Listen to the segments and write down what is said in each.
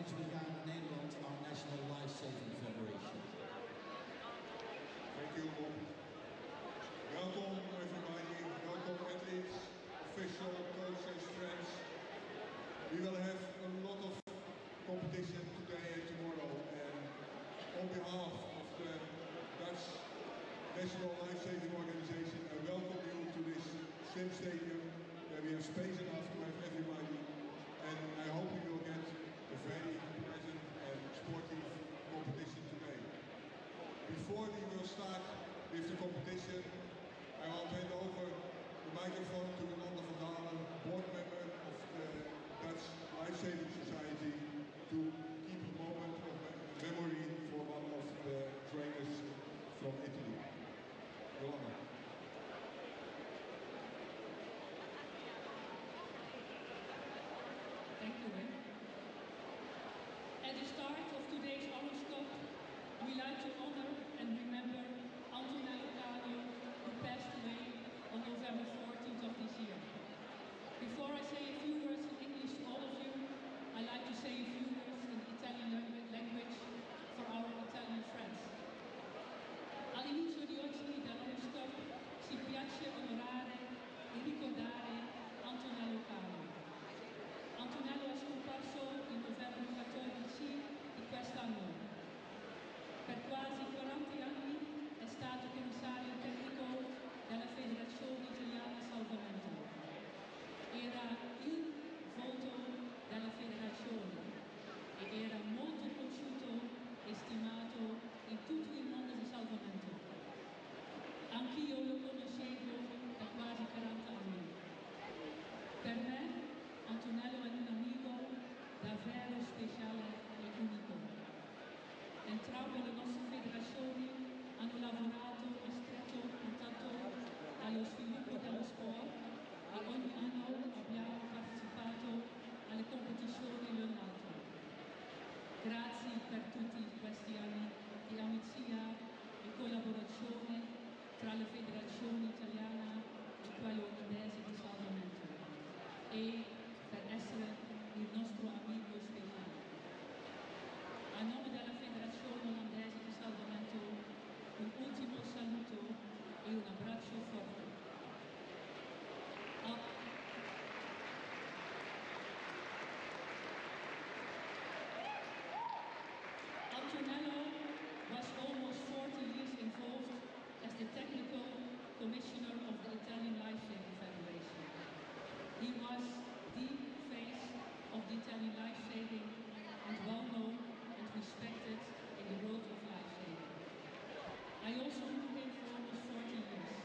brandweekend in Nederland, our national life-saving federation. Thank you, Bob. Welcome everybody, welcome athletes, officials, coaches, friends. We will have a lot of competition today and tomorrow, and on behalf of the Dutch National Life-Saving Organization, I welcome you to this swim stadium where we have space enough to have everybody, and I hope we will get a very pleasant and sportive competition today. Before we will start with the competition, I will hand over the microphone to Ananda van Dalen, board member of the Dutch Life-Saving Society, to keep a moment of memory for one of the trainers from Italy. Yolanda. Thank you, Rick. At the start of today's OrangeCup, we like to honor and remember Antonello Cano, who passed away on November 14th of this year. Before I say a few words in English to all of you, I like to say a few words in Italian language for our Italian friends. All'inizio di oggi dell'OrangeCup ci piace onorare e ricordare Antonello Cano. Antonello è scomparso il novembre 14 di quest'anno. Per quasi 40 anni è stato commissario tecnico della Federazione Italiana Salvamento. Era il volto della federazione e era molto conosciuto e stimato in tutto il mondo di salvamento. Anch'io lo conoscevo da quasi 40 anni. Per me, Antonello è un amico davvero speciale e unico. Entrambe le nostre federazioni hanno lavorato in stretto contatto allo sviluppo dello sport e ogni anno abbiamo partecipato alle competizioni l'un l'altro. Grazie per tutti questi anni di amicizia e collaborazione tra la Federazione Italiana e quella olandese di salvamento e per essere il nostro amico speciale. A nome della Federazione Olandese di Salvamento, un ultimo saluto e un abbraccio forte. Antonello was almost 40 years involved as the technical commissioner of the Italian Life-Saving Federation. He was the face of the Italian life-saving and well known and respected in the world of life-saving. I also knew him for almost 40 years.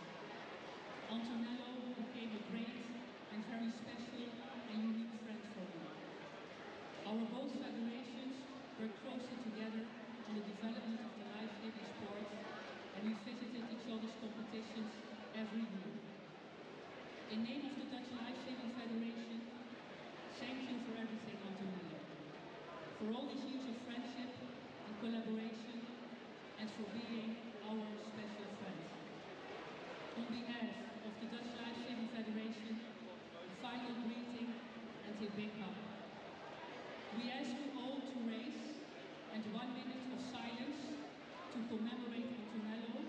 Antonello became a great and very special and unique friend for me. Our both federations worked closely together on the development of the life-saving sport, and we visited each other's competitions every year. In name of the Dutch Life-Saving Federation, thank you for everything, Antonello. For all these years of friendship and collaboration, and for being our special friend. On behalf of the Dutch Life-Saving Federation, a final greeting and a big hug. We ask you all to raise and 1 minute of silence to commemorate Antonello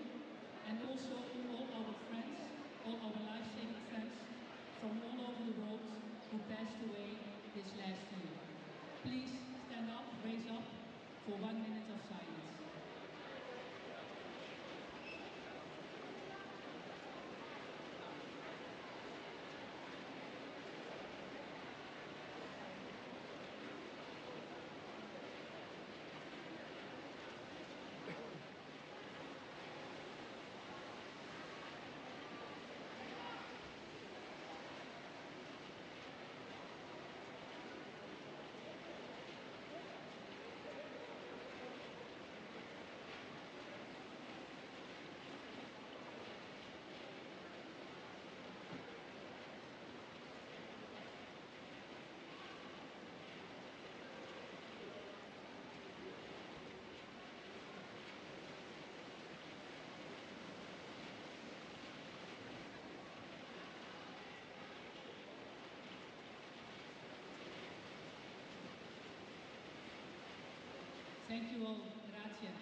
and also all our friends, all our life-saving friends from all over the world who passed away this last year. Please stand up, raise up for 1 minute of silence. Thank you all. Grazie.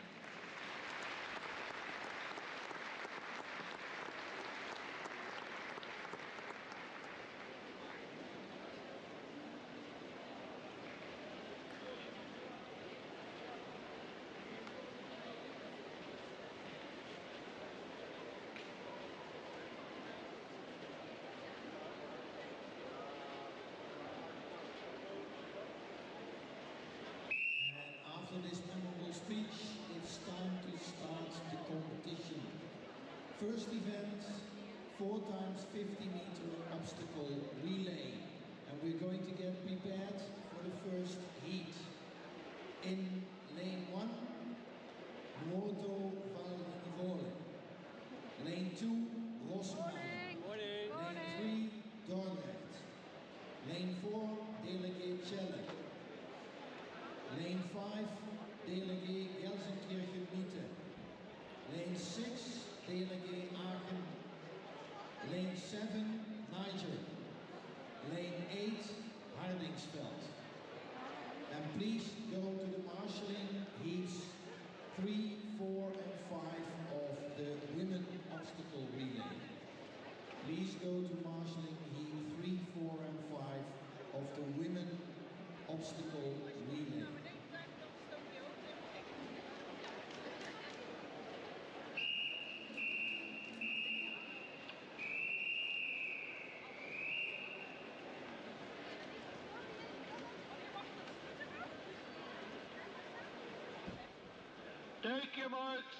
After this memorable speech, it's time to start the competition. First event, 4 times 50-meter obstacle relay. And we're going to get prepared for the first heat. In lane 1, Nuoto Valnivole. Lane 2, Rosmalen. Lane 3, Dordrecht. Lane 4, Delegate Celle. Lane 5, Delegé Gelsenkirchen-Mitte. Lane 6, Delegé Aachen. Lane 7, Niger. Lane 8, Hardingsveld. And please go to the marshalling heats 3, 4 and 5 of the women obstacle relay. Please go to marshalling heat 3, 4 and 5 of the women obstacle relay. Take your marks.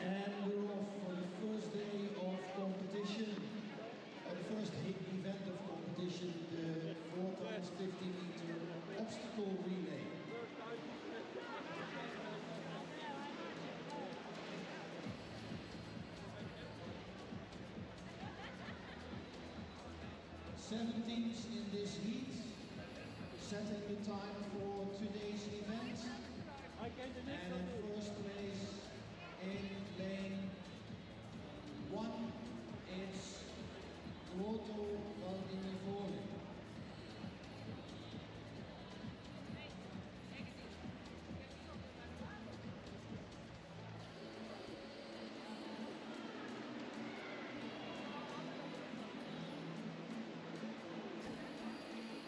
And we're off for the first day of competition. The first event of competition, the 4 times 50-meter obstacle relay. Seventeenth in this heat, setting the time for today's event. And in first place in lane 1 is Nuoto Valnivole.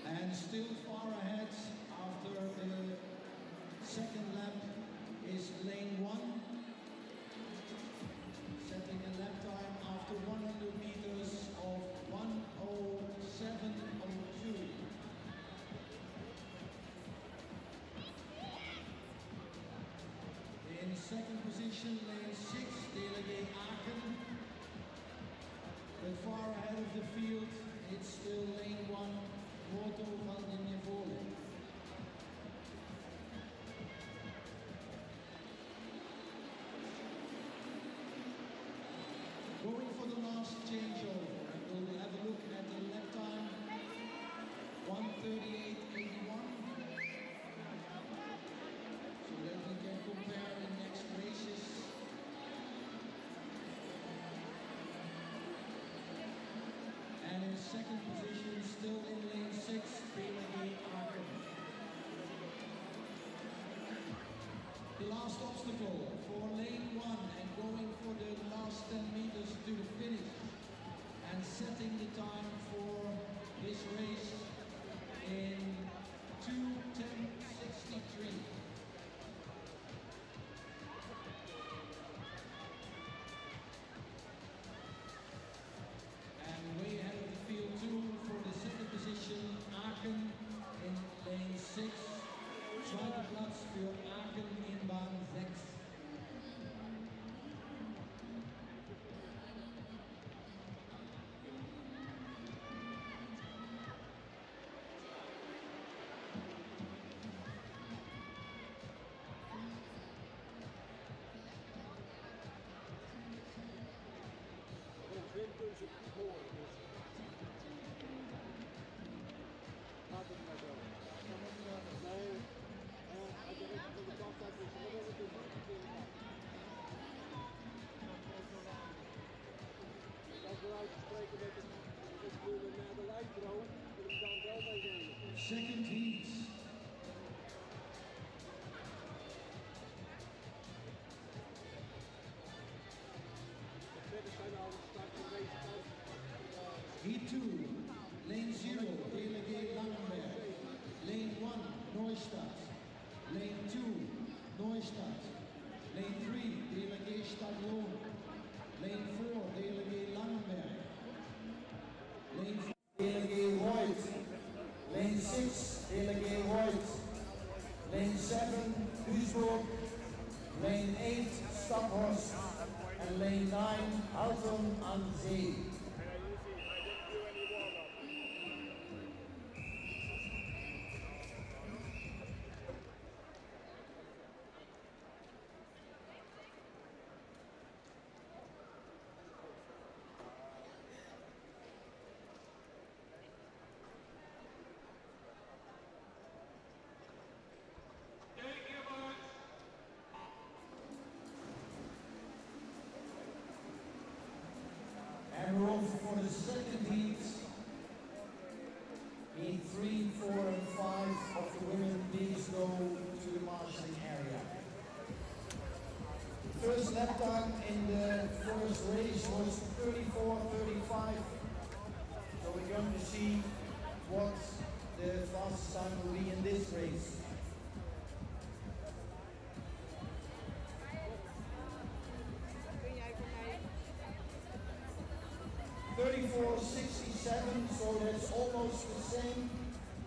And still far ahead after the second lap is lane 1, setting a lap time after 100 meters of 1:07:02. In second position, lane 6, Delegate Aachen. But far ahead of the field, it's still lane 1, Nuoto Valnivole. Going for the last changeover, and we'll have a look at the lap time, 1:38.81. So that we can compare the next races. And in second position, still in lane 6, Delegate Aachen. The last obstacle for lane 1 and going for the last 10 meters to the finish. And setting the time for this race in 2:10:63. And way ahead of the field too for the second position, Aachen in lane 6. Zweiter Platz für Aachen in Bahn 6. Als we uitspreken met het naar de lijntrouw, dan wel bij zijn. Second heat. Heat 2, lane 0, Delegate Langenberg. Lane 1, Neustadt. Lane 2, Neustadt. Lane 3, Delegate Stadlohn. Lane 4, Delegate Langenberg. Lane 4, Delegate Voigt. Lane 6, Delegate Voigt. Lane 7, Duisburg. Lane 8, Staphorst. And lane 9, Alton am See. And we're off for the second heat. Heat 3, 4 and 5 of the women, please go to the marshalling area. First lap time in the first race was 34:35. So we're going to see what the fastest time will be in this race. 34:67, so that's almost the same.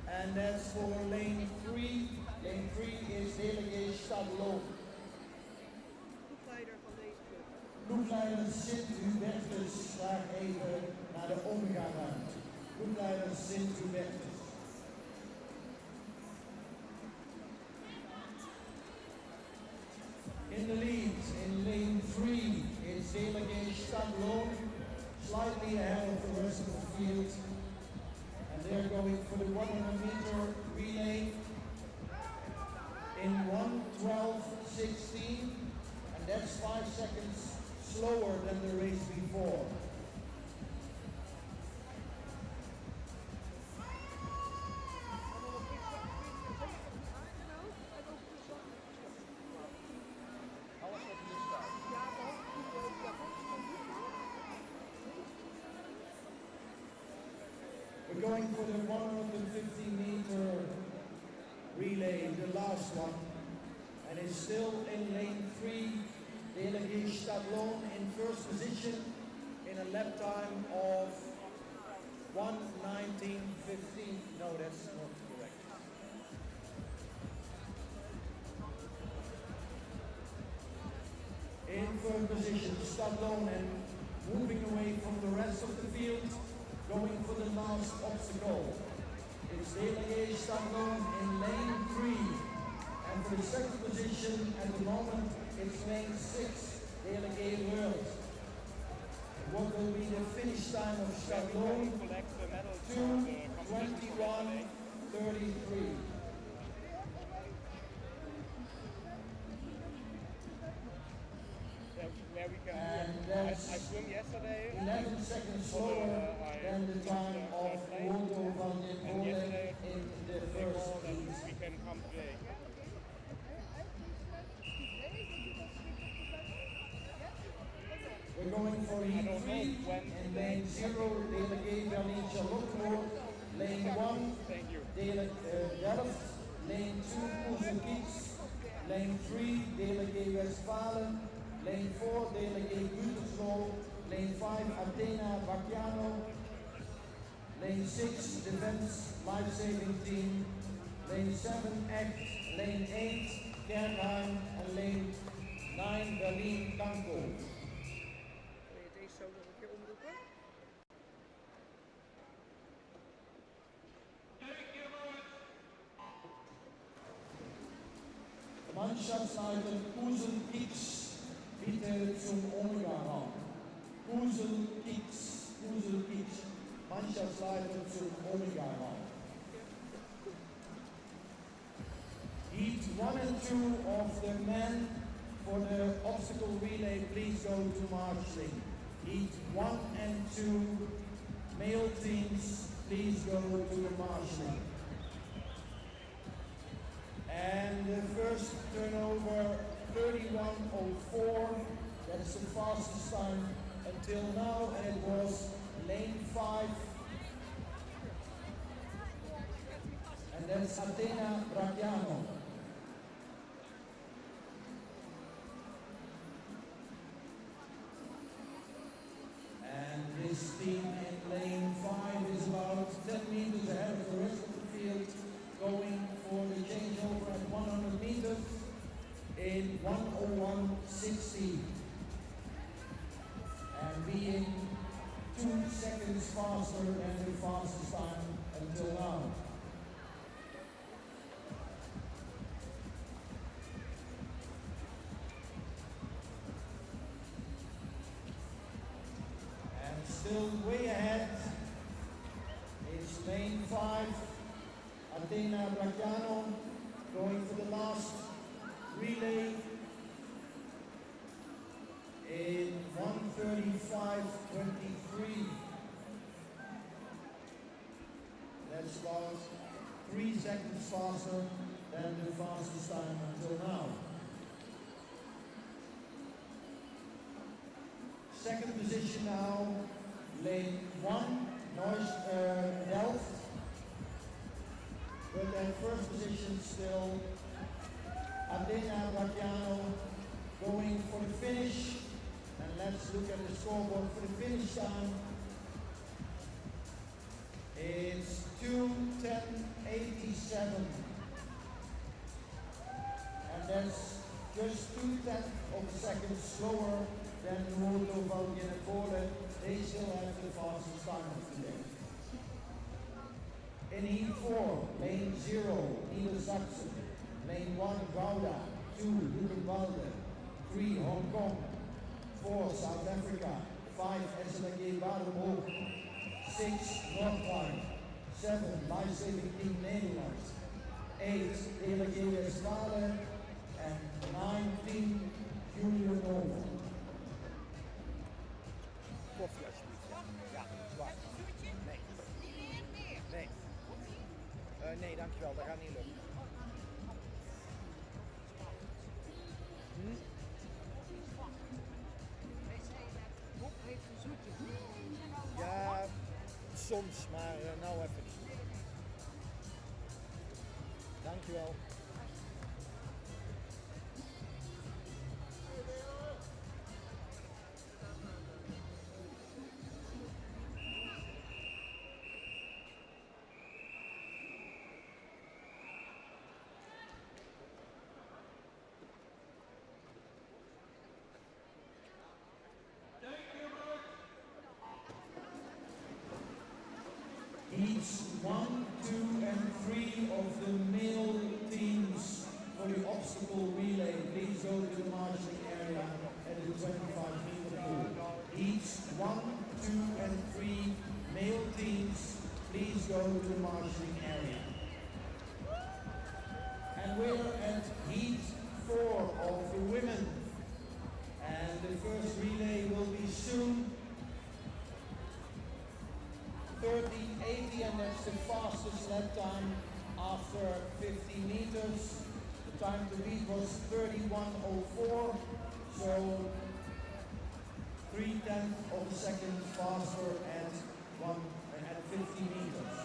And that's for lane 3. Lane 3 is Delegate Stadlohn. Ploegleider Sint-Hubertus, graag even naar de omega-ruimte. Ploegleider Sint-Hubertus. In the lead, in lane 3, is Delegate Stadlohn, slightly ahead of the rest of the field. And they're going for the 100-meter relay in 1:12.16, and that's 5 seconds slower than the race before. We're going for the 150-meter relay, the last one, and it's still in lane 3. Delegate Stadlohn in first position in a lap time of 1:19.15. No, that's not correct. In third position, Stadlohn, and moving away from the rest of the field, going for the last obstacle. It's Delegate Stadlohn in lane 3. And for the second position at the moment, it's lane 6, Delegate World. What will be the finish time of Stadlohn? 2:21.33. And that's I swam yesterday. 11 seconds slower than the time of Waldo van den Molen in the first heat. We can come today. We're going for heat 3 and lane 0, Delegate Berlin Charlottenburg, lane 1, Delft, lane 2, Koezel-Kietz, lane 3, Delegate Westfalen, lane 4, Delegate Gütersloh, lane 5, Athena Bacchiano, lane 6, Defense Life-Saving Team, lane 7, ACT, lane 8, Kerkheim, and lane 9, Berlin Kanko. Mannschaftsleiter Koezel-Kietz, bitte zum Omega-Raum. Koezel-Kietz, Mannschaftsleiter zum Omega-Raum. Heat 1 and 2 of the men for the obstacle relay, please go to marshalling. Heat 1 and 2 male teams, please go to the marshalling. And the first turnover, 31:04. That's the fastest time until now, and it was lane 5. And that's Athena Bracciano. And this team in lane 5 is about 10 meters ahead of the rest of the field, going for the changeover at 100 meters in 1:01:60. And being 2 seconds faster than the fastest time until now. And still way ahead is lane 5, Athena Bracciano, going for the last relay in 1:35:23. That's about 3 seconds faster than the fastest time until now. Second position now, lane 1, Delft. But at first position still, Athena Bracciano going for the finish. And let's look at the scoreboard for the finish time. It's 2:10:87. And that's just 2/10 of a second slower than the Roto Valgien and Voorde. They still have the fastest time of the day. In heat 4, lane 0, Niedersachsen. Lane 1, Gouda. 2, Luckenwalde. 3, Hong Kong. 4, South Africa. 5, SLG Baden-Württemberg. 6, Noordwijk. 7, lifesaving team Nederland. 8, DLG Westfalen. And 9, team Union Nova. Koffie alsjeblieft. Ja, zwaar. Nee. Nee. Nee, dankjewel. Dat gaat niet lukken. Ja, soms, maar nou even niet. Dankjewel. Heats 1, 2, and 3 of the male teams for the obstacle relay. Please go to the marshalling area at the 25-meter pool. Heats 1, 2, and 3 male teams. Please go to the marshalling area. And we're at heat 4 of the women. And the first relay will be soon. 30:80, and that's the fastest lap time after 50 meters. The time to beat was 31:04, so 3/10 of a second faster at 50 meters.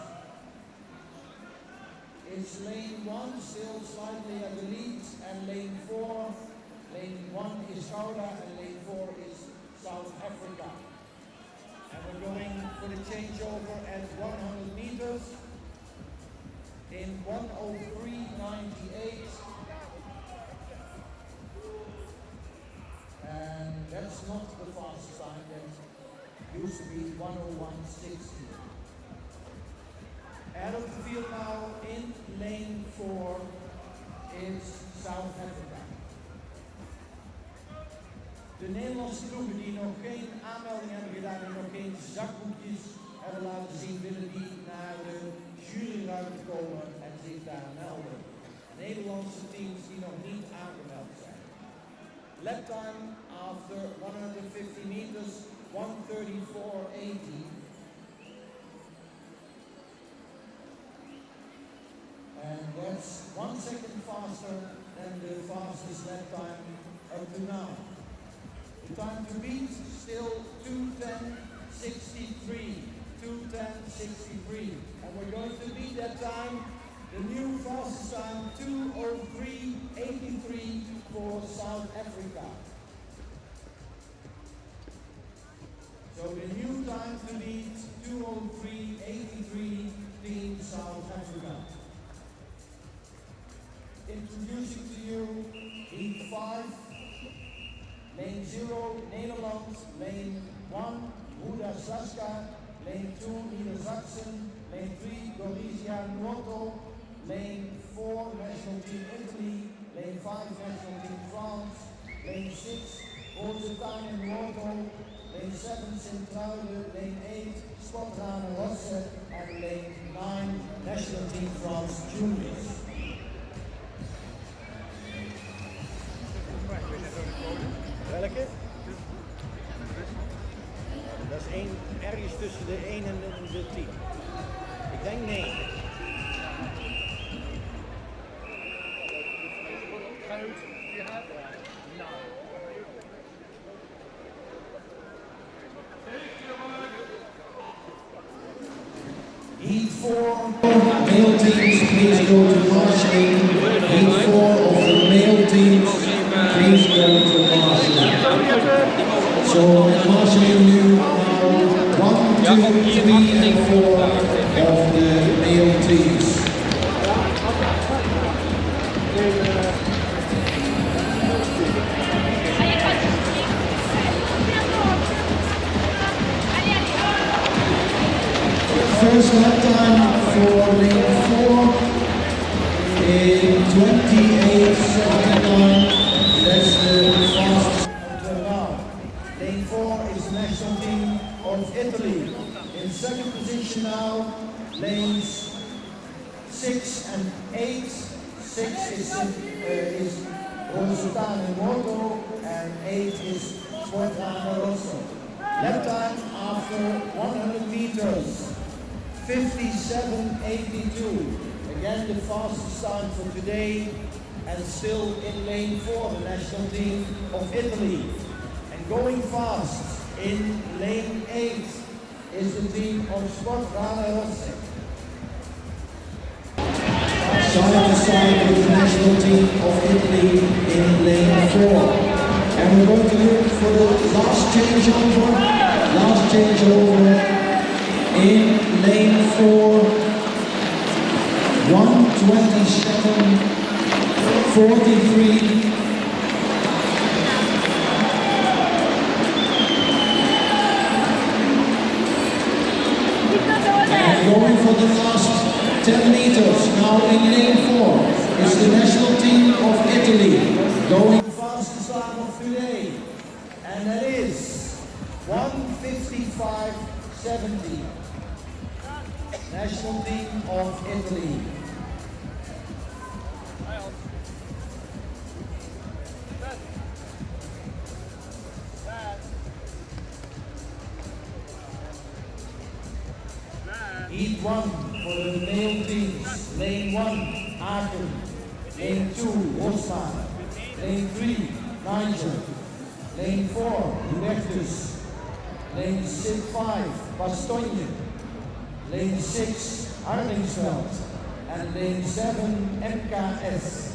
It's lane 1 still slightly at the lead, and lane 4. Lane 1 is Gouda and lane 4 is South Africa. And we're going for the changeover at 100 meters in 1:03:98. And that's not the fastest time, that used to be 1:01:60. Out of the field now in lane 4 is South Africa. De Nederlandse ploegen die nog geen aanmelding hebben gedaan en nog geen zakboekjes hebben laten zien, willen die naar de juryruimte komen en zich daar melden. Nederlandse teams die nog niet aangemeld zijn. Lap time after 150 meters, 1:34:80. And that's 1 second faster than the fastest lap time up to now. The time to beat still 2:10.63. 2:10.63. And we're going to beat that time, the new fastest time, 2:03.83 for South Africa. So the new time to beat, 2:03.83, Team South Africa. Introducing to you Heat 5, Lane 0, Nederland, Lane 1, Huda Saska, Lane 2, Niedersachsen, Lane 3, Gorizia Noto, Lane 4, National Team Italy, Lane 5, National Team France, Lane 6, Rosenthal and Noto, Lane 7, Centrale, Lane 8, Squadron Rosse, and Lane 9, National Team France Juniors. Welke? Dat is één, ergens tussen de 1 en de 10. Ik denk 9. Heat 4, male teams, please go to marshalling. Heat 4 of the male teams, please go to marshalling. So marshalling you now 1, 2, 3 and 4 of the male teams. First lap time for lane 4 in 28.79. That's the fastest until now. Lane 4 is the national team of Italy. In second position now, lanes 6 and 8. 6 is Rosenthal and Noto, and 8 is Squadron Rosso. Lap time after 100 meters. 57.82. Again, the fastest time for today, and still in lane 4, the national team of Italy. And going fast in lane 8 is the team of Squadron Rosse. Side by side with the national team of Italy in lane 4. And we're going to look for the last changeover. In lane 4, 1:27.43. And going for the last 10 meters, now in lane 4, is the national team of Italy. Going the fastest time of today, and that is 1:55.70. National team of Italy. Heat 1 for the male teams. Lane 1, Aachen. Lane 2, Osman. Lane 3, Niger. Lane 4, Juventus. Lane 5, Bastogne. Lane 6, Hardingsveld, and lane 7, MKS.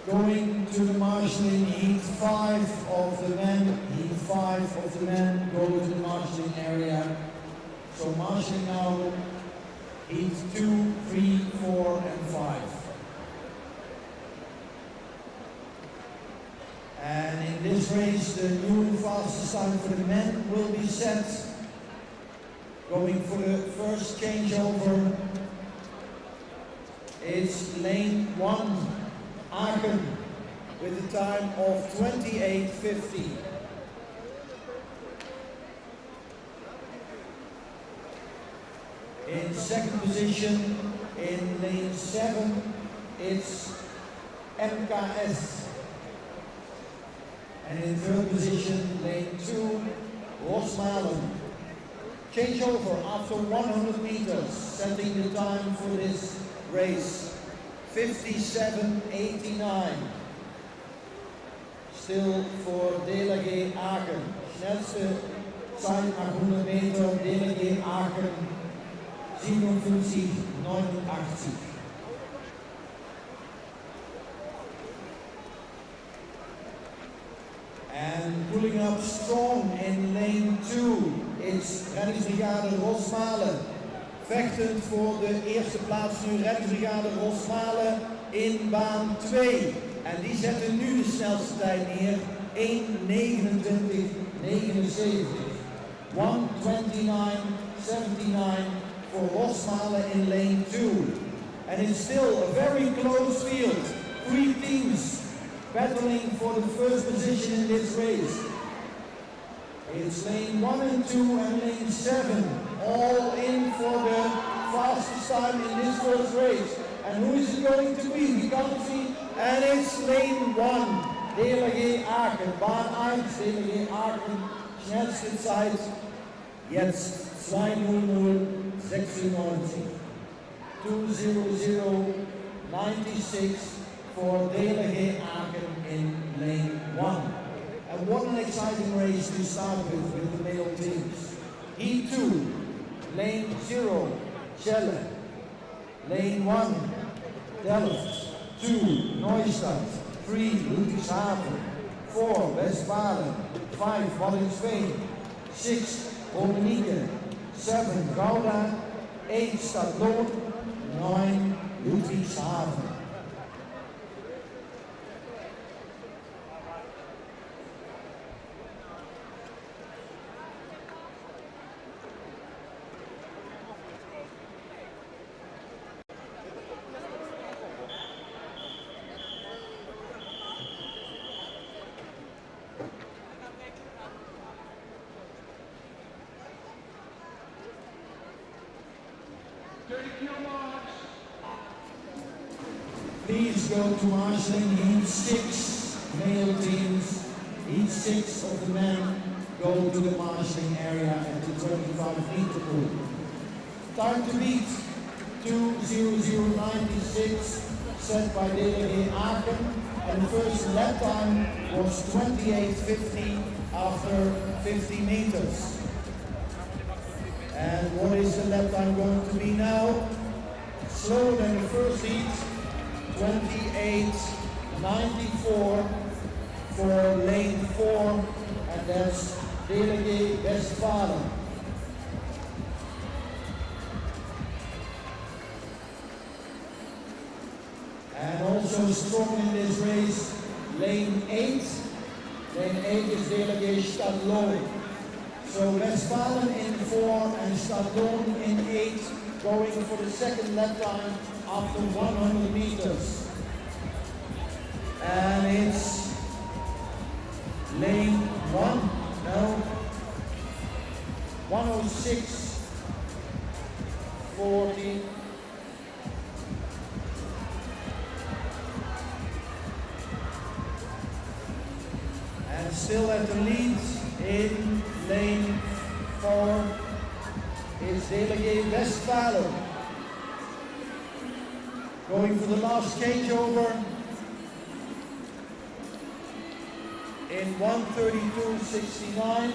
Going to the marshalling, Heat 5 of the men. Heat 5 of the men go to the marshalling area. So marshalling now, Heat 2, 3, 4 and 5. And in this race, the new fastest time for the men will be set. Going for the first changeover It's lane 1, Aachen, with a time of 28:50. In second position, in lane 7, it's MKS. And in third position, lane 2, Rosmalen. Changeover after 100 meters, setting the time for this race, 57:89. Still for DLG Aachen. Schnellste Zeit nach 100 Meter, DLG Aachen, 57:89. And pulling up strong in lane 2, it's reddingsbrigade Rosmalen. Vechtend voor de eerste plaats nu reddingsbrigade Rosmalen in baan 2. En die zetten nu de snelste tijd neer, 1:29:79. 1:29:79 for Rosmalen in lane 2. And it's still a very close field. 3 teams battling for the first position in this race. It's lane 1 and 2 and lane 7, all in for the fastest time in this first race. And who is it going to be? We can't see. And it's lane 1, DLG Aachen, Bahn 1, DLG Aachen, schnellste Zeit, jetzt 2:00:96. 2:00:96 for DLG Aachen in lane 1. And what an exciting race to start with the male teams. Heat 2, lane 0, Celle. Lane 1, Delft. 2, Neustadt. 3, Ludwigshafen. 4, Westfalen. 5, Waddinxveen. 6, Romanieke. 7, Gouda. 8, Stadloon. 9, Ludwigshafen. Please go to marshalling Heat 6, male teams. Heat 6 of the men go to the marshalling area at the 25-meter pool. Time to beat, 2:00:96, set by DLG Aachen, and the first lap time was 28:50 after 50 meters. And what is the lap time going to be now? Slower than the first heat, 28:94 for lane 4, and that's DLG Westfalen. And also strong in this race, lane 8. Lane 8 is DLG Stadloon. So Westfalen in 4 and Stadloon in 8, going for the second lap time after 100 meters. And it's lane 1, no, 1:06:40. And still at the lead in lane 4 is DLG Westfalen. Going for the last changeover in 1:32:69,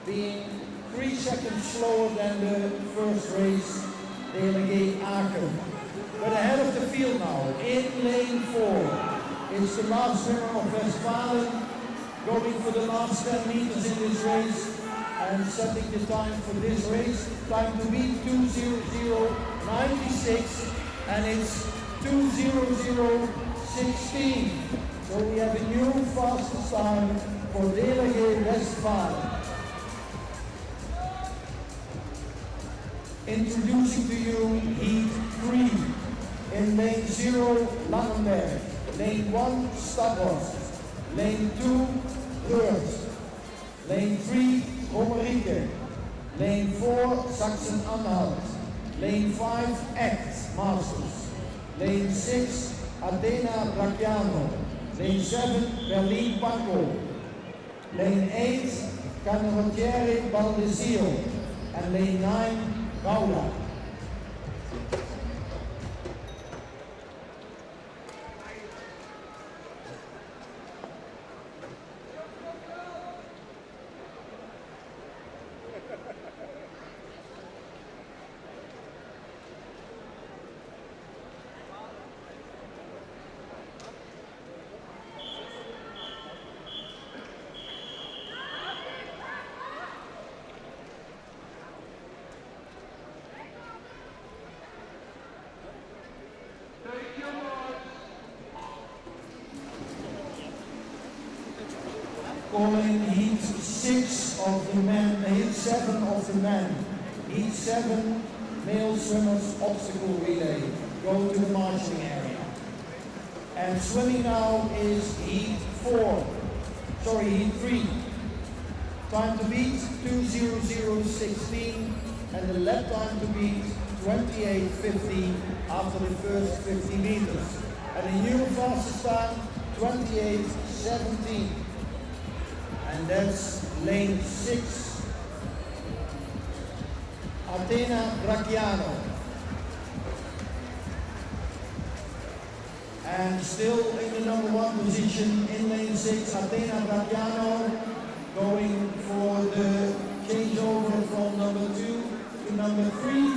being 3 seconds slower than the first race, DLG Aachen. But ahead of the field now, in lane 4, it's the last swimmer of Westfalen, going for the last 10 meters in this race, and setting the time for this race, time to beat 2:00:96, and it's 2:00:16. So we have a new fastest time for DLG Westfalen. Introducing to you Heat 3. In lane 0, Langenberg. Lane 1, Staphorst. Lane 2, Reurt. Lane 3, Romerike. Lane 4, Sachsen-Anhalt. Lane 5, Act, Masters. Lane 6, Athena Bracciano. Lane 7, Berlin Paco. Lane 8, Canottieri Baldesio. And lane 9, Gouda. Calling Heat 6 of the men, Heat 7 of the men. Heat 7 male swimmers obstacle relay. Go to the marshalling area. And swimming now is Heat 3. Time to beat 2:00:16 and the lap time to beat 28:50 after the first 50 meters. And the new fastest time 28:17. And that's lane 6, Athena Bracciano. And still in the number 1 position in lane 6, Athena Bracciano, going for the changeover from number 2 to number 3.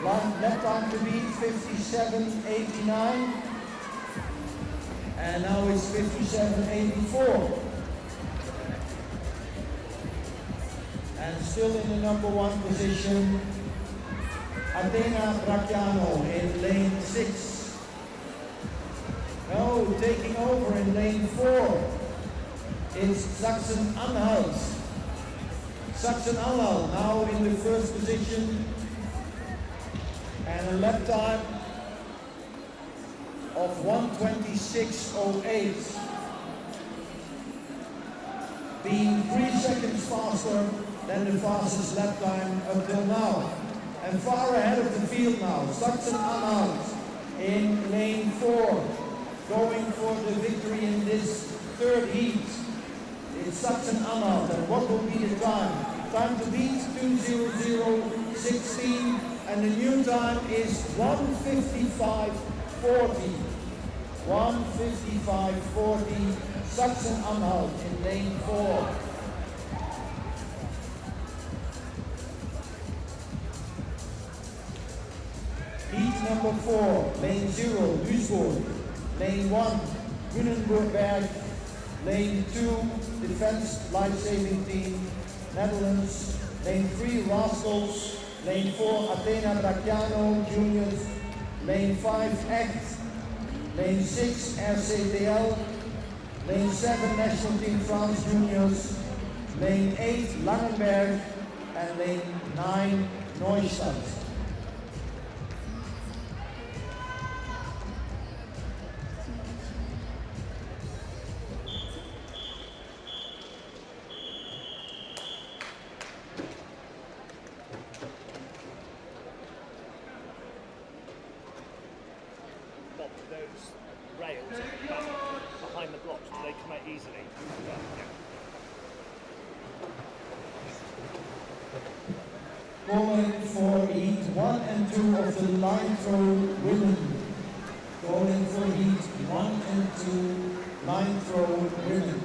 Lap time to beat 57:89. And now it's 57:84. And still in the number 1 position, Athena Bracciano in lane 6. Now taking over in lane 4, it's Sachsen-Anhalt. Sachsen-Anhalt now in the first position and a lap time of 1:26:08. Being 3 seconds faster than the fastest lap time until now. And far ahead of the field now, Sachsen-Anhalt in lane 4, going for the victory in this third heat. It's Sachsen-Anhalt, and what will be the time? Time to beat 2:00:16, and the new time is 1:55:40. 1:55:40, Sachsen-Anhalt in lane 4. Heat number 4, lane 0, Duisburg. Lane 1, Grunenberg. Lane 2, Defense Life-Saving Team, Netherlands. Lane 3, Rascals. Lane 4, Athena Bracciano, Juniors. Lane 5, Act. Lane 6, RCTL. Lane 7, National Team France Juniors. Lane 8, Langenberg. And lane 9, Neustadt. Those rails at the back, behind the blocks, do they come out easily? Calling for Heat 1 and 2 of the line throw women. Calling for Heat 1 and 2 line throw women.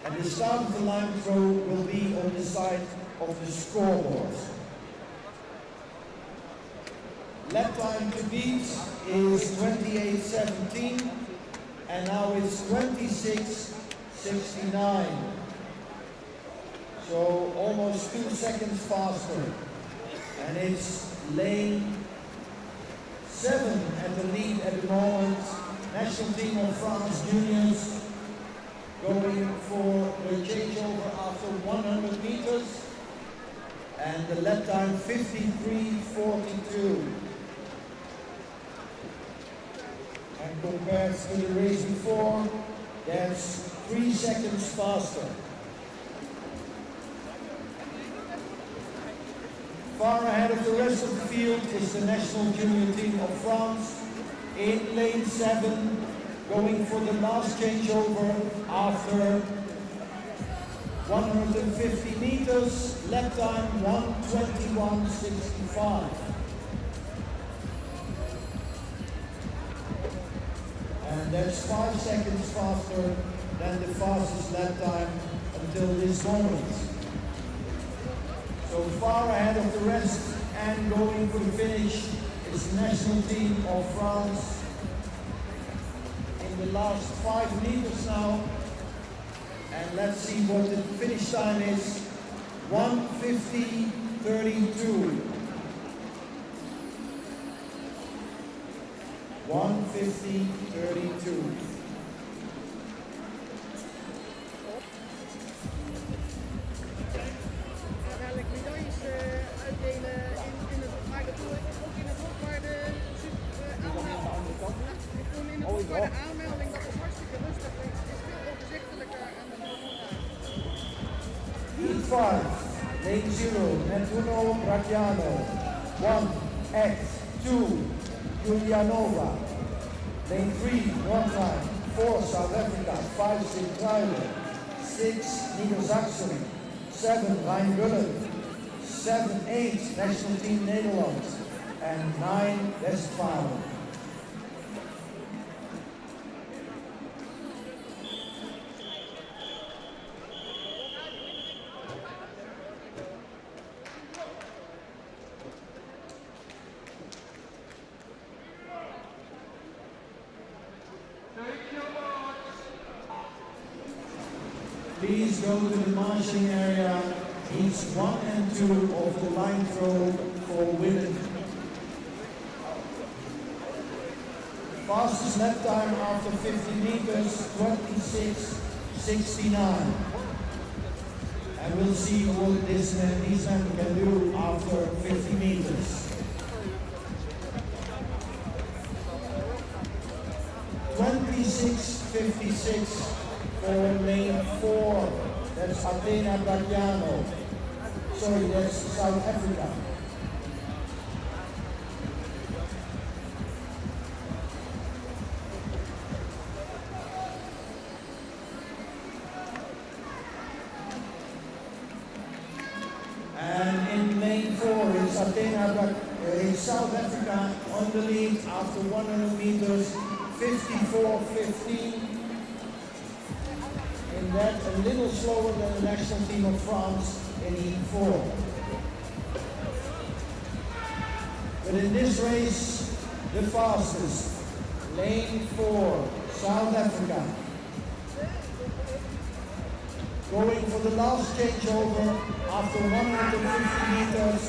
And the start of the line throw will be on the side of the scoreboard. Lap time to beat is 28:17, and now it's 26:69. So almost 2 seconds faster. And it's lane 7 at the lead at the moment. National Team of France Juniors going for the changeover after 1 100 meters. And the lap time 53:42. And compared to the race before, that's 3 seconds faster. Far ahead of the rest of the field is the national junior team of France in lane 7, going for the last changeover after 150 meters, lap time 1:21:65. And that's 5 seconds faster than the fastest lap time until this moment. So far ahead of the rest and going for the finish is the national team of France in the last 5 meters now. And let's see what the finish time is. 1:50:32. 1:50:32. Dadelijk medailles uitdelen in het, maar dat doe ik ook in het hok waar de aanmelding. Ik doe in het hok waar de aanmelding, dat is hartstikke rustig. Het is veel overzichtelijker en dan Heat 5, lane 0, Nettuno Bracciano. 1, Act 2, Julianova. Lane 3, North Line. 4, South Africa. 5, Sint-Truiden. 6, Niedersachsen. 7, Rhein-Gullen. 7, 8, National Team Nederland. And 9, Westfalen. Please go to the marshalling area, heats 1 and 2 of the line throw for women. Fastest lap time after 50 meters, 26:69. And we'll see what these men can do after 50 meters. 26:56 for lane 4. That's Athena Bracciano. Sorry, that's South Africa. And in lane 4 is Athena is South Africa on the lead after 100 meters, 54:15. In that, a little slower than the national team of France in Heat 4. But in this race, the fastest, lane 4, South Africa. Going for the last changeover after 150 meters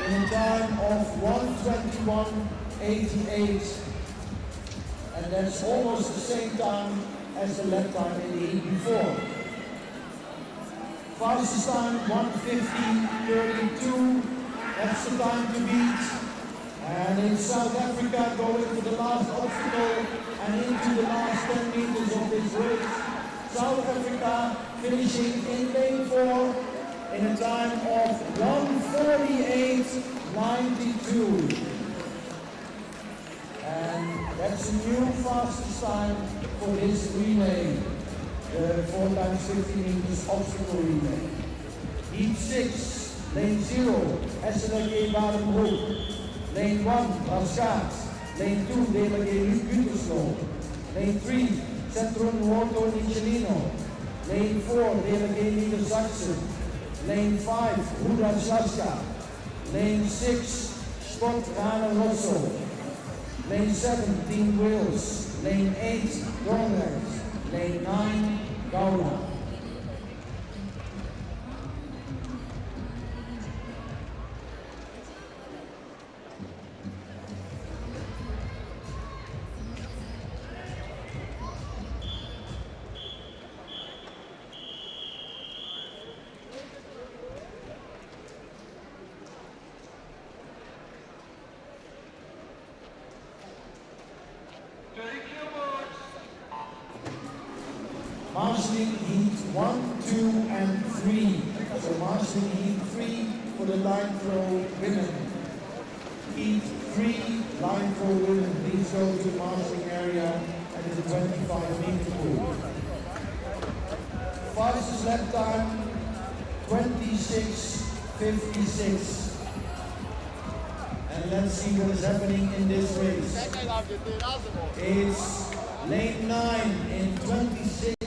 in a time of 1:21:88. And that's almost the same time as the lap time in the heat before. Fastest time 1:50:32. That's the time to beat. And it's South Africa going for the last obstacle and into the last 10 meters of this race. South Africa finishing in lane 4 in a time of 1:48:92. And that's a new fastest time for this relay, the 4x50 meters obstacle relay. Heat 6, lane 0, SLG Badenbroek. Lane 1, Rascaat. Lane 2, DLG Gütersloh. Lane 3, Centrum Nuoto Nicolino. Lane 4, DLG Niedersachsen. Lane 5, Ruda Slaska. Lane 6, Sport Rana Rosso. Lane 7, Team Wales. Lane 8, Dordrecht. Lane 9, Gouda. marshalling heat 1, 2, and 3. So marshalling heat 3 for the line throw women. Heat 3, line throw women. Please go to the marshalling area at the 25-meter pool. Fastest lap time, 26:56. And let's see what is happening in this race. It's lane 9 in 26:61.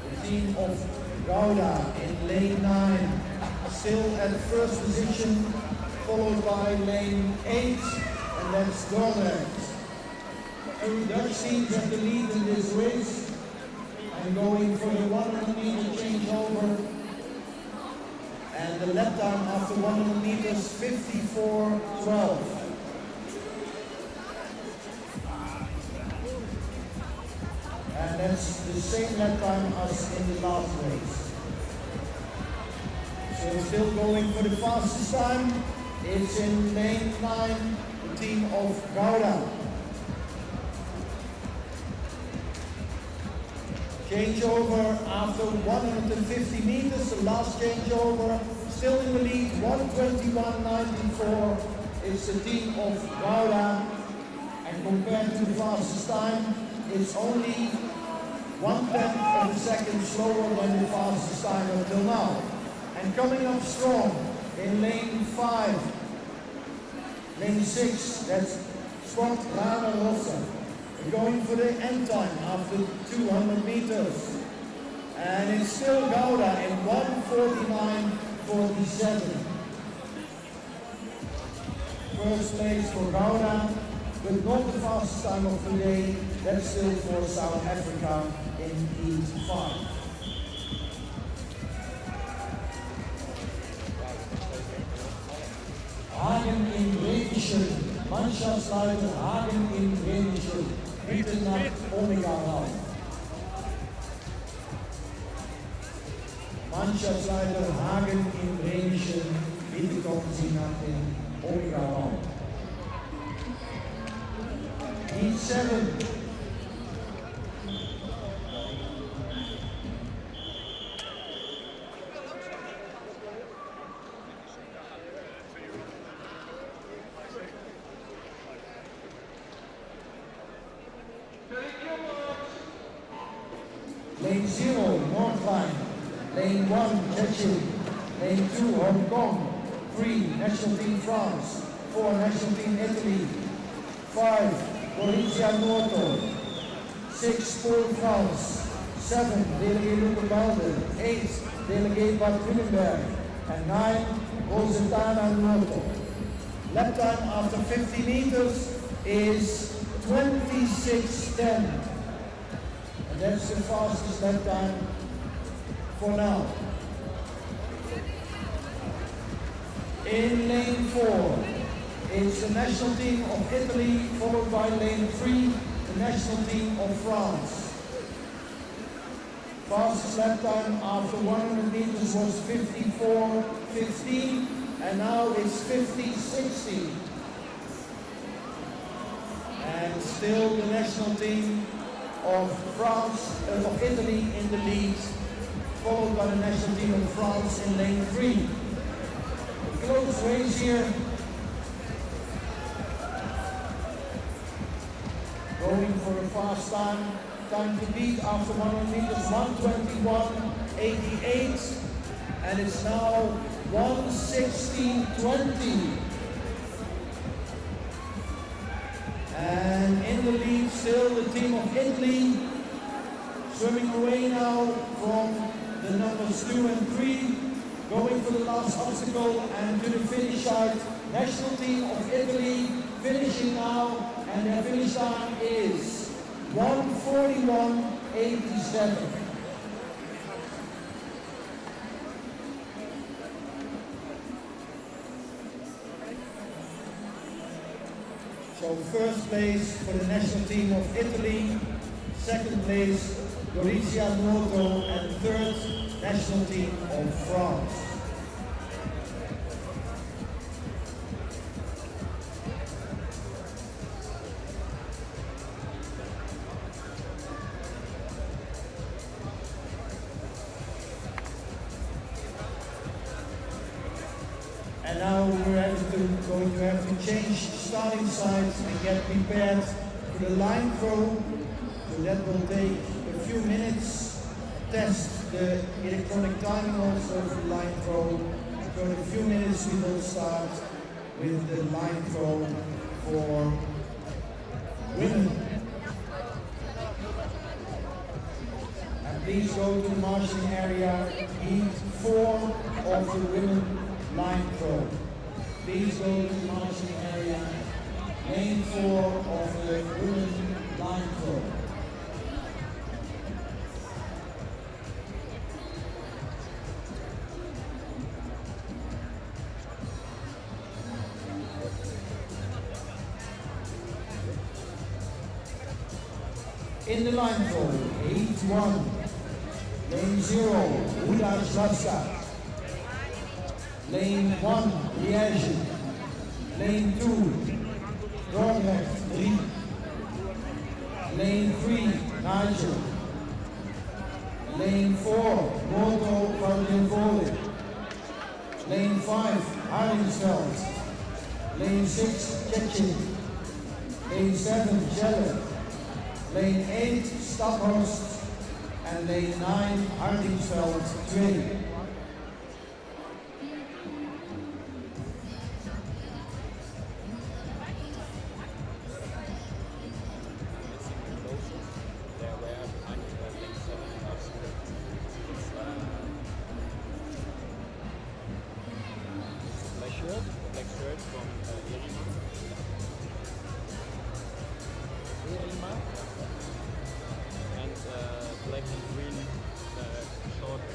The team of Gouda in lane 9, still at first position, followed by lane 8, and that's Dordrecht. Two Dutch teams at the lead in this race, and going for the 100-meter changeover. And the lap time after 100 meters, 54:12. And that's the same lap time as in the last race. So still going for the fastest time. It's in lane 9, the team of Gouda. Changeover after 150 meters, the last changeover, still in the lead, 1:21.94 is the team of Gouda, and compared to the fastest time, it's only 1/10 of a second slower than the fastest time until now. And coming up strong in lane 5, lane 6, that's Scott Rana Rossa. Going for the end time after 200 meters. And it's still Gouda in 1:49.47. First place for Gouda, but not the fastest time of the day. That's still for South Africa in Heat 5. Hagen in Bremen, Mannschaftsleiter Hagen in Bremen. Bitte nach Omega Raum. Mannschaftsleiter Hagen in Bremen, bitte kommen Sie nach dem Omega Raum. Heat 7. Lane 0, North Line. Lane 1, Chechnya. Lane 2, Hong Kong. 3, National Team France. 4, National Team Italy. 5, Gorizia Noto. 6, Paul France. 7, Delegate Lucabalde. 8, Delegate Bad Willenberg. And 9, Rosetana Noto. Lap time after 50 meters is 26:10. That's the fastest lap time for now. In lane 4, it's the national team of Italy, followed by lane 3, the national team of France. Fastest lap time after 100 meters was 54:15, and now it's 50:60. And still the national team of France, of Italy in the lead, followed by the national team of France in lane 3. A close race here. Going for a fast time. Time to beat after 100 meters, 1:21.88. And it's now 1:16.20. And in the lead, still the team of Italy, swimming away now from the numbers 2 and 3, going for the last obstacle and to the finish side. National team of Italy finishing now, and their finish time is 1:41.87. So first place for the national team of Italy, second place Gorizia Noto, and third national team of France. now we're going to have to change starting sides and get prepared for the line throw. So that will take a few minutes. Test the electronic timing also for the line throw. So in a few minutes we will start with the line throw for women. And please go to the marshalling area, heat 4 of the women line throw. Please go to the marshalling area, lane 4 of the women line throw. In the line throw, heat 1, lane 0, Uda Slavska. Lane 1, Liège. Lane 2, Dordrecht 3. Lane 3, Nigel. Lane 4, Bordeaux Valdenvoorde. Lane 5, Hardingsveld. Lane 6, Tchetchen. Lane 7, Jelle. Lane 8, Staphorst. And lane 9, Hardingsveld 2. Black shirt from Erima, and black and green shorts.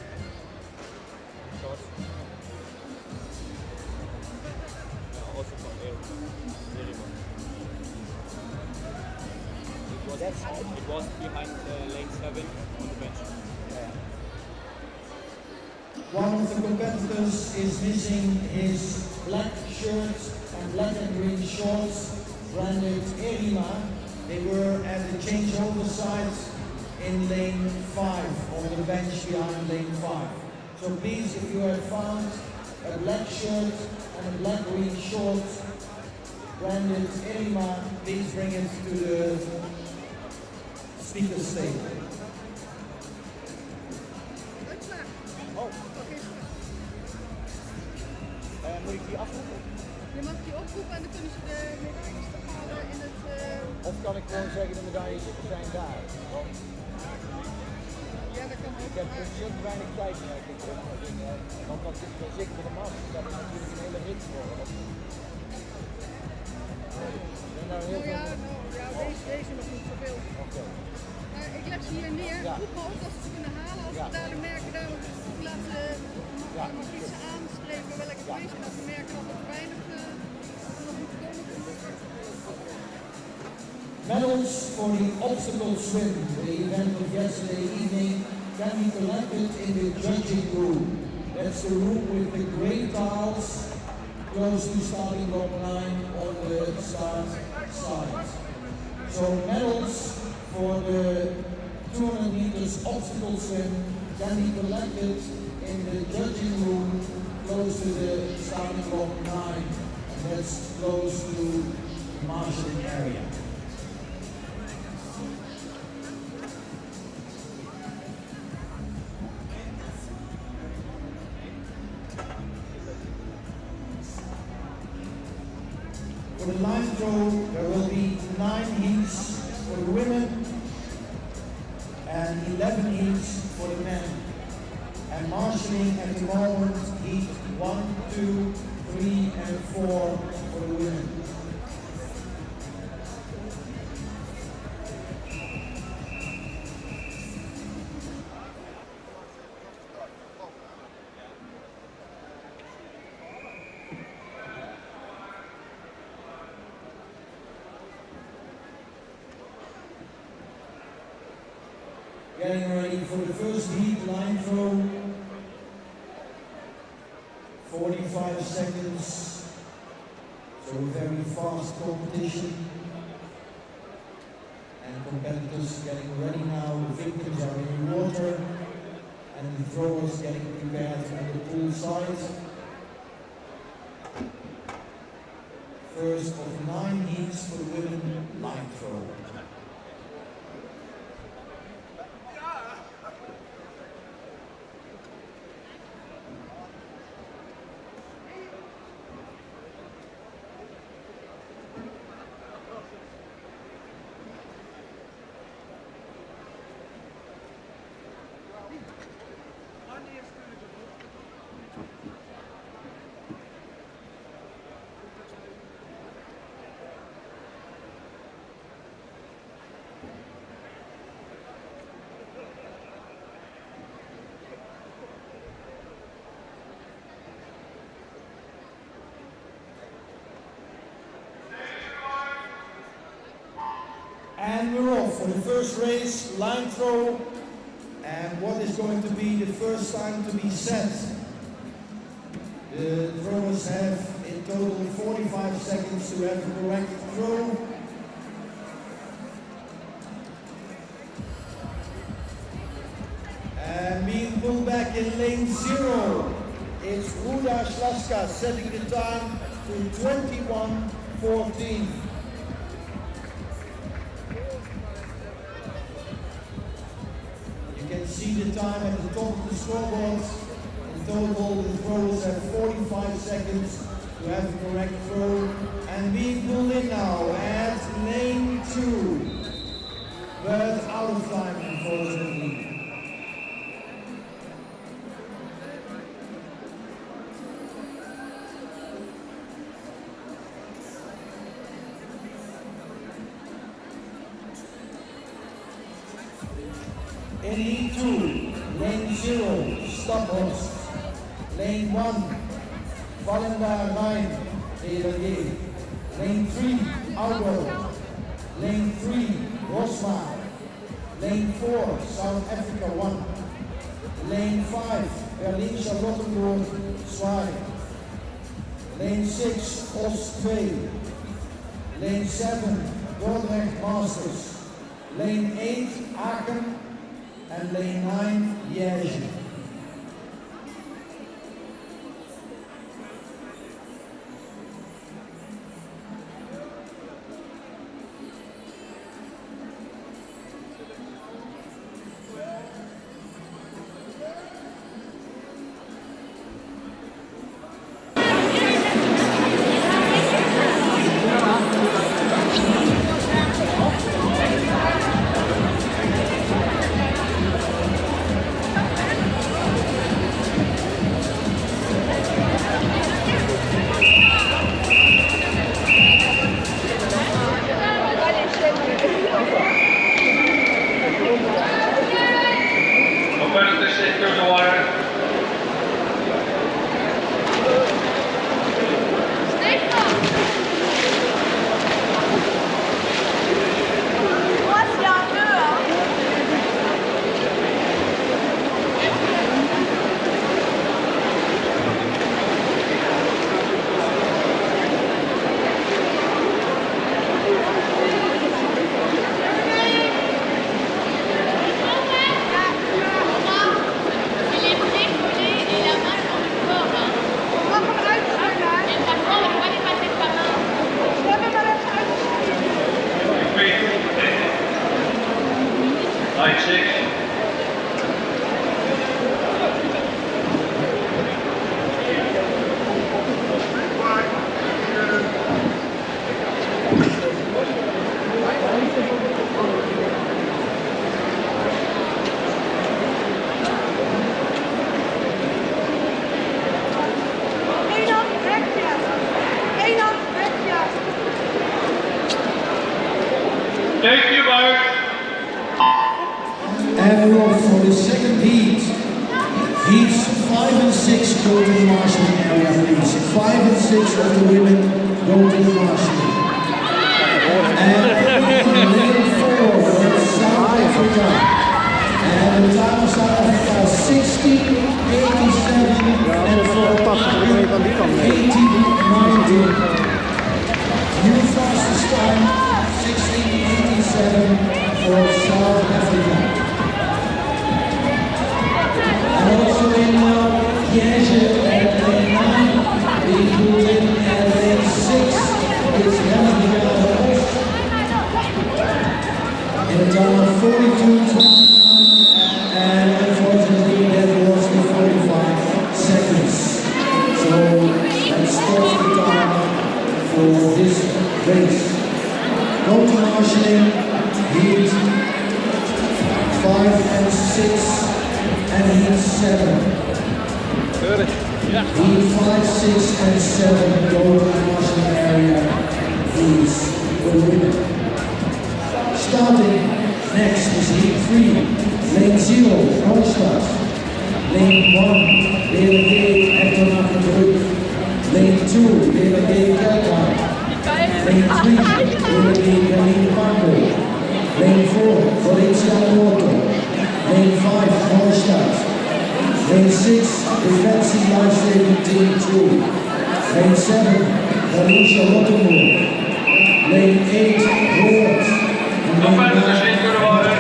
Also from Erima. It was behind lane 7 on the bench. One of the competitors is missing his black shirt and black and green shorts branded Erima. They were at the changeover side in lane 5, on the bench behind lane 5. So please, if you have found a black shirt and a black green shorts branded Erima, please bring it to the speaker stage. Moet ik die afroepen? Je mag die oproepen en dan kunnen ze de medailles halen in het... Of kan ik gewoon zeggen de medailles zijn daar? Want Ja, dat kan ook. ik heb ontzettend weinig tijd meer. Want dan zit ik zeker bij de massa, dat is natuurlijk een hele rit voor. Deze nog niet zoveel. Okay. Maar ik leg ze hier neer. Ja. Roep me op als ze ze kunnen halen. Als we dadelijk merken, daar laten mag iets aanstrepen welke het is. En als we merken dat er weinig nog moet komen. Medals for the obstacle swim, the event of yesterday evening, can be collected in the judging room. That's the room with the grey tiles close to starting block 9 on the start side. So medals for the 200 meters obstacle swim can be collected in the judging room close to the starting block 9, and that's close to the marshalling area. For the line throw, there will be 9 heats for the women and 11 heats for the men. And marshalling at the moment, heat 1, 2, 3 and 4 for the women. Getting ready for the first heat, line throw. 45 seconds. So very fast competition. And competitors getting ready now. The victims are in the water. And the throwers getting prepared on the pool side. First of 9 heats for the women line throw. And we're off for the first race, line throw, and what is going to be the first time to be set. The throwers have in total 45 seconds to have a correct throw. And being pulled back in lane 0, it's Ruda Slaska setting the time to 21:14. You can see the time at the top of the scoreboard. In total, the throwers have 45 seconds to have a correct throw. And being pulled in now at lane 2, but out of time, unfortunately. In heat 2, lane 0, Staphorst. Lane 1, Valenda Rijn, DLG. Lane 3, Aldo. Lane 3, Rosma. Lane 4, South Africa 1. Lane 5, Berlin Charlottenburg, Zwaai. Lane 6, Oost 2. Lane 7, Dordrecht Masters. Lane 8, Aachen. And lane 9, Liège. Thank you, Mark. And we're off for the second heat. Heats 5 and 6 go to the marshalling area, please. 5 and 6 of the women go to the marshalling. And lane 4 for South Africa. And the time of South Africa 16:87 and for 18:19. New fastest time 16:87 for South Africa. And also in Liège at lane 9, being pulled in at lane 6 in a time of 42.29, and unfortunately that was the 45 seconds. So that stops the time for this race. Go to marshalling, heat 5 and 6 and heat 7. Heat 5, 6 and 7 go to the marshalling area. He's the winner. Starting next is heat 3, lane 0, Randstad. Lane 1, DLG, Ectonakenbrug. Lane 2, DLG, Kelkheim. Lane 3, DLG, Berlin-Pankow. Lane 4, Valencia Porto. Lane 5, Randstad. Lane 6, Defensie Lifesaver Team 2. Lane 7, Valencia Rotterdam. Lane 8, Roord. Nog verder gezien kunnen worden.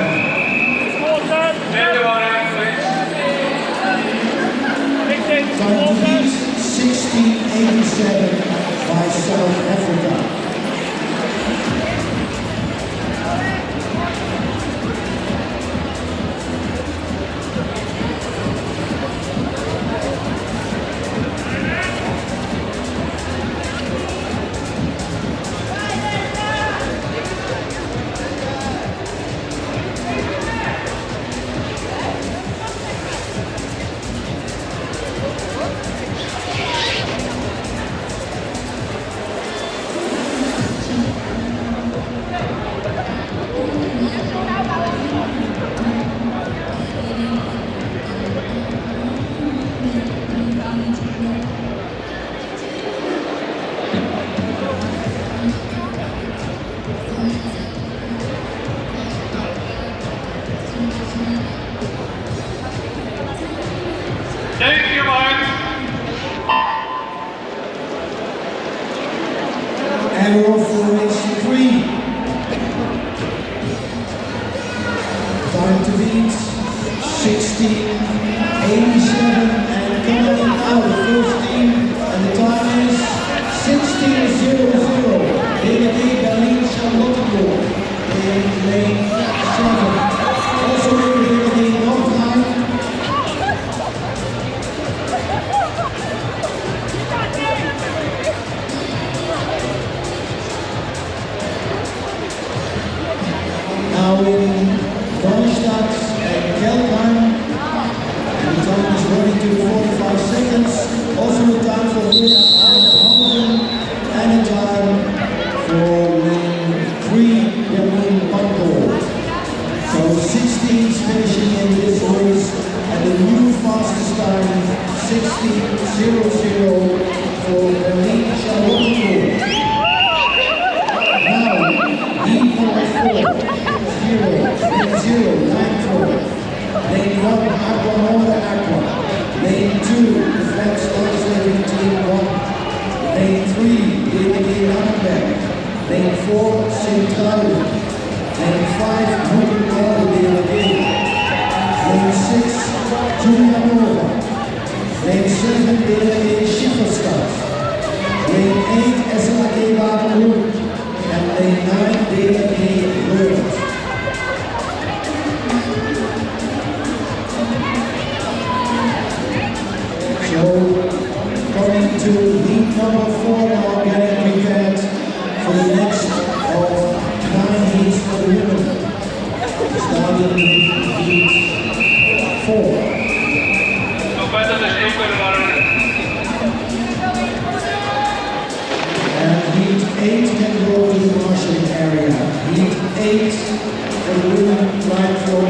Derde waren, Time to beat 1687 by South Africa. Thank you, Mark. Arrow for race 3. Time to beat 1687 and coming out the first team, and the time is 16:00. DLG Berlin Charlottenburg in lane 7. Also in DLG Nordheim. Now in Randstad and Kelkheim, and the time is running to 45 seconds. Also a time for Hausen and a time for lane 3, Berlin-Pankow. So 16's finishing in this race, and the new fastest time 16:00 for Berlin-Charlottenburg. Now, E44. 0, lane 0, line 4. Lane 1, Aqua Moda Aqua. Lane 2, Flex Lifesaving Team 1. Lane 3, DLG Langenberg. Lane 4, Centrale. Lane 5, Moving Order DLG. Lane 6, Julia Nova. Lane 7, DLG Schifferstadt. Lane 8, SLG Waterloo. And lane 9, DLG Lourdes. So, coming to heat number 4 now, getting prepared for the next of 9 heats for the women. Starting with heat 4. Nog verder gezien kunnen worden. And heat 8 can go to the marshalling area. Heat 8 for the women, line 4,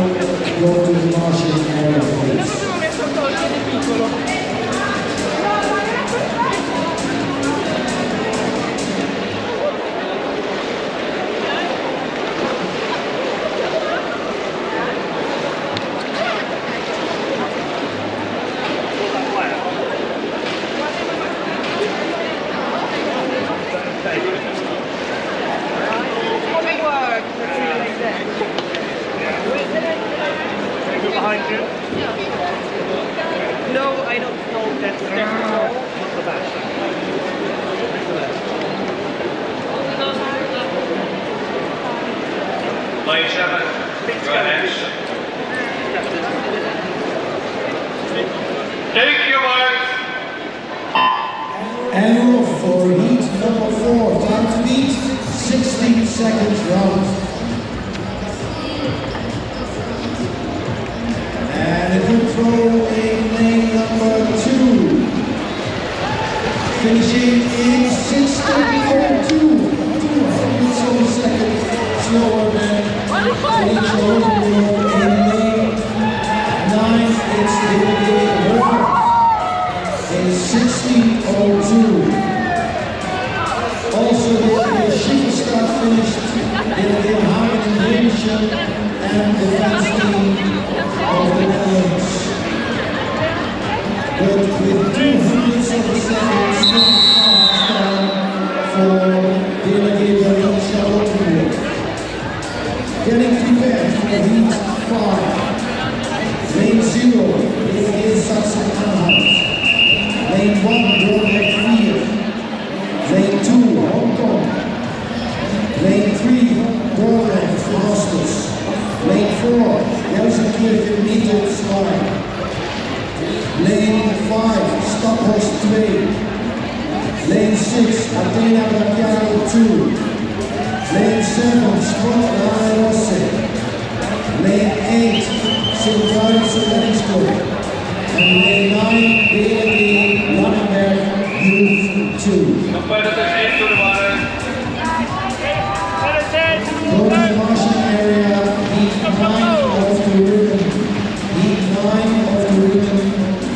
go to the marshalling area, please. Behind you? No, I don't know that. Not the back. Line lane 7. Go ahead. Take your marks. And off for heat number 4. Time to beat 60 seconds round. And a good throw in lane number 2. Finishing in 6:32. 2 seconds slower than Felicia Rosenberg in lane 9. It's the in 60:02. Also, the shooting start finished in Harmon Nation and the fans team of the Netherlands. But with 200 seconds for Delegate Charlotte. Getting prepared for heat 5. Lane 0 is Sachsen-Anhalt. Lane 1, Rolex 4. Lane 2, Hong Kong. Lane 3, Borland, Masters. Lane 4, Helsinki meters line. Lane 5, Staphorst 2. Lane 6, Athena Bracciano 2. Lane 7, Sport Rosse. Lane 8, Silvano Solensko. And lane 9, BLD Langenberg Youth 2. Number 8 to the water. Go to the marshalling area, heat 9 of the ribbon. Heat 9 of the ribbon,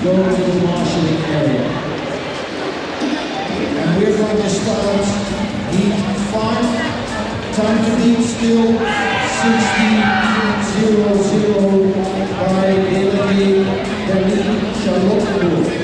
go to the marshalling area. And we're going to start heat 5. Time to beat still 60:00 by BLD Berlin Charlottenburg.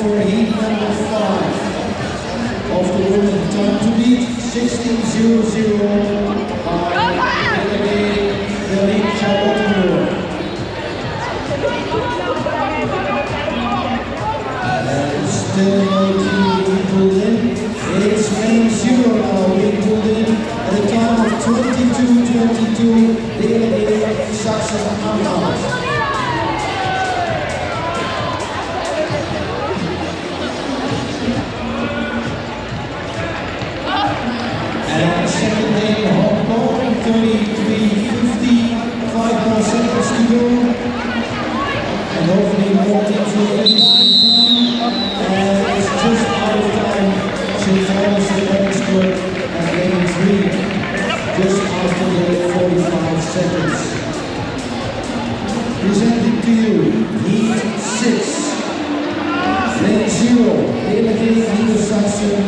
For heat number 5 of the women, time to beat 16:00 by Berlin Charlottenburg. And still no team being pulled in. It's lane 0 now being pulled in at a time of 22:22. Berlin Sachsen-Anhalt. And second lane, Hong Kong, 33:50, 5 more seconds to go. And hopefully more teams will finish in time. And it's just out of time since almost the OrangeCup at lane 3, just after the 45 seconds. Presenting to you, heat 6, lane 0, Delegate Niedersachsen.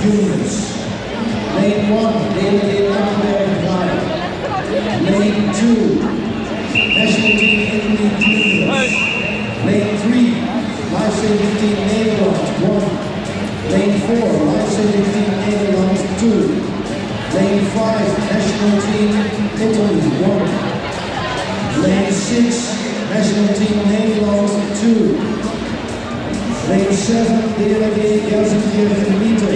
juniors. Lane 1, DLG Langenberg Pride. Lane 2, National Team Italy Juniors. Lane 3, Lifesaving Team Nederland 1. Lane 4, Lifesaving Team Nederland 2. Lane 5, National Team Italy 1. Lane 6, National Team Nederland 2. Lane 7, DLG Gelsenkirchen Meter.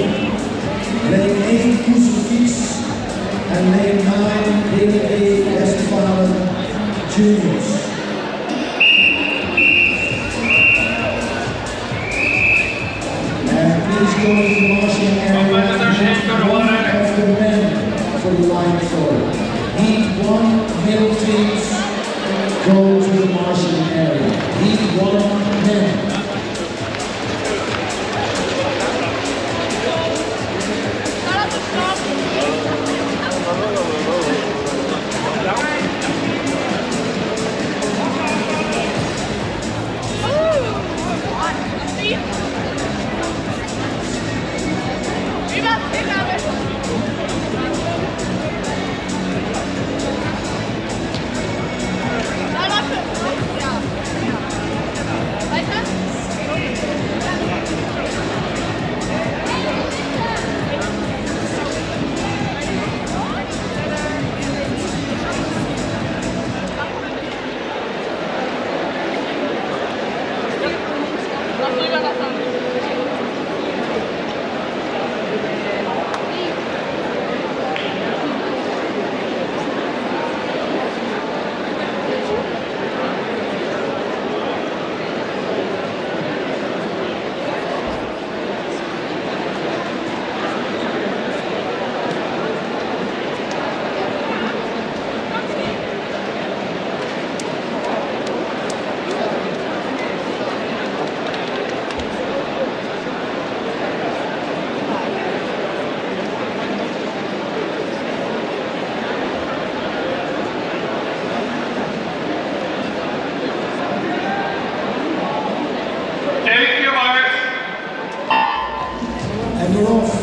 Lane 8, Koeselkies. And lane 9, DLG Westfalen Juniors. And please go to the marshalling area. One of the men for the line forward. Heat 1, male teams, go to the marshalling area. Heat 1, men.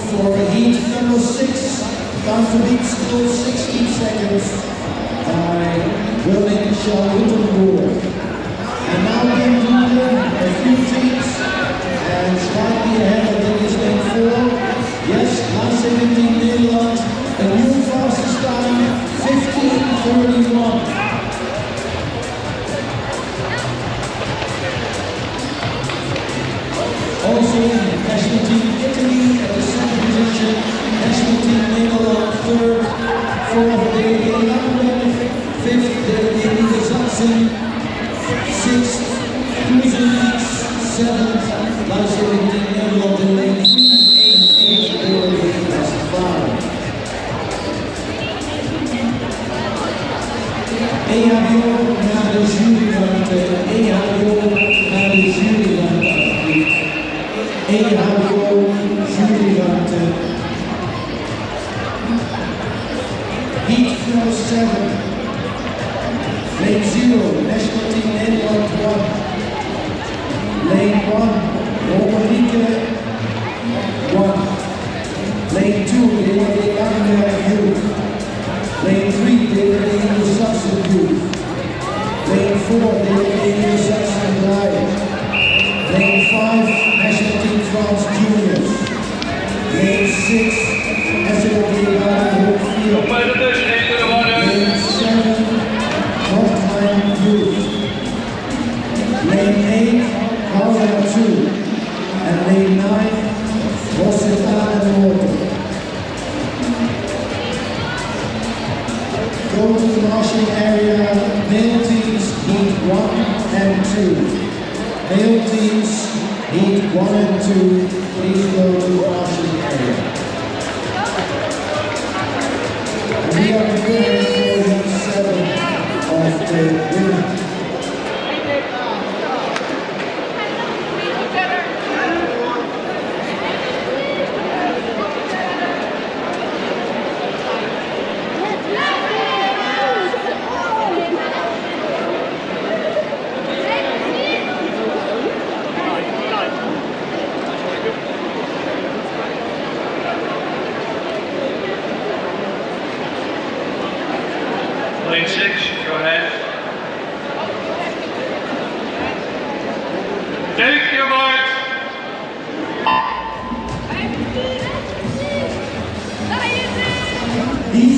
For heat number 6, down to beat still 16 seconds by Willing Charlottenburg. And now we're doing a few teams and slightly ahead of them is lane 4. Yes, last 17 Nederland, a new fastest time, 15:31. Also, National Team Italy at the second position, National Team Nederland third, fourth DLG Langenberg, fifth DLG Niedersachsen, sixth Koeselkies, seventh Lifesaving Team Nederland in lane 3, and eighth DLG Westfalen. EHBO naar de juryruimte, EHBO naar de juryruimte. EHBO juryruimte. Heat number 7. Lane 0, National Team Nederland 1. Lane 1, Romanieke 1. Lane 2, DLG Langenberg Youth. Lane 3, DLG Niedersachsen Youth. Lane 4, DLG Niedersachsen Drive. Lane 5, National Team France Juniors. Lane 6, SLG Langenberg Field. Lane 7, Nordheim Youth. Lane 8, Howler 2. And lane 9, Rosenthal Water. Go to the marshalling area, male teams, heat 1 and 2. Male teams, heat 1 and 2, please go to the marshalling area. And we are preparing for heat 7 of the women.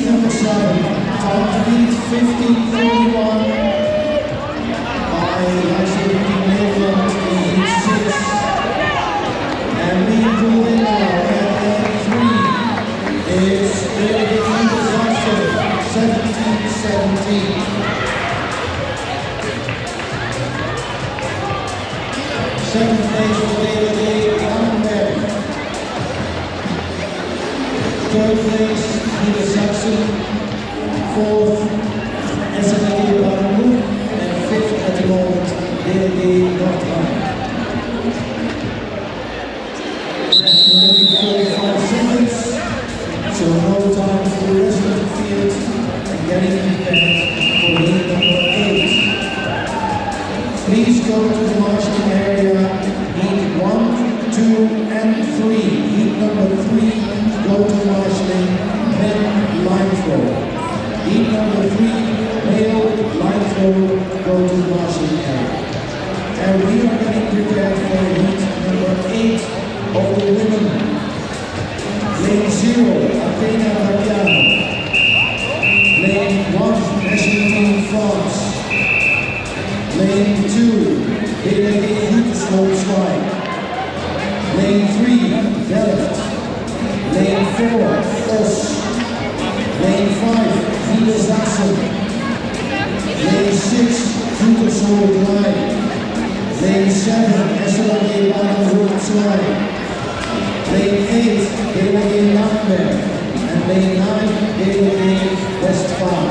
number 7, time to beat 15:31 by lifesaver Team Nederland in heat 6. And being pulled in now at lane 3 is Mannequin 17-17. Seventh place for medley, Mannequin. Third place, Saxon. Fourth, SNLD Baden, and fifth at the moment, medley Northland. And only 45 seconds, so no time for the rest of the field, and getting prepared for heat number 8. Please go to the marshalling area, heat 1, 2, and 3. Heat number 3, go to marshalling, men line throw. Heat number 3, male line throw, go to the marshalling area. And we are getting prepared for heat number 8 of the women. Lane 0, Athena Bagiano. Lane 1, National Team France. Lane 2, medley slow slide. Lane 3, Delft. Lane 4, Os. Lane 5, Saxon. Lane 6, Slow glide. Lane 7, SLG Baden slide. Lane 8, medley Lambert. And lane 9, medley Westphal.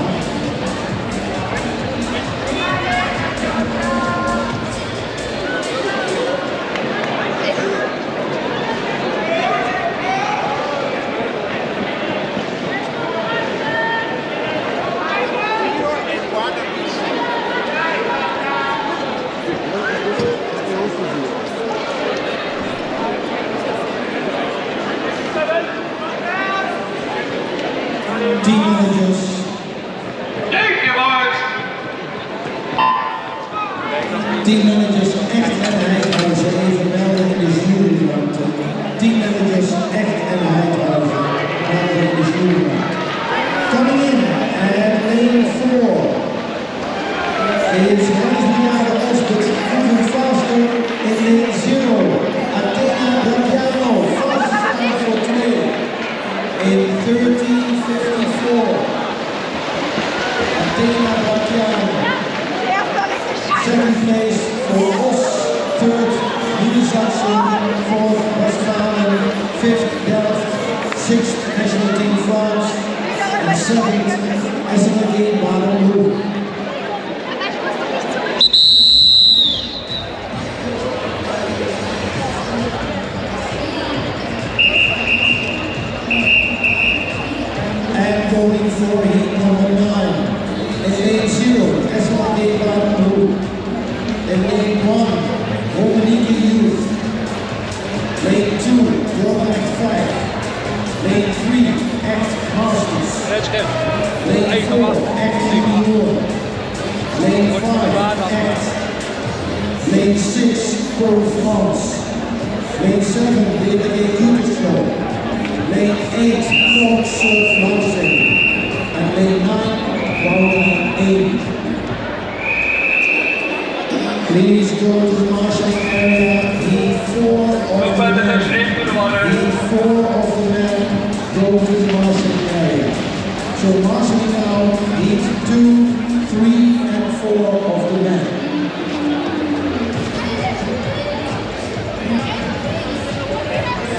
Team managers. Thank you, boys. Team managers Echt en Heidhuizen even melden in de juryruimte. Team managers Echt en Heidhuizen melden in de juryruimte. Coming in at lane 4 is Hans-Michael Osbert moving faster in lane 0. Athena Bagiano fastest time for today in 13:54. Athena Bagiano. Second place for Os, third, Saxon, fourth, Westphalen, fifth, Delft, sixth, National Team France, and seventh, SNLD Baden. And going for heat number 9, in lane 0, SNLD Baden. In lane 1, Romanique Youth. Lane 2, Drawback 5. Lane 3, Act Masters. Lane 4, Act Junior. Lane 5, Act. Lane 6, Pro France. Lane 7, medley Show. Lane 8, Ford Surf Launching. And lane 9, Bowling 8. Please go to the marshalling area. Heat 4 of the men. Heat 4 of the men. Go to the marshalling area. So marshalling now. Heat 2, 3, and 4 of the men.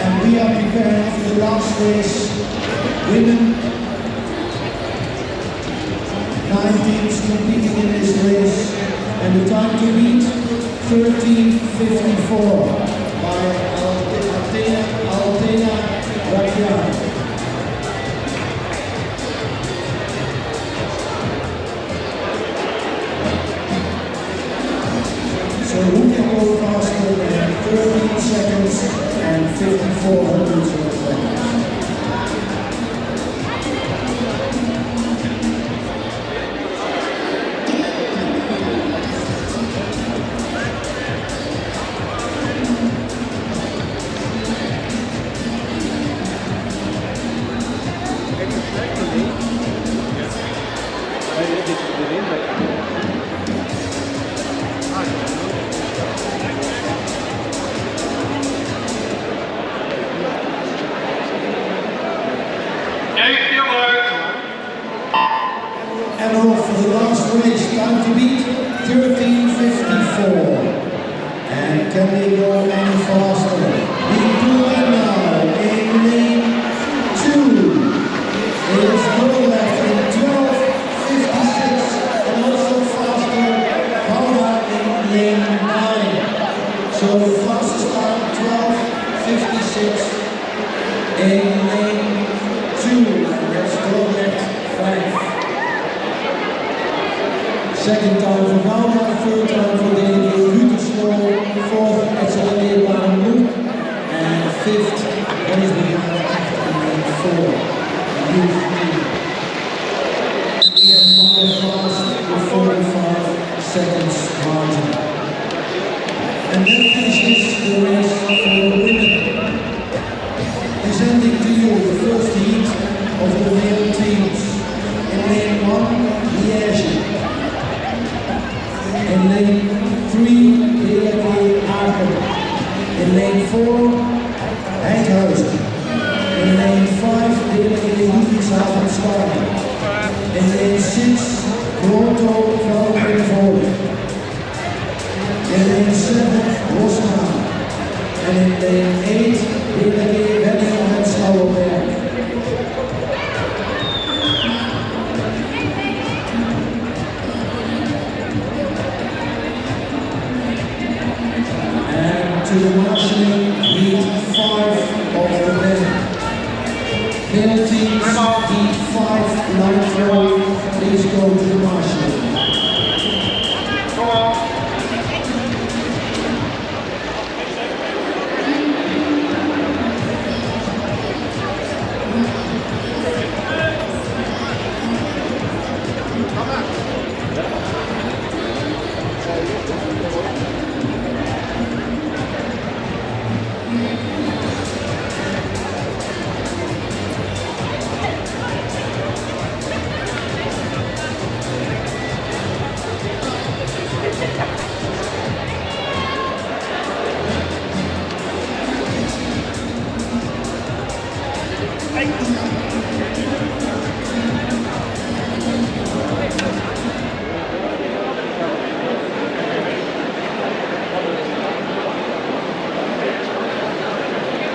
And we are preparing for the last race. Women. 9 teams competing in this race. And the time to beat 13:54 by Athena Bagiano. So who can go faster than 13 seconds and 54 hundredths of a second? Kijk je uit. And off for the last race, time to beat 13:54. And can they go any faster? We do it now in lane 2. It's go left in 12:56 and also faster Paula in lane 9. So fastest time 12:56 in lane 2. And let's go left 5. Second time for Paula, third time for David Ruterslow, fourth Excelente Baranloek, and fifth race behind in lane 4. We have 5 fast with 45 seconds margin. And that finishes the race for the women. Presenting to you the first heat of the male teams. In lane 1, Liège. In lane 3, DLG Aachen. In lane 4, Eindhoven. In lane 5, DLG Ludwigshafen Sparta. In lane 6, Toronto Veldenvoorde. In lane 7, Rosmalen. And in lane 8, DLG Wettingen Schouwenberg. To the marshalling, heat 5 of the men. Penalties, heat 5, line throw, please go to the marshalling. Kom op.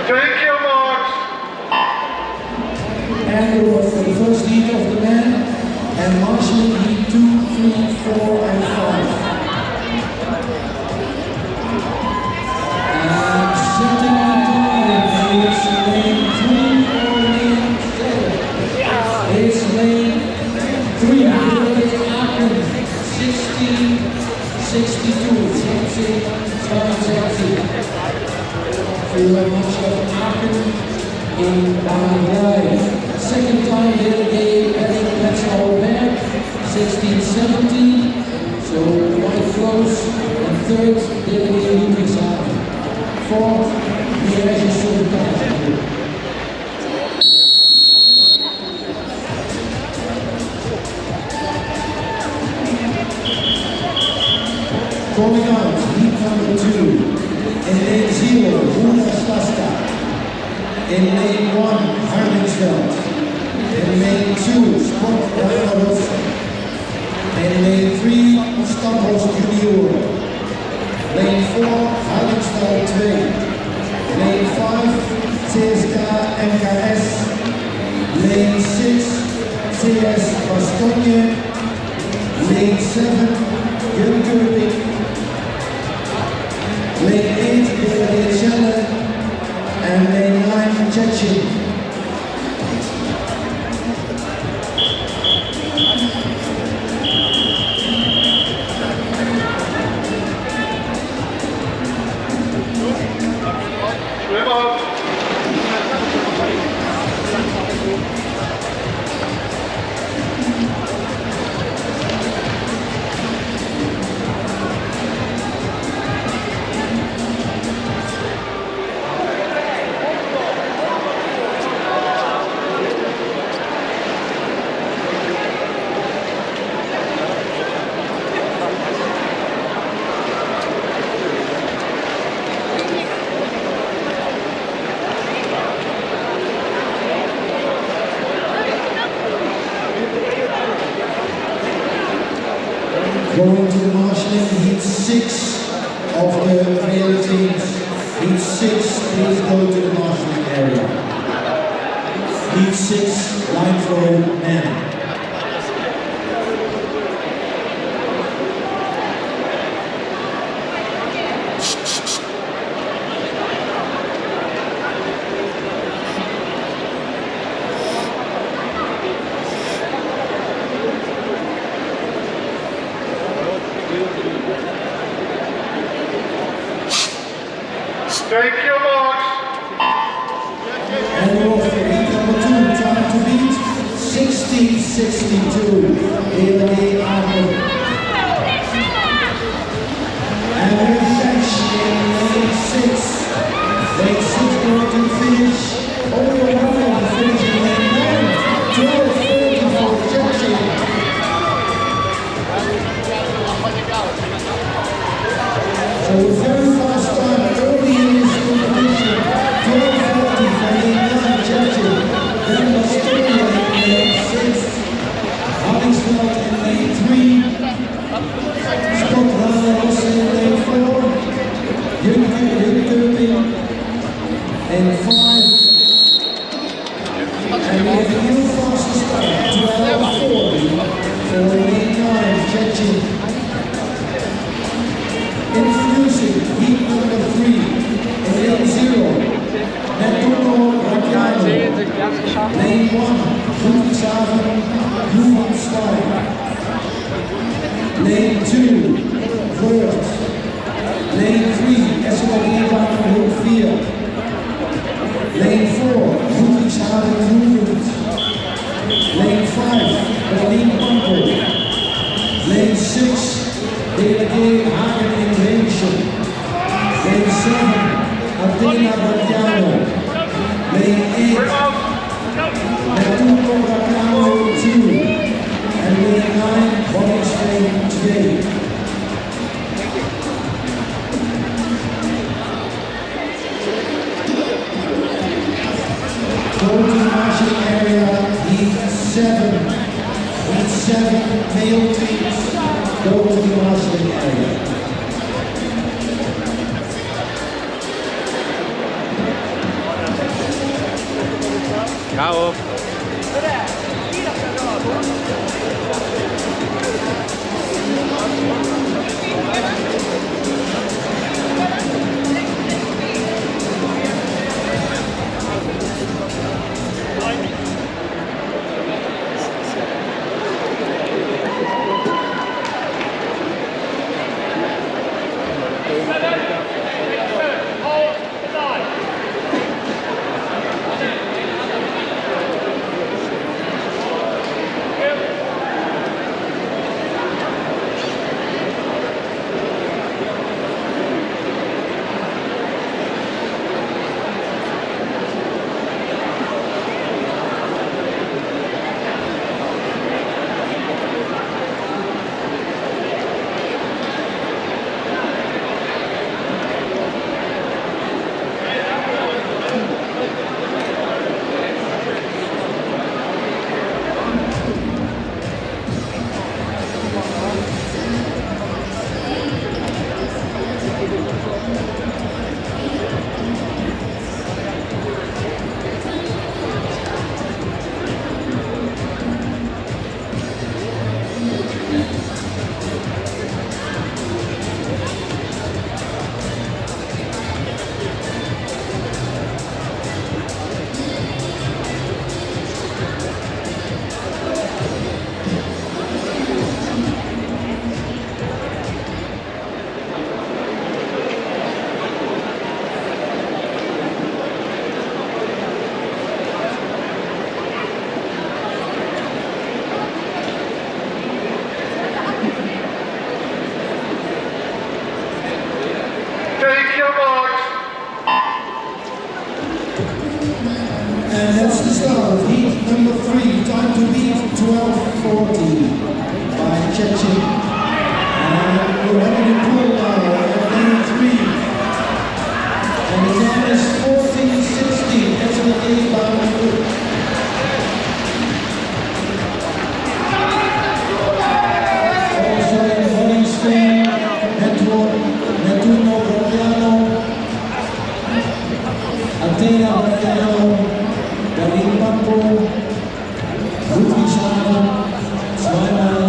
Take your marks. And it was the first heat of the men, and marshalling heat 2, 3, 4, and 5. And sitting on time is lane 3 or lane 7. It's lane 3, Aachen, 16:62, 16:62. Für Mannschaft Aachen in Bahrain. Second time delegate at Schouwenberg, 16:17, so quite close. And third delegate Ludwigshafen. Fourth, Liège Sauvage. Coming out, heat number 2. In lane 0, Staska. In lane 1, Hardingsveld. In lane 2, Scott Rafaros. In lane 3, Stamhorst Junior. Lane 4, Hardingsveld 2. Lane 5, CSK MKS. Lane 6, CS Bastogne. Lane 7, Jönköping. Lane 8, Chelle, and lane 9, Chechen. Swim up. Going to the marshalling, heat 6 of the male teams. Heat 6, please go to the marshalling area. Heat 6, line throw men. Thank you, Mark. And we're off for heat number 2, time to beat 16:62. Medley Arnold. And we're fresh in lane 6. Lane 6 going to finish. Oh, you're wonderful to finish in lane 9. 12:30 for judging. So a very fast time early in this competition. 12:40 for lane 9 judging. Then Australia in lane 6. Hardingsveld in lane 3. Scott Ramos in lane 4. Jürgen in 5. And we have a new fastest time, 12:40 for lane 9 judging. Introducing heat number 3 in lane 0, Mannequin Racciano. Lane 1, Ludwigshafen, Jugendstein. Lane 2, Wörth. Lane 3, SOG Bahnhof 4. Lane 4, Ludwigshafen Jugend. Lane 5, Berlin Pampo. Lane 6, DLG Hagen Innovation. Lane 7, Athena Bracciano. Lane 8, Mannequin Racciano 2. And lane 9, Bonnie today. Go to the marshalling area, heat 7. Heat 7, male teams. Go to the marshalling area. Ciao. Campo, Ludwigshafen, zweimal.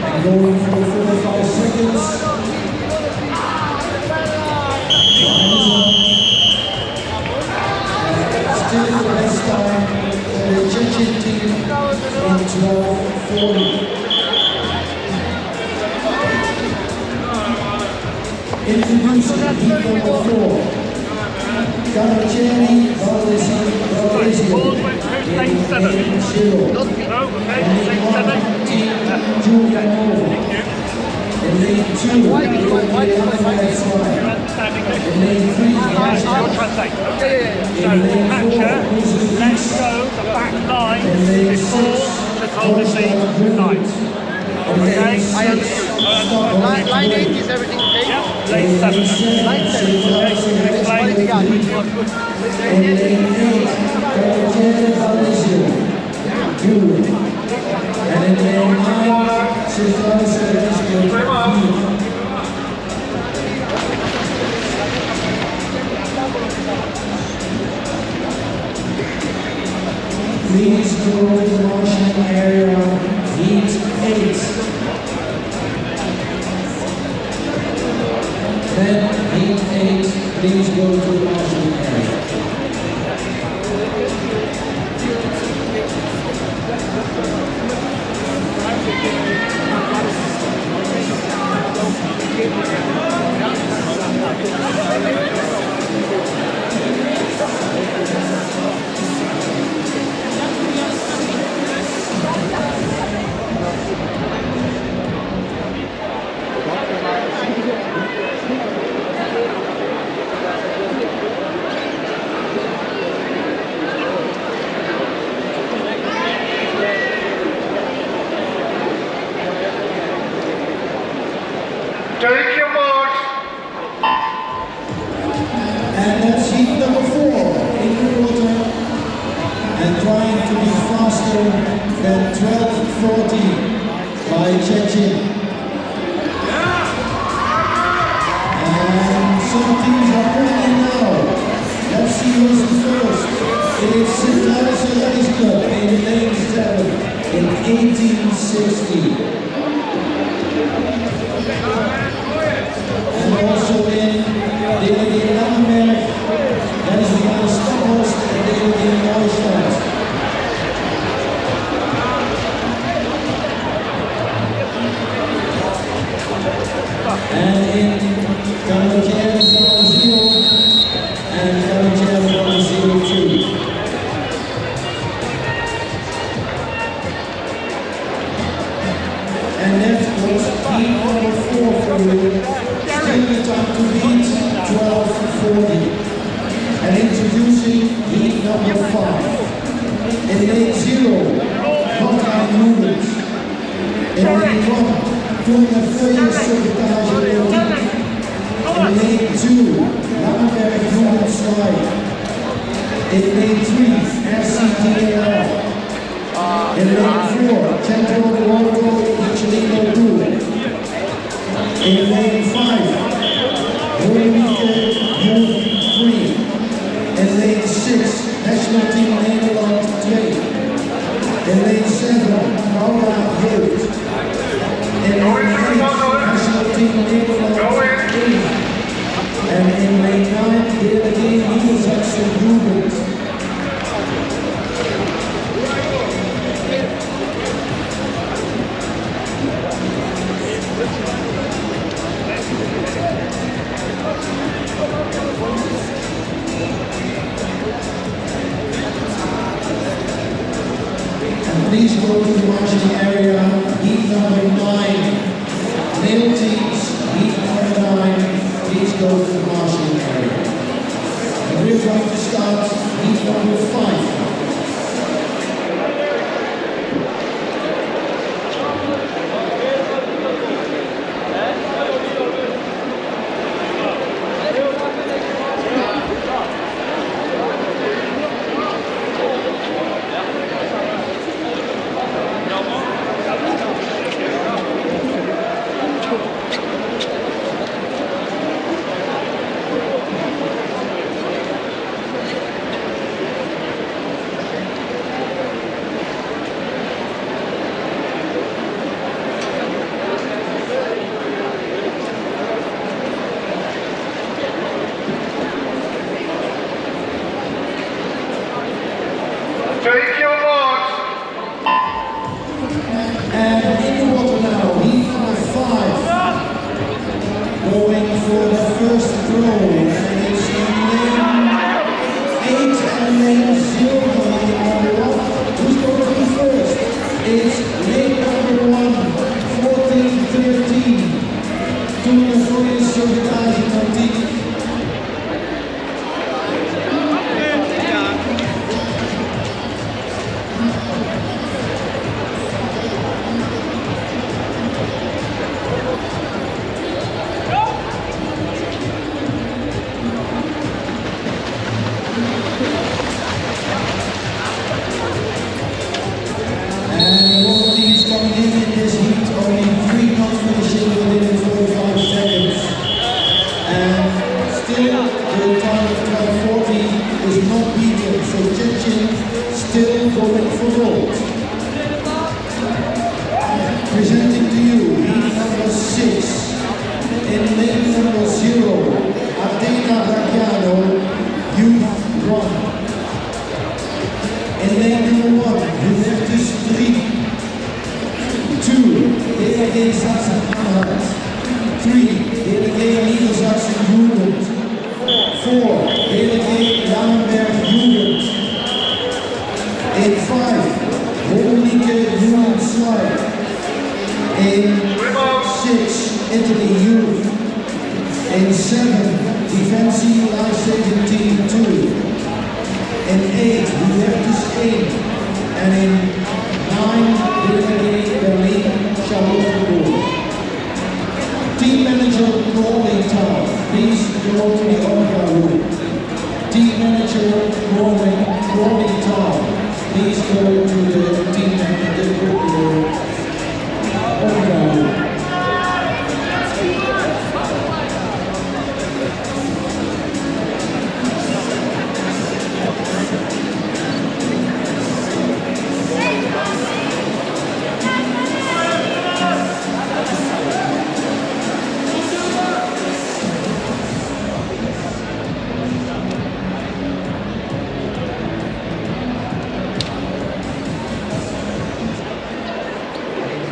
And going for 45 seconds. Still the best time for the Chechen team in 12:40. Introducing heat number 4. Caraccieri, Valdesio, in 0. Team Giulianova. In lane 2, in lane 3, in lane 4, Let's go the back line in lane before 6, the golden lead tonight. Okay, I understood. Line 8 is everything okay? Yeah, lane 7. Line 7. Okay, explain. in lane 8, Caraccieri, Valdesio, good. And in lane 9, please go to the marshal area, heat 8. Then heat 8, please go to the marshal area. Take your mark. And that's heat number 4 in the water. And trying to be faster than 12:40 by Chechen. And some teams are coming in now. Let's see who's the first. It is lifesaver in lane 7 in 1860. And also in DLG Langenberg, that is the other Stockholst and DLG Neustadt. And in Caraccieri 0 and Caraccieri 0-2. And that was heat number 4 for you. Still the time to beat 12:40. And introducing heat number 5. In lane 0, Hotline Movement. In lane 1, doing a failure sabotage in lane 2, Langenberg Movement Slide. In lane 3, RCTAL. In lane 4, Central Roto Ichelino 2. In lane 5, Hoornike Youth 3. In lane 6, National Team Nederland 2. In lane 7, Paula Jeugd. In lane 8, National Team Nederland 8. And in lane 9, DLG Niedersachsen Jugend. And please go to the marching area, heat number 9. Male teams, heat number 9, please go to the marching area. And we're going to start heat number 5. Take your marks. And in the water now, heat number 5. Going for the first throw. And it's in lane 8 and lane 0 going in number 1. Who's going to be first? It's lane number 1, 14-13. Toen de Verenigde Staten presenting to you heat number 6 in lane number 0, Athena Raggiano, youth 1. In lane number 1, Juventus 3, 2, DLG Sachsen-Anhalt, 3, DLG Niedersachsen-Jugend, 4, DLG Langenberg Jugend, in 5, Hohenike Jugend 2, in 6, Italy Youth, in 7, Defensie Lifesaver Team 2, in 8, Juventus 8, and in 9, DLG Berlin Charlottenburg. Team Manager Crawley Town, please go to the Omega room. Team Manager Crawley Town, please go to the team manager Omega room.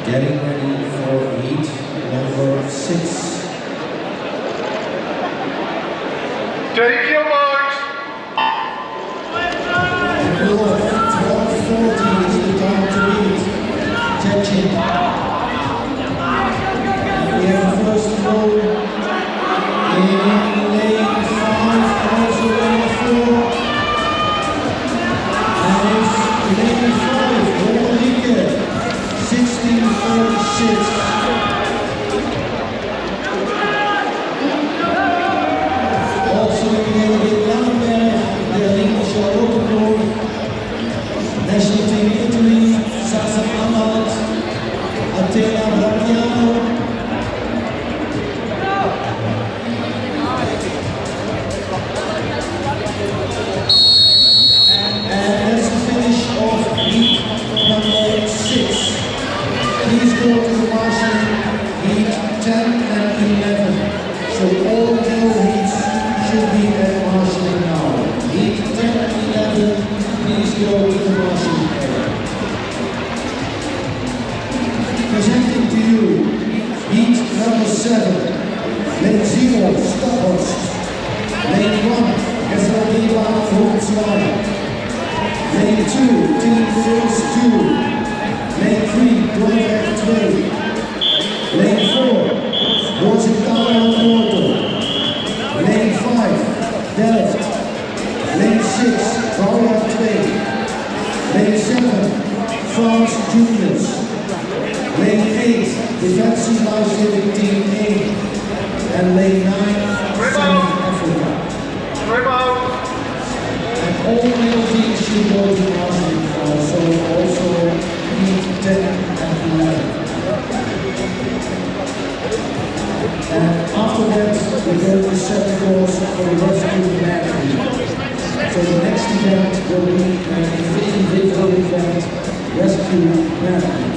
Getting ready for heat number 6. Take your marks. North 12:40 is the time to lead. Touching. We have the first row in lane 5, also lane 4. And it's lane 5, Hohenike. 16:46. Also in Langenberg, Berlin Charlottenburg, National Team Italy, Sachsen-Anhalt, Athena Raggiano. And that's the finish of heat number 6. Please go to the marshalling heat 10 and 11. So all male heats should be at marshalling now. Heat 10 and 11, please go to the marshalling area. Presenting to you heat number 7, lane 0, Stockhorst. Lane 1, Gesselgeba Volkswagen. Lane 2, Team Force 2. Lane 3, Dornberg 2. Lane 4, Rosenthal Motor. Lane 5, Delft. Lane 6, Bauer 2. Lane 7, France Juniors. Lane 8, Defensie Lifesaving Team 8. And lane 9, South Africa. And all male teams should go to marshalling now, so also heat 10 and 11. And after that, we go to 7 goals for the rescue medley. So the next event will be an individual event, rescue medley.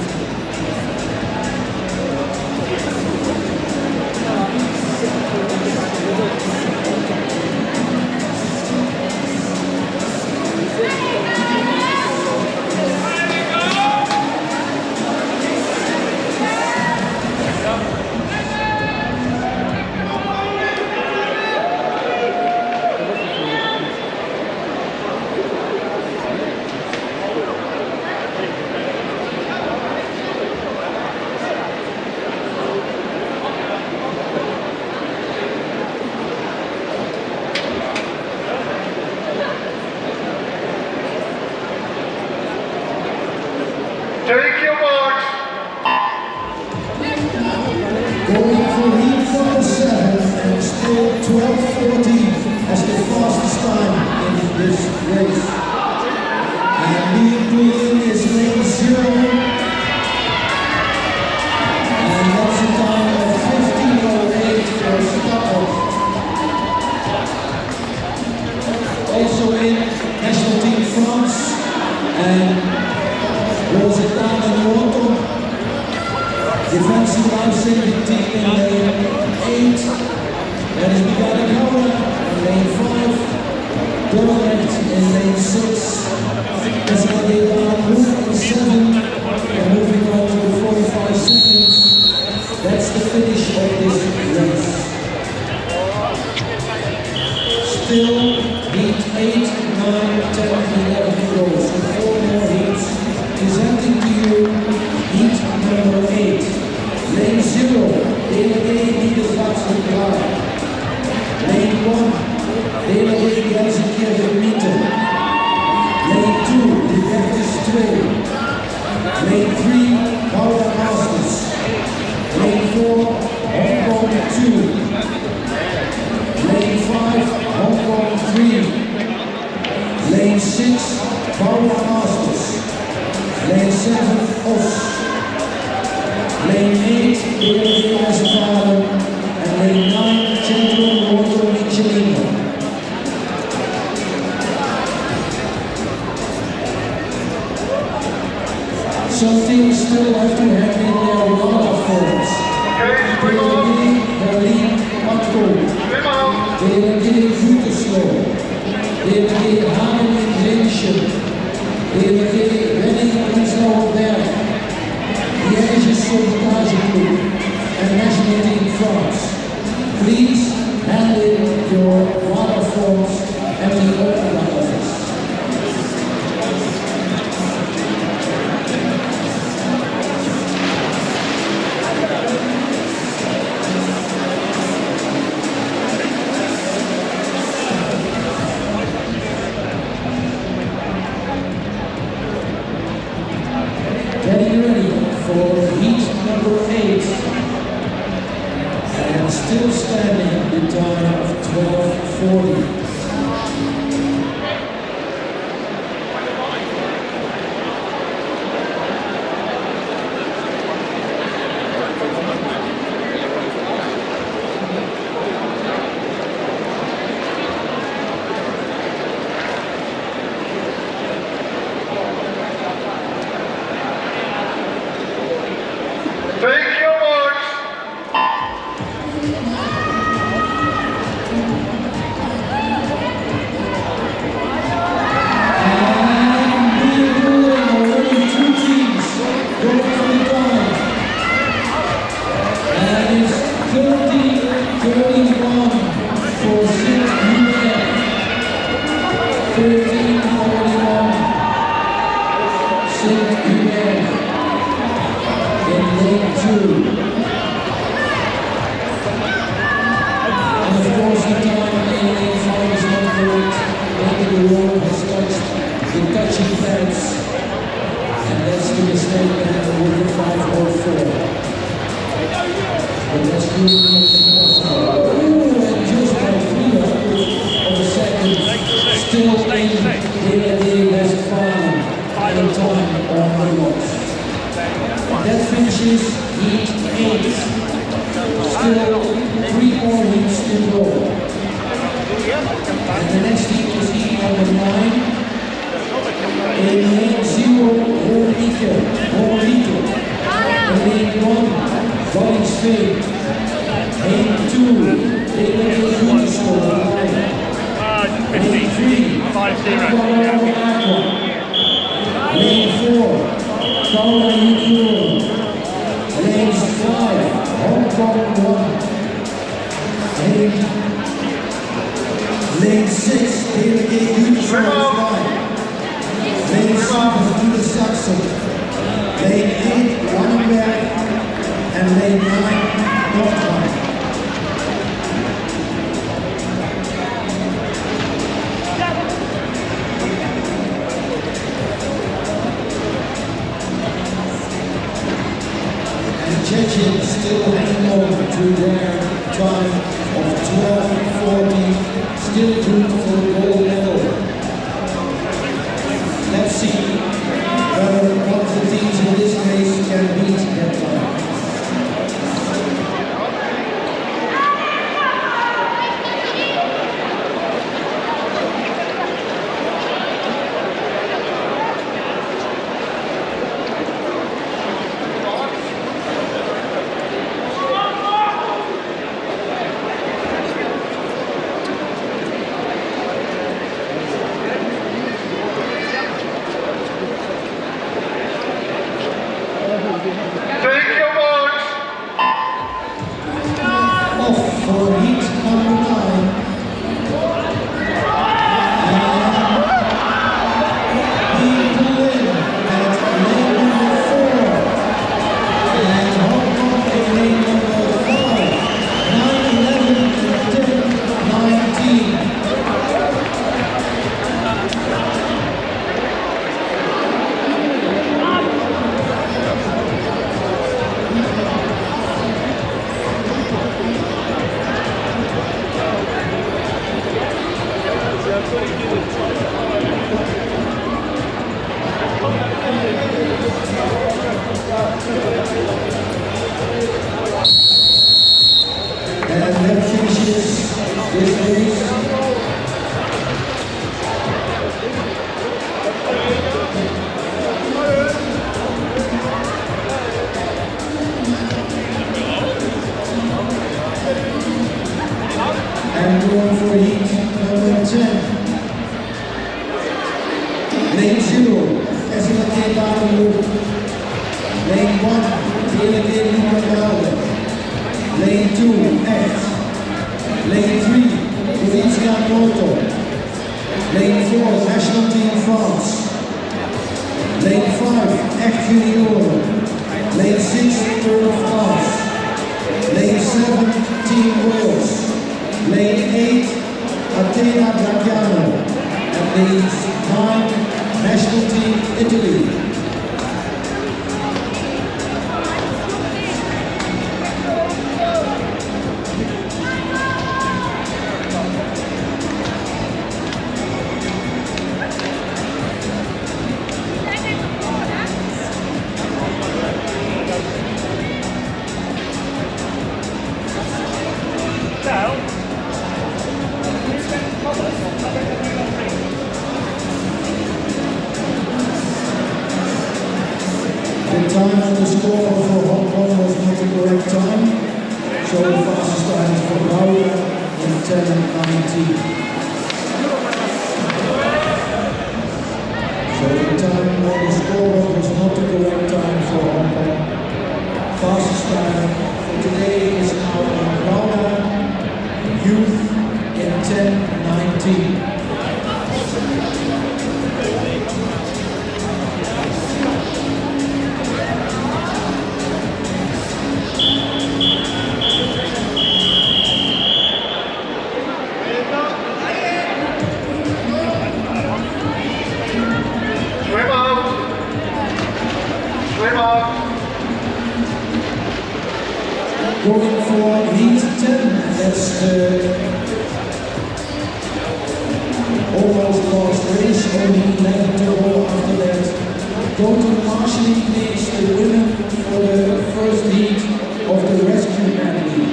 Take your marks. Going for heat number 7 and still 12:14 as the fastest time in this race. And lead within is lane 0. And that's a time of 15:08 for Stockholm. Also in National Team France and Rosa and Walton. Defensive lifesaving team in lane 8. That is Miguel in lane 5. Dorland in lane 6. That's how they move in 7. And moving on to the 45 seconds. That's the finish of this race. Still heat 8, 9, 10, 11 to go. So 4 more heats. Presenting to you heat number 8. Lane 0, Delegate Leaders Laatste Klaar. Lane 1, Delegate Gelsenkirchen Meter. Lane 2, Defectors 2. Lane 3, Power Masters. Lane 4, Hong Kong 2. Lane 5, Hong Kong 3. Lane 6, Power Masters. Lane 7, Os. Lane 8, Delegate Westfalen. And lane 9, Champion Roto Michelino. Some teams still have to have in their water forms. Delegate Berlin Matko. Delegate Gütersloh. Delegate Hagen in Grenchen. Delegate Renning Prenzlauer Berg. Liège Sauvage Group and National Team France. Please hand in your water forms at the open office. Getting ready for heat number 8 and still standing the time of 12:40. Take your marks. That finishes heat 8. Still 3 more heats to go. And the next heat is heat number 9. In lane 0, Hornike. In lane 1, Vollingsveen. Lane 2, Delegate Gütersloh. Lane 3, Aqua. Lane 4, Paula Union. Lane 5, Hong Kong 1. Lane 6, Delegate Gütersloh 5. Lane 7, Nieder Saxon. Lane 8, Langenberg. And lane 9, Nordrhein. Czechia still hanging on to their time of 12:40, still good for the gold medal. Let's see whether one of the teams in this race can beat that time. Take your marks. Off for heat number 9. And he pulled in at lane number 4. And Hong Kong in lane number 5. 9, 11, 10, 19. And that finishes this race. And going for heat number 10. Lane 0, SLK Baden. Lane 1, DLK Lumenaude. Lane 2, Echt. Lane 3, Provincia Noto. Lane 4, National Team France. Lane 5, Echt Junior. Lane 6, Tour de France. Lane 7, Team Wales. Lane 8, Athena Bracciano. And lane 9, National Team Italy. The time for the score for Hong Kong was not the correct time, so the fastest time is for Laura in 10:19. So the time on the score was not the correct time for Hong Kong. Fastest time for today is now in Laura Youth in 10:19. Going for heat 10, that's the almost last race, only 11 to go after that. Go to the marshalling please, the women for the first heat of the rescue medley.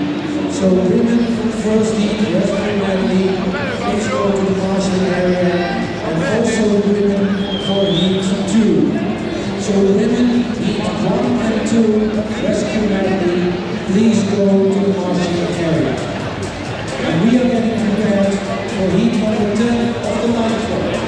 So women, first heat, rescue medley, please go to the marshalling area, and also women for heat 2. So women, heat 1 and 2, rescue medley, please go to the marshalling area. And we are getting prepared for heat number 10 of the lifesaver.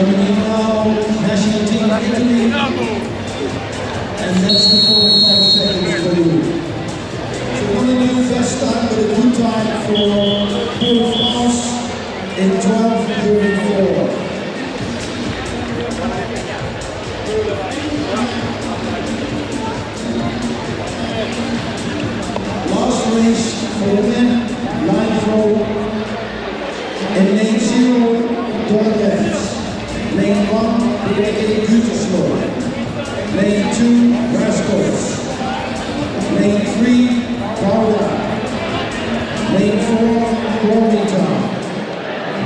Coming in now, national team Italy. And that's the 45 seconds for you. So we're going to do first time with a good time for France in 12:34. Last race for men, line throw. In lane 0, Dortmans. Lane 1, Rebecca Gütersloh. Lane 2, Rascals. Lane 3, Paula. Lane 4, Warrington.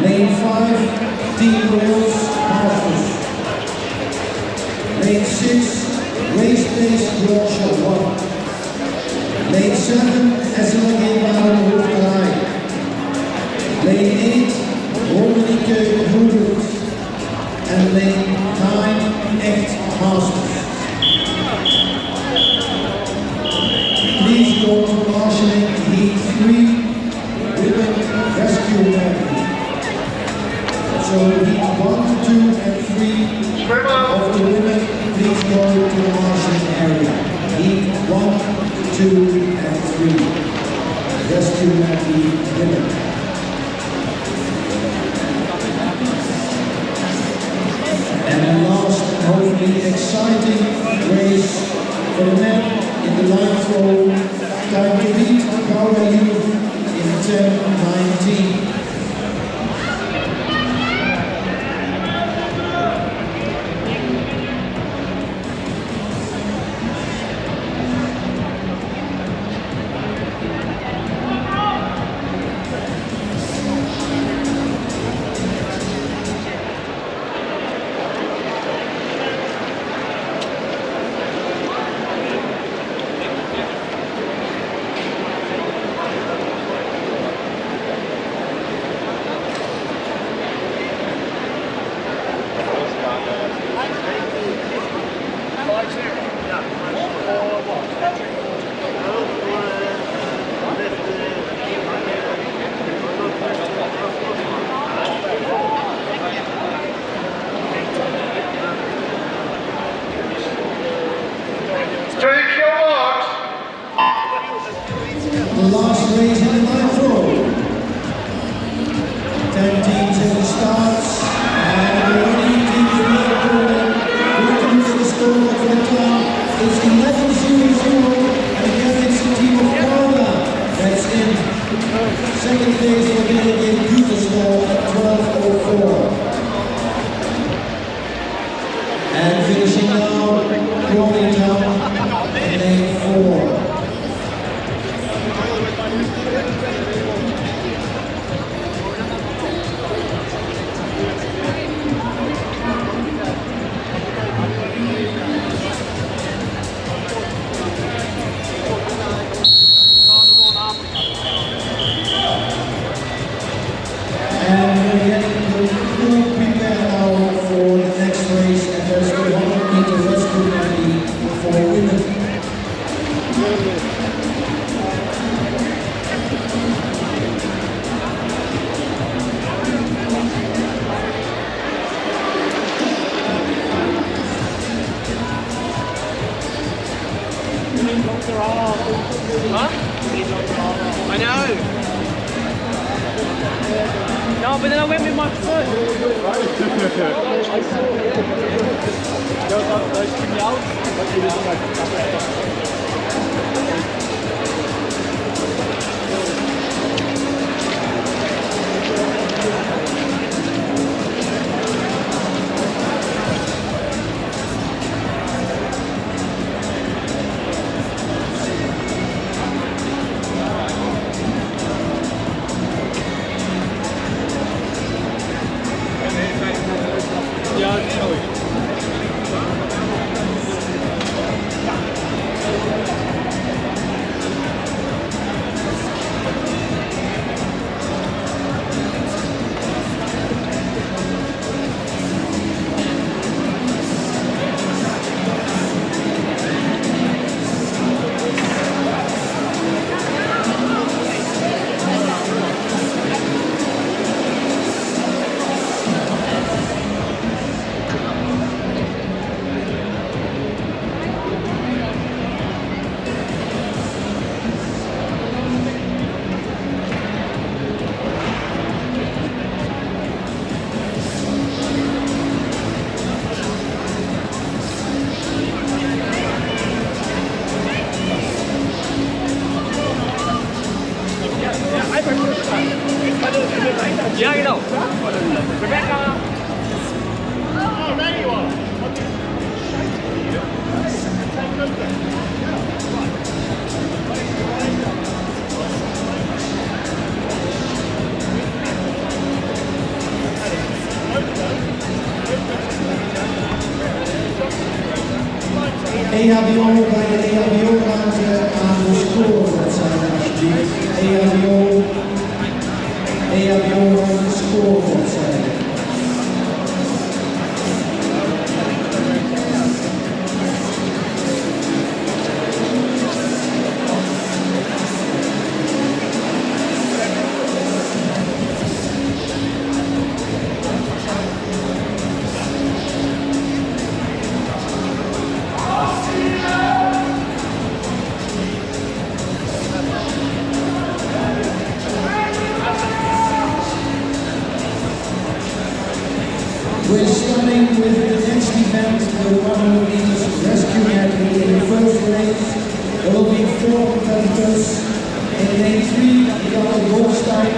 Lane 5, Team Wales, Masters. Lane 6, Race Pace Workshop 1. Lane 7, SLG Wolfglein. Lane 8, Romanieke Hubert. And lane 9, Echt Masters. Please go to marshalling heat 3, women rescue medley. So heat 1, 2 and 3 of the women, please go to the marshalling area. Heat 1, 2 and 3. Rescue medley women. And the last, hopefully exciting race for the men in the line throw. Time to beat Power Youth in 10:19. The last race in the line throw. 10 teams in the starts, and the only team from the opponent who comes to the score for the time is 11:00, and again it's the team of Canada that's in. Second place will be again Gütersloh at 12:04. And finishing now, Warrington in lane 4. And we're getting the crew prepared now for the next race, and there's the 100-meter rescue medley for women. Huh? I know. No, but then I went with my foot. Ja, genau. Rebecca. Oh, there you are. EHBO bij de EHBO-ruimte aan de scorebord alsjeblieft. EHBO aan de scorebord zijn. We're starting with the next event, the 100 meters rescue medley. In the first race, there will be 4 competitors. In lane 3, Jan Goldstein.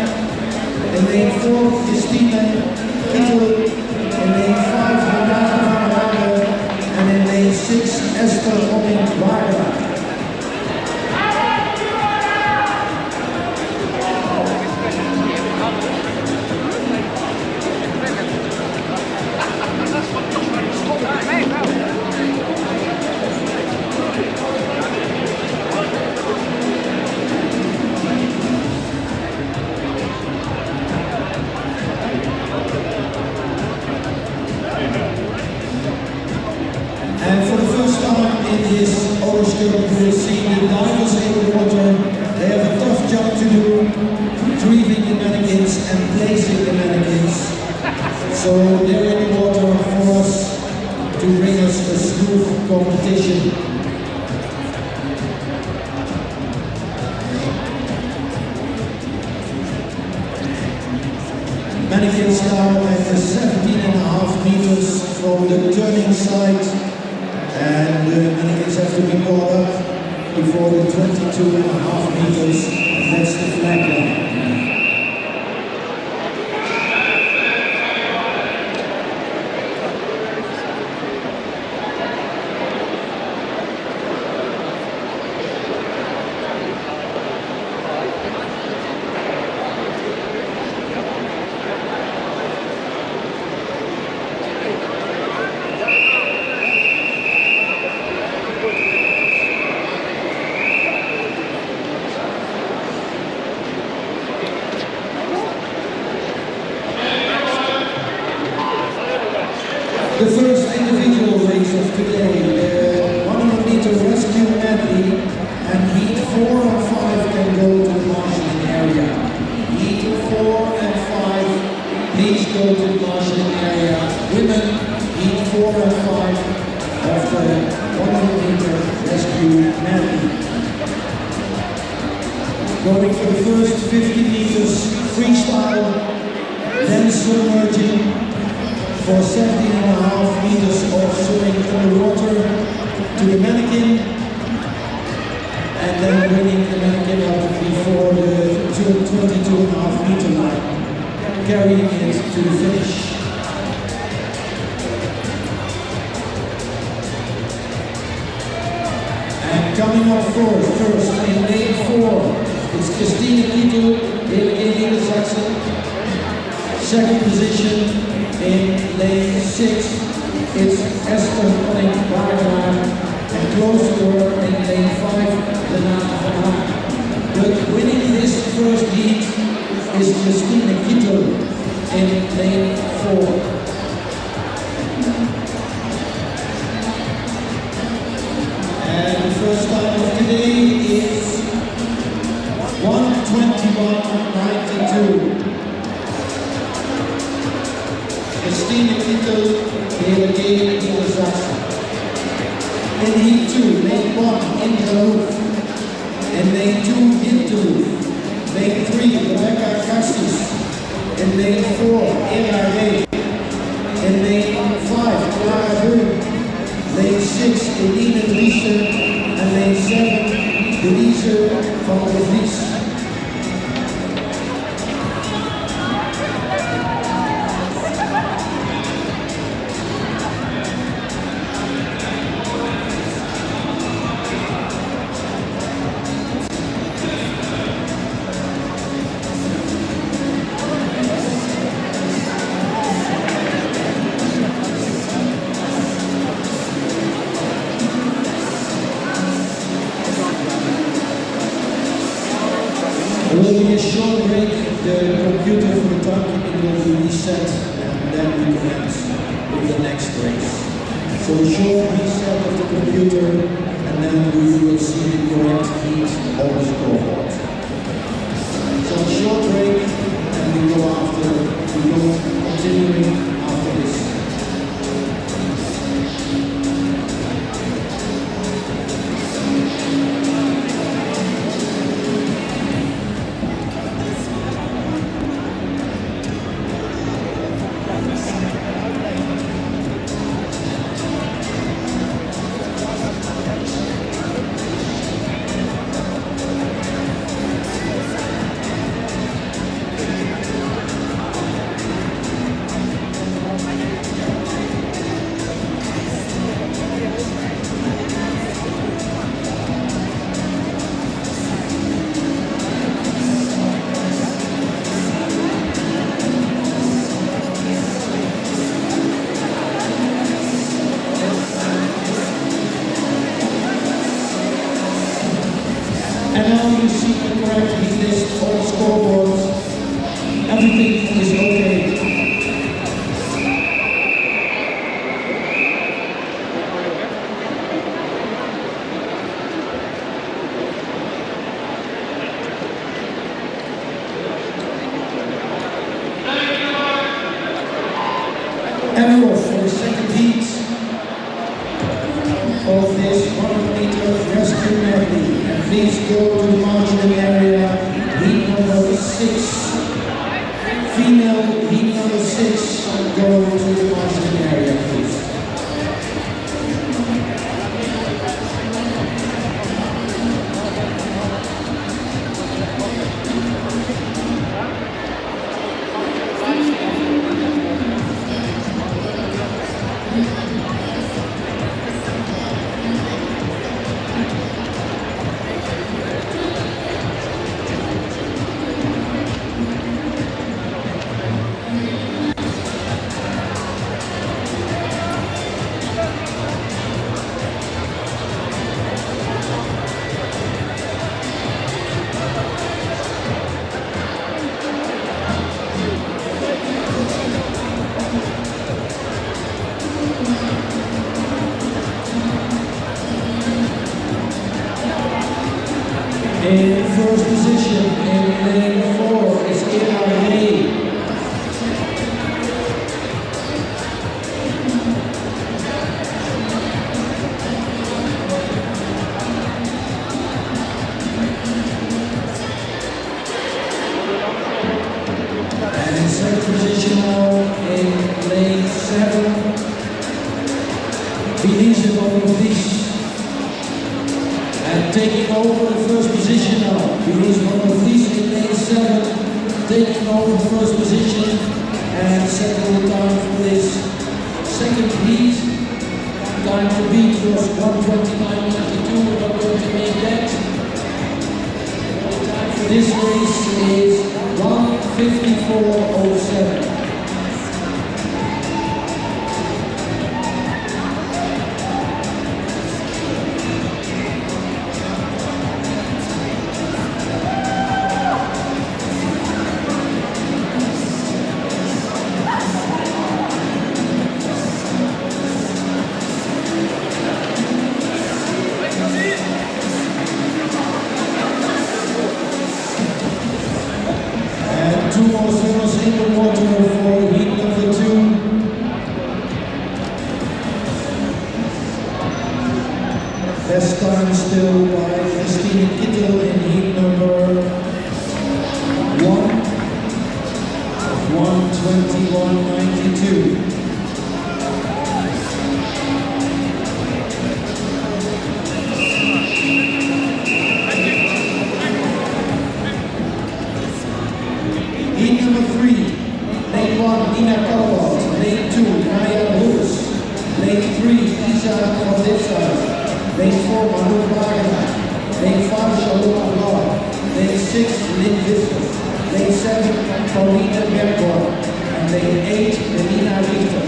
In lane 4, Christine Kittel. In lane 5, Renate van Wagen. And in lane 6, Esther Homming-Wagen. And for the first time in this OrangeCup, we'll see the divers in the water. They have a tough job to do, retrieving the mannequins and placing the mannequins. So they're in the water for us to bring us a smooth competition. Mannequins now at 17.5 meters from the turning site. And the mannequins have to be brought up before the 22.5 meters. That's the flag line. The first individual race of today, the 100 meter rescue medley, and heat 4 and 5 can go to the marshalling area. Heat 4 and 5, please go to the marshalling area. Women, heat 4 and 5 of the 100 meter rescue medley. Going for the first 50 meters freestyle, then submerging. For 17.5 meters of swimming underwater to the mannequin, and then bringing the mannequin out before the 22.5 meter line, carrying it to the finish. And coming up first in lane 4, it's Christine Kittel, Helene Saxon. Second position in lane 6, it's Esther Homming-Wagen, and close to her in lane 5, Renate van Wagen. But winning this first heat is Christine Kittel in lane 4. And the first time of today is 1:21.92. Christine Kittel, Helene Saxon. In heat 2, lane 1, Ingelouf. In lane 2, Hinterlouf. Lane 3, Rebecca Cassis. In lane 4, Eva Rey. In lane 5, Clara Böhm. Lane 6, Eline Driessen. And lane 7, Denise van der Vries. So a short reset of the computer, and then we will see the correct heat on the scoreboard. So a short break, and we go continuing after this. And now you see the correct heat list on the scoreboard. Everything is okay. And we're off for the second heat of this 100-meter rescue medley. Please go to the margin area, heat number 6. Female heat number 6, go to the margin area, please. In first position in lane 4 is medley. And in second position now in lane 7, and taking over the first position now. Release one of these in lane 7, taking over the first position and setting the time for this second heat. Time to beat was 1:29.92. We're not going to make that. The time for this race is 1:54.07. Two more swimmers in the water for heat number 2. Best time still by Christine Kittel in heat number 1 of 1:21.92. Heat number 3, lane 1, Nina Kalbart, lane 2, Maya Lewis, lane 3, Isa Konditsa, lane 4, Manu Wagner, lane 5, Charlotte Blau, lane 6, Lynn Visser, lane 7, Paulina Bergborn, and lane 8, Melina Richter.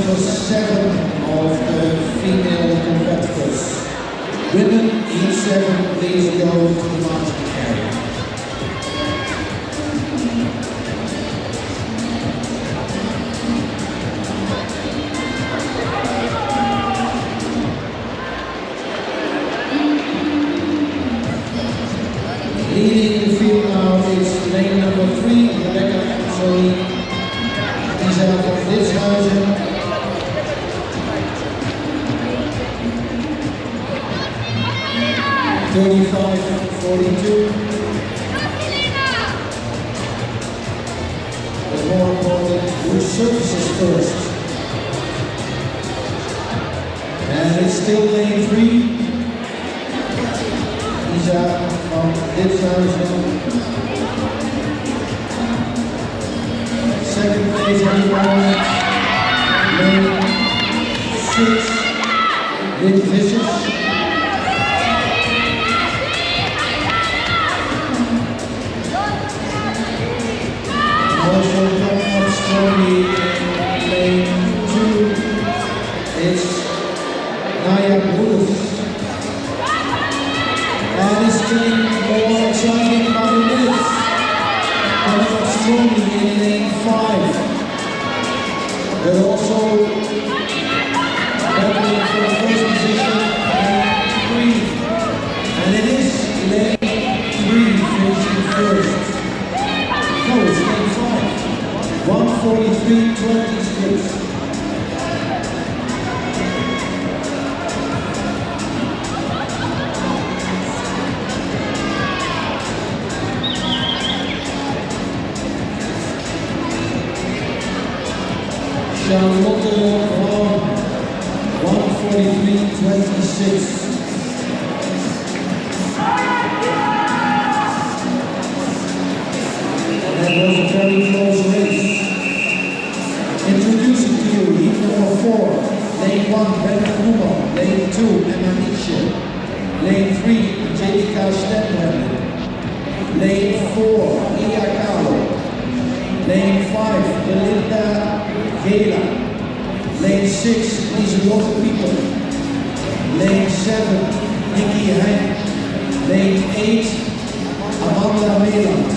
number 7 of the female competitors. Women, E7, please go to the marching area. Leading the field now is lane number 3, Rebecca Anthony. Isa van Litshuizen. $35.42. But more important, who surfaces first? And it's still lane 3. Isa van Litshuizen. Second place at the moment, lane 6, Lynn Vicious. Also coming up strongly in lane 2, it's Naya Bruce. And it's getting more exciting by the minutes. Coming up strongly in lane 5, but also battling for the first position, lane 3. And it is lane 3 finishing first. No, it's lane 5. 1:43.26. Charlotte Brown, 1:43.26. That was a very close race. Introducing to you heat number 4, lane 1, Brenna Kuma, lane 2, Emma Nietzsche, lane 3, Angelica Stenbrand, lane 4, Ia Kahlo, lane 5, Belinda Gela, lane 6, Lieselotte Pieper, lane 7, Nikki Hein, lane 8, Amanda Meeland.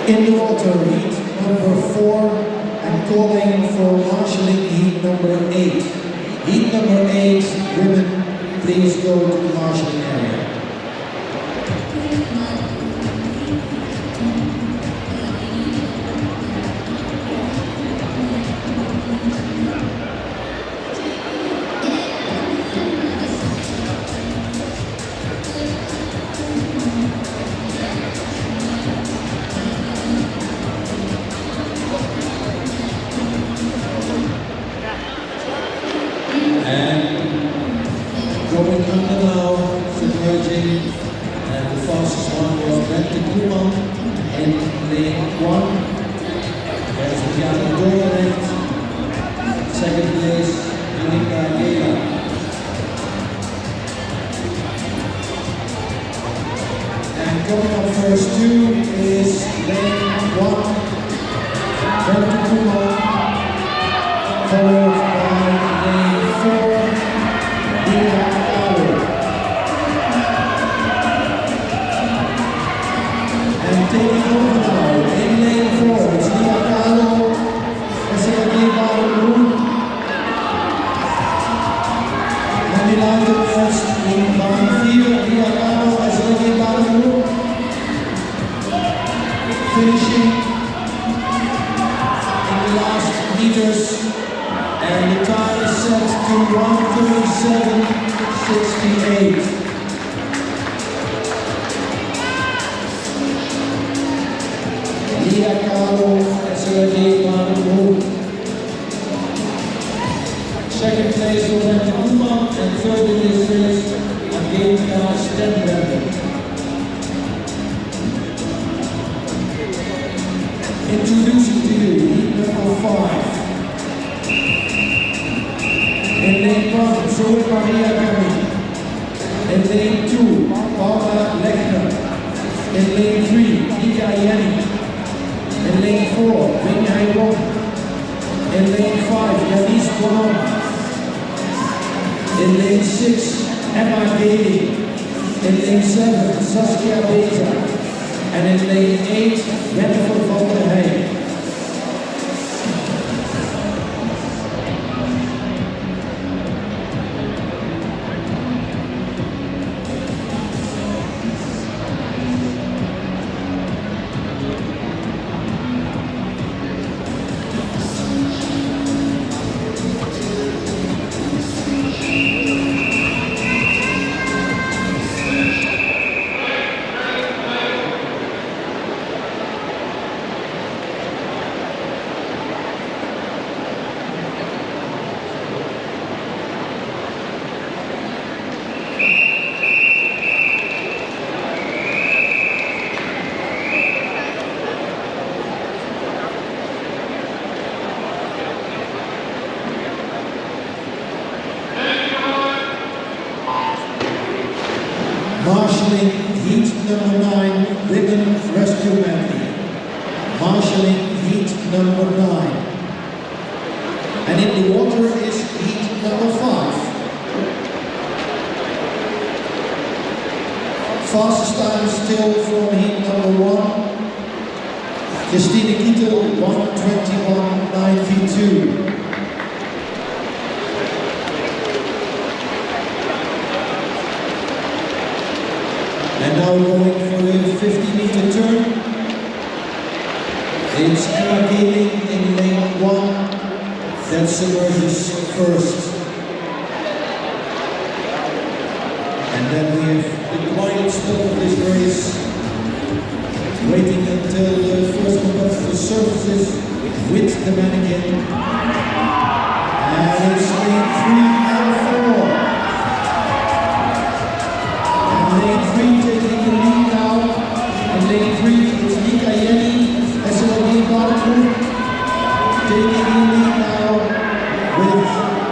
In the water, heat number 4, and calling for marshalling heat number 8. Heat number 8, women, please go to the marshalling area. Going under now, submerging, and the fastest one was Mannequin in lane 1. There's Diana Doornecht. Second place, Monica Gela. And coming up first 2 is lane 1, Mannequin, followed by lane 4, Dina. Taking over now in lane 4, it's Nia Kahlo, Jessica Gleeman, 1:37.68. Lia Carlo and Sergei Barnum. Second place for Mannequin, and third in this race, Angelica Stenberger. Introducing to you heat number 5. In lane 1, Zoe Maria Gami. In lane 2, Paula Lechner. In lane 3, Nika Yenny. In lane 4, Vinay Wong. In lane 5, Yanis Bonon. In lane 6, Emma Gailey. In lane 7, Saskia Beza. And in lane 8, Jennifer van der Heij. Marshalling heat number 9, women rescue medley. Marshalling heat number 9. And in the water is heat number 5. Fastest time still from heat number 1. Christine Kittel, 1:21.92. And now going for the 50-meter turn. It's Emma Gailey in lane 1. That's emerges first. And then we have the quiet spot of this race. Waiting until the first competitor surfaces with the mannequin. And it's lane 3 and 4. Lane 3 taking the lead now. In lane 3 is Nika Yenny, SLD Barnum, taking the lead now with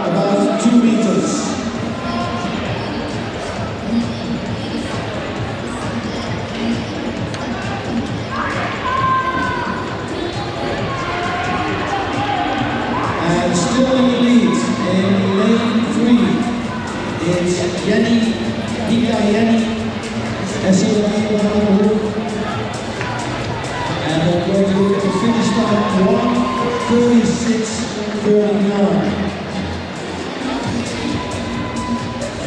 about 2 meters. And still in the lead in lane 3 is Yenny, Nika Yenny, SLD Barnum. And we're going to look at the finish time, 1:36.39.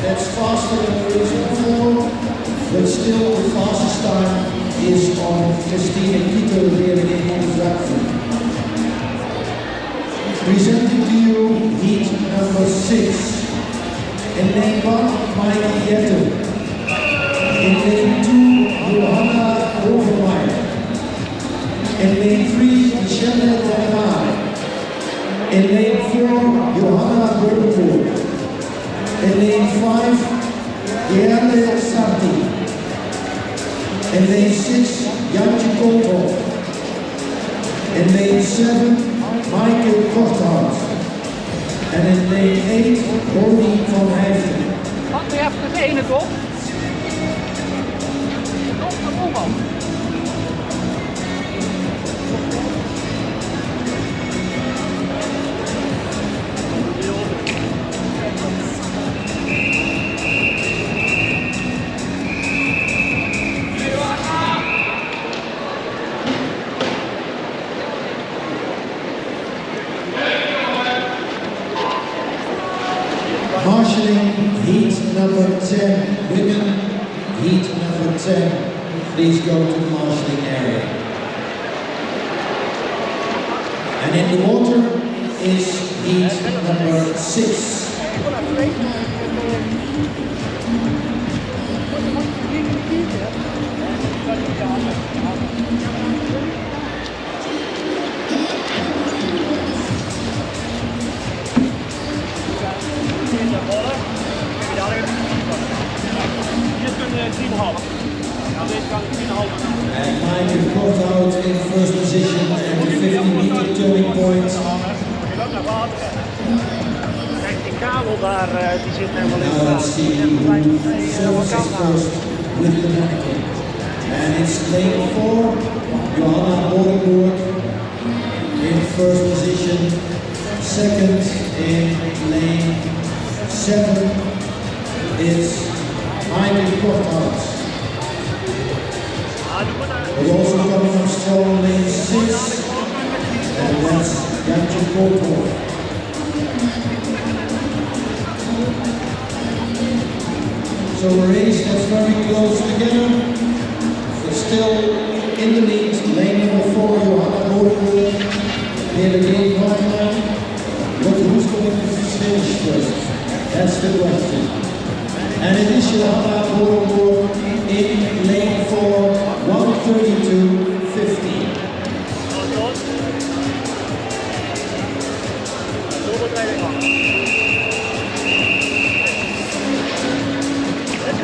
That's faster than the race before, but still the fastest time is on Christine Kittel here in Zandvoort. Presenting to you heat number 6. In lane 1, Maaike Jette. In lane 2, Johanna Overmaier. In lane 3, Michelle Delmar. In lane 4, Johanna Burgenburg. In lane 5, Gerle Sarti. In lane 6, Jantje Koolhof. In lane 7, Michael Korthout. En in lane 8, Ronnie van Heijden. Wat ben je even de ene toch? Komt er om al. Marshalling heat number 10, women heat number 10. Please go to the marshalling area. And in the water is heat number 6. And Mike got out in first position at the 50-meter turning point. Kijk, die kabel daar, die zit helemaal in Now let's see who surfaces first with the Mannequin. And it's lane 4, Johanna Bordenburg in first position. Second in lane 7 is Heidi Korthout. But also coming up strong lane 6, and that's Jantje Koolhof. So a race that's very close together, but still in the lead. Lane number 4, Johanna Bordenburg, near the gate right now. But who's going to finish first? That's the question. And it is Johanna Bordenburg in lane 4, 1:32.50.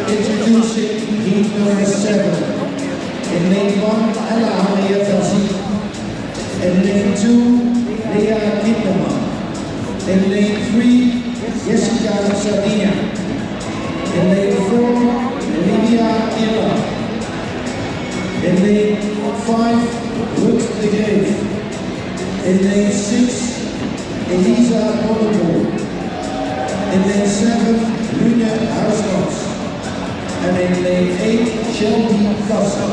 Introducing heat number 7. In lane 1, Ella Henrietta. In lane 2, Lea Kinderman. In lane 3, Jessica Sardinia. In lane 4, Olivia Illa. In lane 5, Ruth de Greef. In lane 6, Elisa Molleboom. In lane 7, Lune Huismans. And in lane 8, Shelby Kassen.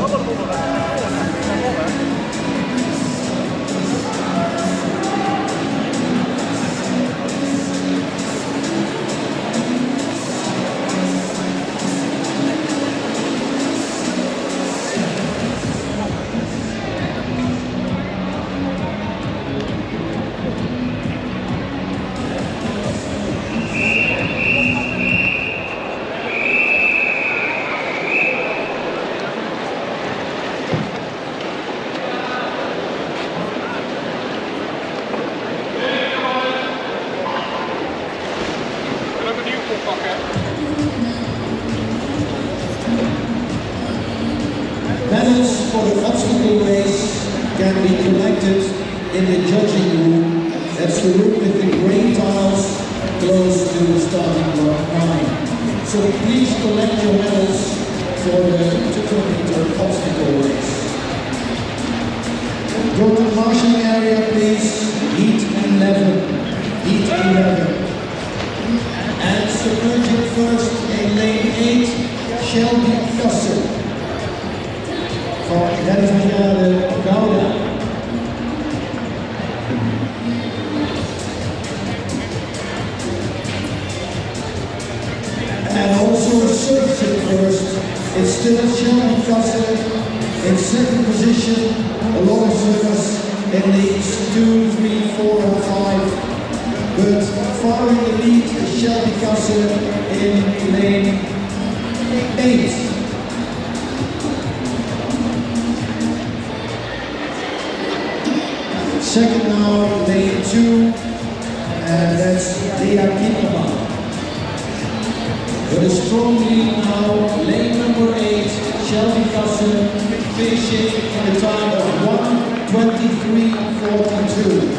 Medals for the obstacle race can be collected in the judging room. That's the room with the grey tiles close to the starting block 9. So please collect your medals for the 200-meter obstacle race. Go to the marshalling area, please. Heat 11. Heat 11. And submerging first in lane 8, Shelby Kassel. Van Derviade Gouda. And also surfing first, it's still Shelby Kassel in second position, a lot of surfers in leads 2, 3, 4 and 5. But following the lead is Shelby Kassel in lane 8. Second now, lane 2, and that's Lea Kinderman. With a strong lead now, lane number 8, Shelby Kassen, finishing in the time of 1:23.42.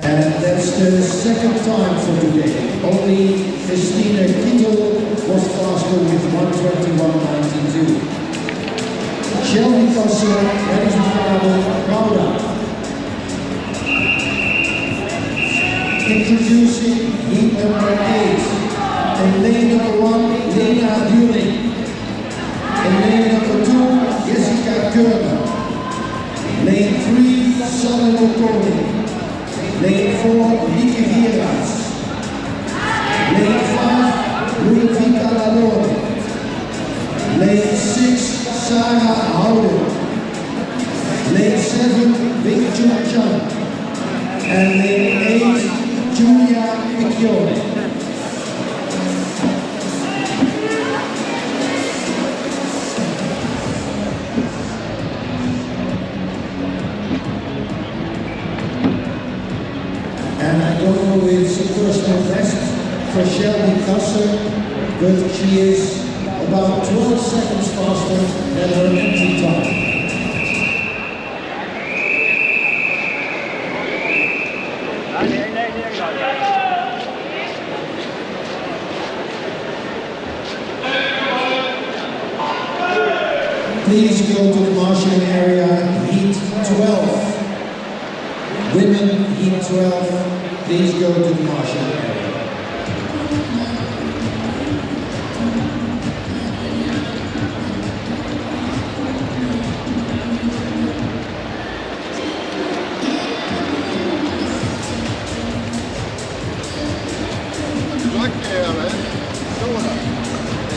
And that's the second time for today. Only Christina Kittel was faster with 1:21.92. Shelby Kassen, Rennesmade Gouda. Introducing heat number 8. In lane number 1, Lena During. In lane number 2, Jessica Körner. Lane 3, Sanne Mokoni. Lane 4, Vicky Vieras. Lane 5, Ludwika Lalone. Lane 6, Sarah Howden. Lane 7, Bing Chun Chan. And lane 8, 8, Giulia Piccione. And I don't know if it's a personal best for Shelby Kasser, but she is about 12 seconds faster than her entry time. Please go to the marshalling area, heat 12. Women, heat 12, please go to the marshalling area.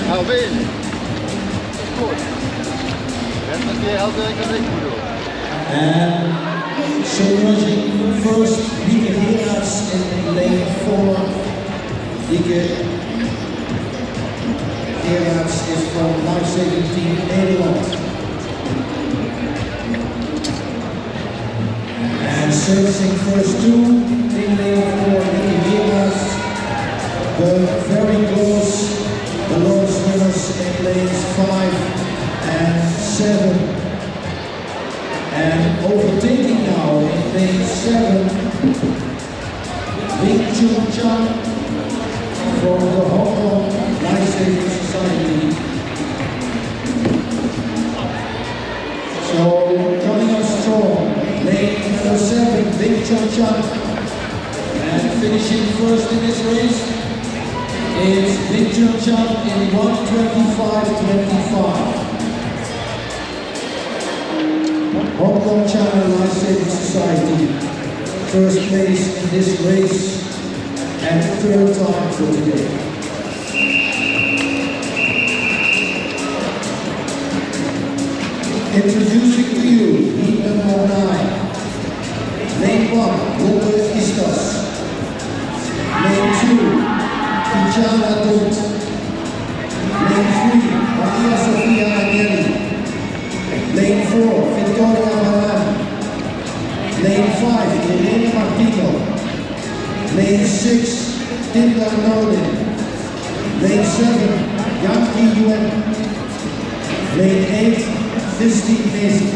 Nou weet je. Goed. En dat je altijd een beetje moet doen. And so rushing first, Lieke Heraerts in lane 4. Lieke Heraerts is from Lifesaving Team Nederland. And servicing first 2 in lane 4, Lieke Heraerts. But very close, the lowest winners in lanes 5 and 7. And overtaking now in lane 7, Wing Chun Chan from the Hong Kong Lifesaving Society. So coming up strong, lane number 7, Wing Chun Chan, and finishing first in this race is Wing Chun Chan in 1:25.25. Hong Kong China Lifesaving Society, first place in this race and 3rd time for today. Introducing to you heat number 9, lane 1, Robert Istas, lane 2, Tijana Dont, lane 3, Maria Sofia Agnelli, lane 4, Victoria Baran, lane 5, Elena Martino, lane 6, Tinda Nolin, lane 7, Yankee Yuen, lane 8, Christine Mason.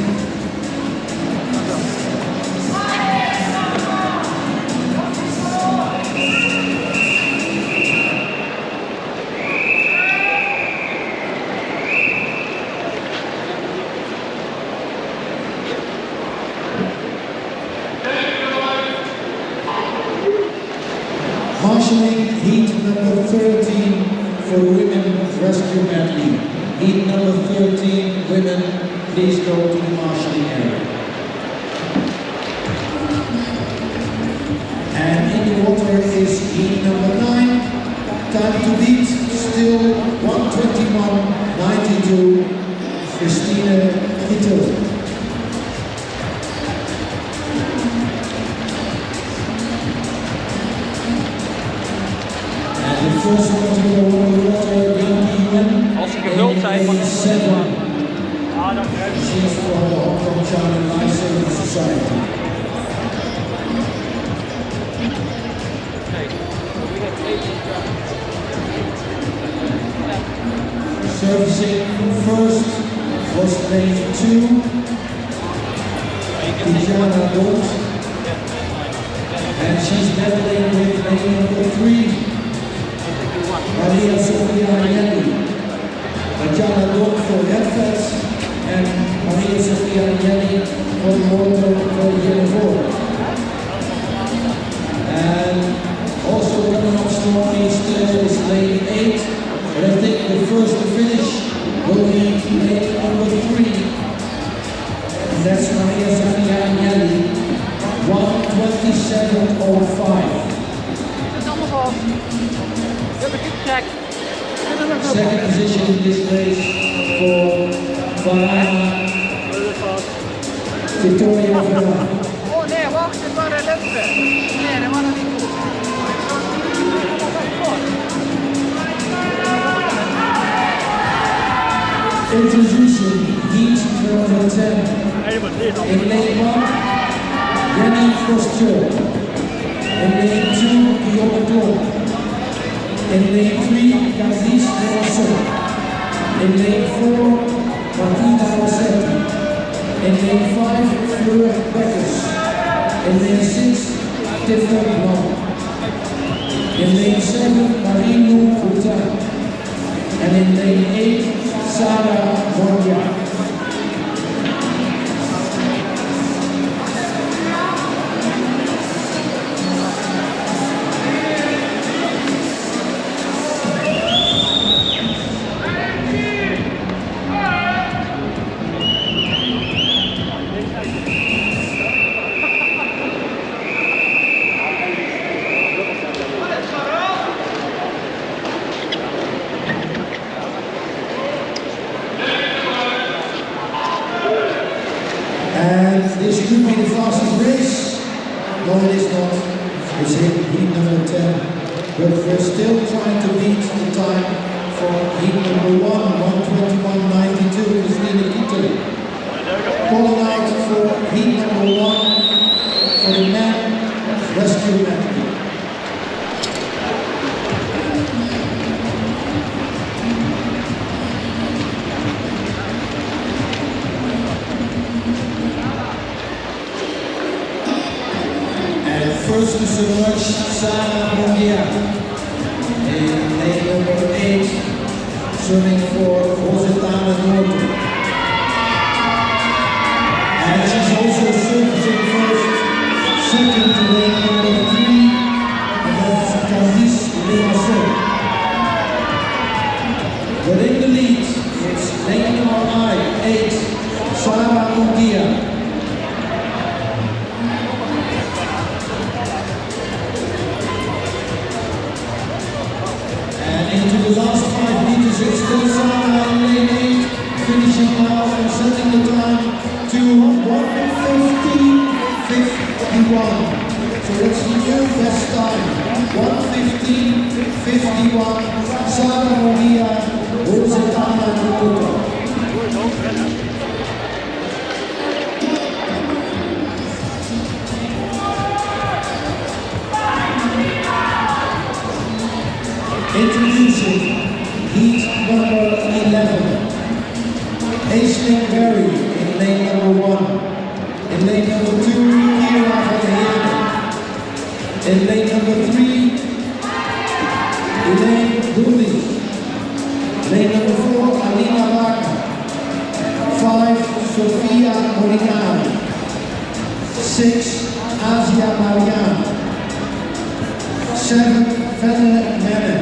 Marshalling heat number 13 for women rescue medley. Heat number 13, women, please go to the marshalling area. And in the water is heat number 9. Time to beat, still 1:21.92, Christine Kittel. The first one to go on the water, Yankee Yuen. Als ze gevuld zijn, mag She's from the Hong Kong China Lifesaving Society. Servicing first was lane 2, Tijana Dont, and she's battling with lane number 3, Maria Sofia Agnelli. Tijana Dont for Redfest and Maria Sofia Agnelli for Motor for Unifor. And also coming up strongly still is lane 8, but I think the first to finish will be lane number 3. And that's Maria Sofia Agnelli, 1:27.05. Second position in this race for Victoria Verona. Oh nee, wacht, dit waren lente. Nee, dat waren niet In lane 1, Jenny Foster. In lane 2, Guillaume Claude. In lane 3, Candice Leonson. In lane 4, Martina Rossetti. In lane 5, Fleur Beckers. In lane 6, Tiffany Long. In lane 7, Marino Boutin. And in lane 8, Sarah Moria. And this could be the fastest race. No, it is not. It's in heat number 10. But we're still trying to beat the time for heat number 1, 1:21.92, Christina Italy. Calling out for heat number 1 for the men rescue medley. First to submerge, Sarah Moria. In lane number 8, swimming for Rosetta Norton. And she's also surfacing first, second to lane number 3, and that's Candice Leonson. But in the lead, it's lane number 8, Sarah Moria. Into the last 5 meters, it's still Sarah in lane 8, finishing now and setting the time to 1:15.51. So that's the new best time, 1:15.51. Sarah Moria, Rosetta Norton. Introducing heat number 11, Aisling Berry in lane number 1. In lane number 2, Kira van Heerden. In lane number 3, Elaine Dooley. Lane number 4, Alina Wagner. 5, Sofia Molinari. 6, Asia Marianne. 7, Fenne Menne.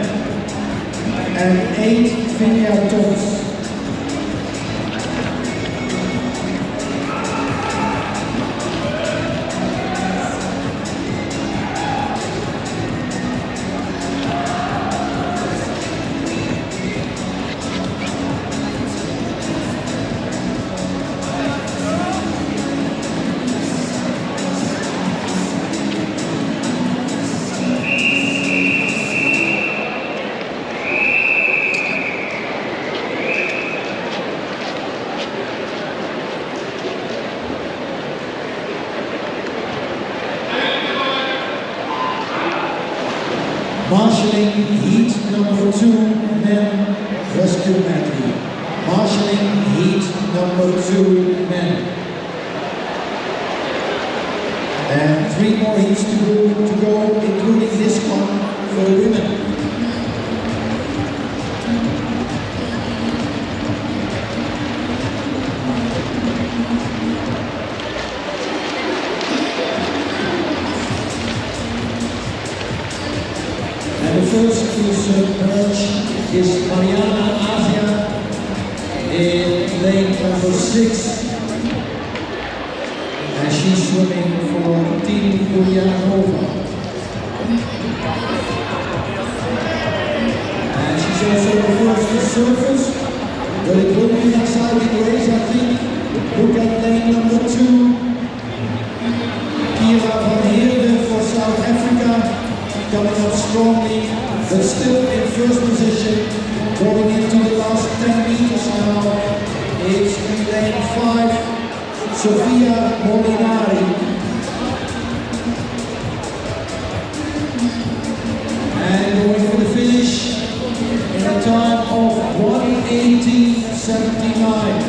And 8, Vinia Toos. Marshalling heat number 2, men rescue medley. Marshalling heat number 2, men. And 3 more heats to go, including this one for women. And the first to submerge is Mariana Asia in lane number 6. And she's swimming for Team Ulyanova. And she's also the first to surface, but it will be an exciting race, I think. Look at lane number 2. Kira van Heerden for South Africa, coming up strongly, but still in first position, going into the last 10 meters now. It's in lane 5, Sofia Molinari. And going for the finish in a time of 1:18.79.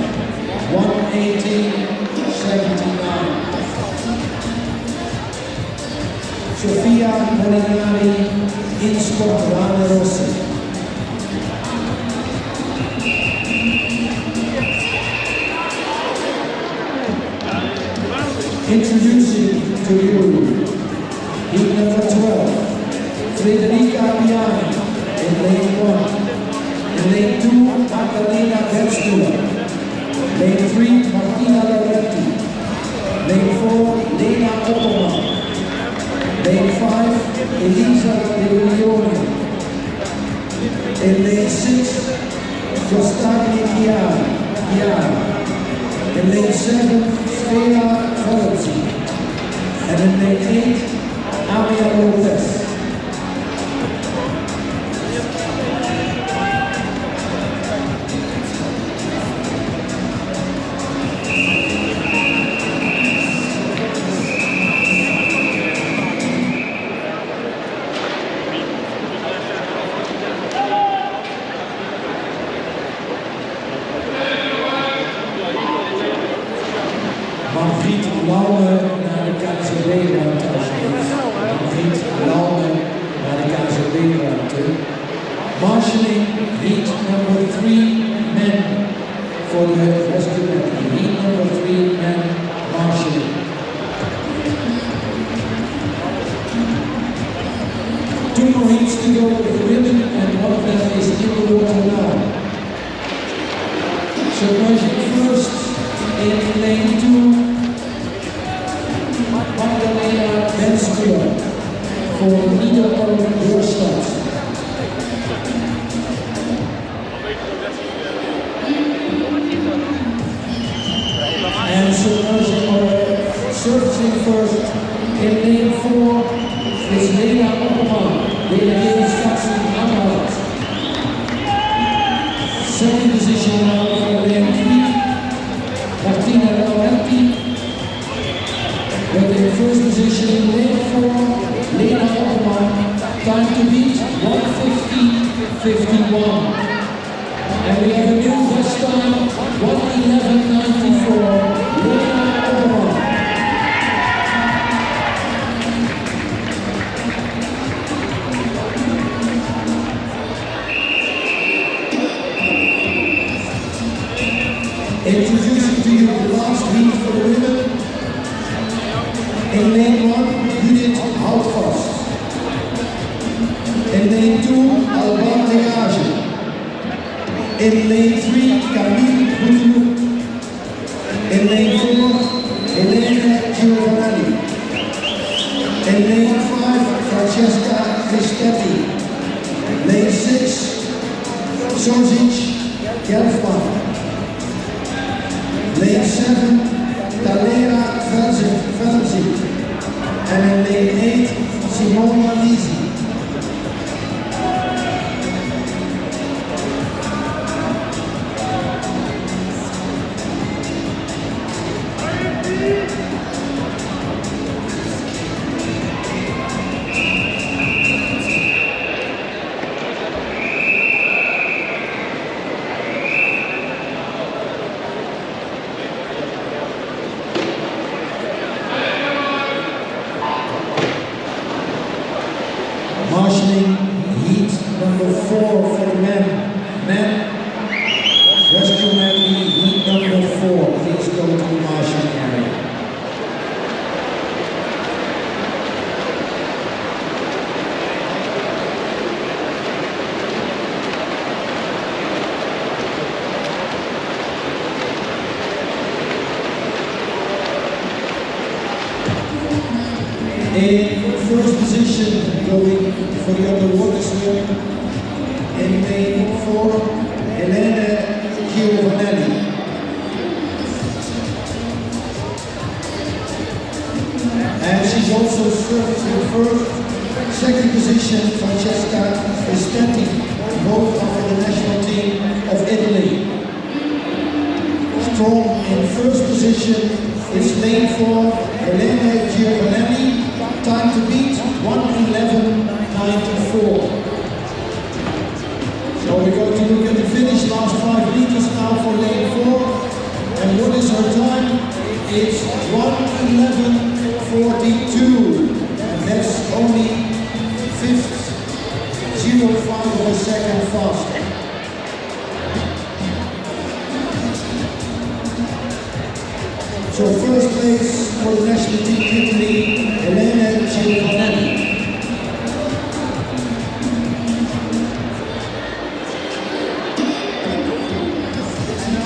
1:18.79. Sofia Molinari in Sportrane Rosse. Introducing to you heat number 12, Frederica Piani in lane 1. In lane 2, Magdalena Verstuer. Lane 3, Martina Loretti. Lane 4, Lena Opperman. Lane 5, Elisa De Leone. In lane 6, Jostani Chiara. In lane 7, Svea Valencia. And in lane 8, Amia Lopez. Margriet Lauwe naar de KZB-ruimte alsjeblieft. Margriet Lauwe naar de KZB-ruimte. Marshalling heat number 3 men for the rescue medley. Heat number 3 men marshalling. 2 more heats to go with the women and one of them is in the water now. So Marshall first in lane 2. Magdalena Verstuer for Niederholm-Burstadt. And surfacing first in lane 4 is Lena Opperman. Lena Stassen Anhalt. Second position now for lane 3, Martina Loretti. But in first position in lane 4, Lena Opperman, time to beat 1:50.51. And we have a new best time, 1:11.94, Lena Opperman. Introducing to you the last heat for the women. In lane 1, Judith Houtfast. In lane 2, Alban Legage. In lane 3, Camille Bouteloup. In lane 4, Helene Giovanni. In lane 5, Francesca Cristetti. Lane 6, Sozic Gelfman. Lane 7, Talera Velzi. And in lane 8, Simona Lisi. Marshalling heat number 4 for the men. Men, rescue medley heat number 4. Please go to the marshalling area. In first position, going for the underwater swim, in lane 4, Helene Giovanelli. And she's also surfacing first. Second position, Francesca Cristetti, both are for the national team of Italy. From in first position is lane 4, Elena Giovanelli. Time to beat 1:11.94. So we're going to look at the finish, last 5 meters now for lane 4. And what is her time? It's 1:11.42. And that's only 0.5 of a second faster. So first place for the national team Italy, Elena Giovanelli.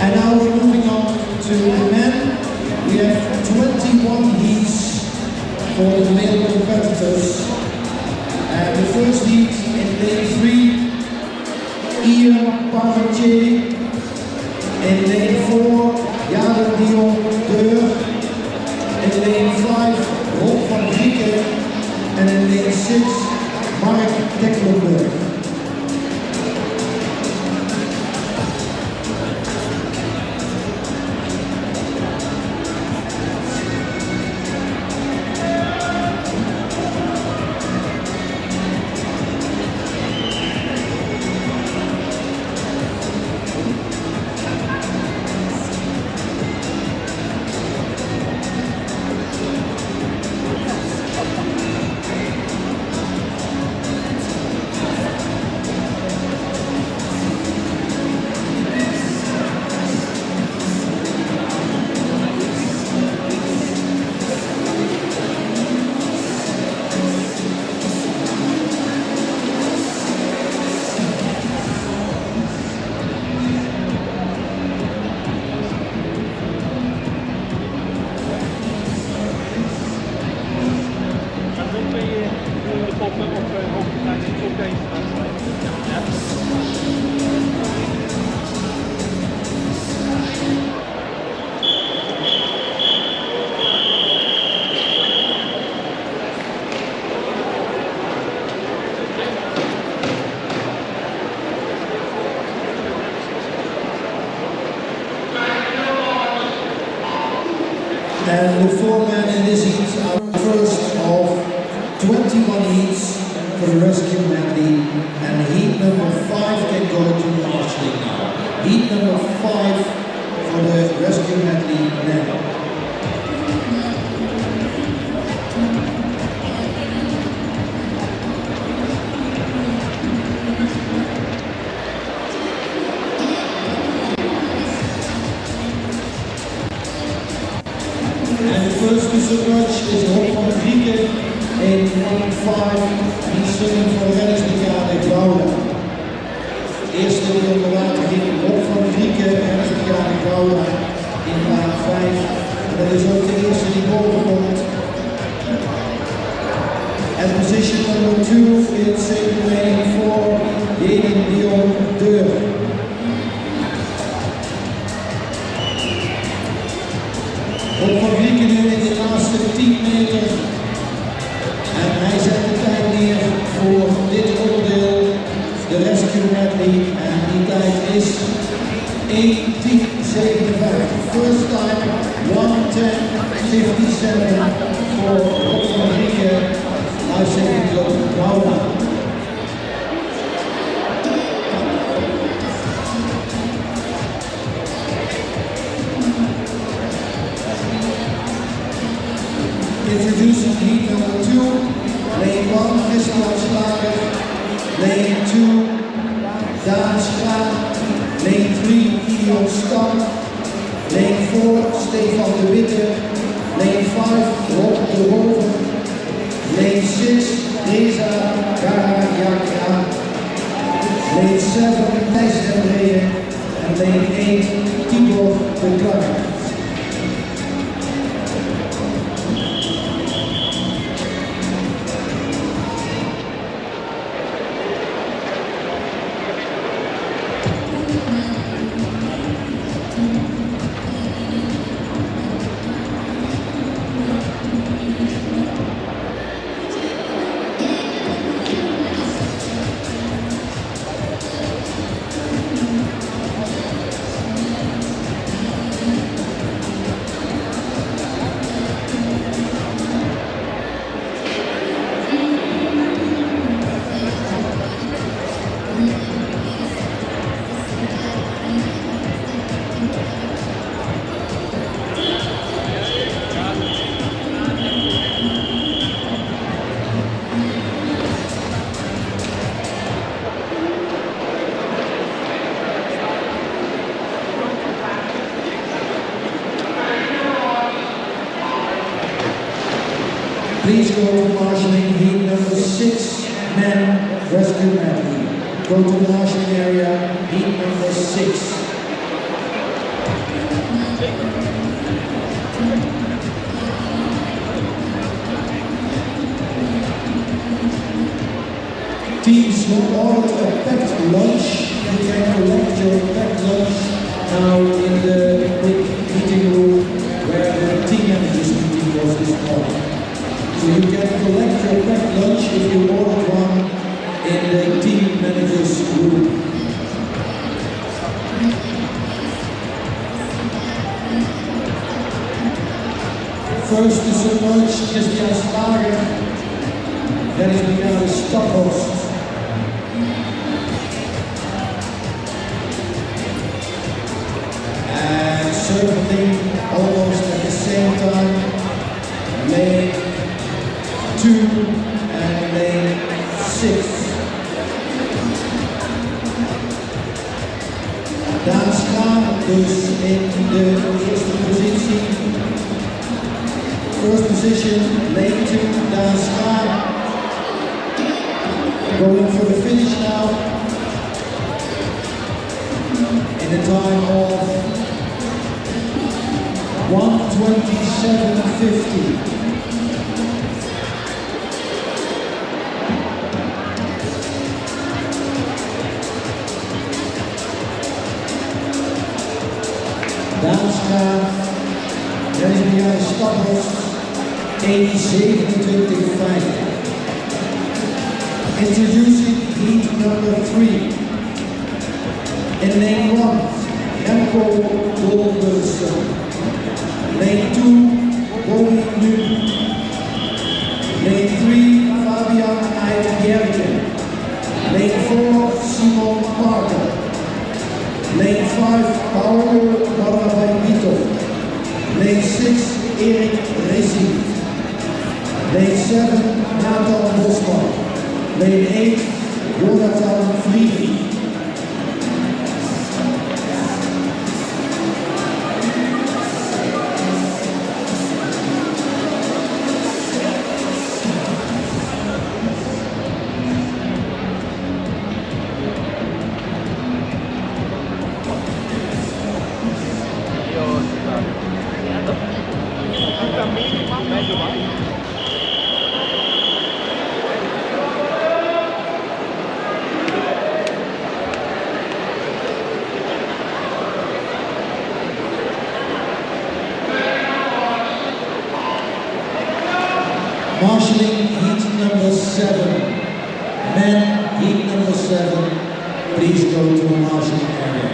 And now we're moving on to the men. We have 21 heats for the male competitors. And the first heat in lane 3, Ian Parmentier. In lane 4, Jaren Dion Deur. In lane 5, Rob van Grieken. And in lane 6, Mark Tecklenburg. And the 4 men in this heat are the first of 21 heats for the rescue medley, and heat number 5 can go to marshalling now. Heat number 5 for the rescue medley men. First to submerge is Rob van Grieken in lane 5. He's swimming for reddingsbrigade Gouda. Eerste die onder water ging Rob van Grieken, reddingsbrigade Gouda in baan 5. En dat is ook de eerste die boven komt. At position number 2 is in lane 4, Jaren Dion Deur. Rob van Grieken nu in de laatste 10 meter. En hij zet de tijd neer voor dit onderdeel, de rescue medley. En die tijd is 1:10.57. First time 1:10.57 voor Rob van Grieken, lifesaving club Gouda. Introducing heat number 2, lane 1, Christian Slager, lane 2, Daan Schraan, lane 3, Gideon Stam, lane 4, Stefan de Witte, lane 5, Rob de Roven, lane 6, Reza Garajakra, lane 7, Thijs de Breyen, en lane 8, Tibor de Klark. please go to marshalling heat number 6, men rescue medley. Go to the marshalling area, heat number 6. Teams who ordered a packed lunch, you can collect your packed lunch now in the quick meeting room where the team managers meeting was this morning. So you can collect your packed lunch if you ordered one in the team managers room. First to submerge Christian Slager, that is become the stophost. And circling almost at the same time, lane 2 and lane 6. Daan Schaar dus in de eerste positie. First position, lane 2, Daan Schaar. Going for the finish now. In a time of 1:27:50. Daan Schaar, dat is een jaar staphost 1:27:50. Introducing heat number 3. In lane 1, Remco Goldenson. Lane 2, Bobby Nu. Lane 3, Fabian Eid-Gerken. Lane 4, Simon Parker. Lane 5, Paolo Barabito. Lane 6, Erik Racing. Lane 7, Nathan Bosman. Lane 8, Jonathan Vliegen. Marshalling heat number 7. Men heat number 7. Please go to the marshalling area.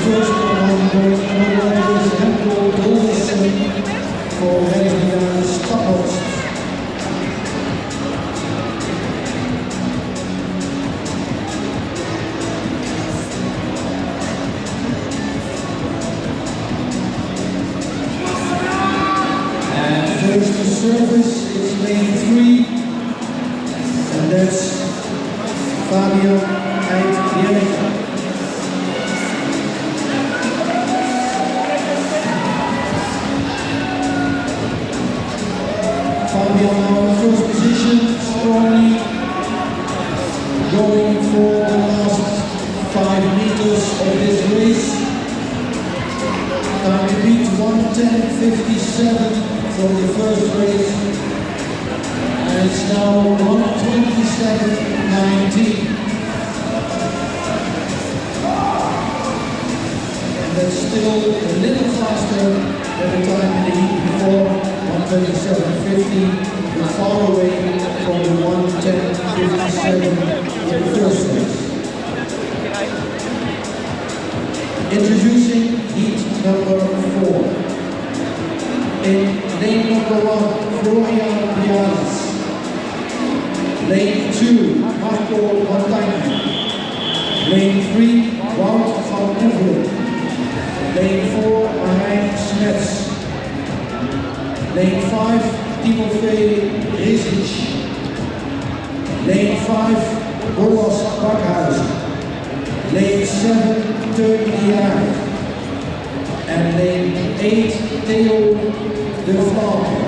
First one going is Remco Goldenson for Mannequin stophost. And first to service is lane 3, and that's Fabian Eid-Gerken. Fabian now in first position, strongly going for the last 5 meters of this race. Time to beat 1:10:57 from the first race, and it's now 1:27:19. And that's still a little faster than the time in the heat before. 1:27:50, we're far away from the 1:10:57 in the first race. Introducing heat number 4. In lane number 1, Florian Pianis. Lane 2, Marco Montagna. Lane 3, Wout van Oevelen. Lane 4, Marijn Smets. Lane 5, Timofey Rizic. Lane 5, Boas Bakhuizen. Lane 7, Teun de Jager. And lane 8, Theo de Vlaanderen.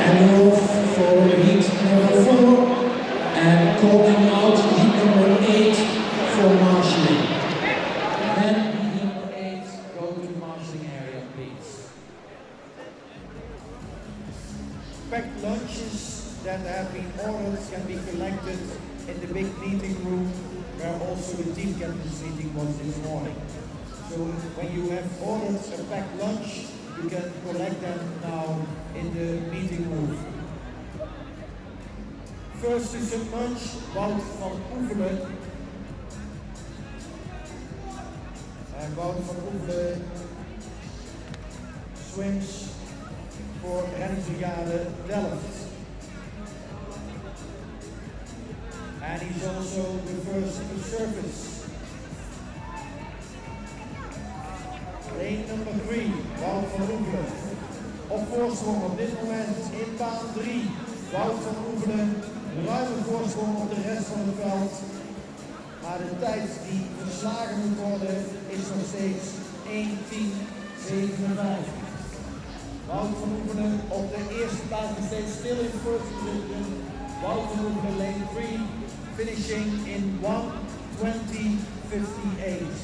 And off for heat number 4 and calling out heat number 8 for marshalling. Then heat number 8, go to the marshalling area, please. Packed lunches that have been ordered can be collected in the big meeting room where also the team captain's meeting was this morning. So when you have ordered a packed lunch, you can collect them now in the meeting room. First to some lunch, Wout van Oevelen. And Wout van Oevelen swims for Reddingsbrigade Delft. And he's also the first to surface. Lane number 3, Wout van Oevelen. Op voorsprong op dit moment in baan 3. Wout van Oevelen, ruime voorsprong op de rest van het veld. Maar de tijd die verslagen moet worden is nog steeds 1:10:57. Wout van Oevelen op de eerste plaats nog steeds stil in first position. Wout van Oevelen, lane 3, finishing in 1:20:58.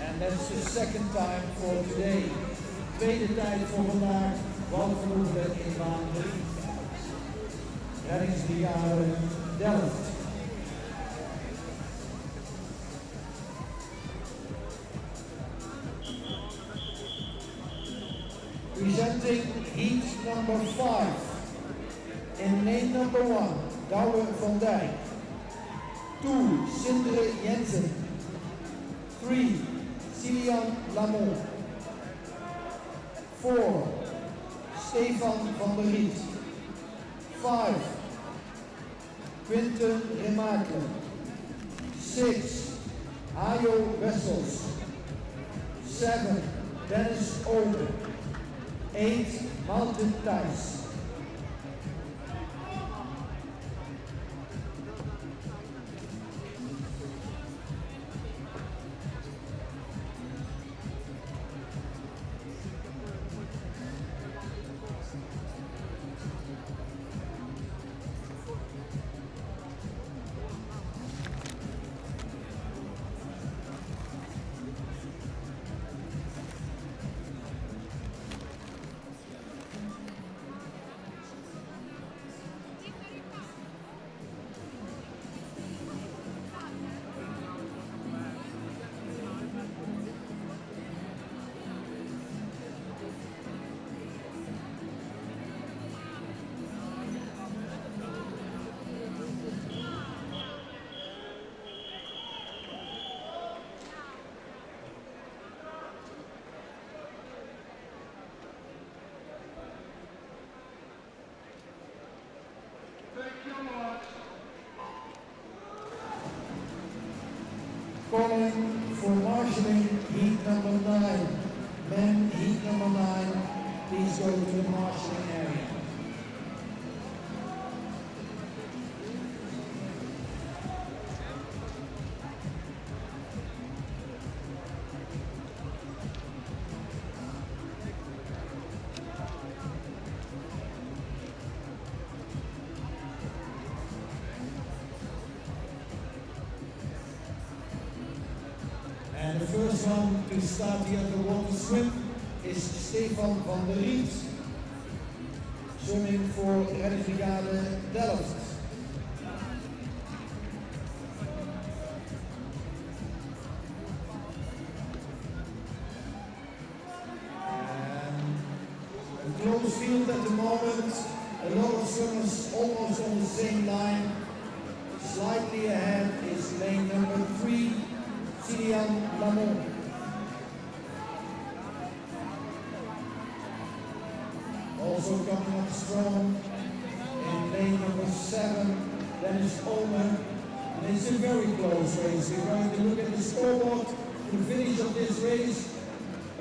And that's the second time for today. Tweede tijd voor vandaag, Wout van Oevelen in baan 3. Reddingsbrigade Delft. Presenting heat number 5. In lane number 1, Douwe van Dijk. 2, Sindre Jensen. 3, Silian Lamont. 4, Stefan van der Riet. 5, Quinten Remaken. 6, Hajo Wessels. 7, Dennis Oden. 8, Maarten Thijs. next one to start the underwater swim is Stefan van der Riet, swimming for Reddingsbrigade Delft. Close field at the moment, a lot of swimmers almost on the same line. Slightly ahead is lane number 3, Cillian Lamont. Also coming up strong in lane number 7, Dennis Ulmer. And it's a very close race. We're going to look at the scoreboard to the finish of this race.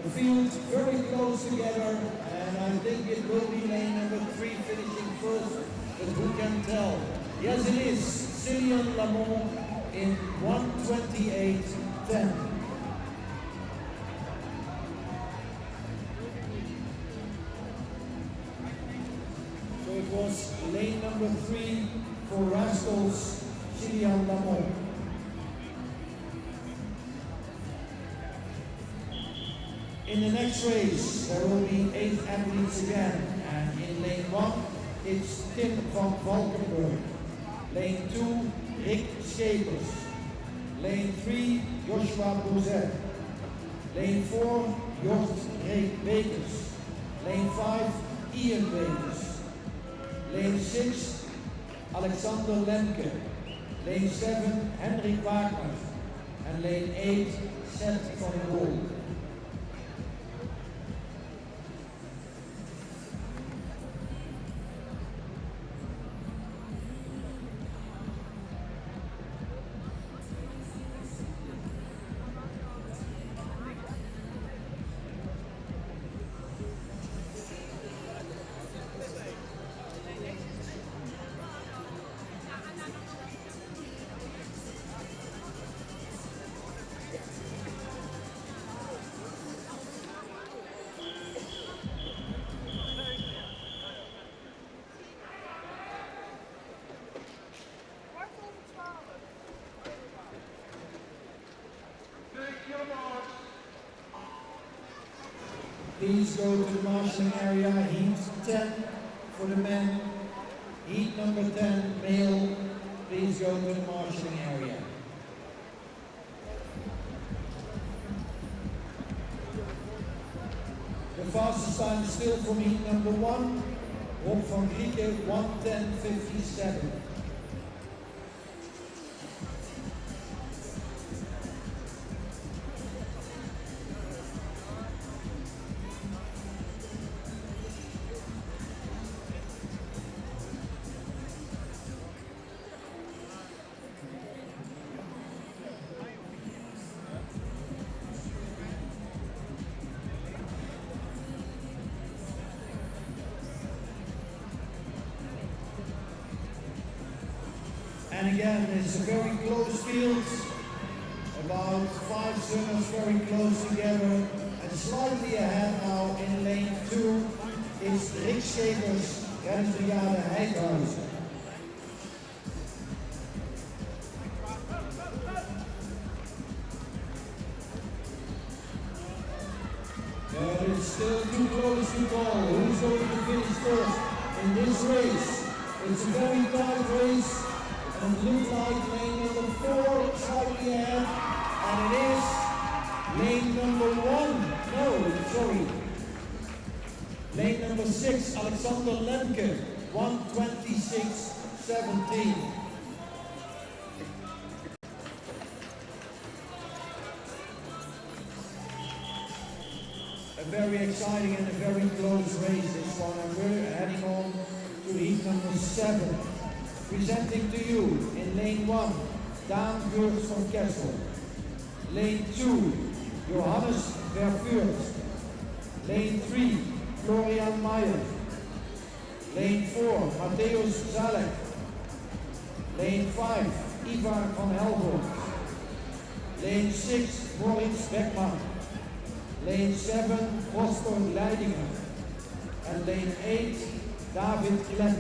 A field very close together, and I think it will be lane number 3 finishing first, but who can tell? Yes, it is Cillian Lamont in 1:28.10. So it was lane number 3 for Rascals, Cillian Lamont. In the next race, there will be 8 athletes again, and in lane 1, it's Tim van Valkenburg. Lane 2, Rick Schepers. Lane 3, Joshua Bouzet. Lane 4, Jort Bekers. Lane 5, Ian Bekers. Lane 6, Alexander Lemke. Lane 7, Henrik Wagner. And lane 8, Seth van Gool. Please go to the marshalling area, heat 10 for the men, heat number 10 male, please go to the marshalling area. The fastest time still from heat number 1, Rob van Grieke, 1:10.57. And again, it's a very close field, about 5 swimmers very close together, and slightly ahead now in lane 2 is Rick Schepers, Reddingsbrigade Heidhuizen. But it's still too close to call. Who's going to finish first in this race? It's a very tight race. And it looks like lane number 4 slightly ahead, and it is lane number 1, no, sorry, lane number 6, Alexander Lemke, 1:26.17. A very exciting and a very close race this one, and we're heading on to heat number 7. Presenting to you in lane 1, Daan Geurs van Kessel. Lane 2, Johannes Vervuurt. Lane 3, Florian Meyer. Lane 4, Matthäus Zalek. Lane 5, Ivar van Helvoort. Lane 6, Moritz Beckman. Lane 7, Prosper Leidinger. And lane 8, David Glenn.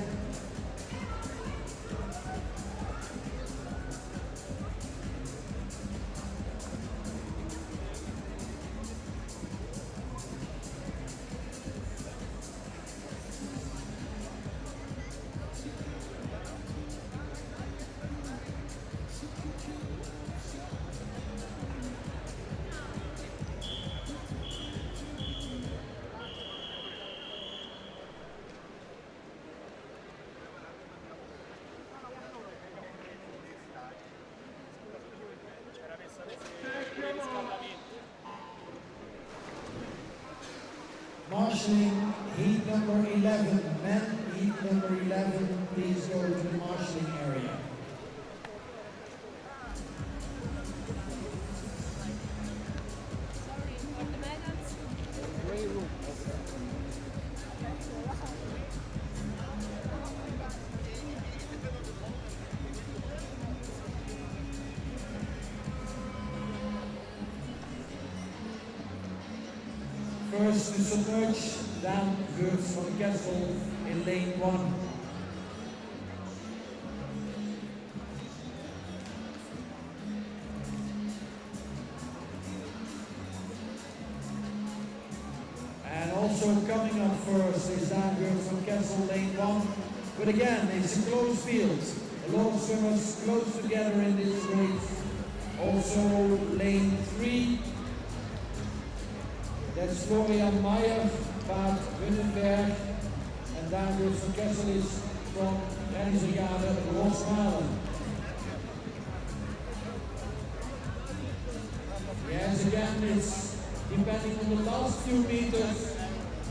marshalling heat number 11. Men heat number 11, please go to the marshalling area. First to submerge down Geurts van Kessel in lane 1. And also coming up first is down Geurts van Kessel lane 1. But again, it's a close field. A lot of swimmers close together in this race. Also lane 3. That's Florian Meyer, Bart Winnenberg, and down Geurts van Kessel is from Renningsbrigade Rosmalen. Yes, again, it's depending on the last few meters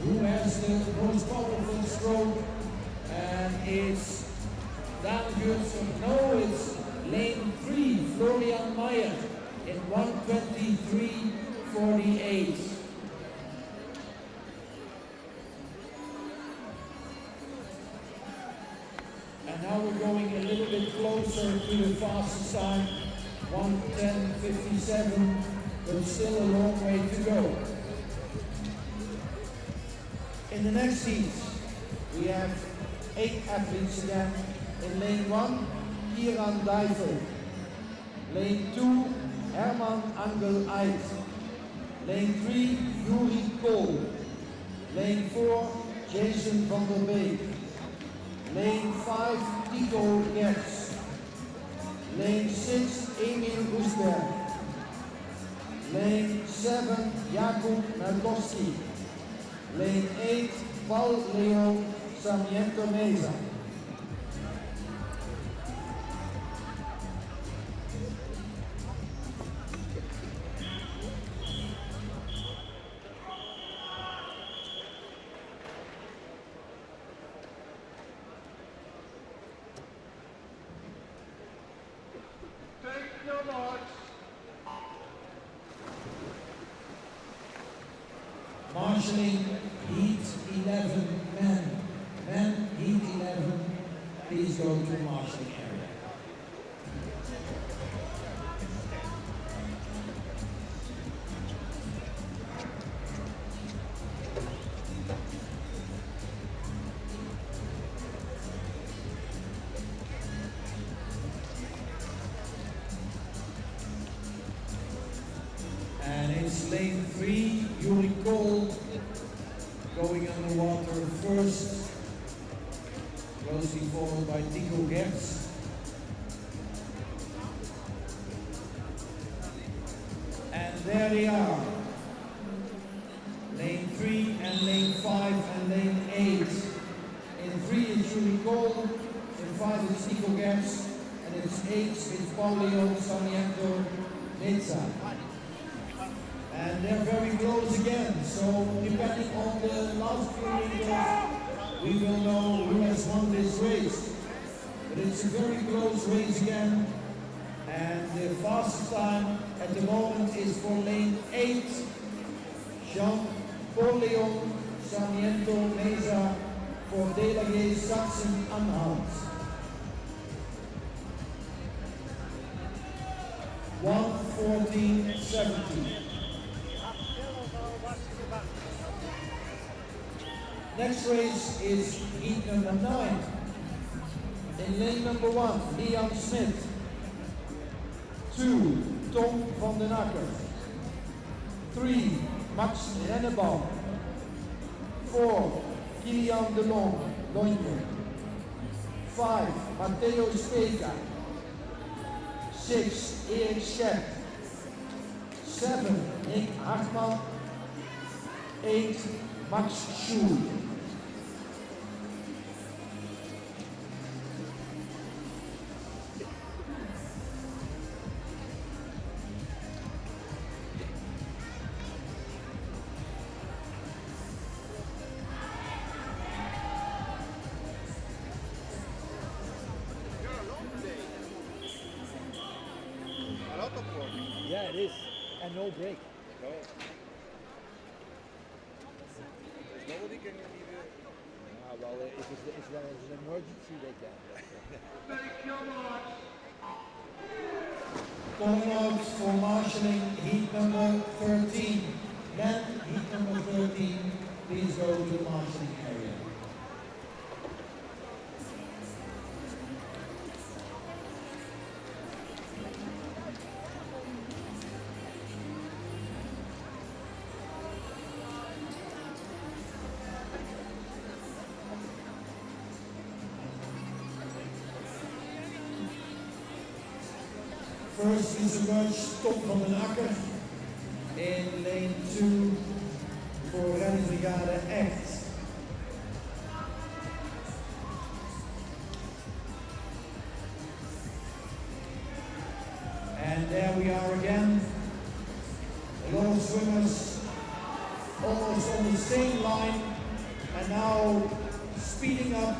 who has the most powerful stroke, and it's down Geurts van, no, it's lane 3, Florian Meyer in 1:23.48. And now we're going a little bit closer to the fastest time, 1:10.57, but still a long way to go. In the next heat, we have 8 athletes again. In lane 1, Kieran Dijvel. Lane 2, Herman Angel Eit. Lane 3, Yuri Kool. Lane 4, Jason van der Beek. Lane 5, Tico Gerts. Lane 6, Emil Roesberg. Lane 7, Jakub Melkowski. Lane 8, Paul Leo Sarmiento Meza. Marshalling heat 11 men. Men heat 11, please go to the marshalling area. And it's lane 3, Yuri Kool, going underwater first, closely followed by Tico Gerts. And there they are, lane 3 and lane 5 and lane 8. In 3 is Yuri Kool, in 5 is Tico Gerts, and in 8 is Paulio Sarmiento Meza. And they're very close again, so depending on the last few meters, we will know who has won this race. But it's a very close race again, and the fastest time at the moment is for lane 8, Jean-Paul Sarmiento Meza for Delage Sachsen-Anhalt. 1:14.70. Next race is heat number 9. In lane number 1, Liam Smith. 2, Tom van den Akker. 3, Max Rennebaum. 4, Kilian de Longe. 5, Matteo Speka. 6, Erik Schep. 7, Nick Hartman. 8, Max Schul. no break. No. There's nobody can even... Well, if it's an emergency, they can. Coming out for marshalling heat number 13. Men, heat number 13, please go to the marshalling area. First is emerge Tom van den Akker in lane 2 for Reddingsbrigade Echt. And there we are again. A lot of swimmers almost on the same line and now speeding up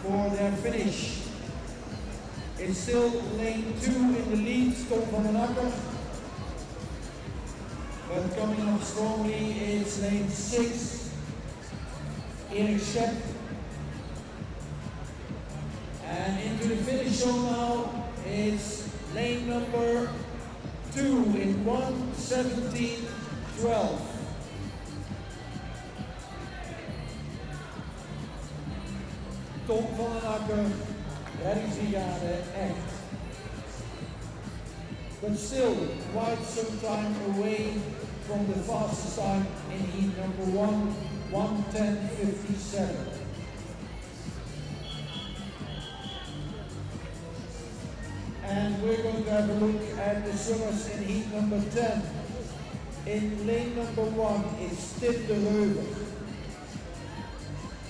for their finish. It's still lane 2 in the lead, Tom van den Akker. But coming up strongly is lane 6, Erik Schepp. And into the finish zone now is lane number 2 in 1:17.12. Tom van den Akker, Reddingsbrigade Echt. But still quite some time away from the fastest time in heat number 1, 1:10.57. And we're going to have a look at the swimmers in heat number 10. In lane number 1 is Tim de Reuver.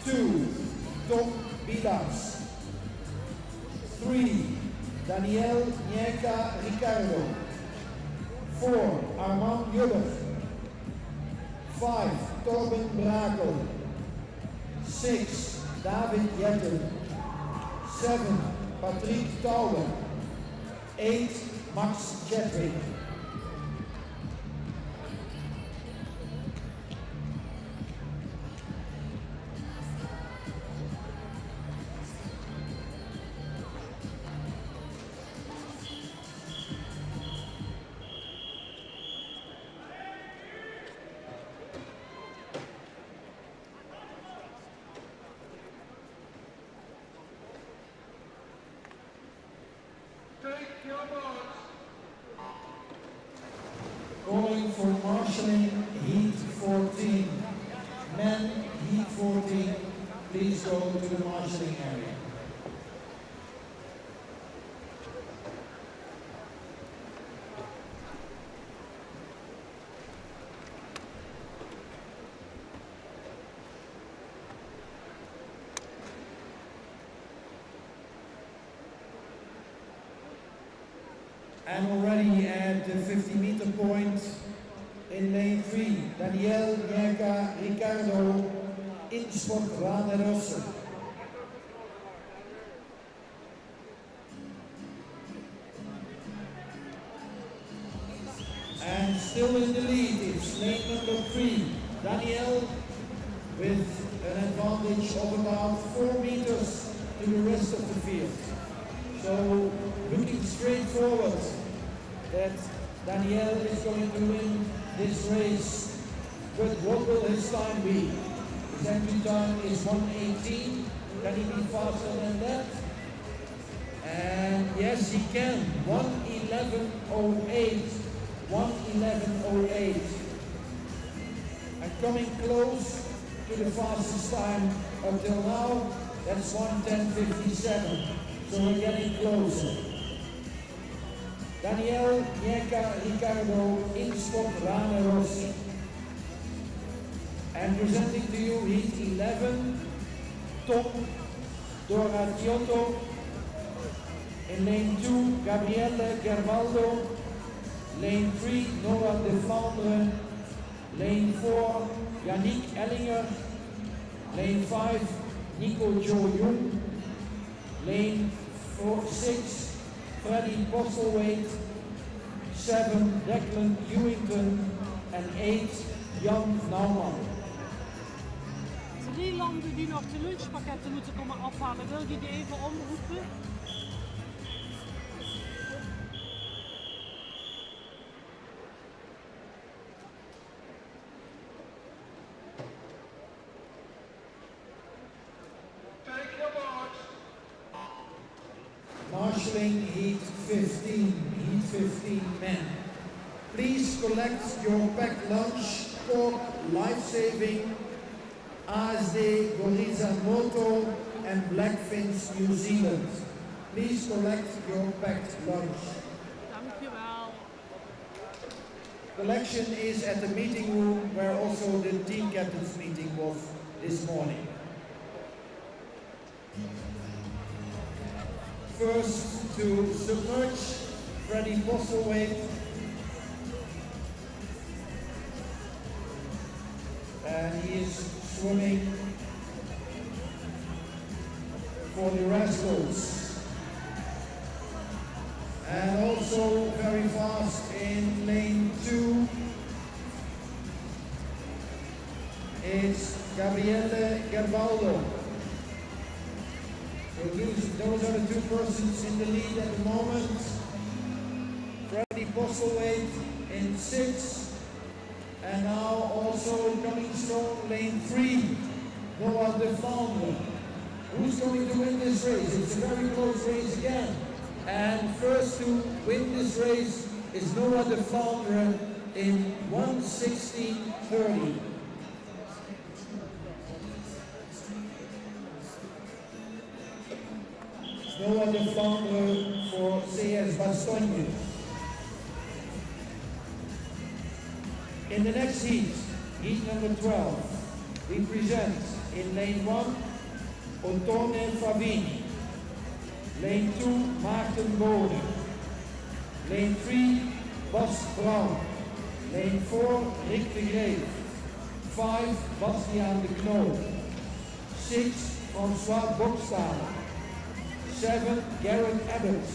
2, Tom Bilas. 3, Daniel Nieka Ricardo. 4, Armand Jubber. 5, Torben Brakel. 6, David Jetten. 7, Patrick Tauber. 8, Max Chadwick. Going for marshalling heat 14. Men heat 14, please go to the marshalling area. And already at the 50-meter point in lane 3, Daniel Nieka Ricardo, Insport Rane Rosse. And still in the lead, it's lane number 3, Daniel, with an advantage of about 4 meters to the rest of the field. So looking straight forward, that Daniel is going to win this race. But what will his time be? His entry time is 1:18. Can he be faster than that? And yes, he can. 1:11.08. 1:11.08. And coming close to the fastest time until now, that's 1:10.57. So we're getting closer. Daniel Nieka Ricardo, Insport Rane Rosse. And presenting to you heat 11, Tom Doratiotto. In lane 2, Gabriele Gerbaldo. Lane 3, Nora de Vlaanderen. Lane 4, Yannick Ellinger. Lane 5, Nico Jo Jung. Lane 6, Freddy Postelwaite. 7 Declan Ewington en 8 Jan Nauman. 3 landen die nog de lunchpakketten moeten komen afhalen. Wil je die even omroepen? Marshalling Heat 15 men. Please collect your packed lunch, Cork, Lifesaving, ASD, Goriza Moto and Blackfins New Zealand. Please collect your packed lunch. Dankjewel. Collection is at the meeting room where also the team captains meeting was this morning. First to submerge, Freddie Postlethwaite. And he is swimming for the Rascals. And also very fast in lane 2, it's Gabriele Garbaldo. So those are the 2 persons in the lead at the moment. Freddie Postlethwaite in 6. And now also coming strong, lane 3, Noah de Flandre. Who's going to win this race? It's a very close race again. And first to win this race is Noah de Flandre in 1:16:30. Noah de Flandre for CS Bastogne. In the next heat, heat number 12, we present in lane 1, Ottone Favini. Lane 2, Maarten Bode. Lane 3, Bas Brown. Lane 4, Rick de Greef. 5, Bastiaan de Knoop. 6, François Bokstalen. 7, Garrett Abbott.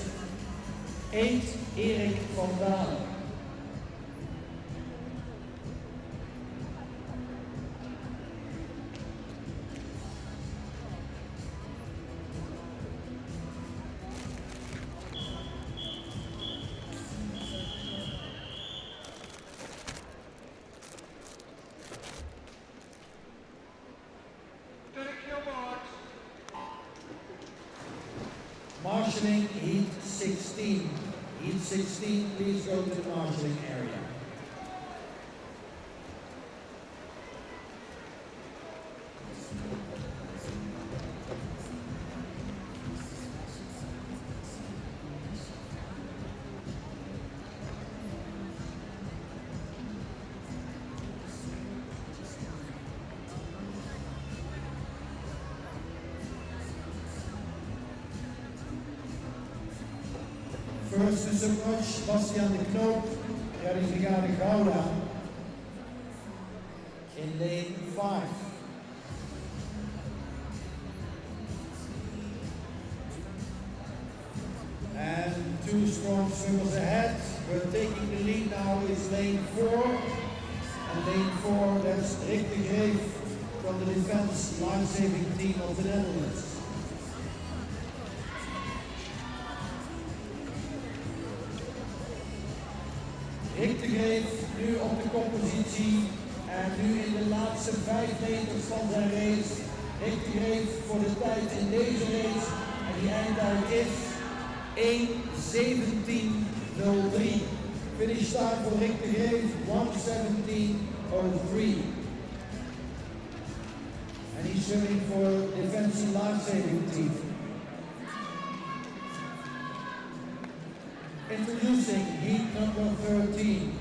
8, Erik van Dalen. Marshalling heat 16. Heat 16, please go to the marshalling area. First to submerge, Bastiaan de Knoop, Gerry Brigade Gouda in lane 5. And 2 strong swimmers ahead, but taking the lead now is lane 4. And lane 4, that's Rick de Greef from the defense life-saving team of the Netherlands. Rick de Greef nu op de koppositie en nu in de laatste 5 meters van zijn race. Rick de Greef voor de tijd in deze race en die eindtijd is 1:17:03. Finish time voor Rick de Greef 1:17:03. And he's swimming for Defensive Life-Saving Team. Introducing heat number 13.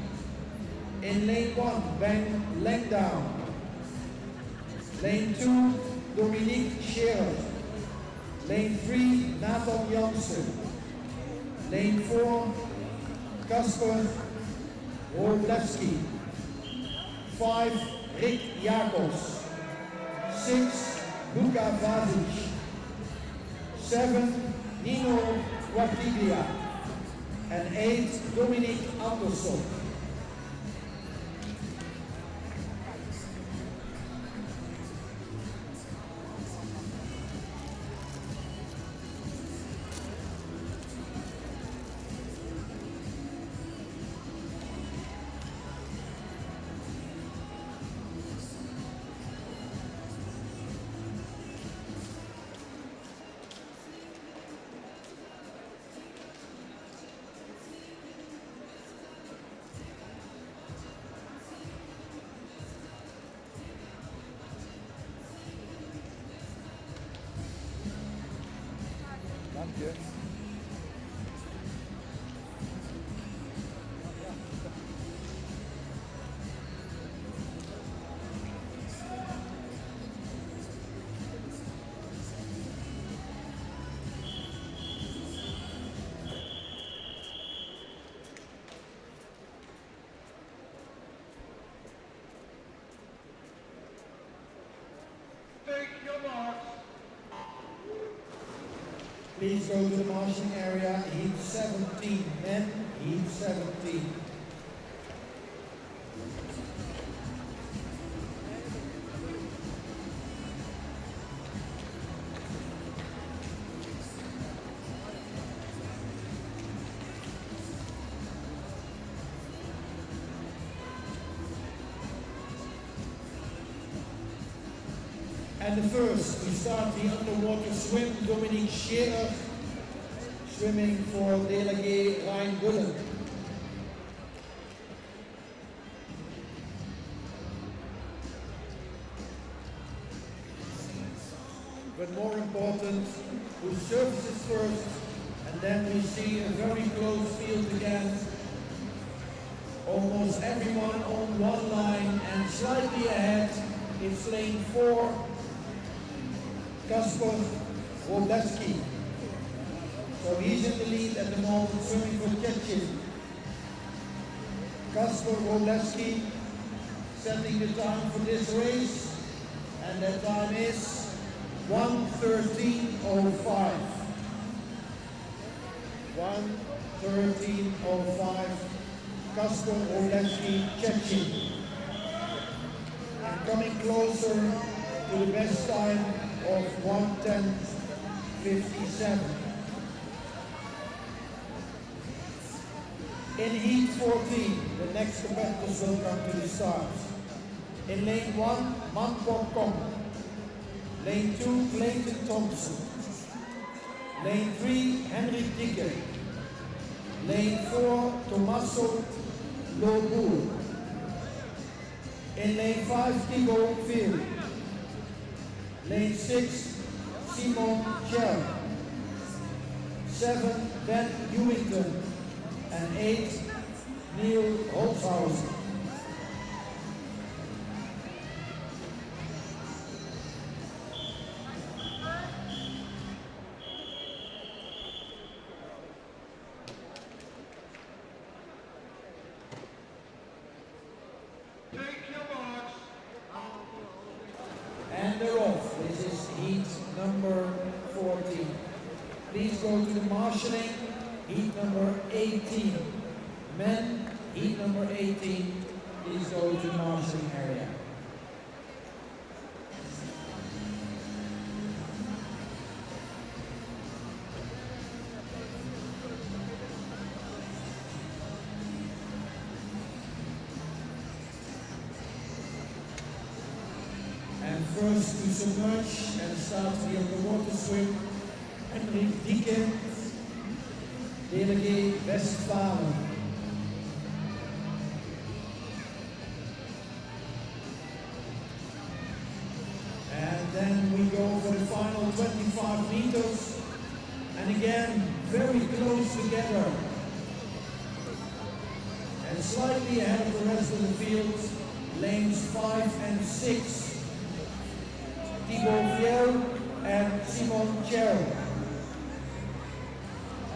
In lane 1, Ben Langdown. Lane 2, Dominique Scherer. Lane 3, Nathan Jansen. Lane 4, Kasper Roblewski. 5, Rick Jacobs. 6, Luca Vazic. 7, Nino Quartiglia. and 8, Dominic Andersson. Dank je. Take your marks. Please go to the marching area, heat 17, men, heat 17. And the first, we start the underwater swim, Dominique Scherer, swimming for Delegé Rijn-Bullen. But more important, who surfaces first, and then we see a very close field again. Almost everyone on one line and slightly ahead, it's lane 4. Kasper Wodecki. So he's in the lead at the moment, swimming for Czechia. Kasper Wodecki setting the time for this race, and that time is 1:13:05. 1:13:05. Kasper Wodecki, Czechia. And coming closer to the best time of 1:10:57. In heat 14, the next competitors will come to the start. In lane 1, Mannequin. Lane 2, Clayton Thompson. Lane 3, Henrik Dicke. Lane 4, Tommaso Lobour. In lane 5, Thibaut Viel. Lane 6, Simon Cher. 7, Ben Hewington. And 8, Neil Holzhausen. And they're off. This is heat number 14. Please go to the marshalling. Heat number 18. Men, heat number 18. Please go to the marshalling area. And first to submerge and start the underwater swim, Henrik Dicke, Delegé Westfalen. And then we go for the final 25 meters. And again, very close together. And slightly ahead of the rest of the field, lanes 5 and 6. Thibaut Viel and Simon Cher.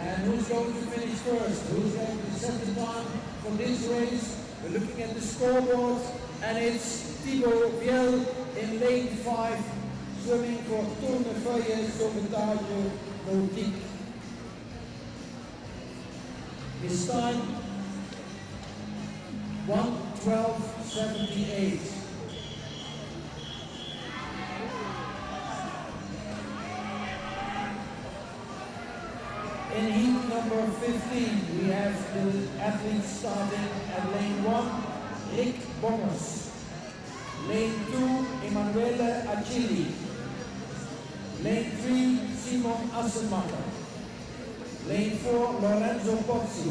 And who's going to finish first? Who's going to set the time for this race? We're looking at the scoreboard, and it's Thibaut Viel in lane 5, swimming for Tournefeuille Sauvetage Nautique. His time 1:12.78. In heat number 15, we have the athletes starting at lane 1, Rick Bongers. Lane 2, Emanuele Achilli. Lane 3, Simon Assenmacher. Lane 4, Lorenzo Pozzi.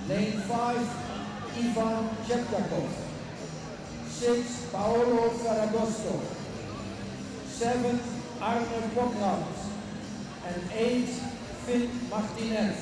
Lane 5, Ivan Cheptakov. 6, Paolo Ferragosto. 7, Arne Pokrant. And 8, Finn Martinez.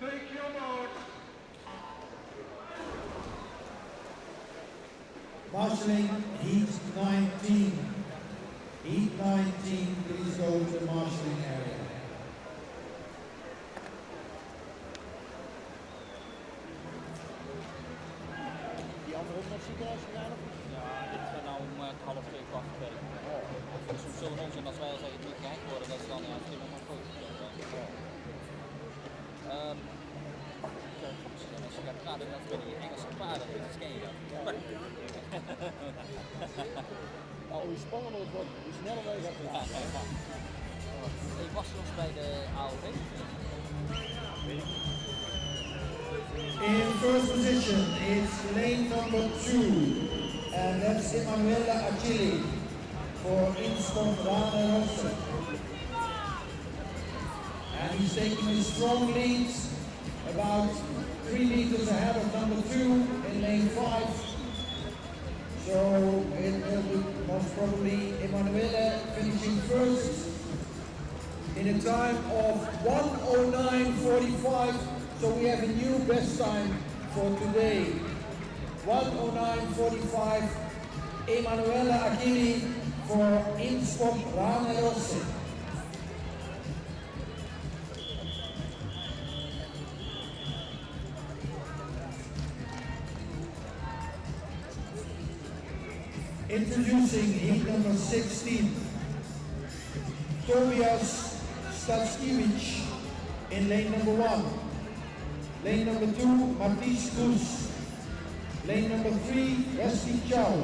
Take your mark. Marshalling heat 19. Heat 19, please go to the marshalling area. Die andere 100 ziekenhuis gedaan of niet? Ja, dit gaat nou om 1:30, 2:15. Dus soms zullen ons, als wij al zeggen het moet gehackt worden, dat is dan ja, misschien nog maar goed. Als je gaat praten, dan ben je Engelse paarden, dat ken je dan. Nou, hoe spannender het wordt, hoe sneller wij gaan praten. Ik was soms bij de AOV. In first position, it's lane number 2, and that's Emanuele Achilli for Insport Rane Rosse. And he's taking a strong lead, about 3 meters ahead of number 2 in lane 5. So it will be most probably Emanuele finishing first in a time of 1:09.45. So we have a new best time for today. 1:09.45, Emanuele Achilli for Insport Rane Rosse. Introducing heat number 16, Tobias Stackiewicz in lane number 1. Lane number 2, Matisse Koes. Lane number 3, Wesley Chow.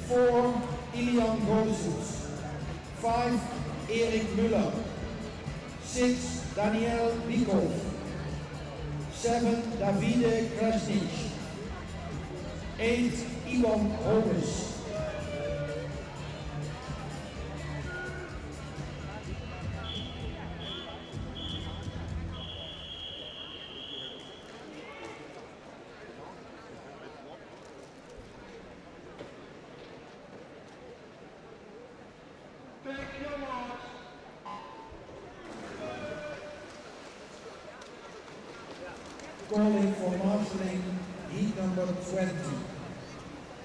4, Ilian Gozus. 5, Erik Müller. 6, Daniel Bikov. 7, Davide Krasnic. 8, Ivan Hoges. Take your mark. Calling for marshalling heat number 20.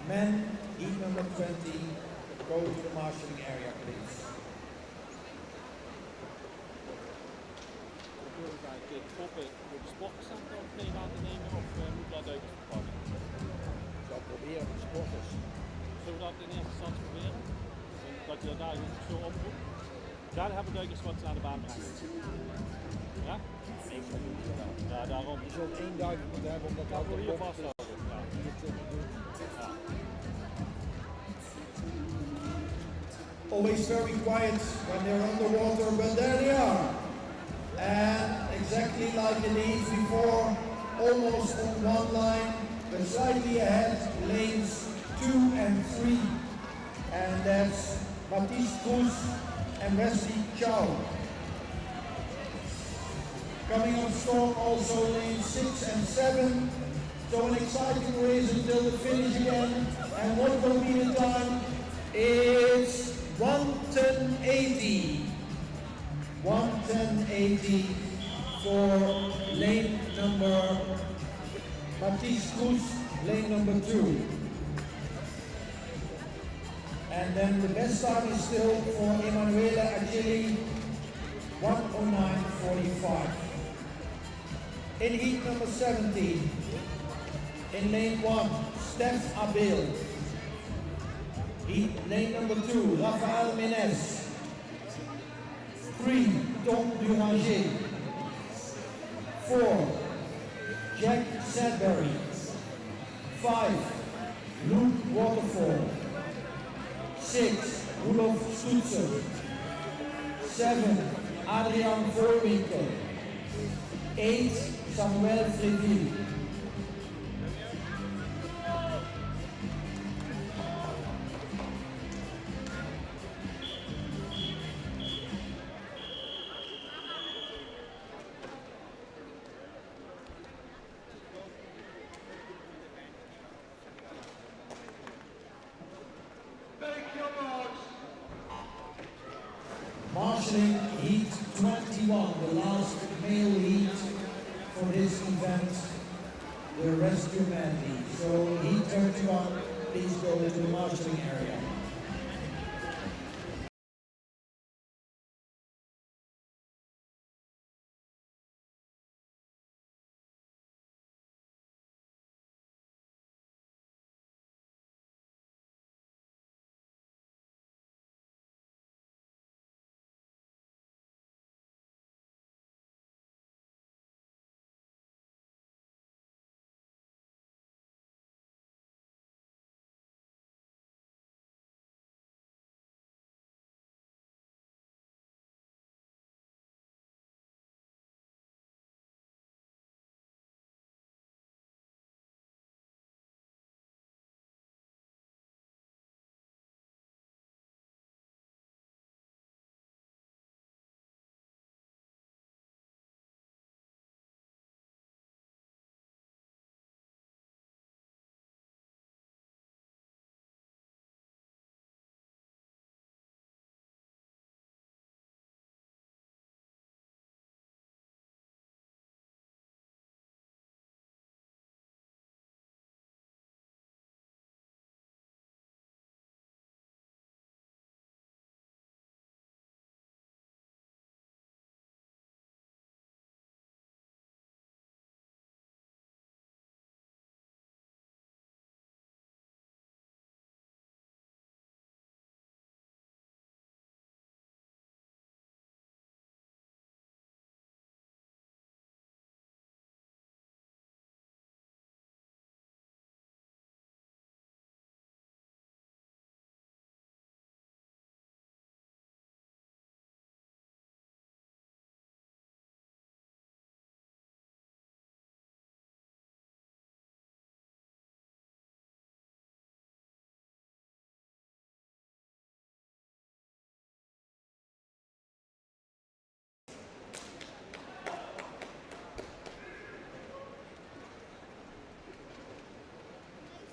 Men, heat number 20, go to the marshalling area, please. Wil ik een keer proppen door de sporters aan meteen aan te nemen of moet dat ook pakken? Ik zal proberen met sporters. Zullen we dat in eerste instantie proberen? Dat je daar zo oproept. Daar hebben we duikers wat ze aan de baan brengen. Ja? Meestal doen ze dat. Ja, daarom. Je zult 1 duik moeten hebben omdat dat voor de hier bocht vasthouden. Ja. Ja. Always very quiet when they're underwater, but there they are. And exactly like in the eve before, almost on one line, but slightly ahead, lanes 2 and 3. And that's Matisse Koes and Wesley Chow. Coming up strong also lanes 6 and 7. So an exciting race until the finish again. And what will be the time? It's 1:10.80. 1:10.80 for lane number Matisse Cruz, lane number 2. And then the best time is still for Emanuela Agili, 1:09.45. In heat number 17, in lane 1, Steph Abel. Lane number 2, Rafael Menes. 3, Tom Duranger. 4, Jack Sadbury. 5, Luke Waterfall. 6, Rudolf Stutzer. 7, Adrian Voorwinkel. 8, Samuel Freville. Marshalling heat 21, the last male heat for this event, the rescue medley. So heat 21, please go to the marshalling area.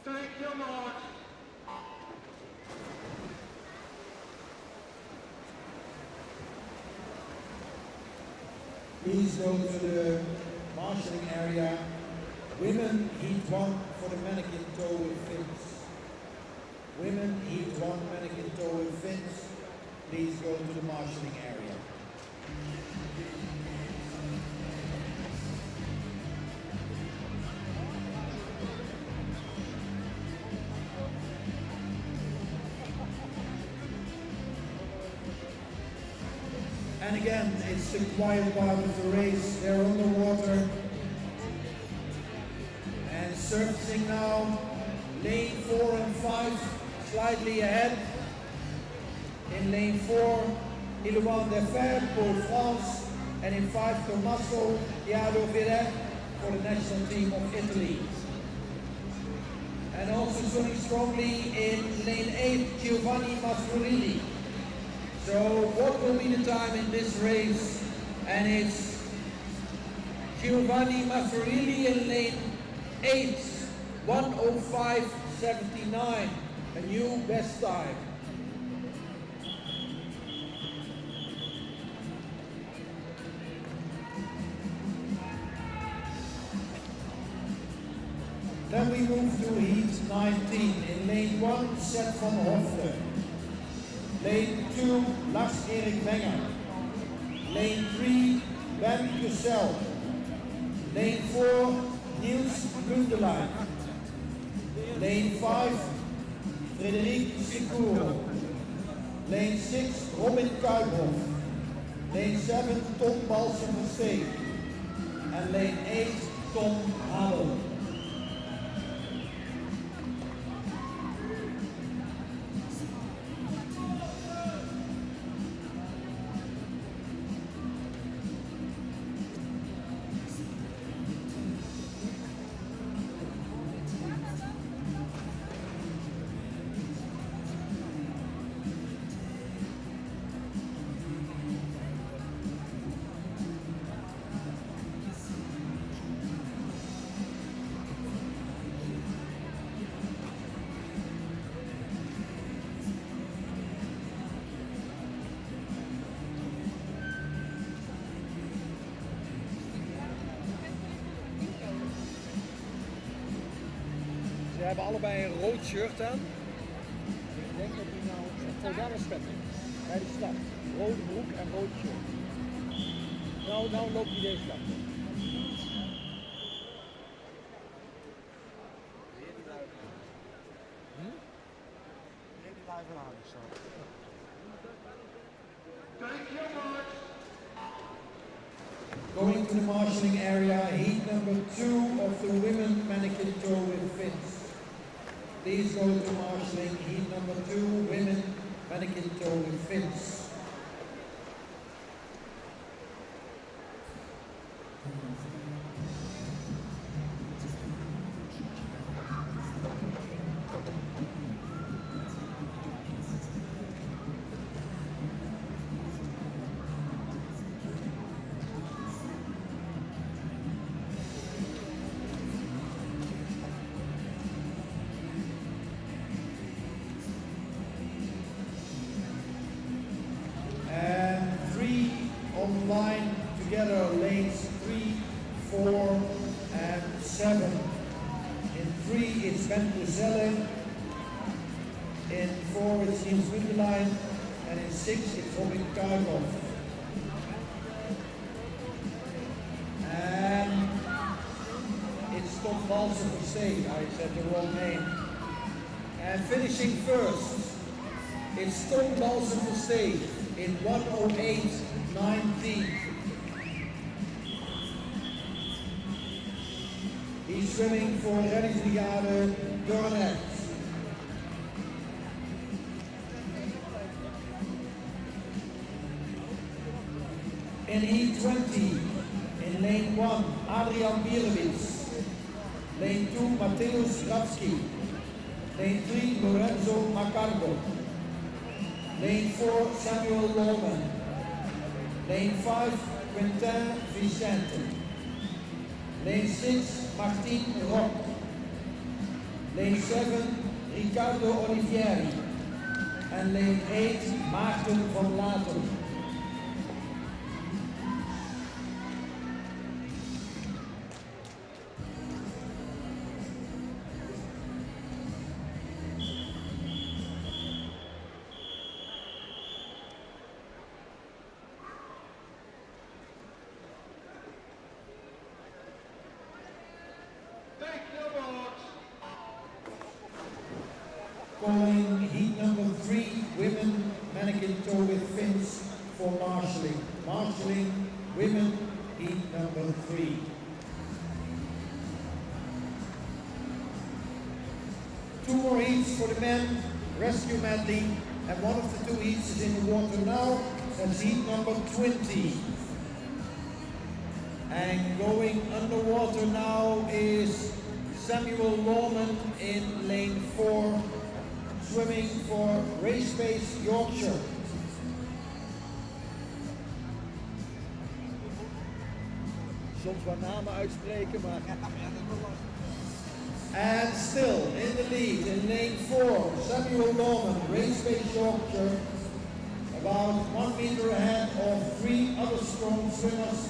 Thank you much. Please go to the marshalling area. Women heat 1 for the mannequin tow with fins. Women heat 1 mannequin tow with fins. Please go to the marshalling area. And again, it's the quiet part of the race. They're on the water. And surfacing now, lane 4 and 5, slightly ahead. In lane 4, Ilouan Defer, Paul France. And in 5, Tommaso Diado Vire for the national team of Italy. And also swimming strongly in lane 8, Giovanni Mastrorilli. So what will be the time in this race? And it's Giovanni Maffarilli in lane 8, 1:05.79, a new best time. Then we move to heat 19. In lane 1, Seth van Hofte. Lane 2, Lars-Erik Wenger. Lane 3, Ben Kussel. Lane 4, Niels Lundelijn. Lane 5, Frederik Sicuro. Lane 6, Robin Kuiphoff. Lane 7, Tom Balsen-Versteeg. And lane 8, Tom Hadel. Ze hebben allebei een rood shirt aan. Ik denk dat die nou Todana Spetting bij de start. Rode broek en rood shirt. Nou loopt hij deze kant. Going to the marshalling area, heat number 2 of the women mannequin tow with fins. Please go to marshalling, heat number 2, women mannequin tow with fins. Line together, lanes 3, 4 and 7. In 3 it's Ben Kussel. In 4 it's Niels Lundelijn. And in 6 it's Robin Kuiphoff. And it's Tom Balsen-Versteeg. I said the wrong name. And finishing first, it's Tom Balsen-Versteeg in 1:08.19. He's swimming for Reddingsbrigade Dordrecht. In heat 20, in lane 1, Adrian Bierewitz. Lane 2, Mateusz Grabski. Lane 3, Lorenzo Macargo. Lane 4, Samuel Lohman. Lane 5, Quentin Vicente. Lane 6, Martin Rock. Lane 7, Riccardo Olivieri. And lane 8, Maarten van Laten. Calling heat number 3, women mannequin tow with fins for marshalling. Marshalling, women, heat number 3. Two more heats for the men, rescue medley, and one of the 2 heats is in the water now. That's heat number 20. And going underwater now is Samuel Lohman in lane 4, swimming for Race Pace Yorkshire. soms wat namen uitspreken, maar... And still in the lead in lane 4, Samuel Norman, race pace Yorkshire, about 1 meter ahead of 3 other strong swimmers,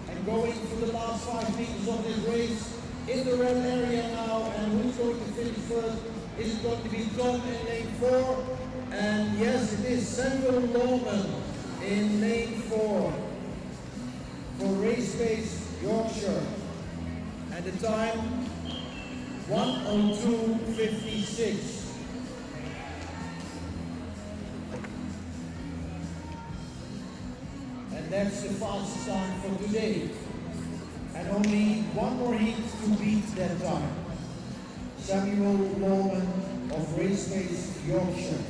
and going through the last 5 meters of this race in the red area now. And who's going to finish first? Is it going to be Tom in lane 4? And yes, it is Samuel Norman in lane 4 for race pace Yorkshire, and the time 1:02:56. And that's the fastest time for today. And only one more heat to beat that time. Samuel Norman of Race Pace Yorkshire.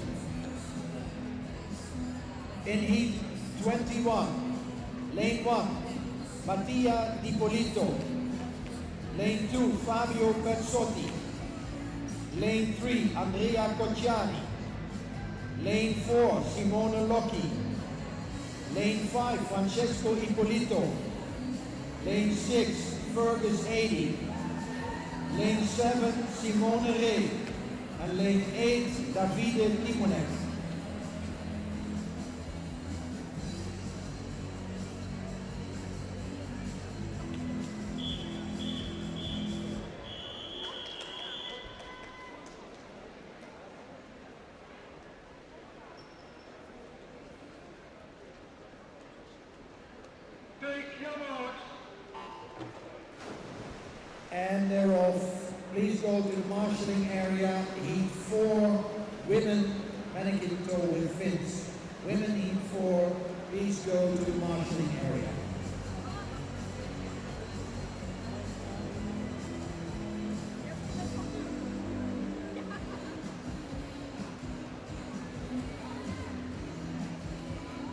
In heat 21, lane 1, Mattia Di Polito. Lane 2, Fabio Pezzotti. Lane 3, Andrea Cocciani. Lane 4, Simone Locchi. Lane 5, Francesco Ippolito. Lane 6, Fergus 80. Lane 7, Simone Rey. And lane 8, Davide Timonek. And thereof, please go to the marshalling area, heat 4, women, mannequin toe with fins. Women heat 4, please go to the marshalling area.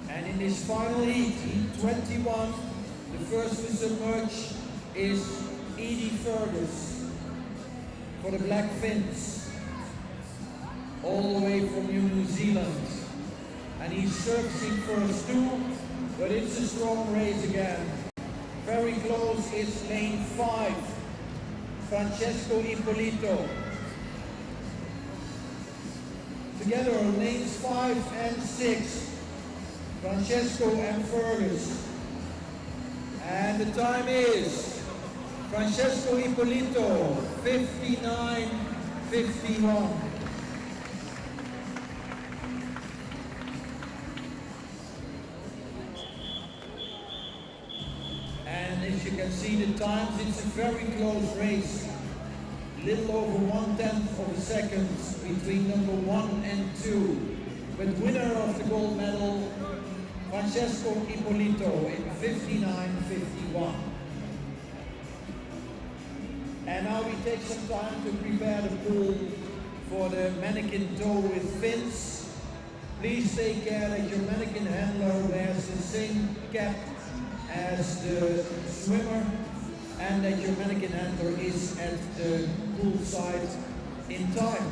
And in this final heat, heat 21, the first to submerge is Edie Fergus for the Black Fins, all the way from New Zealand. And he's surfacing first too, but it's a strong race again. Very close is lane 5, Francesco Ippolito. Together on lanes 5 and 6, Francesco and Fergus. And the time is Francesco Ippolito, 59:51. And as you can see the times, it's a very close race. Little over 1/10 of a second between number 1 and 2. But winner of the gold medal, Francesco Ippolito in 59:51. And now we take some time to prepare the pool for the mannequin toe with fins. Please take care that your mannequin handler wears the same cap as the swimmer, and that your mannequin handler is at the pool side in time.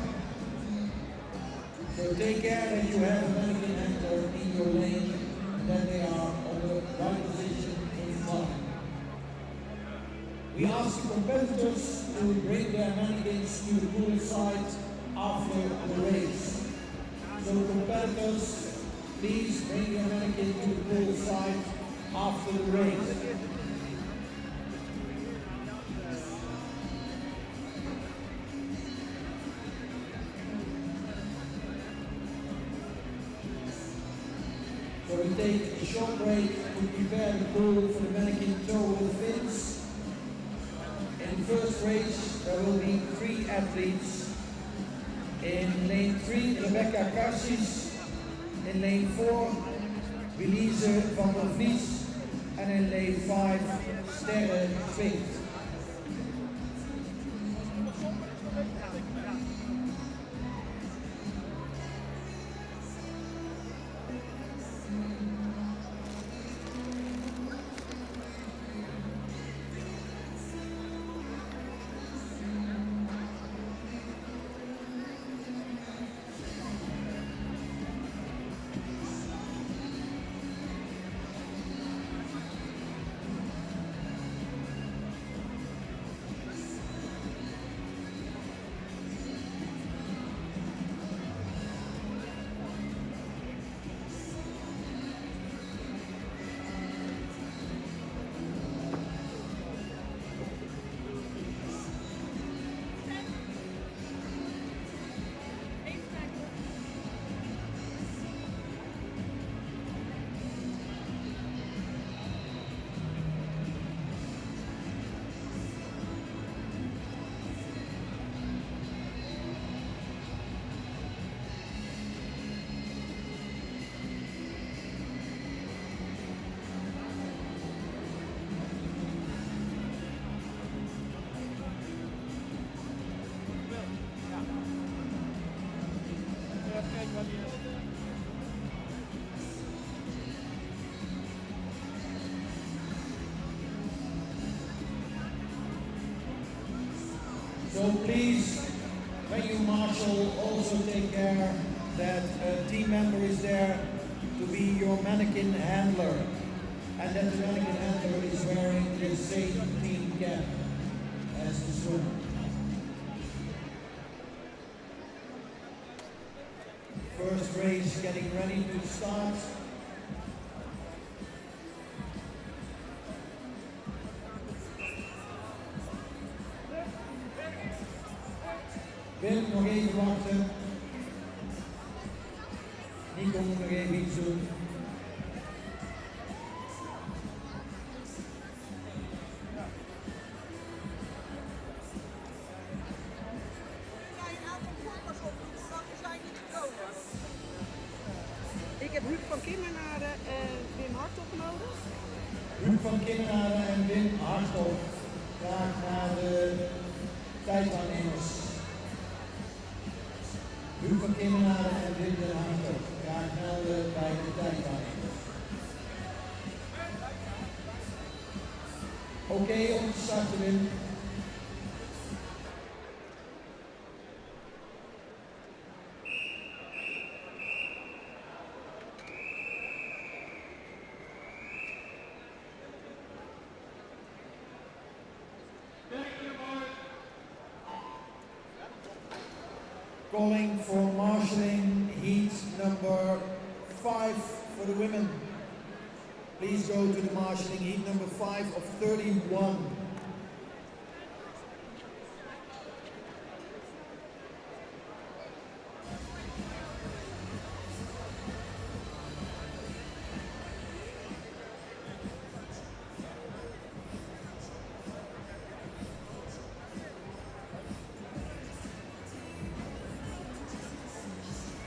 So take care that you have a mannequin handler in your lane, and that they are on the right position in time. We ask the competitors to bring their mannequins to the pool side after the race. So competitors, please bring your mannequin to the pool side after the race. So we take a short break to prepare the pool for the mannequin toe with fins. In the first race, there will be 3 athletes. In lane 3, Rebecca Karsis. In lane 4, Elise van der Vlies. And in lane 5, Sterre Twink. kijken waar die is. So please, when you marshal, also take care that a team member is there to be your mannequin handler, and that the mannequin handler is wearing the same team cap as the swimmer. First race getting ready to start. Wim, nog even wachten. Nico moet nog even iets doen. Ik heb Huub van Kimmenaren en Wim Hartog nodig. Huub van Kimmenaren en Wim Hartog. Graag naar de tijdwaarnemers. Huub van Kimmenaren en Wim den Hartog. Graag melden bij de tijdwaarnemers. Oké, om te starten, Wim. Calling for marshalling heat number 5 for the women. Please go to the marshalling heat number 5 of 31.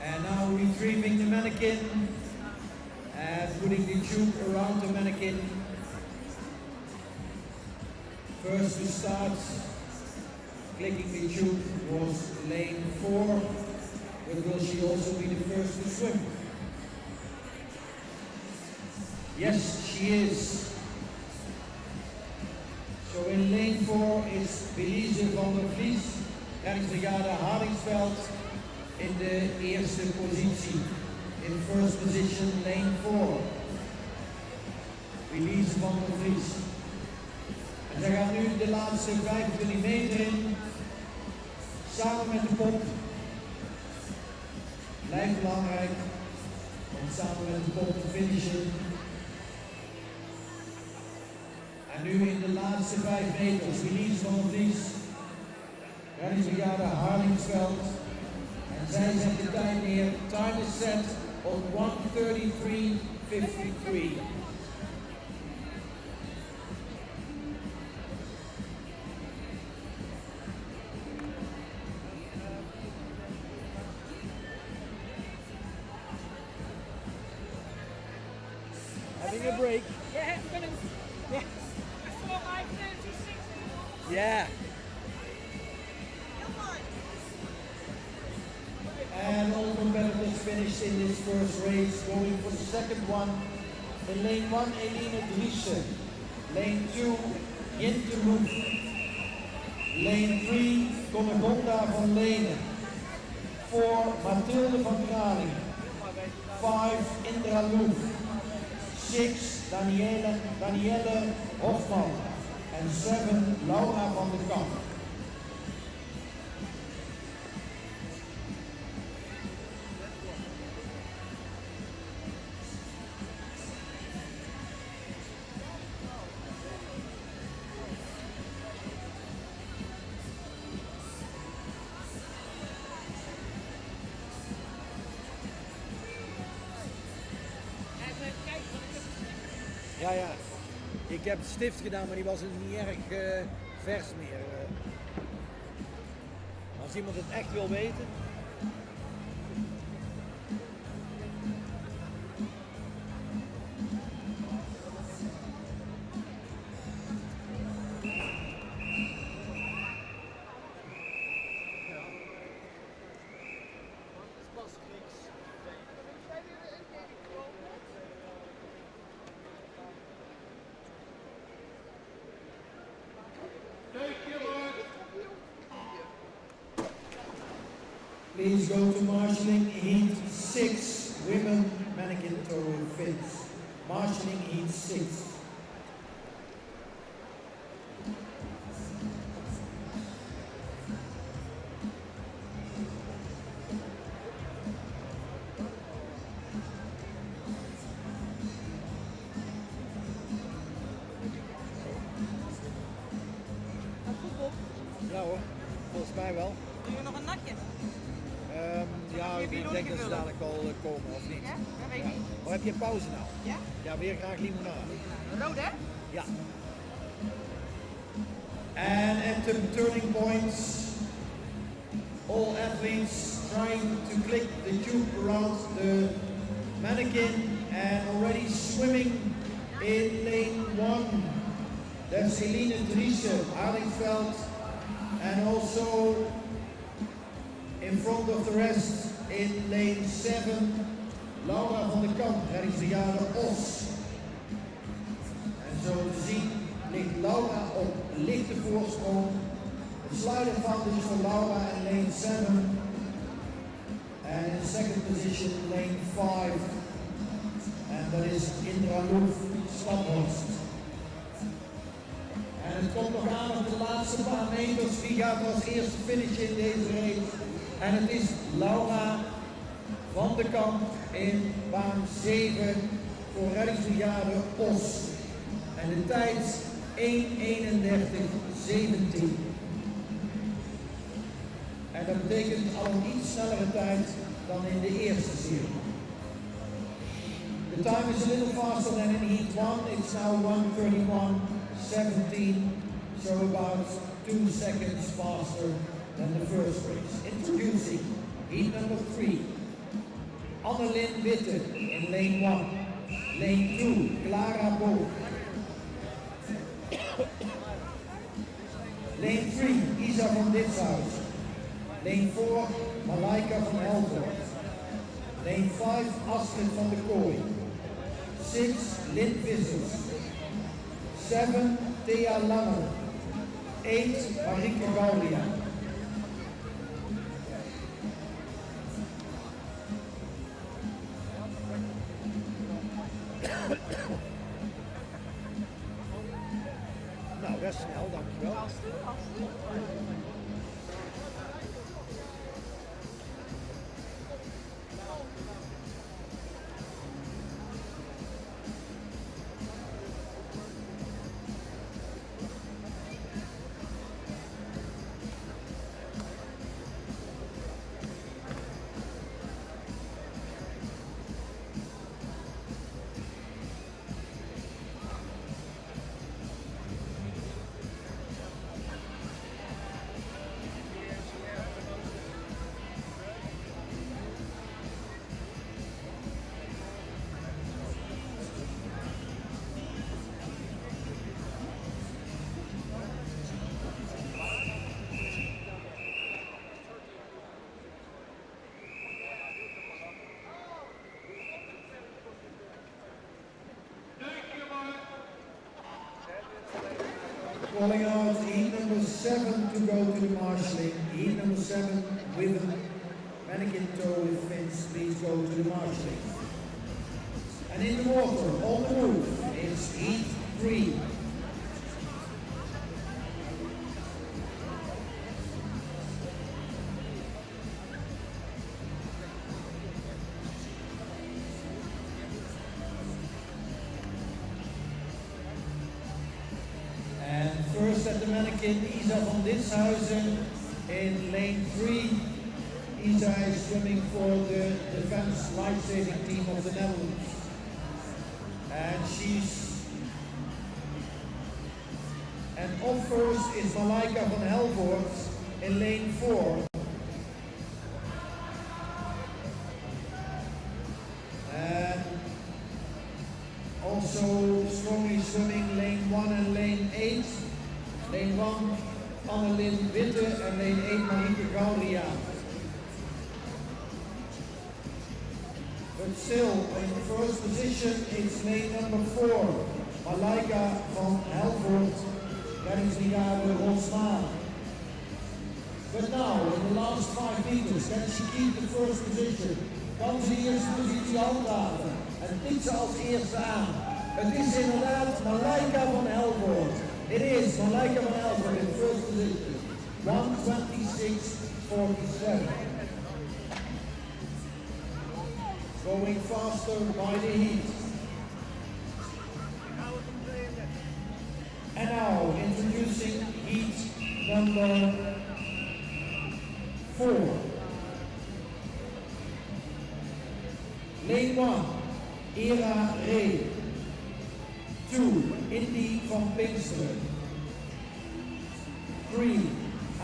And now retrieving the mannequin and putting the tube around the mannequin. First to start, clicking the tube was lane 4, but will she also be the first to swim? Yes, she is. So in lane 4 is Belize van der Vlies, reddingsbrigade Haringsveld in de eerste positie. In first position, lane 4. Belize van der Vlies. En zij gaat nu de laatste 25 meter in. Samen met de kop. Blijft belangrijk om samen met de kop te finishen. En nu in de laatste 5 meters, Belize van der Vlies. Reddingsbrigade Haringsveld. En zij zet de tijd neer. Time is set on 1:33.53. Having a break. Yeah, I'm gonna. Yeah. Before my 36. Yeah. And all competitors finished in this first race, going for the second one. In lane 1, Eline Driessen. Lane 2, Jinte Loef. Lane 3, Conegonda van Lenen. 4, Mathilde van Kralingen. 5, Indra Loef. 6, Danielle Hofman. And 7, Laura van der Kamp. Ja. Ik heb stift gedaan, maar die was niet erg vers meer. Als iemand het echt wil weten. Please go to marshalling heat 6, women mannequin toe with fins. Marshalling heat 6. Ja hoor, volgens mij wel. Doe je nog een natje? Ja, ik denk dat ze dadelijk al komen, of niet? Ja? Dat weet ik niet. Maar heb je een pauze nou? Ja? Ja, weer graag limonade. Rood hè? Ja. And at the turning points, all athletes trying to click the tube around the mannequin and already swimming in lane 1. That's Eline Driesche, Aardingveld, and also in front of the rest in lane 7, Laura van der Kamp, reddingsbrigade Os. En zo te zien ligt Laura op lichte voorsprong. Het slide advantage voor Laura in lane 7. And in second position lane 5. And that is Indra Loef Staphorst. En het komt nog aan op de laatste paar meters. Wie gaat er als eerste finishen in deze race? En het is Laura van der Kamp in baan 7 voor reddingsbrigade Os. En de tijd 1:31:17. En dat betekent al een iets snellere tijd dan in de eerste serie. The time is a little faster than in heat 1. It's now 1:31:17. So about 2 seconds faster than the first race. Introducing heat number 3. Annelien Witte in lane 1. Lane 2, Clara Bo. Lane 3, Isa van Ditshuis. Lane 4, Malaika van Helvoort. Lane 5, Astrid van de Kooi. 6, Lynn Vissers. 7, Thea Langer. 8, Marieke Gaulia. Nou, best snel, dankjewel. Calling out heat number 7 to go to the marshalling. Heat number 7 with a mannequin toe with fins, please go to the marshalling. And in the water, on the move, is heat 3. First at the mannequin, Isa van Ditshuizen in lane 3. Isa is swimming for the defense lifesaving team of the Netherlands. And off first is Malaika van Helvoort in lane 4. And also strongly swimming lane 1 and lane 8. Lane 1, Annelien Witte, and lane 8, Marieke Gaulia. But still, in first position, it's lane number 4, Malaika van Helvoort, reddingsbrigade Rosmaan. But now, in the last 5 meters, can she keep the first position? Kan ze de eerste positie handhaven? En tikt ze als eerste aan. Het is inderdaad Malaika van Helvoort. It is Malaika van Helvoort in first position. 1:26.47. Going faster by the heat. And now introducing heat number 4. Lane 1, Era Ray. 2, Indy van Pinksteren. 3,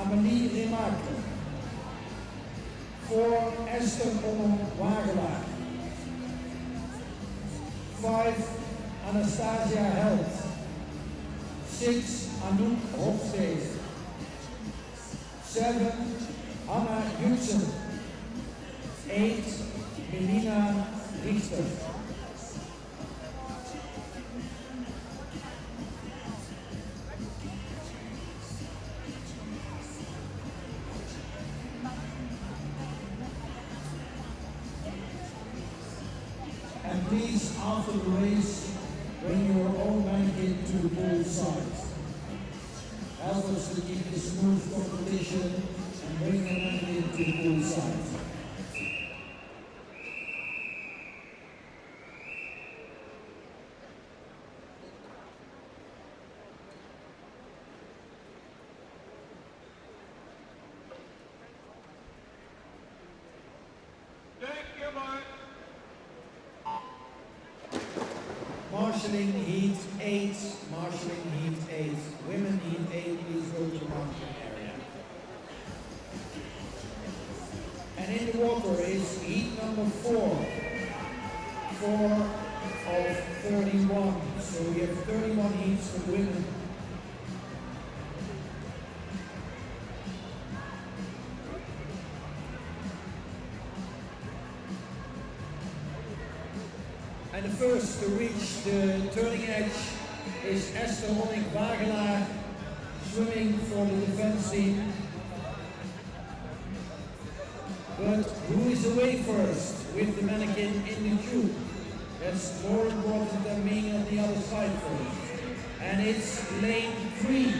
Amelie Remaker. 4, Esther Wagelaar. 5, Anastasia Held. 6, Anouk Hofstede. 7, Anna Jutsen. 8, Melina Richter. And please, after the race, bring your own mannequin to the pool side. Help us to keep a smooth competition and bring the mannequin to the pool side. Marshalling heat 8, marshalling heat 8, women heat 8, please go to the marshalling area. And in the water is heat number 4, 4 of 31, so we have 31 heats for women. And the first to reach the turning edge is Esther Wagelaar, swimming for the defense team. But who is away first with the mannequin in the tube? That's more important than being on the other side first. And it's lane 3.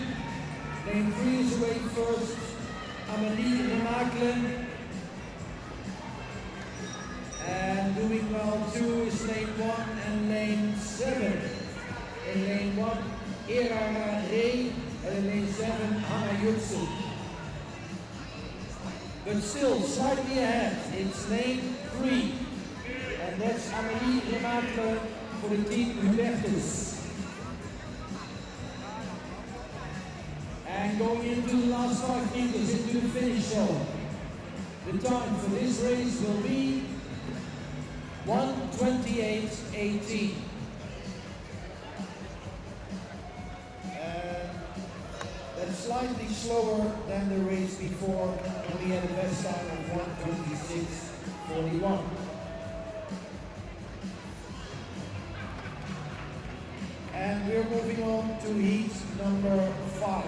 Lane 3 is away first. Amelie Remaker. And doing well too is lane 1 and lane 7. In lane 1, Era Ray, and in lane 7, Anna Jutsen. But still slightly ahead, it's lane 3. And that's Amelie Remaker for the team Hubertus. And going into the last 5 meters into the finish zone. The time for this race will be 1:28.18. That's slightly slower than the race before, when we had a best time of 1:26.41. And we're moving on to heat number 5.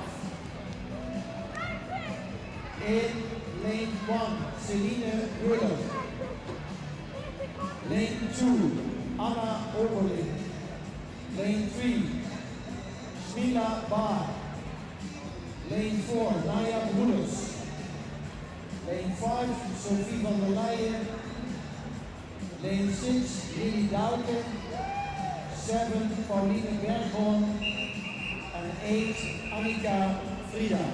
In lane 1, Celine Ruller. Lane 2, Anna Oberlin. Lane 3, Smila Bar. Lane 4, Naya Broeders. Lane 5, Sophie van der Leyen. Lane 6, Lily Douken. 7, Pauline Berghorn. And 8, Annika Frida.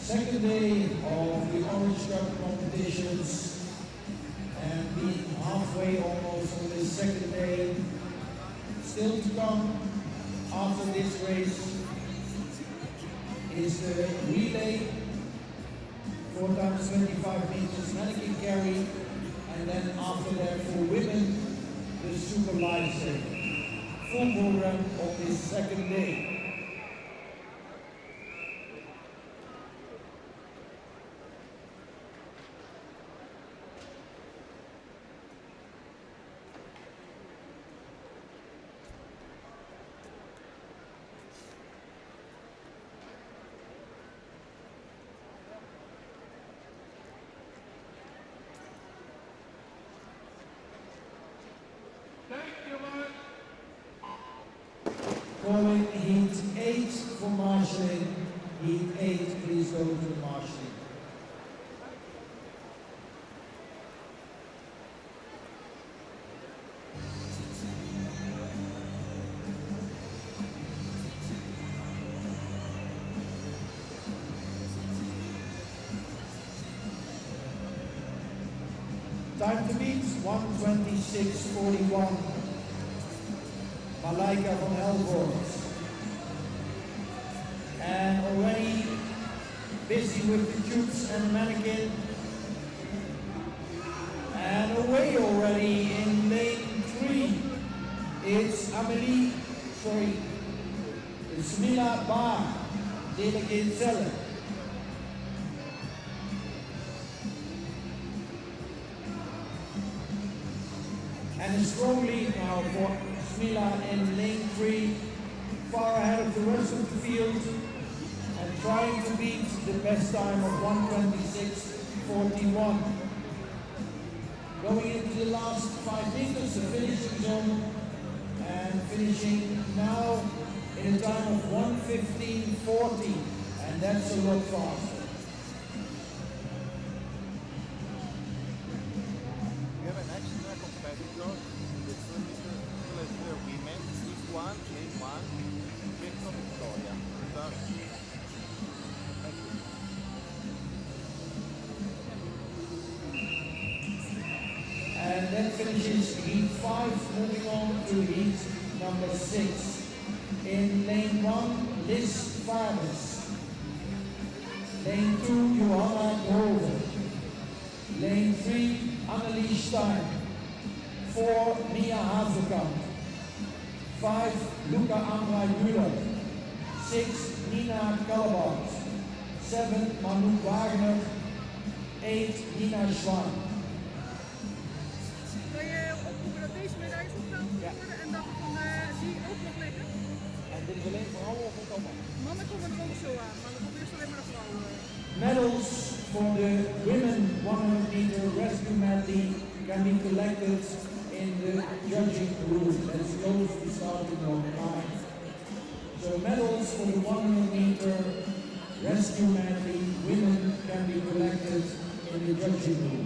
Second day of the OrangeCup competitions, and being halfway almost on this second day, Still to come after this race is the relay, 4 times 25 meters mannequin carry, and then after that for women, the super lifesaver. Full program on this second day. Calling heat 8 for marshalling. Heat 8, please go to the marshalling. Time to beat 1:26.41. Malaika van Helvoort. And already busy with the tubes and the mannequin. And away already in lane 3. It's it's Mila Bar, delegate Zelle. And a strong lead now for Smila in lane 3, far ahead of the rest of the field and trying to beat the best time of 1:26.41. Going into the last 5 meters, the finishing zone, and finishing now in a time of 1:15.40, and that's a lot faster. We have an extra competitor, the 200 women, this one, lane 1, Victor Victoria. Thank you. And then finishes heat 5, moving on to heat number 6. In lane 1, Liz Fares. Lane 2, Johanna Grover. Lane 3, Annelies Stein. 4, Mia Hazelkamp. 5, Luca Amra Müller. 6, Nina Calabart. 7, Manu Wagner. 8, Nina Schwan. Kan je oproepen dat deze medailles opgehaald worden en dat van die ook nog liggen? En dit is alleen vrouwen of ook allemaal? Mannen komen er ook zo aan, maar dan komt eerst alleen maar de vrouwen. Medals for the women 100 meter rescue medley can be collected in the judging room that's close to starting on 9. So medals for the 100 meter rescue medley women can be collected in the judging room.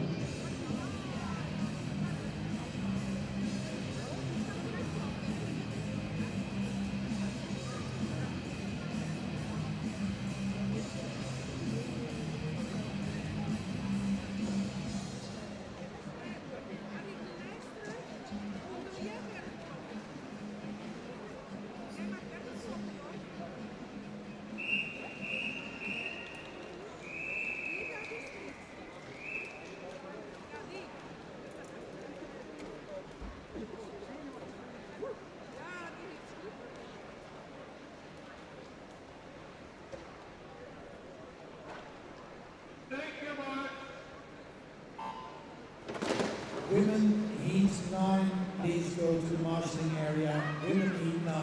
Women heat 9, please go to the marshalling area. Women heat 9.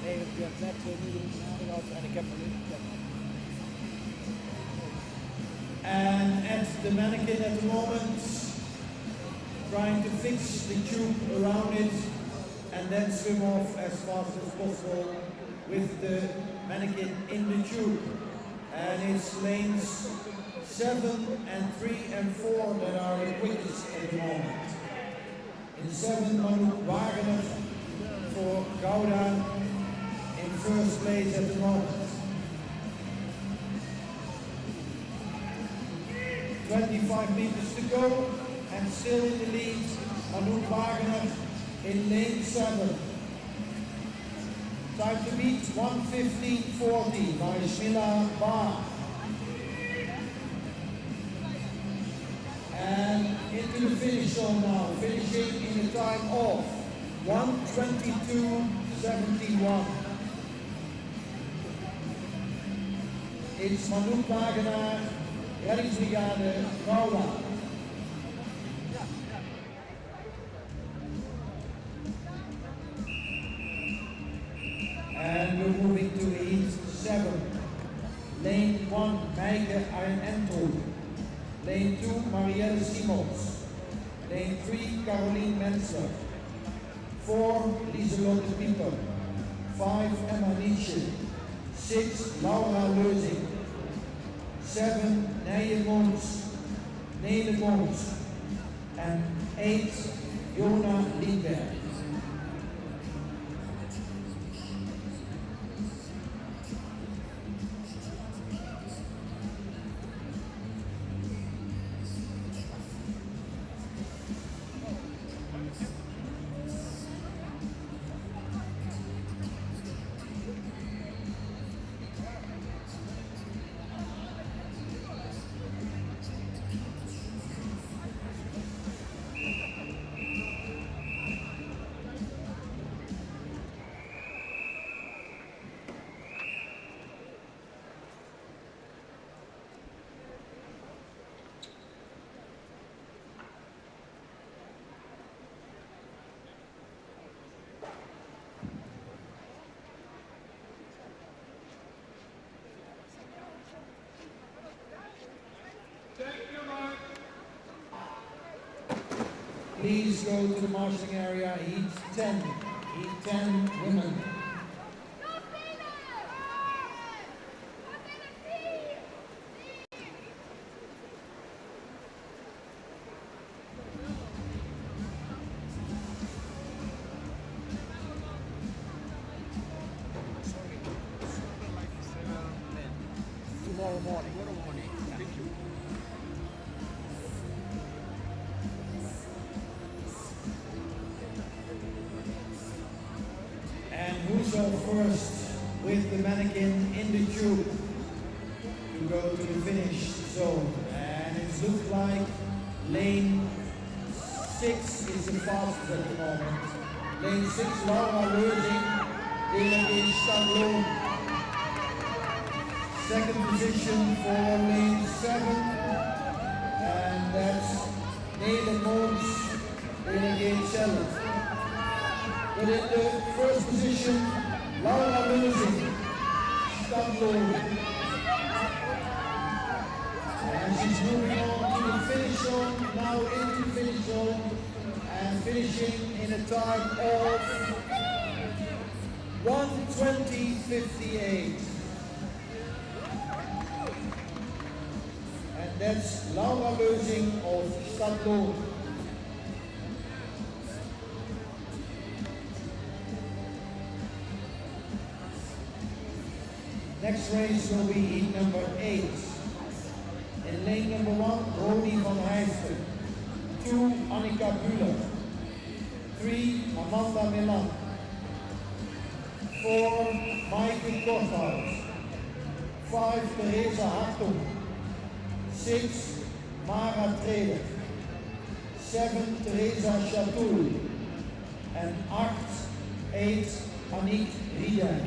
Nee, ik heb net nu de naderhand en ik heb er nu. And at the mannequin at the moment, trying to fix the tube around it and then swim off as fast as possible with the mannequin in the tube. And it's lanes 7 and 3 and 4 that are the quickest at the moment. In 7, Manu Wagner for Gouda in first place at the moment. 25 meters to go, and still in the lead, Manu Wagner in lane 7. Time to beat 1:15.40 by Smila Bar. And into the finish zone now, finishing in a time of 1:22.71. It's Manu Wagner, Reddingsbrigade Gouda. And we're moving to heat 7. Lane 1, Meike Entel. Lane 2, Marielle Simons. Lane 3, Caroline Mensler. 4, Lieselotte Pieper. 5, Emma Nietzsche. 6, Laura Leuzing. 7, Nele Mons. And 8, Jona Lindberg. Please go to the marshalling area, heat 10. Heat 10, women. Tomorrow morning. Thank you. And who's up first with the mannequin in the tube to go to the finish zone? And it looks like lane 6 is the fastest at the moment. Lane 6, Laura Leuzing, in Stadloon. Second position for lane 7, and that's Nele Mons, Renegade Celle. But in the first position, Laura Leuzing, Stadloon. And she's moving on to the finish zone, now into the finish zone, and finishing in a time of 1:20.58. And that's Laura Leuzing of Stadloon. Next race will be heat number 8. In lane number 1, Rodi van Heijsten. 2, Annika Bühler. 3, Amanda Milan. 4, Maaike Korthaus. 5, Theresa Hartung. 6, Mara Treder. 7, Teresa Chatoul. And 8, Aniek Riedijk.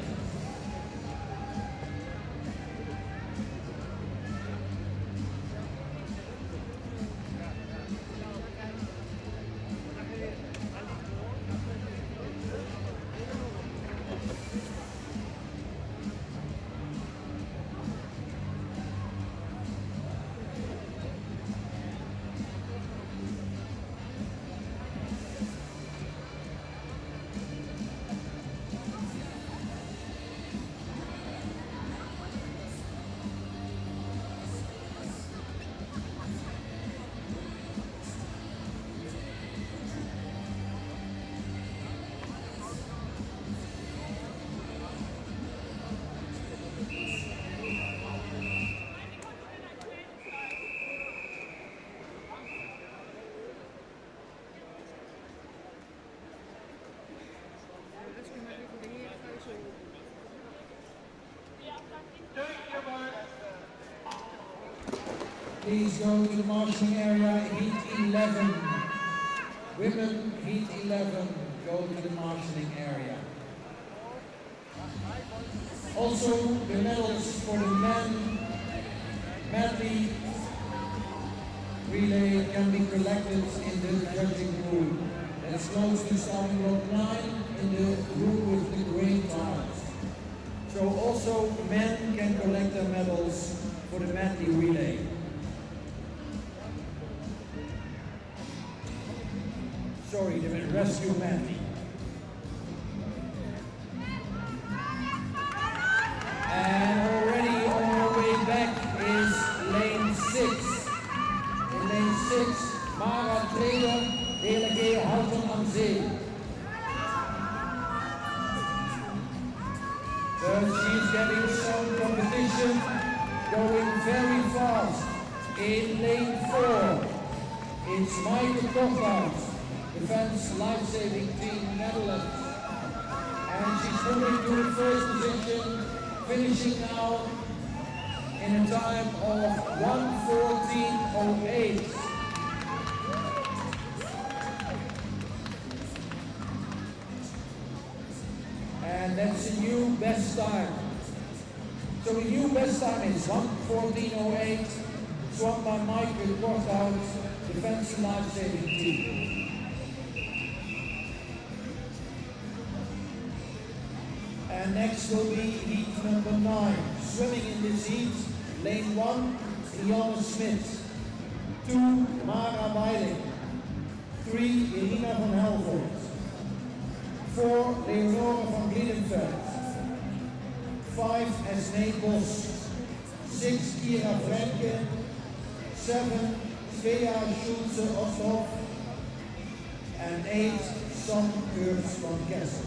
Please go to the marshalling area, heat 11. Women, heat 11, go to the marshalling area. Also, the medals for the men medley relay can be collected in the judging room. That's close to starting block 9 in the room with the green tiles. So also men can collect their medals for the medley relay. Sorry, the rescue medley. And already on our way back is lane 6. In lane 6, Mara Treder, DLG Houten am See. But she's getting some competition, going very fast. In lane 4, it's Michael Kochhout, Defense Lifesaving Team Netherlands. And she's moving to the first position, finishing now in a time of 1:14.08. And that's a new best time. So the new best time is 1:14.08, swung by Michael Kochhout, Defense Lifesaving Team. And next will be heat number 9. Swimming in this heat, lane 1, Lianne Smit. 2, Mara Weiling. 3, Irina van Helvoort. 4, Leonore van Gliedenveld. 5, Esnee Bos. 6, Kira Vrenke. 7, Svea Schulze-Oslof. And 8, Sam Keurs van Kessel.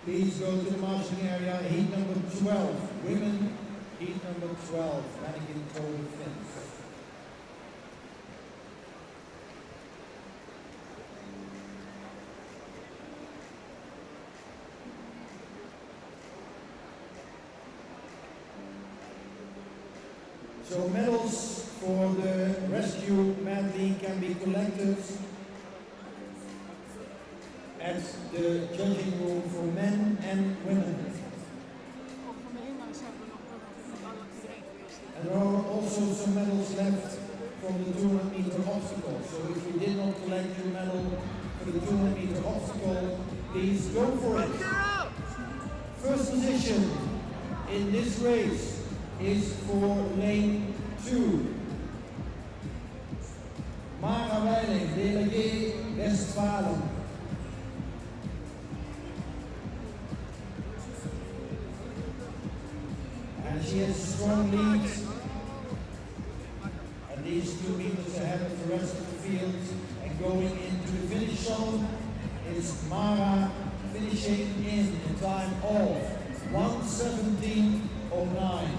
Please go to the marshalling area, heat number 12. Women, heat number 12, Mannequin Total Fins. So medals for the rescue medley can be collected at the judging room for men and women. And there are also some medals left from the 200-meter obstacle. So if you did not collect your medal for the 200-meter obstacle, please go for it. First position in this race is for lane 2. Mara Weiling, DLG Westfalen. And she has a strong lead, at least 2 meters ahead of the rest of the field. And going into the finish zone is Mara finishing in a time of 1:17.09.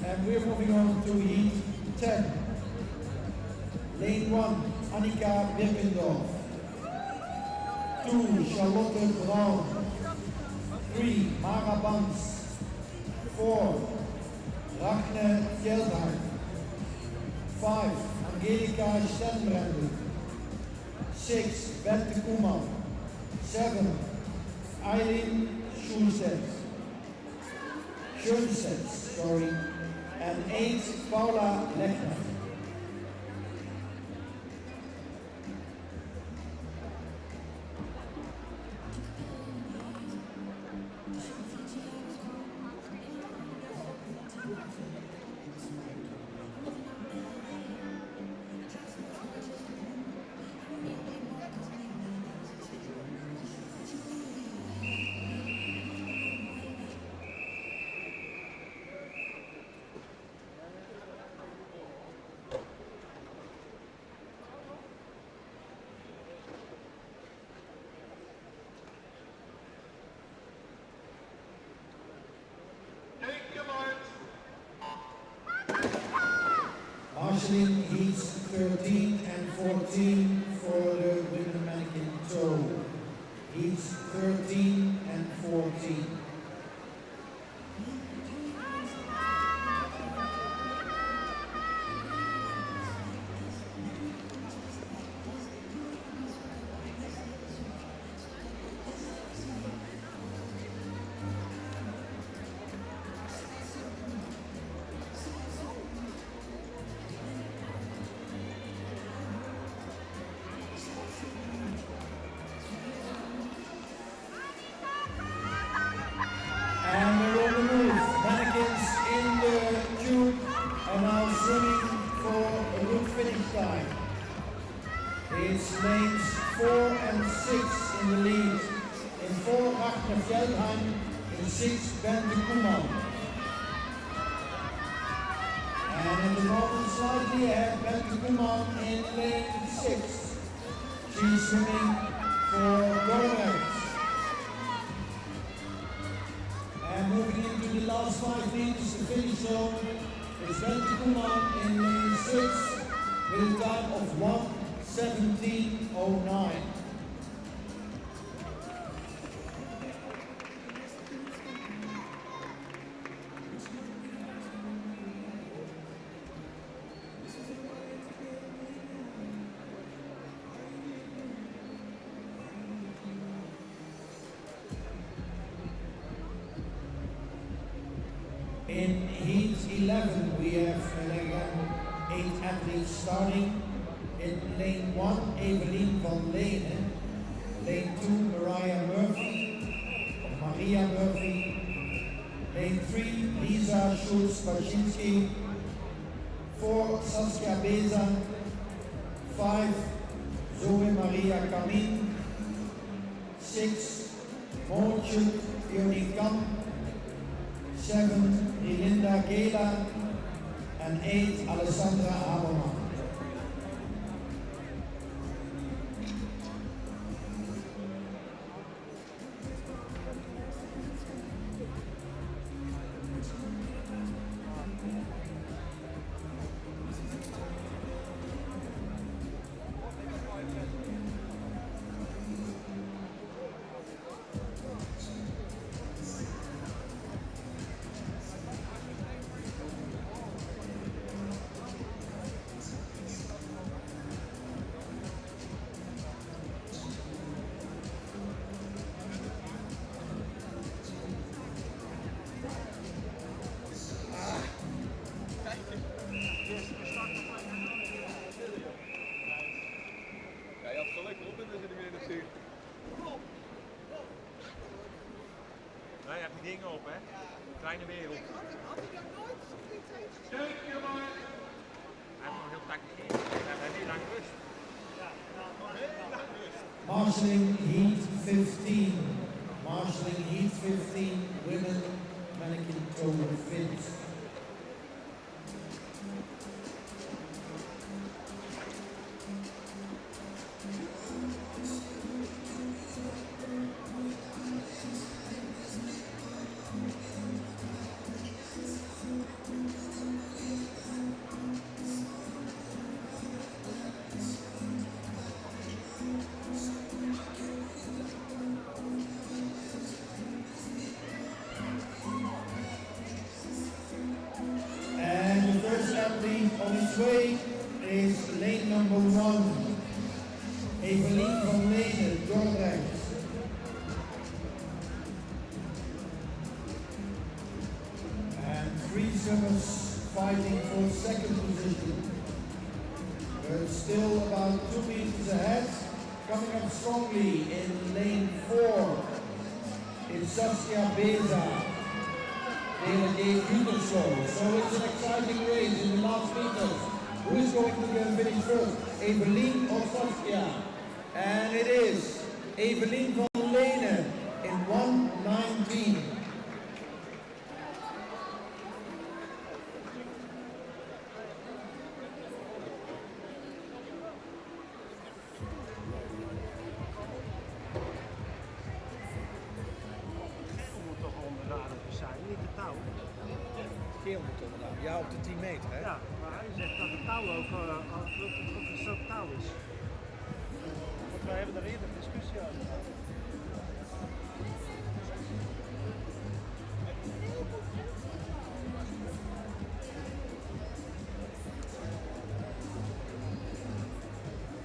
And we're moving on to heat 10. Lane 1, Annika Birkendorf. 2, Charlotte Braun. 3, Mara Bans. 4, Ragnar Fjellheim. 5, Angelika Stenbrande. 6, Bente Koeman. 7, Eileen Schoenstedt, and 8, Paula Lechner. Marshalling heats 13 and 14 for the women mannequin throw. Heats 13 and 14. And they're on the move. Mannequins in the tube and now swimming for a good finish time. It's lanes 4 and 6 in the lead. In 4, Ragnar Fjellheim. In 6, Bente Koeman. And at the moment slightly ahead, Bente Koeman in lane 6. She's swimming for gold. And moving into the last 5 meters, the finish zone, is Bente Koeman in lane 6 with a time of 1:17.09. In heat 11, we have again 8 athletes starting. In lane 1, Evelien van Lenen. Lane 2, Maria Murphy. Lane 3, Lisa Schulz-Baczynski. 4, Saskia Beza. 5, Zoe Maria Kamin. 6, Moonchuk Joni Kamp. 7, Relinda Gela, and 8, Alessandra Habermann. Nou ja, die dingen op, hè. Kleine wereld. Hij heeft nog heel tactisch. Hij heeft heel lang rust. Marshalling heat 15. Marshalling heat 15. Women mannequin throw fins. strongly in lane 4. It's Saskia Beza. Delegate Gütersloh. So it's an exciting race in the last meters. Who is going to get finish first? Evelien or Saskia? And it is Evelien van Lenen in 1:19. Geel moet inderdaad. Ja, op de 10 meter, hè? Ja, maar hij zegt dat het touw ook een soort touw is. Want wij hebben er eerder discussie over gehad.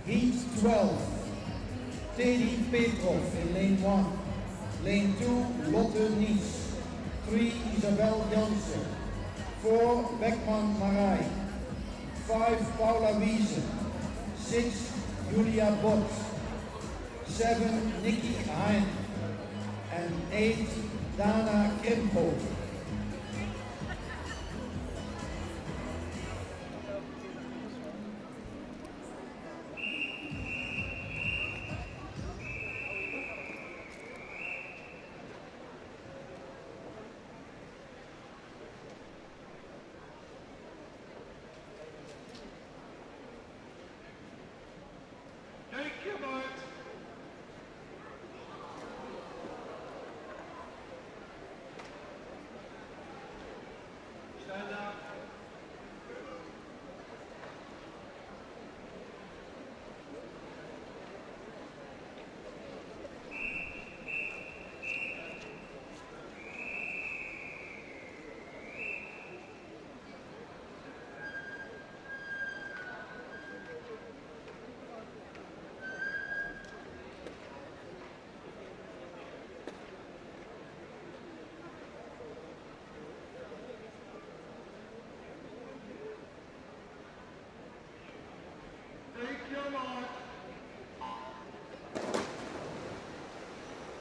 Heat 12. Teddy Petrov in lane 1. Lane 2, Lotte Nies. 3, Isabel Jansen. 4, Beckman Marai. 5, Paula Wiese. 6, Julia Bot. 7, Nikki Hein. And 8, Dana Krimpoot.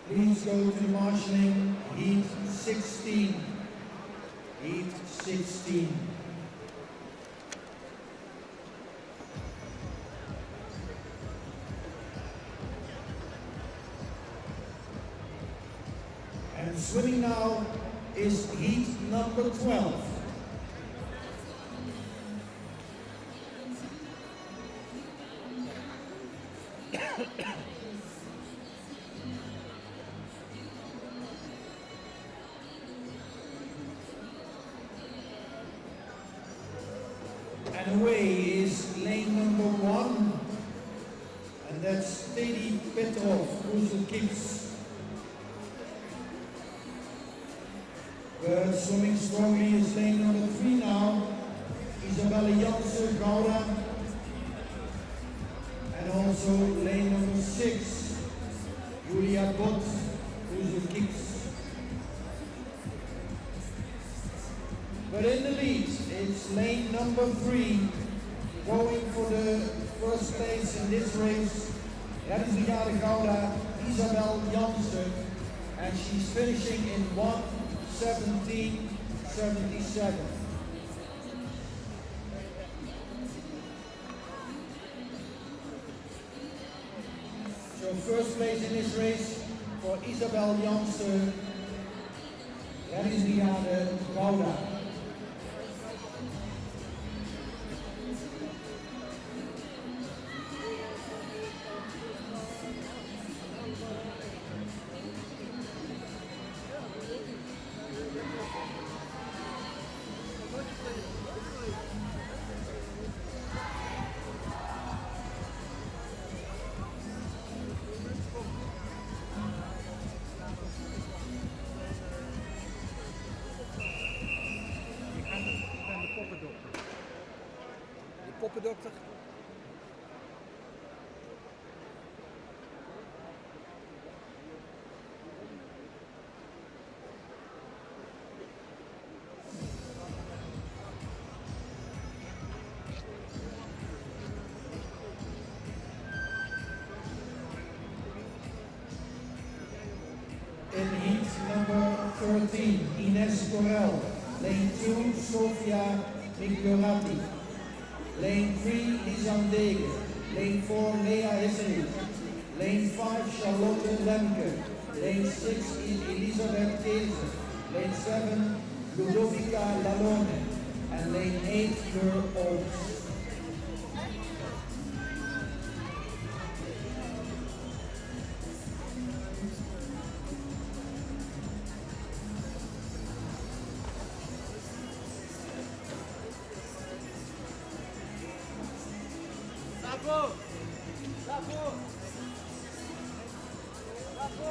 Please go to the marshalling, heat 16. Heat 16. And swimming now is heat number 12. And away is lane number 1, and that's Teddy Petrov, crucial kicks. But swimming strongly is lane number 3 now, Isabelle Jansen, Gouda, and also lane number 6, Julia Bot, crucial kicks. But in the lead, it's lane number 3, going for the first place in this race. That is Brigade Gouda, Isabel Jansen, and she's finishing in 1:17.77. So first place in this race for Isabel Jansen, that is Brigade Gouda. Poppendokter. 13, Ines Corel. Lane 2, Sofia Migliorati. Lane 3, Lisan Degen. Lane 4, Lea Hisselig. Lane 5, Charlotte Lemke. Lane 6, Elisabeth Keese. Lane 7, Ludovica Lalone. And lane 8, Fleur Oaks. Bravo! Bravo! Bravo!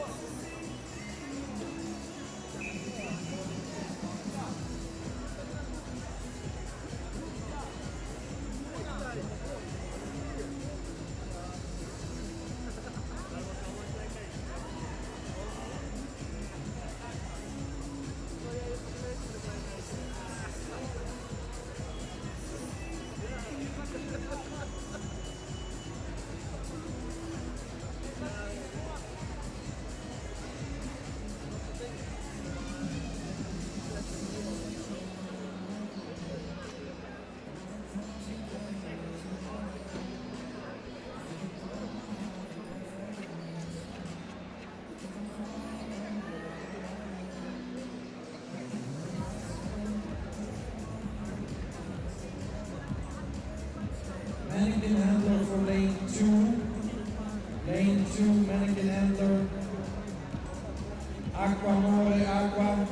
Mannequin handler for lane 2. Lane 2, mannequin handler. Aquamore Aqua.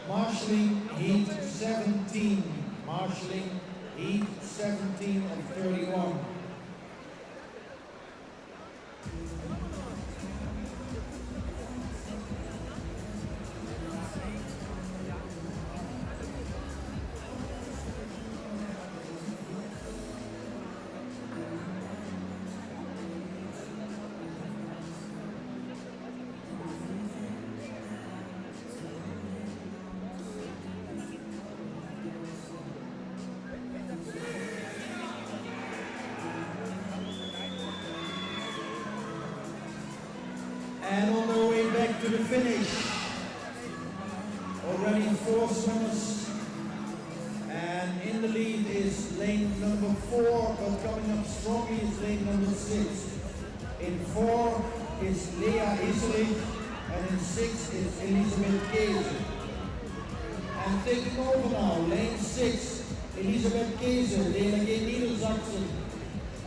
Marshalling heat 17. Marshalling heat 17 of 31. And on their way back to the finish, already 4 swimmers, and in the lead is lane number 4, but coming up strongly is lane number 6. In 4 is Lea Hisselig, and in 6 is Elisabeth Keese. And taking over now, lane 6, Elisabeth Keese, Delegate Niedersachsen.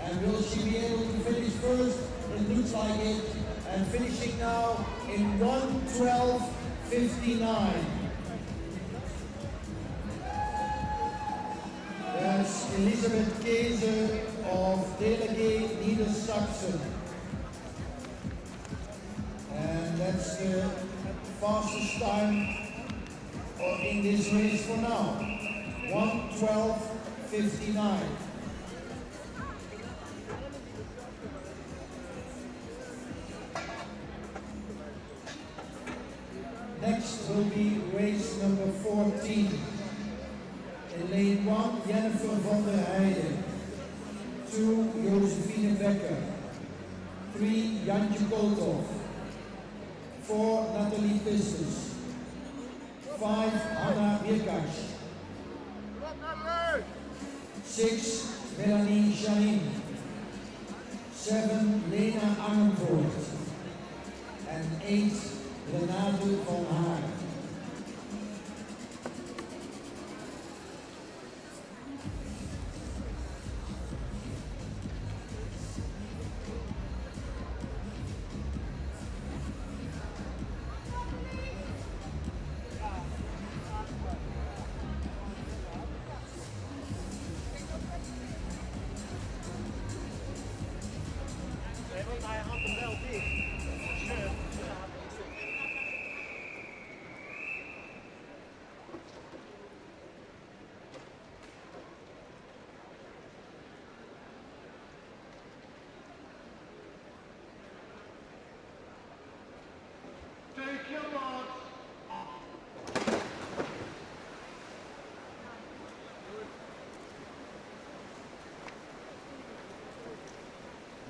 And will she be able to finish first? It looks like it. And finishing now in 1:12:59. That's Elisabeth Keese of Delegate Niedersachsen. And that's the fastest time in this race for now. 1:12:59. Next will be race number 14. In lane 1, Jennifer van der Heijden. 2, Josephine Becker. 3, Jantje Kolthoff. 4, Nathalie Pistus. 5, Hanna Birkash. 6, Melanie Janin. 7, Lena Angenvoort. And 8, Renate van Haar. Nee, want hij had hem wel dicht. Shirt.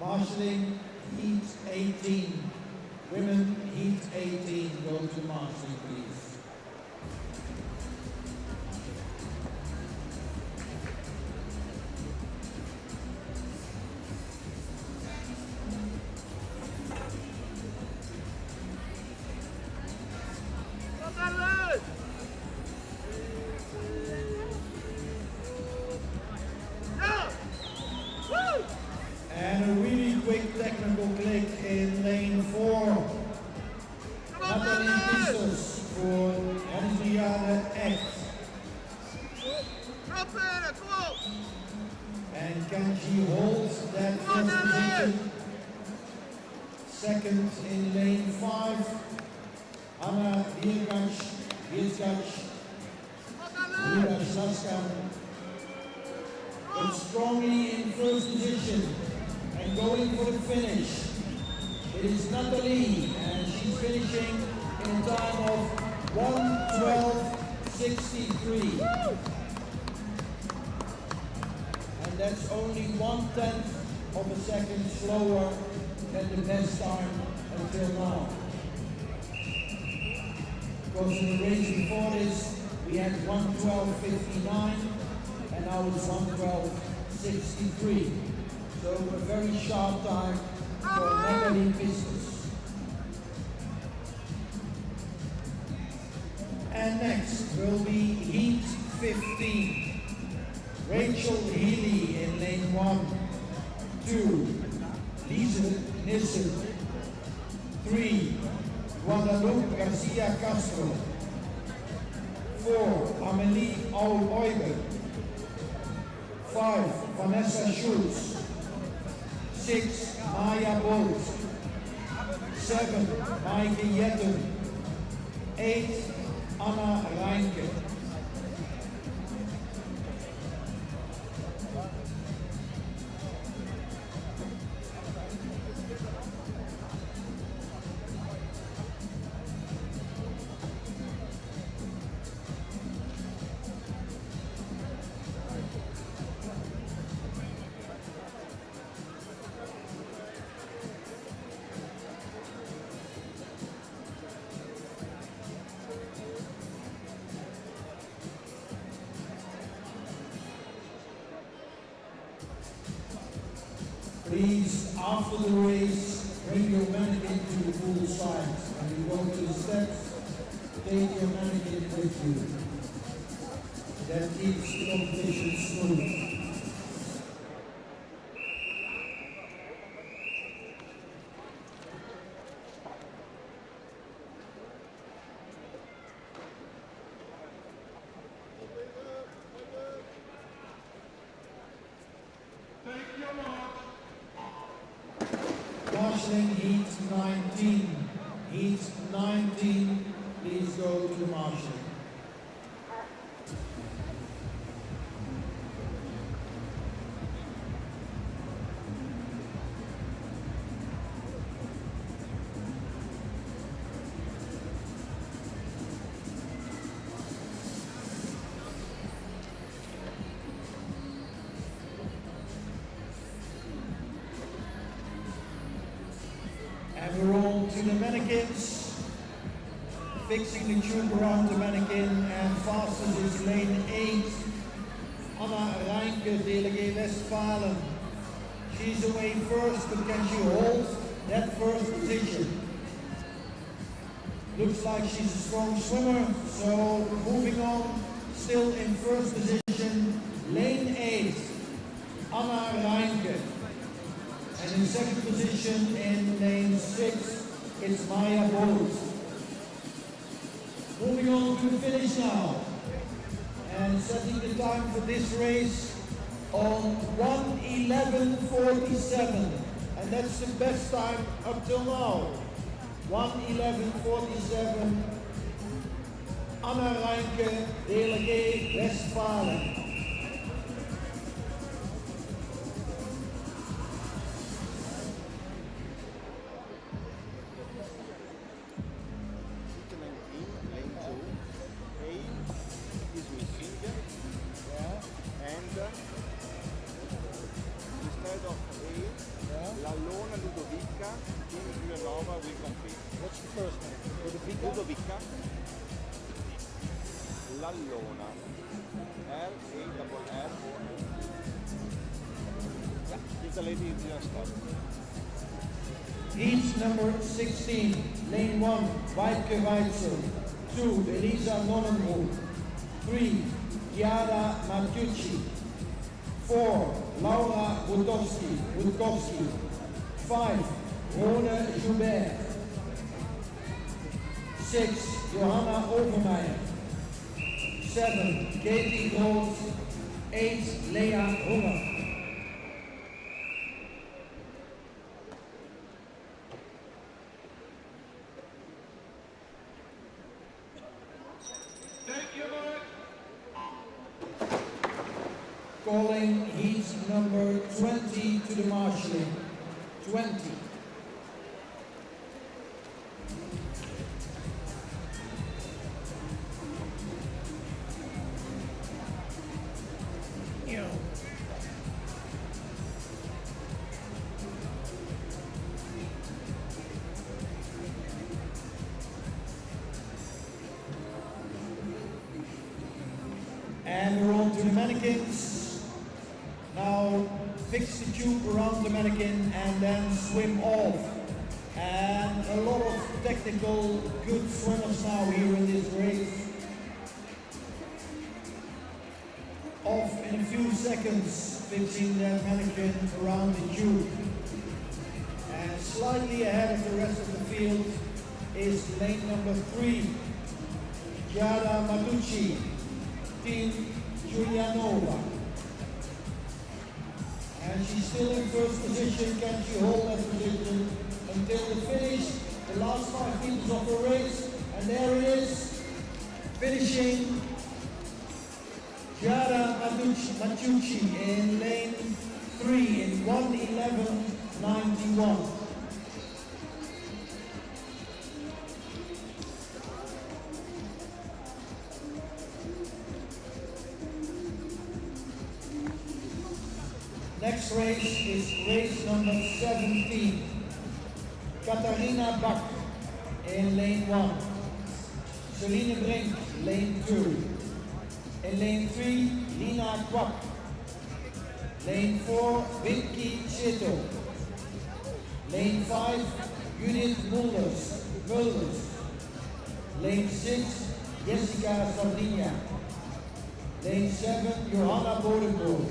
Marshalling heat 18. Women heat 18 go to marshalling, please. And a really quick technical click in lane 4. Natalie Pistos for Henriade Echt. And can she hold that first position? Second in lane 5. Anna Wiergacz, Lila Slaskan. But strongly in first position and going for the finish. It is Natalie, and she's finishing in a time of 1:12.63. And that's only 1/10 of a second slower than the best time until now. Because in the race before this, we had 1:12.59, and now it's 1:12.63. So a very sharp time for Natalie Pistos. And next will be heat 15. Rachel Healy in lane 1. 2, Lise Nissen. 3, Guadalupe Garcia Castro. 4, Amelie Oiber. 5, Vanessa Schulz. 6, Maya Bolt. 7, Maaike Jetten. 8, Anna Reinke. Please, after the race, bring your mannequin to the pool side. When you go to the steps, take your mannequin with you. That keeps the competition smooth. Marshalling heat 19. Heat 19, please go to the marshalling. And we're on to the mannequins. Fixing the tube around the mannequin, and fastest is lane 8. Anna Reinke, Delegé Westfalen. She's away first, but can she hold that first position? Looks like she's a strong swimmer, so moving on, still in first position, lane 8, Anna Reinke. And in second position in lane 6 is Maya Bolt. Moving on to the finish now. And setting the time for this race on 1:11.47. And that's the best time up till now. 1:11.47. Anna Reinke, Delegé Westfalen. Instead of A, the lady in just started. Heat number 16, lane 1, Weidke Weitzel. 2, Elisa Nonnenbroek. 3, Chiara Matiucci. 4, Laura Rutkowski. 5, Rone Joubert. 6, Johanna Overmaier. 7, Katie Groot. 8, Lea Hunger. Calling heat number 20 to the marshalling. 20. And we're on to the mannequins. Now fix the tube around the mannequin and then swim off. And a lot of technical good swimmers now here in this race. Off in a few seconds, fixing that mannequin around the tube. And slightly ahead of the rest of the field is lane number 3, Chiara Matucci, Team Giulianova. And she's still in first position. Can she hold that position until the finish, the last 5 meters of the race? And there it is, finishing Chiara Matucci in lane 3 in 1:11.91. Next race is race number 17. Katharina Bak in lane 1. Celine Brink, lane 2. In lane 3, Lina Kwak. Lane 4, Winky Chito. Lane 5, Judith Mulders. Lane 6, Jessica Sardinia. Lane 7, Johanna Bodenburg.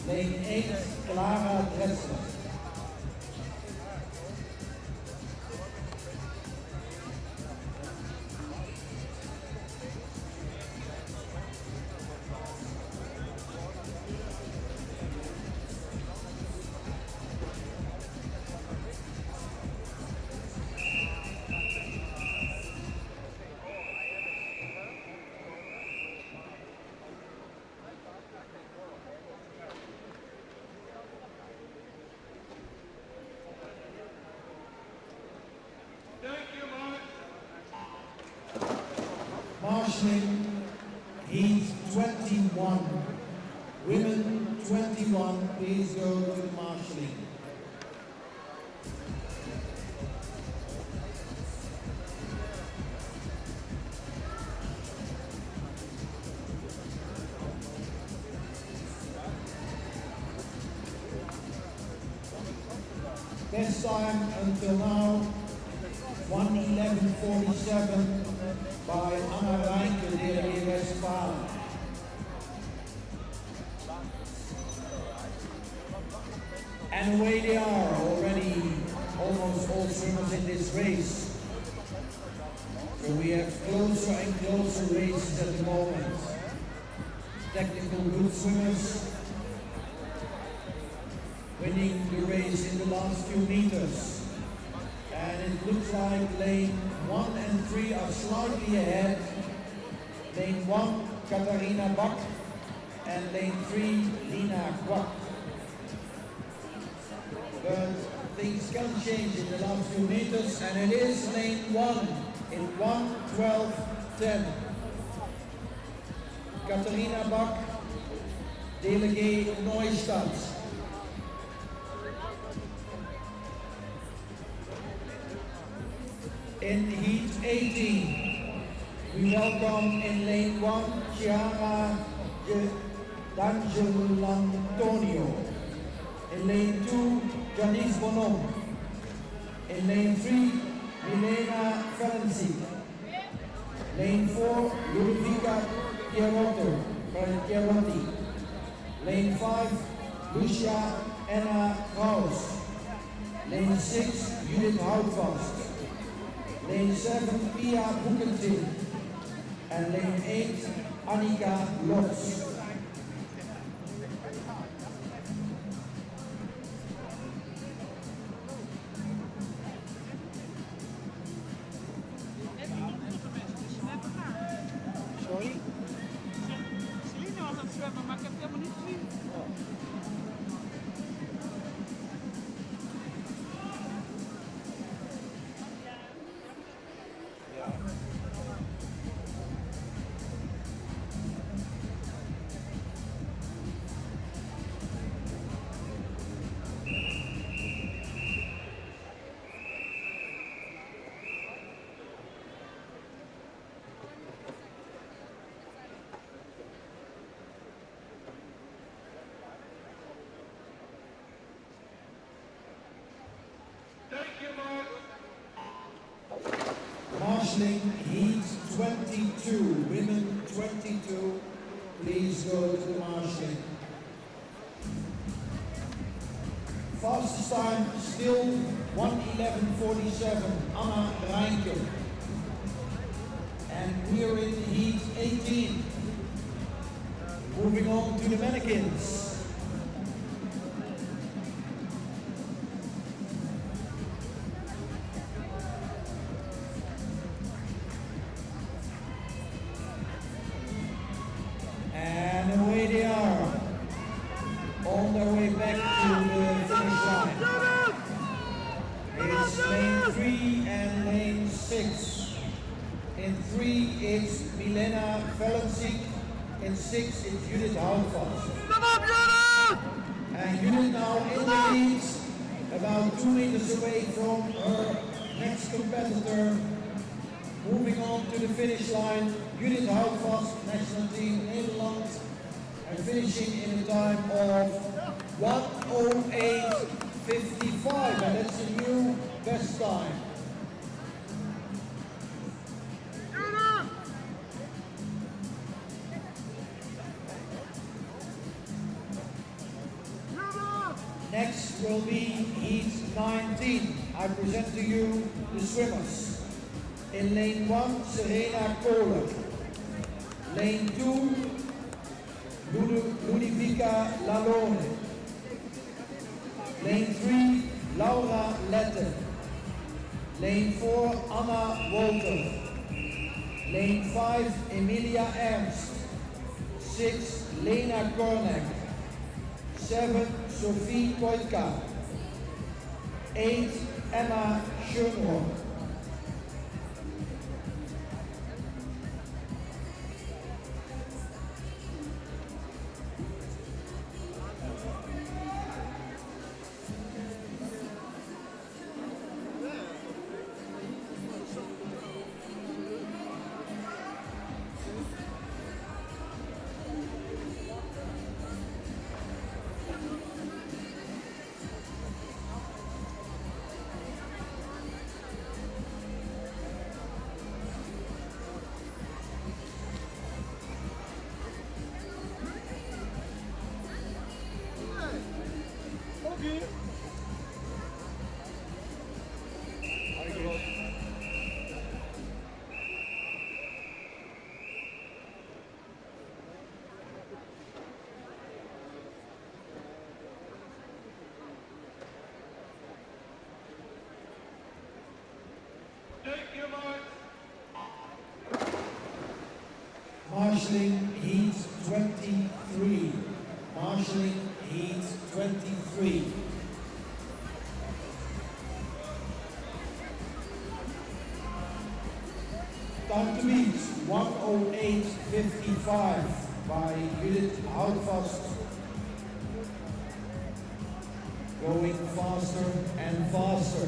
Lane 8, Clara Dressler. Marshalling, heat 21. Women 21, please go to the marshalling. Best time until now, 1:11.47 by Anna Reinke, DLG Westfalen. And away they are, already almost all swimmers in this race. So we have closer and closer races at the moment. Technical good swimmers winning the race in the last few meters. And it looks like lane 1 and 3 are slightly ahead. Lane 1, Katharina Bak, and lane 3, Lina Kwak. But things can change in the last few meters, and it is lane 1 in 1:12.10. Katharina Bak, DLG Neustadt. In heat 18, we welcome in lane 1, Chiara D'Angelantonio. In Janice Bonhomme. In lane 3, Milena Valenci. Lane 4, Ludovica Pierotti. Lane 5, Lucia Anna Kraus. Lane 6, Judith Houtvast. Lane 7, Pia Boekentin. And lane 8, Annika Lotz. Sorry? Celine was aan het zwemmen, maar ik heb het helemaal niet gezien. Marshalling Heat 22, women 22, please go to the marshalling. Fastest time still 1:11:47, Anna Reinke. And we're in Heat 18. Moving on to the mannequins. And away they are, on their way back to the finish line. It's lane 3 and lane 6. In 3 it's Milena Valenci. In 6 it's Judith Houtvast. And Judith now in the lead, about 2 meters away from her next competitor. Moving on to the finish line, Judith Houtvast, national team Nederland, and finishing in a time of 1:08:55, and that's a new best time. Next will be Heat 19. I present to you the swimmers. In lane 1, Serena Kohler. Lane 2, Ludovica Lalone. Lane 3, Laura Lette. Lane 4, Anna Walter. Lane 5, Emilia Ernst. 6, Lena Kornek. 7, Sophie Koitka. 8, Emma Schönrock. Marshalling Heat 23. Marshalling Heat 23. Time to beat 1:08:55 by Judith Houtvast. Going faster and faster.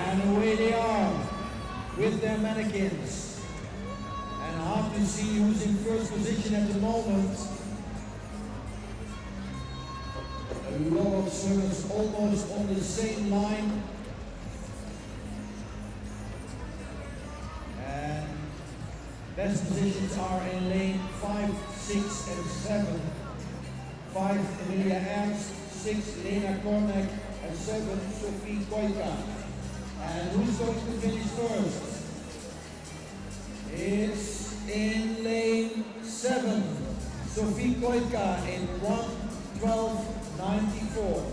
And away mannequins. And hard to see who's in first position at the moment. A lot of swimmers almost on the same line. And best positions are in lane 5, 6 and 7. 5 Emilia Ernst, 6 Lena Kornek and 7 Sophie Koika. And who's going to finish first? It's in lane 7, Sophie Koika in 1:12.94.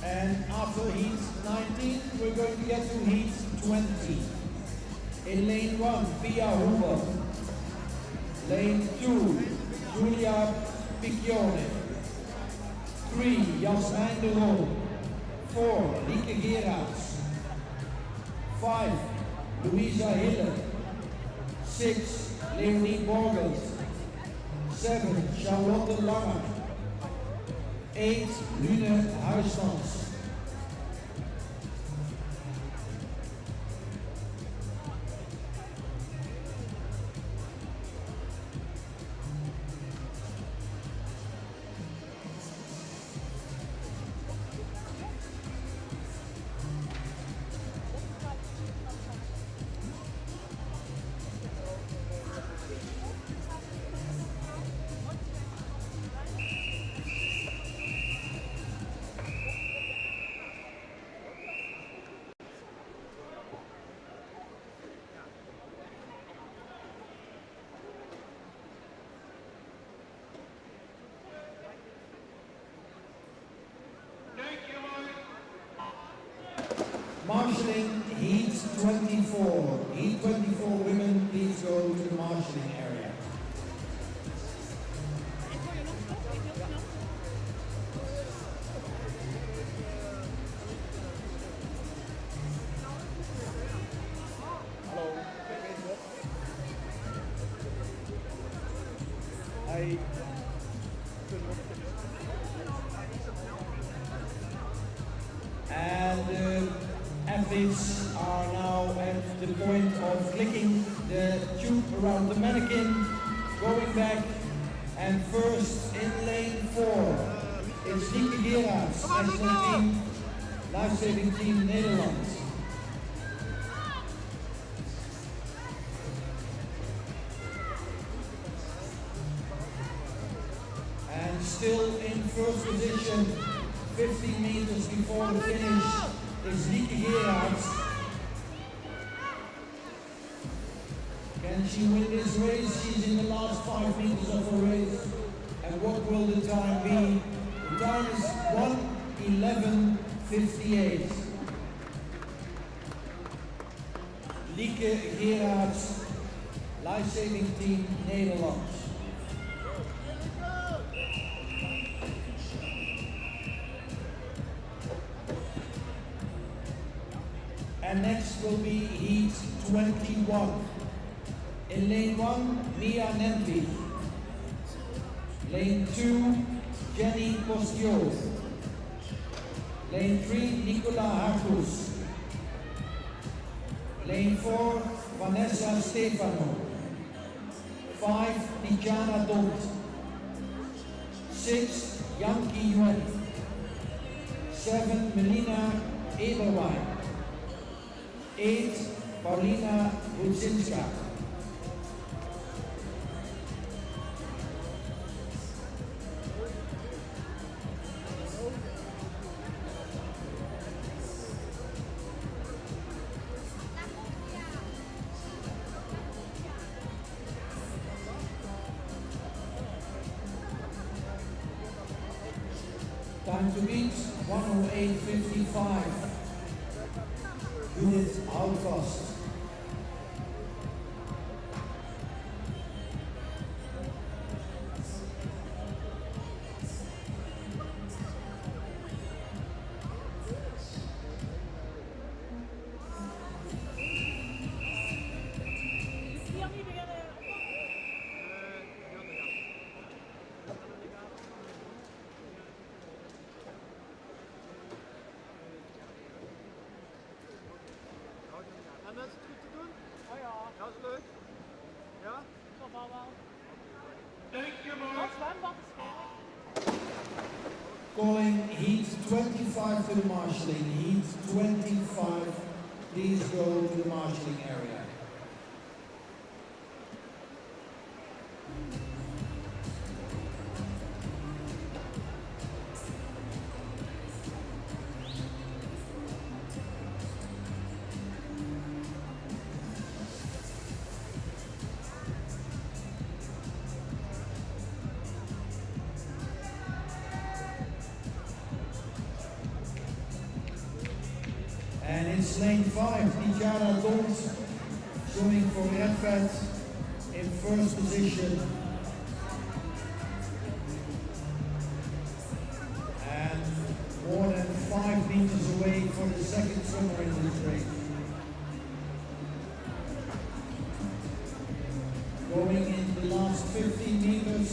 And after heat 19, we're going to get to heat 20. In lane 1, Pia Huber. Lane 2, Julia Piccione. 3, Jasmijn de Roo. 4, Lieke Gerards. 5, Louisa Hille. 6, Leonie Borgelt. 7, Charlotte Langer. 8, Lune Huismans. Marshalling heat 24. Heat 24 women, please go to the marshalling area. Hallo. Hey. And athletes are now at the point of clicking the tube around the mannequin, going back, and first in lane 4, it's Lieke Gerards, national team, lifesaving team Netherlands. And still in first position, 15 meters before the finish, is Lieke Gerards. Can she win this race? She's in the last 5 meters of her race. And what will the time be? The time is 1:11.58. Lieke Gerards, lifesaving team Nederland. And next will be heat 21. In lane 1, Mia Nentwich. Lane 2, Jenny Postio. Lane 3, Nicola Harkus. Lane 4, Vanessa Stefano. 5, Tijana Dont. 6, Yankee Yuan. 7, Melina Eberwein. 8, Paulina Budzinska. Time to beat 1:08.55. Judith Houtvast. En mensen het goed te doen? Oh ja, Ja, is leuk. Ja? dat wel wel. Thank you, Dat Mark. zwembad is vol. Calling heat 25 to the marshalling. Heat 25, please go to the marshalling area. And it's lane 5, Tijana Dont, swimming for Red Vet in first position. And more than 5 meters away for the second swimmer in this race. Going in the last 15 meters,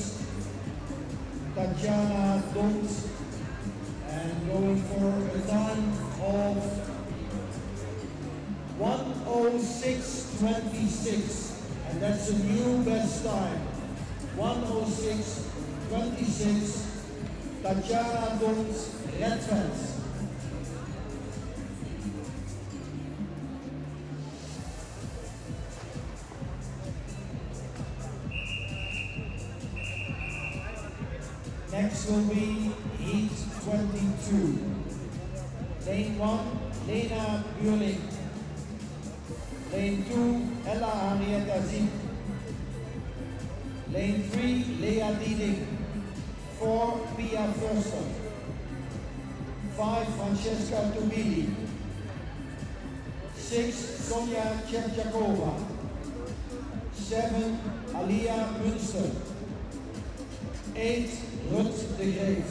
Tijana Dont, and going for a time of 1:06.26, and that's a new best time. 1:06.26, Tijana Dont, Red Vet. Next will be heat 22. Lane 1, Lena Buurling. Lane 2, Ella Henrietta Ziek. Lane 3, Lea Dieding. 4, Pia Förster. 5, Francesca Tobili. 6, Sonja Tchepchakova. 7, Alia Münster. 8, Rut de Greef.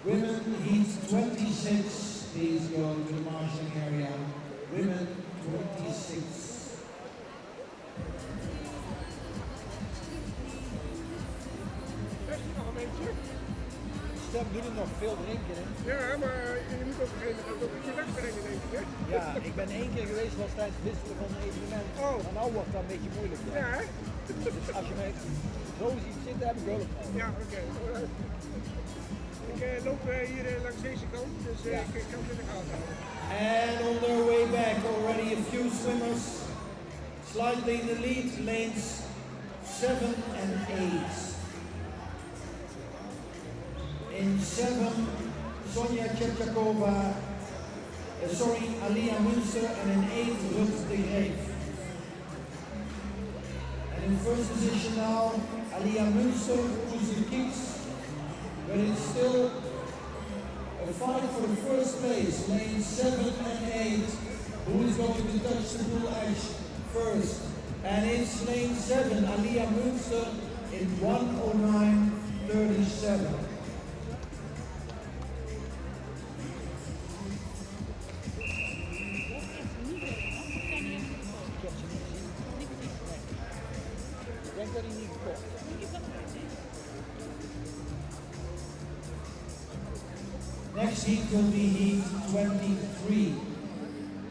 Women heat 26, please go to the marshalling area. Women 26. Stem doet het nog veel drinken, hè? Ja, maar je moet op een gegeven moment ook een beetje wegbrengen, denk ik, hè? Ja, ik ben 1 keer geweest, was tijdens het wisselen van een evenement. Oh. En nou wordt dat een beetje moeilijk. Ja, hè? Dus als je mij zo ziet zitten, heb ik hulp nodig. Ja, oké. Ik loop hier langs deze kant, dus ik kan het in de gaten houden. And on their way back, already a few swimmers slightly in the lead, lanes 7 and 8. In 7, Sonja Tchepchakova, Alia Münster, and in 8, Rut de Greef. And in first position now, Alia Münster, who's the kicks, but it's still a fight for the first place, lanes 7 and 8, who is going to touch the blue edge first. And it's lane 7, Alia Münster, in 1:09.37. Next heat will be heat 23.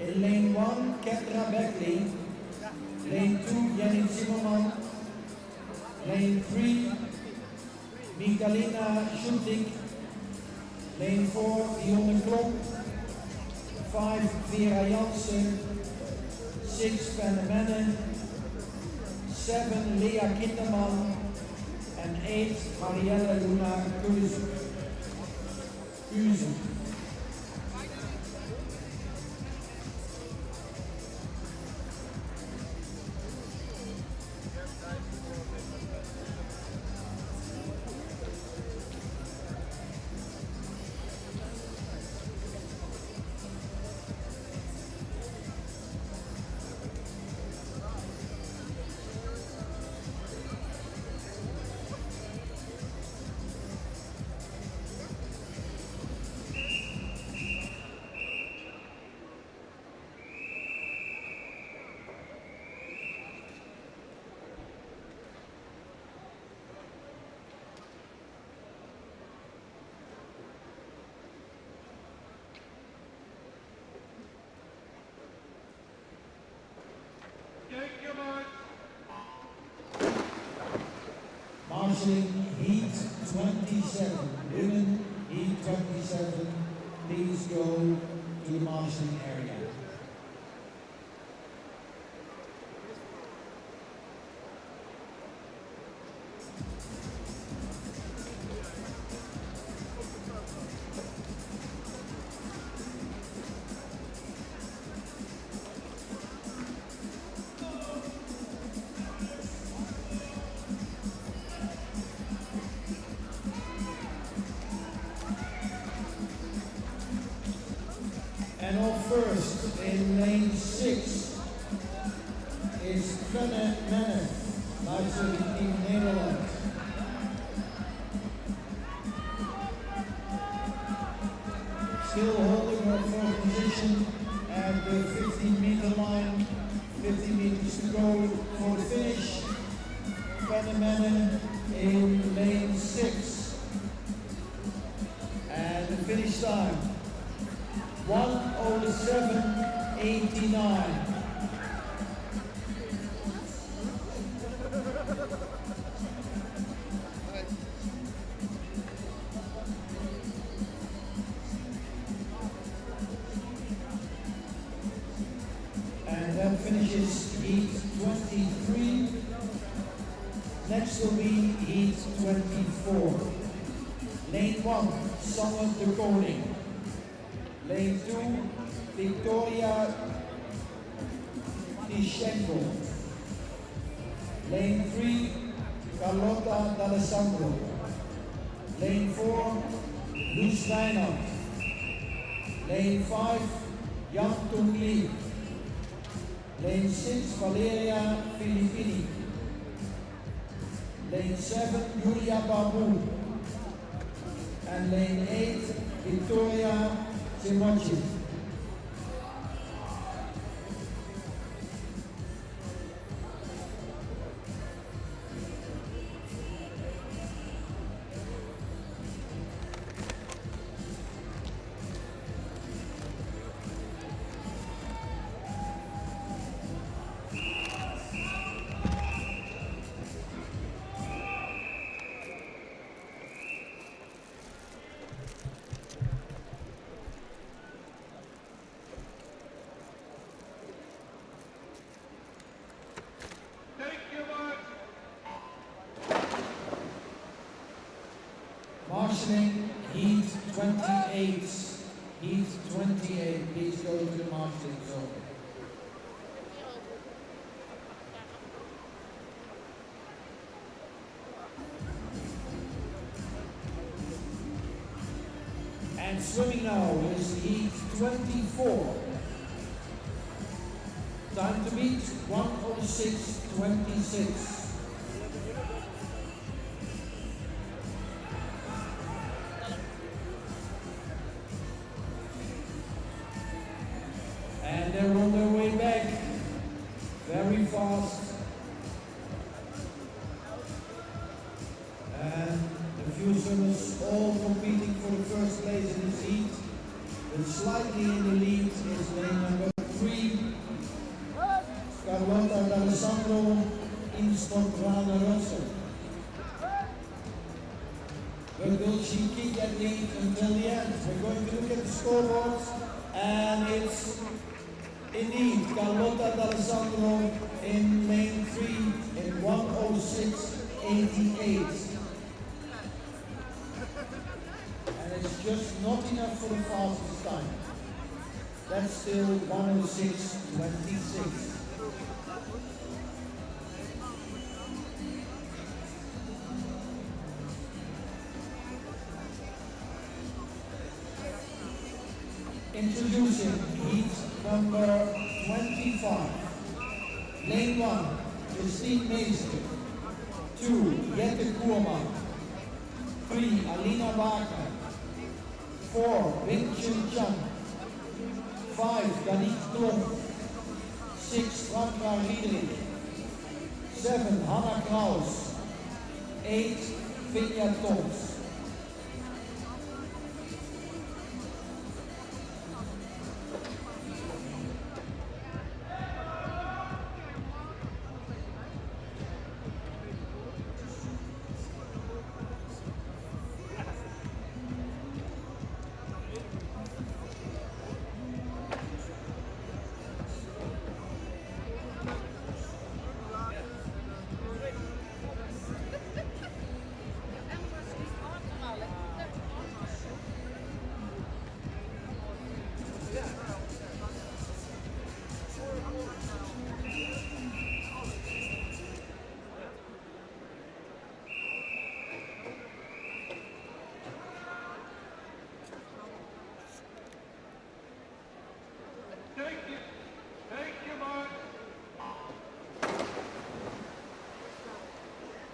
In lane 1, Kendra Beckley. Lane 2, Jenny Zimmerman. Lane 3, Michalina Schultik. Lane 4, Dionne Klop. 5, Vera Jansen. 6 Van der Menne, 7 Lea Kinderman, and 8 Mariella Luna Kuzen. Marshalling Heat 27, women Heat 27, please go to the marshalling area. And off first in lane 6 is Van der Menne, lifesaver team Netherlands. Still holding her fourth position at the 15-meter line, 15 meters to go for the finish. Van der Menne in lane 6. And the finish time. 1:07.89. And that finishes heat 23. Next will be heat 24. Lane 1, Summer de Koning. Lane 2, Victoria Tishenko. Lane 3, Carlotta D'Alessandro. Lane 4, Luz Reinhardt. Lane 5, Jan Tung Lee. Lane 6, Valeria Filippini. Lane 7, Julia Babu. And lane 8, Victoria Timochi. Marshalling heat 28. Heat 28. Please go to the marshalling zone. And swimming now is heat 24. Time to beat 1:06.26. And they're on their way back, very fast. And the few swimmers all competing for the first place in this heat. But slightly in the lead is lane number 3, Carlotta D'Alessandro in Spontrana Rosso. But will she keep that lead until the end? We're going to look at the scoreboard, and it's Indeed, Carlotta D'Alessandro in lane 3 in 1:06.88. And it's just not enough for the fastest time. That's still 1:06.26. Introducing heat number 25. Lane 1, Christine Meester. 2, Jette Koerman. 3, Alina Wagner. 4, Wing Chun Chan. 5, Danique Klomp. 6, Franka Riederich. 7, Hanna Kraus. 8, Vinja Toms.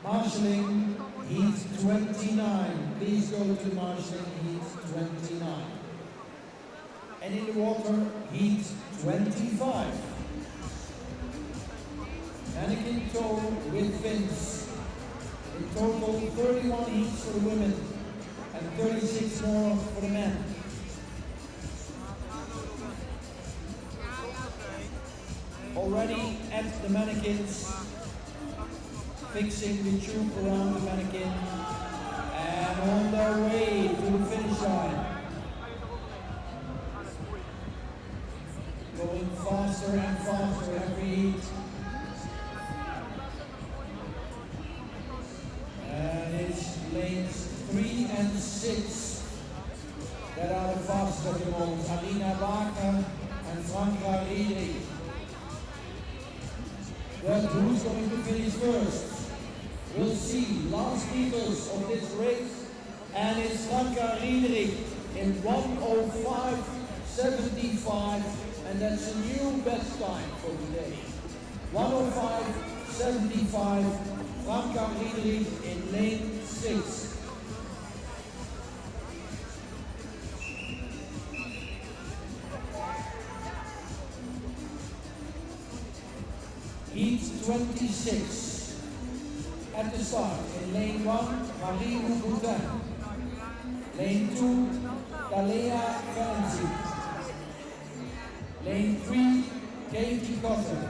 Marshalling heat 29. Please go to the marshalling heat 29. And in the water, heat 25. Mannequin tow with fins. In total, 31 heats for the women and 36 more for the men. Already at the mannequins, fixing the tube around the mannequin, and on their way to the finish line. Going faster and faster every heat. And it's lanes 3 and 6 that are the fastest at the moment. Alina Wagner and Franka Riederich. But who's going to finish first? We'll see. Last meters of this race, and it's Franka Riederich in 1:05.75, and that's a new best time for today. 1:05.75, Franka Riederich in lane 6. Heat 26. At the start, in lane 1, Marie Louboutin. Lane 2, Talea Valenci. Lane 3, Katie Cotter.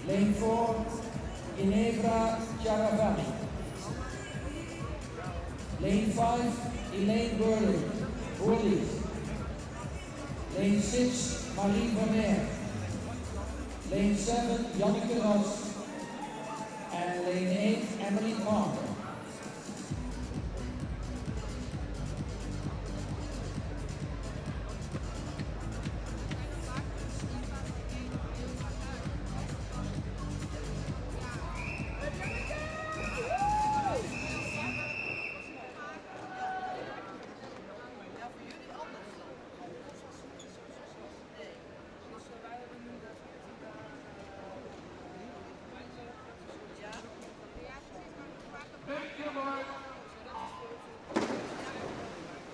Lane 4, Ginevra Chiaravalli. Lane 5, Elaine Burley. Lane 6, Marie Vermeer. Lane 7, Janneke Ras. And lane 8, Emily Carter.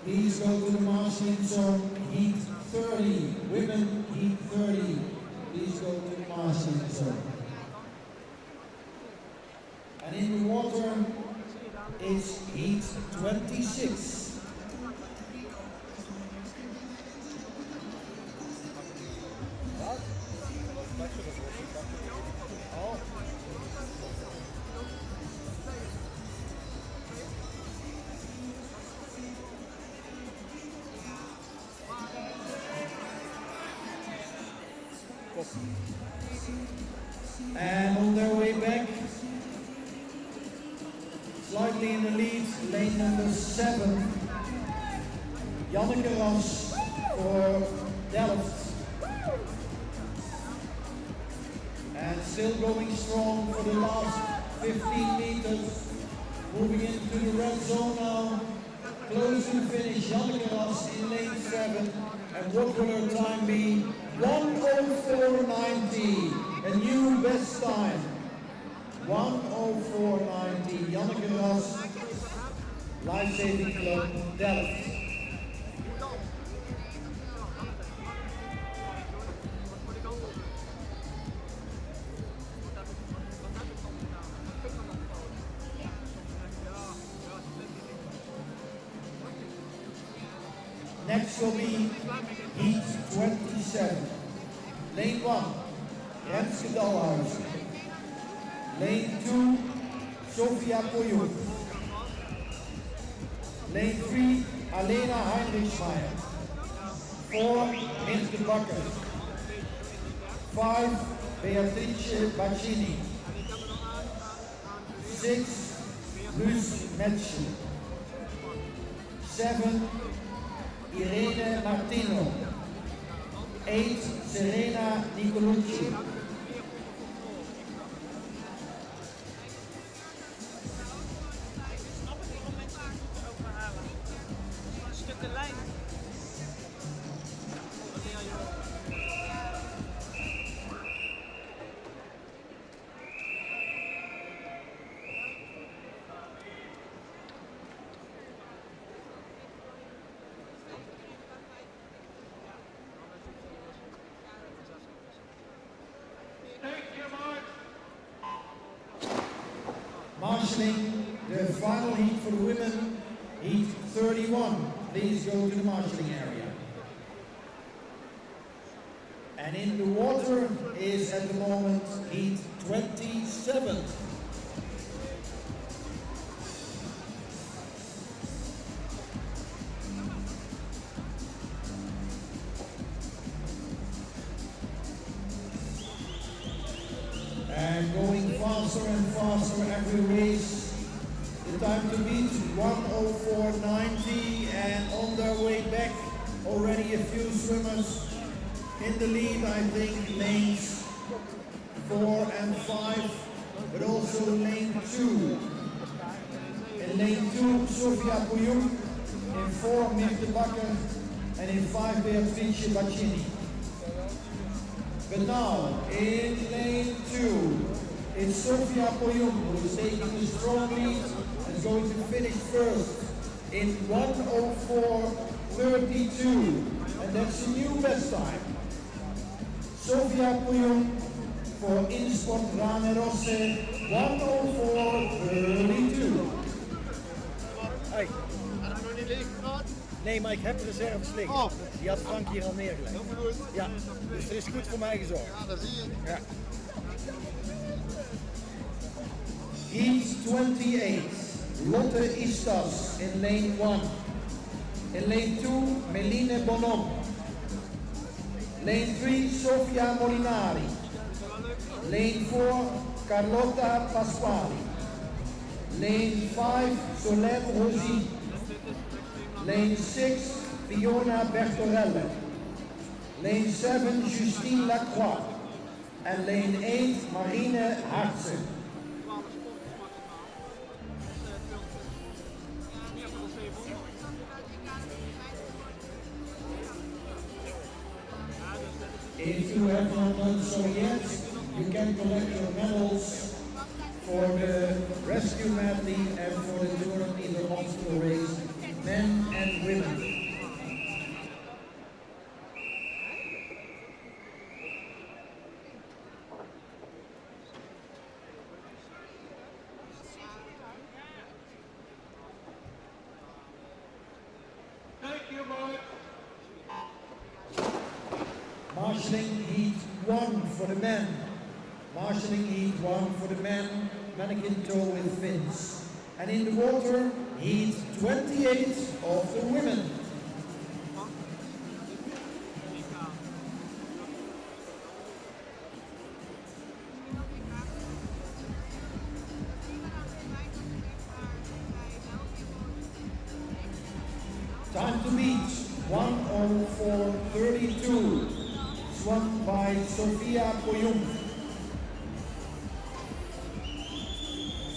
Please go to the marshalling zone, heat 30. Women, heat 30. Please go to the marshalling zone. And in the water, it's heat 26. And on their way back, slightly in the lead, lane number 7, Janneke Ras for Delft. And still going strong for the last 15 meters. Moving into the red zone now. Close to the finish, Janneke Ras in lane 7. And what will her time be? 1:04.90, a new best time. 1:04.90, Janneke Ras, Lifesaving Club, Delft. Next will be heat 27. Lane 1, Renske Dalhuizen. Lane 2, Sofia Poyou. Lane 3, Alena Heinrichsmeijer. 4, Mirte Bakker. 5, Beatrice Bacchini. 6, Luus Metschen. 7, Irene Martino. 8, Serena Nicolucci. Marshalling, the final heat for the women, heat 31. Please go to the marshalling area. And in the water is at the moment heat 27. And going faster and faster every race. The time to beat 1:04.90, and on their way back already a few swimmers in the lead, I think lanes 4 and 5, but also lane 2. In lane 2, Sofia Poyou, in 4, Mirte Bakker, and in 5, Beatrice Bacchini. But now, in lane 2, it's Sofia Poyou who is taking the strong lead and is going to finish first in 1:04.32, and that's a new best time. Sofia Poyou for Insport Rane Rosse, 1:04.32. Hey. Nee, maar ik heb reserves liggen. Oh. Die had Frank hier al neergelegd. Ja, dus er is goed voor mij gezorgd. Ja, dat zie je. Ja. Heat 28, Lotte Istas in lane 1. In lane 2, Meline Bonom. Lane 3, Sofia Molinari. Lane 4, Carlotta Pasquali. Lane 5, Solène Rosy. Lane 6, Fiona Bertorelle. Lane 7, Justine Lacroix. And lane 8, Marine Hartsen. If you have not done so yet, you can collect your medals for the rescue medley and for the 200 meter obstacle race, men and women. Thank you, Mark. Marshalling heat 1 for the men. Marshalling heat 1 for the men, mannequin toe with fins. And in the water, heat 28 of the women. Time to beat 1:04.32. Swung by Sofia Poyum.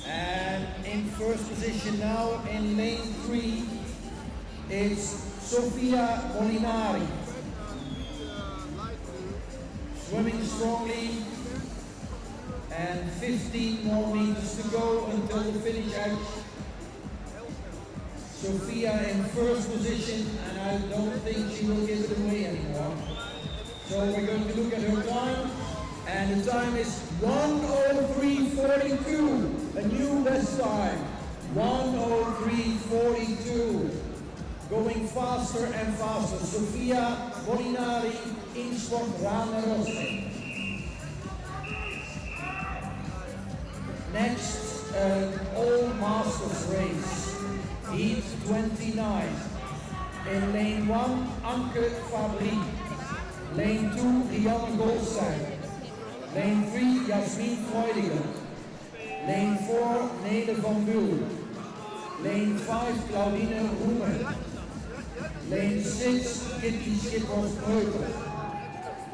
And in first position now in lane 3 is Sofia Molinari. Swimming strongly, and 15 more meters to go until the finish edge. Sofia in first position, and I don't think she will give it away anymore. So we're going to look at her time, and the time is 1:03.42, a new best time, 1:03.42. Going faster and faster. Sofia Molinari, Insport Rane Rosse. Next, All Masters race, heat 29. In lane 1, Anke Fabry. Lane 2, Rianne Goldstein. Lane 3, Jasmin Freudiger. Lane 4, Nele van Buul. Lane 5, Claudine Roemer. Lane 6, Kitty Schippers-Kreuter.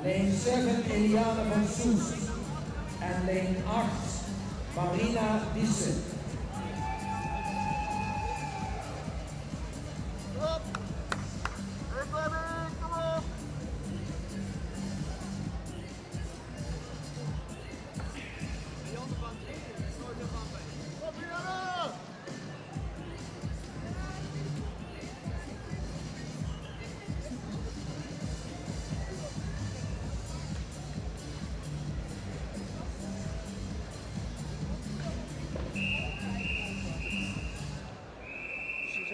Lane 7, Eliane van Soest. And lane 8, Marina Disse.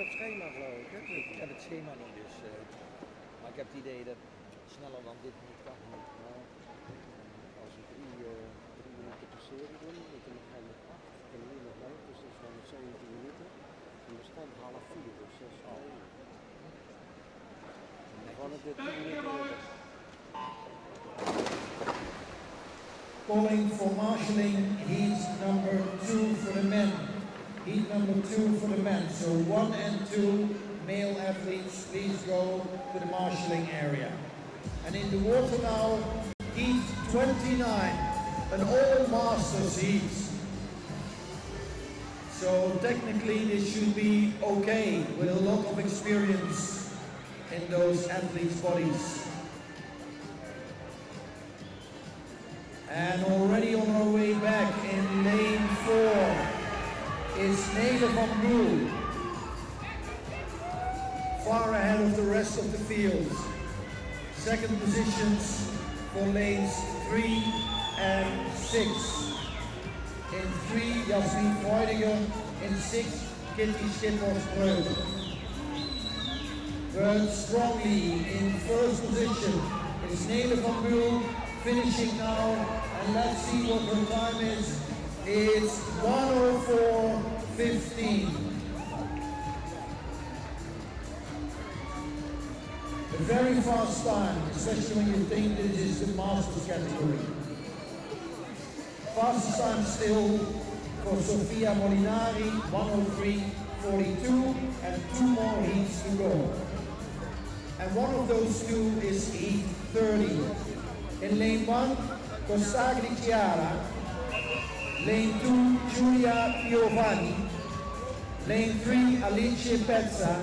Op schema geloof ik. Hè? Ik heb het schema niet, dus, maar ik heb het idee dat sneller dan dit niet kan. Nou, als we drie minuten passeren doen, dan kan ik nog 8, kan ik nog mee, dus dat is dan 17 minuten. En we staan half 4, dus dat is al. En dan kan ik dit 10 minuten hebben. Calling for marshalling heat number 2 for the men. Heat number 2 for the men. So 1 and 2 male athletes, please go to the marshalling area. And in the water now, heat 29, an all masters heat. So technically this should be okay with a lot of experience in those athletes' bodies. And already on our way back in lane 4 is Nele van Buul, far ahead of the rest of the field. Second positions for lanes 3 and 6. In 3, Jasmin Freudiger. In 6, Kitty Schippers-Kreuter. But strongly in first position is Nele van Buul, finishing now, and let's see what her time is. It's 1:04.15. A very fast time, especially when you think this is the Masters category. Fastest time still for Sofia Molinari, 1:03.42, and 2 more heats to go. And one of those 2 is heat 30. In lane 1, Costagli Chiara. Lane 2, Giulia Piovani. Lane 3, Alice Pezza.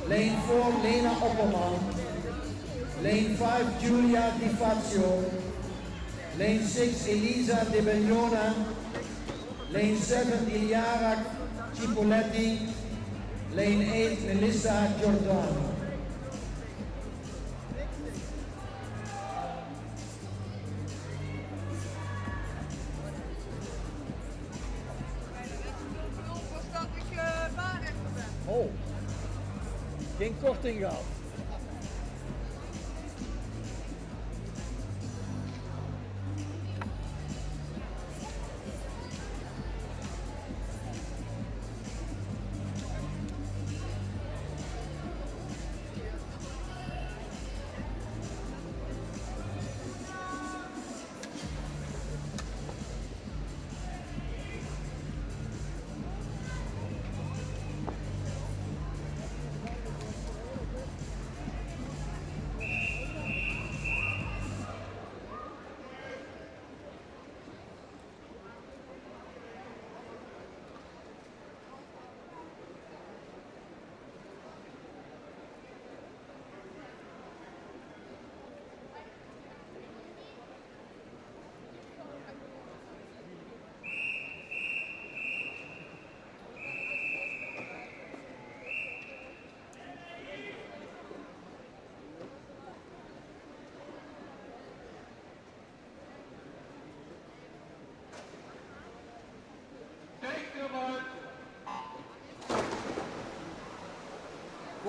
Lane 4, Lena Opperman. Lane 5, Giulia Di Fazio. Lane 6, Elisa De Bellona. Lane 7, Iliara Cipoletti. Lane 8, Melissa Giordano. Oh, geen korting gehad.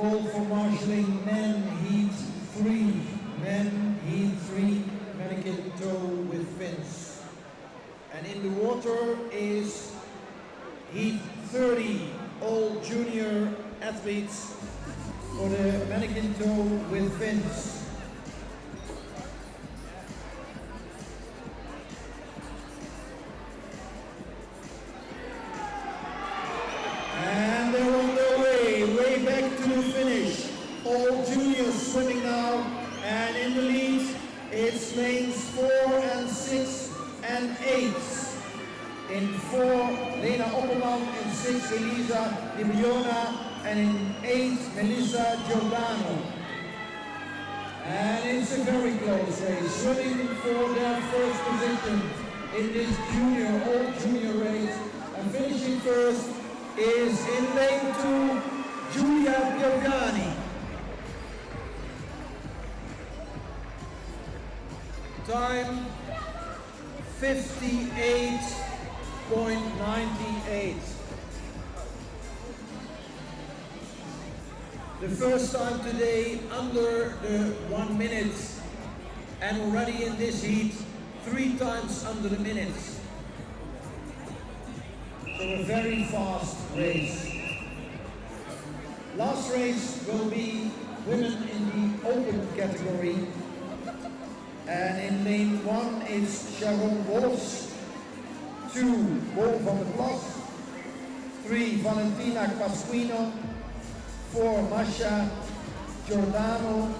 call for marshalling men heat 3. Men heat 3, mannequin toe with fins. And in the water is heat 30, all junior athletes for the mannequin toe with fins. And they're on their way back to the finish. All juniors swimming now, and in the lead it's lanes 4 and 6 and 8. In 4, Lena Opperman, in 6, Elisa Di Biona, and in 8, Melissa Giordano. And it's a very close race, swimming for their first position in this all junior race. And finishing first is in lane 2, Giulia Piovani. Time 58.98. The first time today under the 1 minute, and already in this heat 3 times under the minute. So a very fast race. Last race will be women in the open category. And in lane 1 is Sharon Wolfs, 2 Bo van der Plas, 3 Valentina Pasquino, 4 Masha Giordano,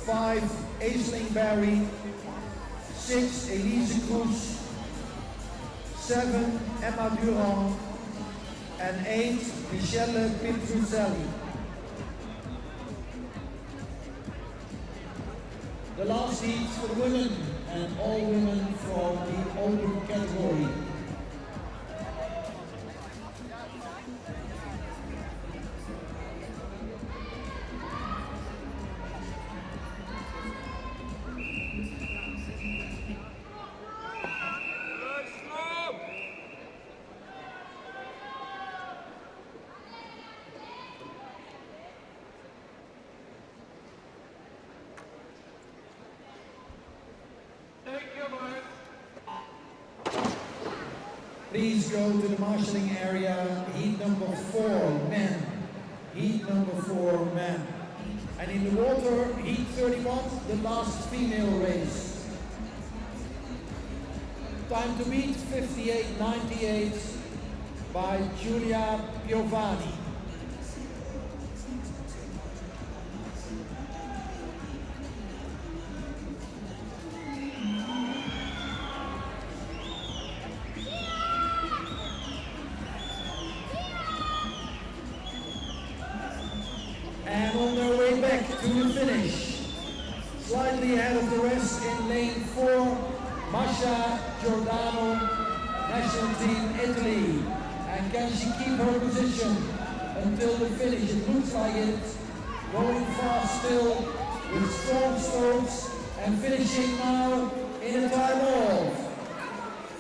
5 Aisling Barry, 6 Elise Cruz, 7 Emma Durand, and 8 Michelle Pietruzelli. The last heat for the women, and all women from the open category. Please go to the marshalling area, heat number 4, men. Heat number 4, men. And in the water, heat 31, the last female race. Time to beat 58.98 by Giulia Piovani. And on their way back to the finish, slightly ahead of the rest in lane 4, Masha Giordano, national team Italy. And can she keep her position until the finish? It looks like it. Going fast still with strong strokes and finishing now in a time of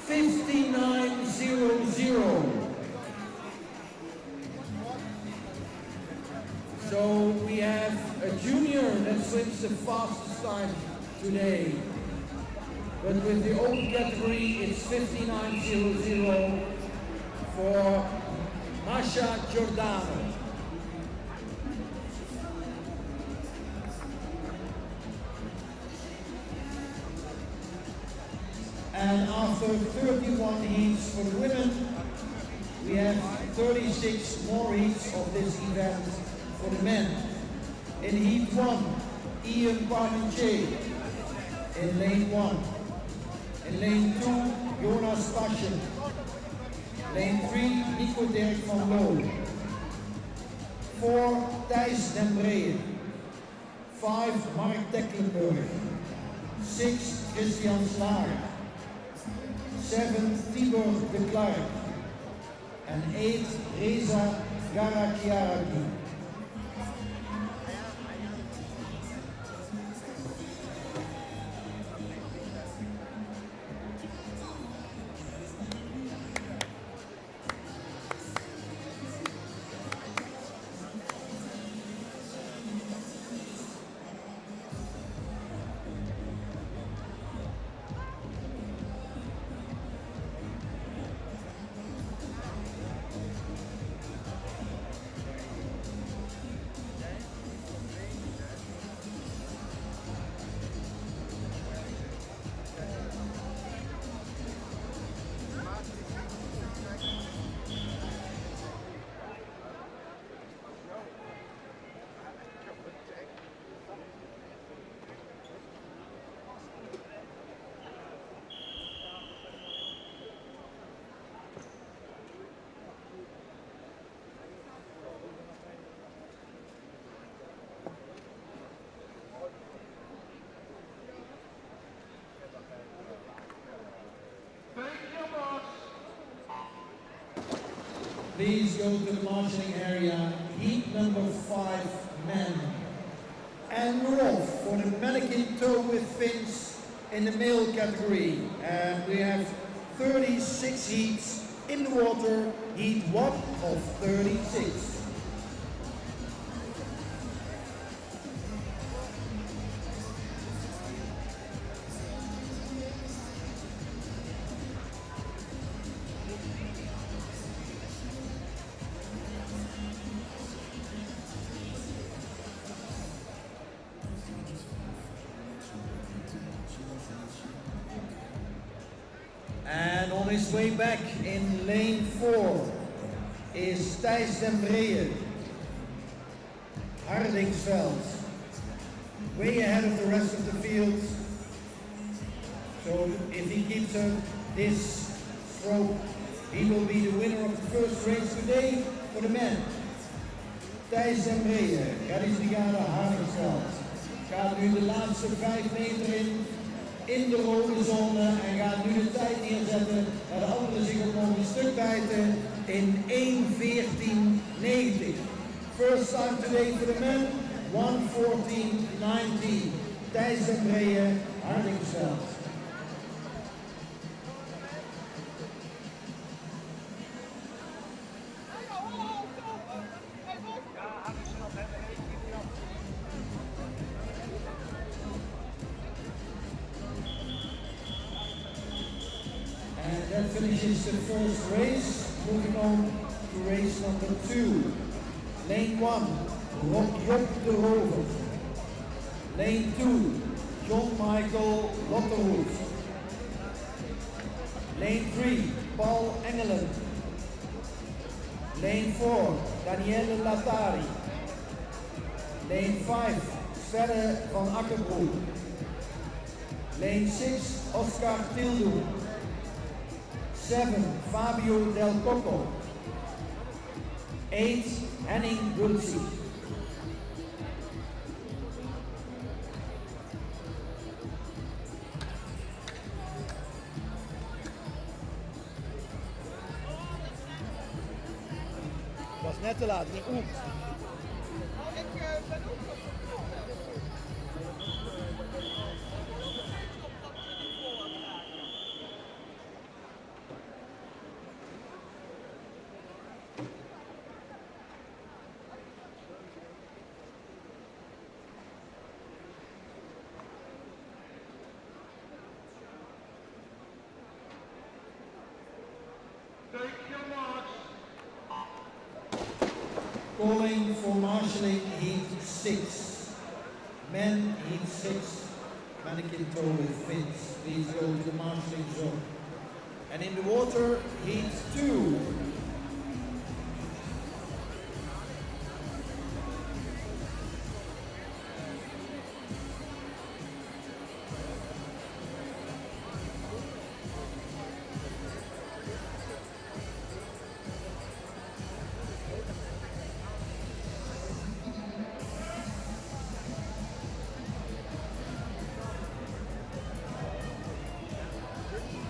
59.00. So we have a junior that swims the fastest time today. But with the open category, it's 59.00 for Masha Giordano. And after 31 heats for the women, we have 36 more heats of this event for the men. In heat 1, Ian Parmentier in lane 1. In lane 2, Jonas Passion. Lane 3, Nico Dirk van Loo. 4, Thijs Den Breeën. 5, Mark Tecklenburg. 6, Christian Slaar. 7, Tibor de Klerk. And 8, Reza Garakiaraki. please go to the marshalling area, heat number 5 men. And we're off for the mannequin toe with fins in the male category. And we have 36 heats in the water, heat 1 of 36. And on his way back in lane 4 is Thijs den Breeën, Hardingsveld, way ahead of the rest of the field. So if he keeps up this stroke, he will be the winner of the first race today for the men. Thijs den Breeën, reddingsbrigade Hardingsveld, gaat nu de laatste 5 meter in de rode zone en gaat nu de tijd neerzetten waar de anderen zich ook nog een stuk bijten in 1:14:90. First time today for the men, 1:14:19. Thijs den Breeën, Hardingsveld. And that finishes the first race. Moving on to race number 2. Lane 1, Job de Rover. Lane 2, John Michael Lotterhoef. Lane 3, Paul Engelen. Lane 4, Danielle Latari. Lane 5, Sverre van Akkerbroek. Lane 6, Oscar Tildoen. 7, Fabio Del Coco. 8, Henning Gulzi. Was net te laat. Oeh. Calling for marshalling heat 6. Men heat 6. Mannequin toe with fins. Please go to the marshalling zone. And in the water, heat 2.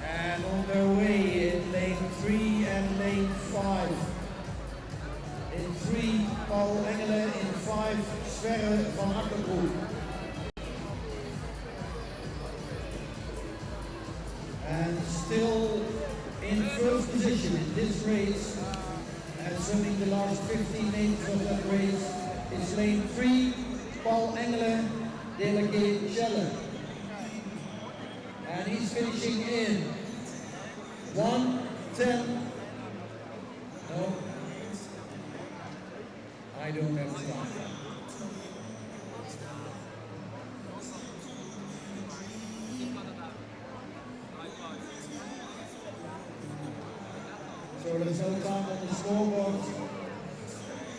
And on their way in lane 3 and lane 5. In 3, Paul Engelen. In 5, Sverre van Akkerbroek. And still in first position in this race, and certainly the last 15 meters of that race, is lane 3, Paul Engelen, Delegate Schelle. And he's finishing in 1:10. No, I don't have time. So there's no time on the scoreboard.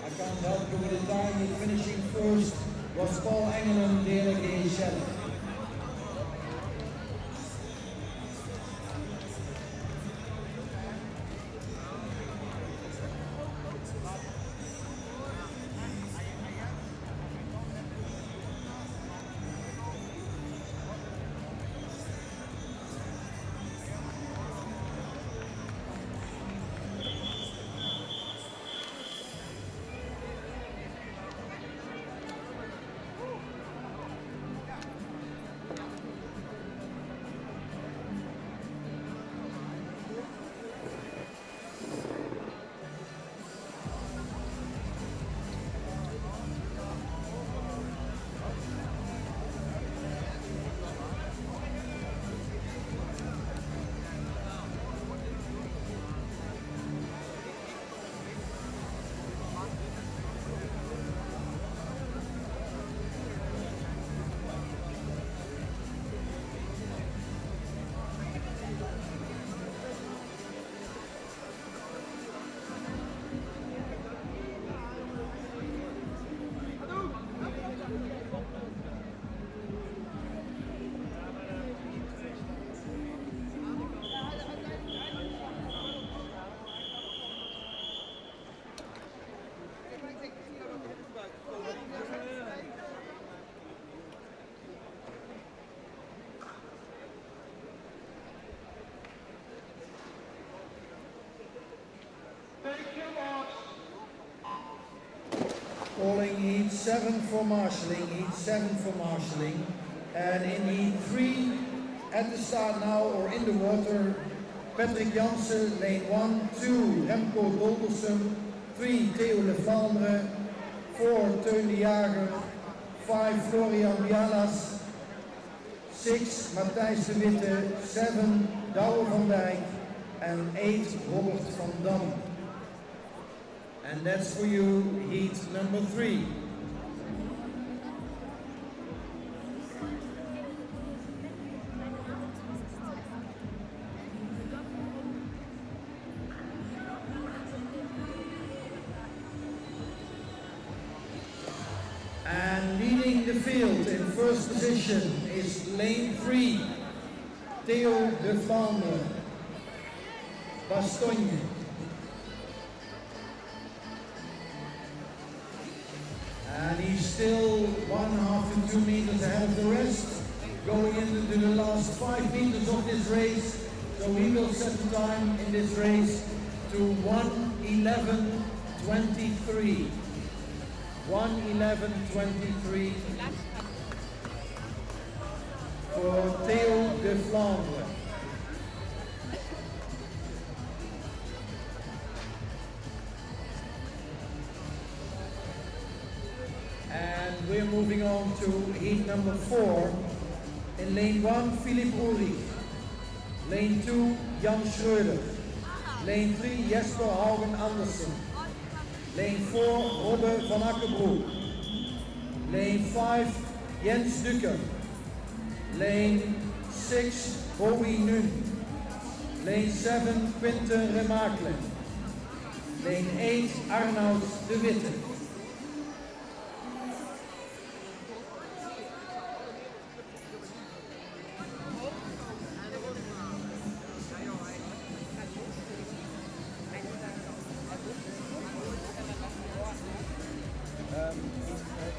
I can't help you with the time. Finishing first was Paul Engelen, Delegate Schelle. Calling heat 7 for marshalling, heat 7 for marshalling. And in heat 3, at the start now or in the water, Patrick Jansen, lane 1, 2, Remco Doldersum, 3, Theo Le Flandre, 4, Teun de Jager, 5, Florian Bialas, 6, Matthijs de Witte, 7, Douwe van Dijk, and 8, Robert van Dam. And that's for you, heat number 3. And leading the field in first position is lane 3, Theo de Flandre, Bastogne. And he's still 1.5 to 2 meters ahead of the rest, going into the last 5 meters of this race. So he will set the time in this race to 1:11:23. 1:11:23 for Theo de Flandre. And we're moving on to heat number 4. In lane 1, Philipp Ulrich. Lane 2, Jan Schreuder. Lane 3, Jesper Haugen Andersen. Lane 4, Robbe van Akkerbroek. Lane 5, Jens Dukker. Lane 6, Bowie Nun. Lane 7, Quinten Remakle. Lane 8, Arnoud de Witte.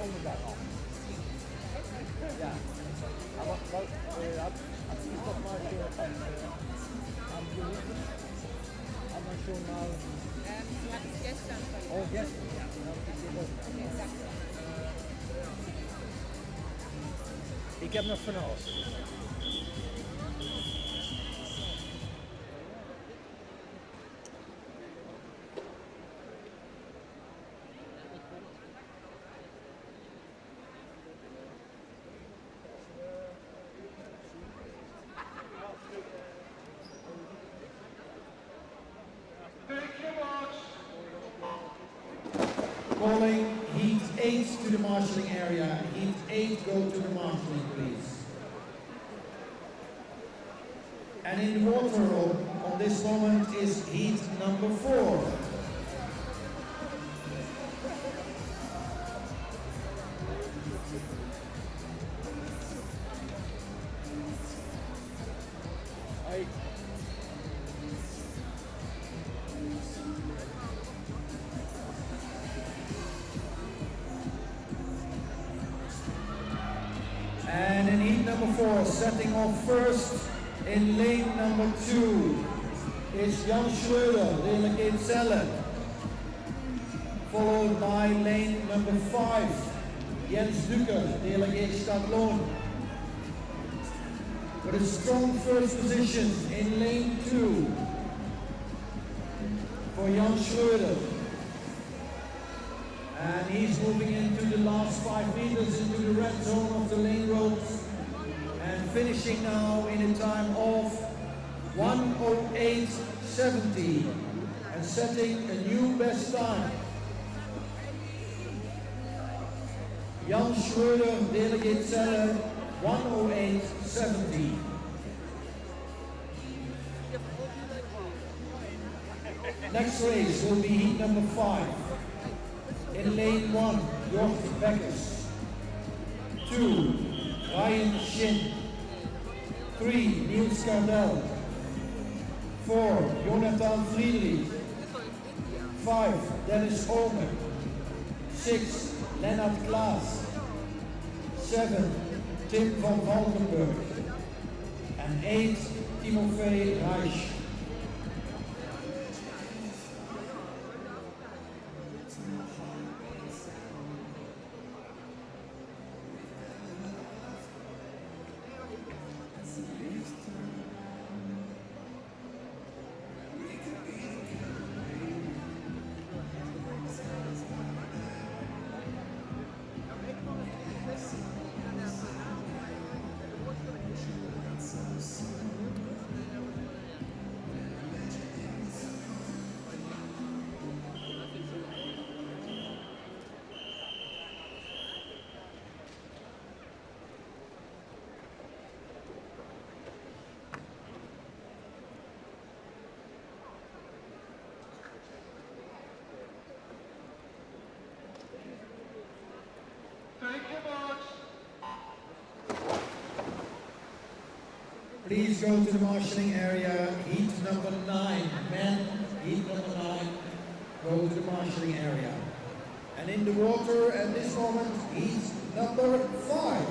Onderdag al. Ja. Maar wat had je toch maar zo aan behoeven? Anders zo maar... Oh, gestern. Ja, dat is dit ook. Ik heb nog van alles. Calling heat 8 to the marshalling area. Heat 8, go to the marshalling, please. And in the water on this moment is heat number 4. And in heat number 4, setting off first in lane number 2 is Jan Schreuder, delegate Celle. Followed by lane number 5, Jens Dukker, delegate Stadloon. With a strong first position in lane 2 for Jan Schreuder. And he's moving into the last 5 meters into the red zone of the lane ropes and finishing now in a time of 1:08:70 and setting a new best time. Jan Schreuder, delegate Celle, 1:08:70. Next race will be heat number 5. In lane 1, Jort Beckers. 2, Ryan Shin. 3, Niels Cardell. 4, Jonathan Friedrich. 5, Dennis Omen. 6, Lennart Klaas. 7, Tim van Valkenburg. And 8, Timofey Reich. please go to the marshalling area, heat number 9. Men, heat number 9, go to the marshalling area. And in the water at this moment, heat number 5.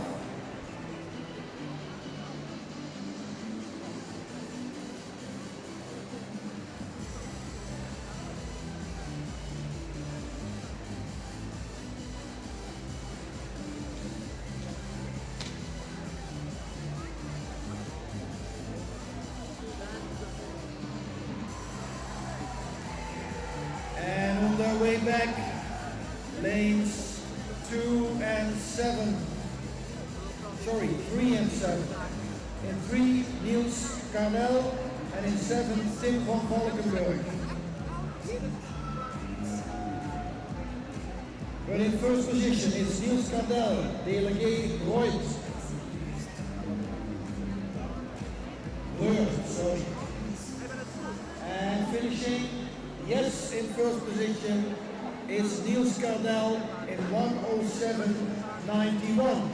And on their way back, lanes 3 and 7. In 3, Niels Carnel, and in 7, Tim van Valkenburg. But in first position is Niels Carnel, Delegé Royd. And finishing, yes, in first position is Niels Carnel in 1:07.91.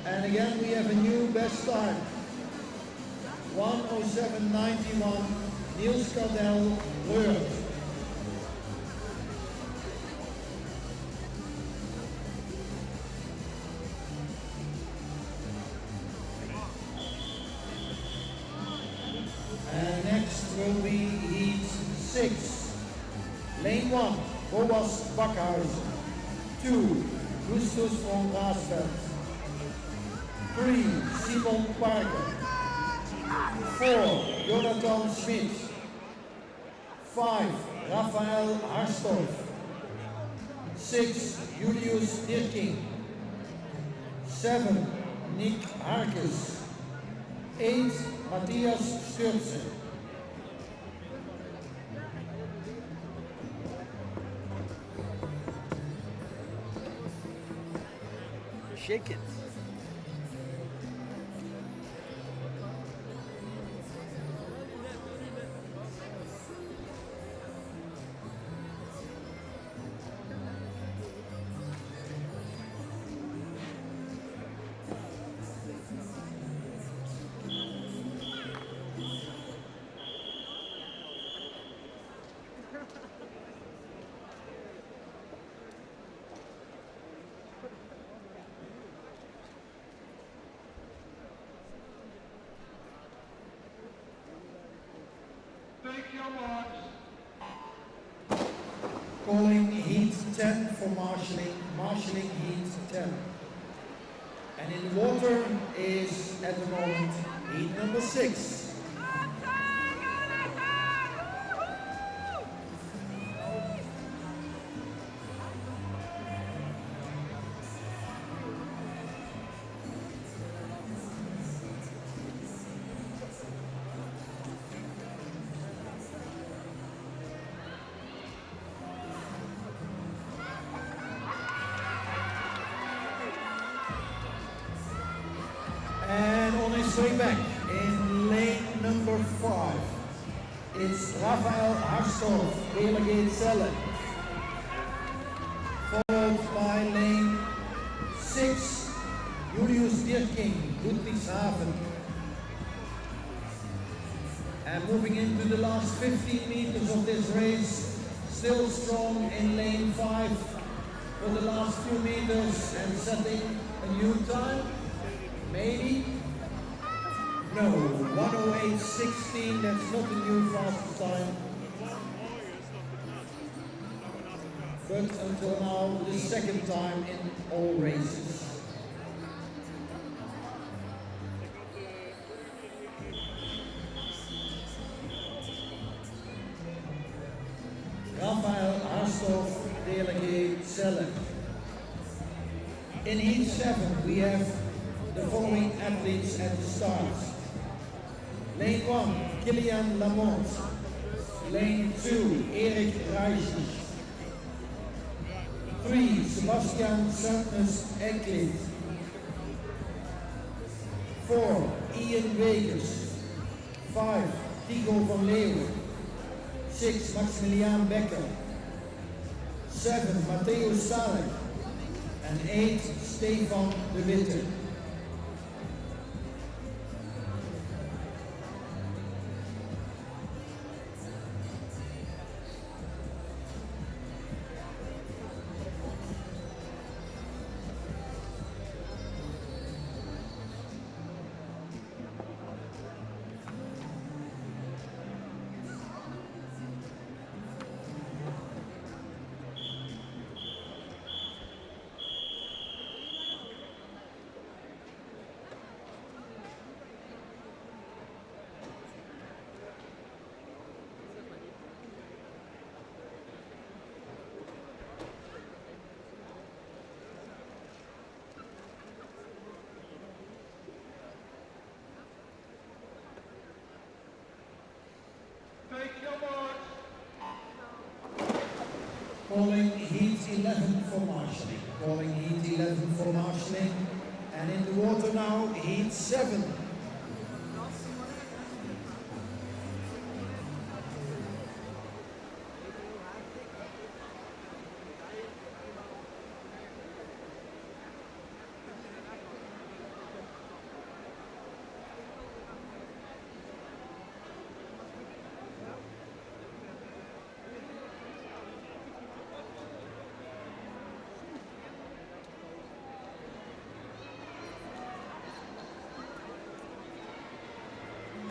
And again, we have a new best time. 1:07.91, Niels Carnel, World. And next will be heat 6. Lane 1, Boas Bakhuizen. 2, Justus van Raasveld. 3, Simon Parker. 4, Jonathan Smit. 5, Rafael Harstorff. 6, Julius Dirking. 7, Nick Harkes. 8, Matthias Sturzen. Shake it. Calling heat 10 for marshalling heat 10. And in the water is at the moment heat number 6. And on his way back in lane number 5, it's Rafael Harstorff, Delegate Celle. Followed by lane 6, Julius Dirking, Ludwigshafen. And moving into the last 15 meters of this race, still strong in lane 5 for the last few meters and setting a new time. Maybe? No, 1:08.16, that's not the new fastest time. But until now, the second time in all races. Rafael Harstorff, Delegate Celle. In heat 7, we have the following athletes at the start. Lane 1, Kilian Lamont. Lane 2, Erik Reijs. 3, Sebastian Sandnes Eklid. 4, Ian Wekers. 5, Tigo van Leeuwen. 6, Maximilian Becker. 7, Matteo Salek. And 8, Stefan de Witte. Calling heat 11 for marshalling. Calling heat 11 for marshalling. And in the water now, heat 7.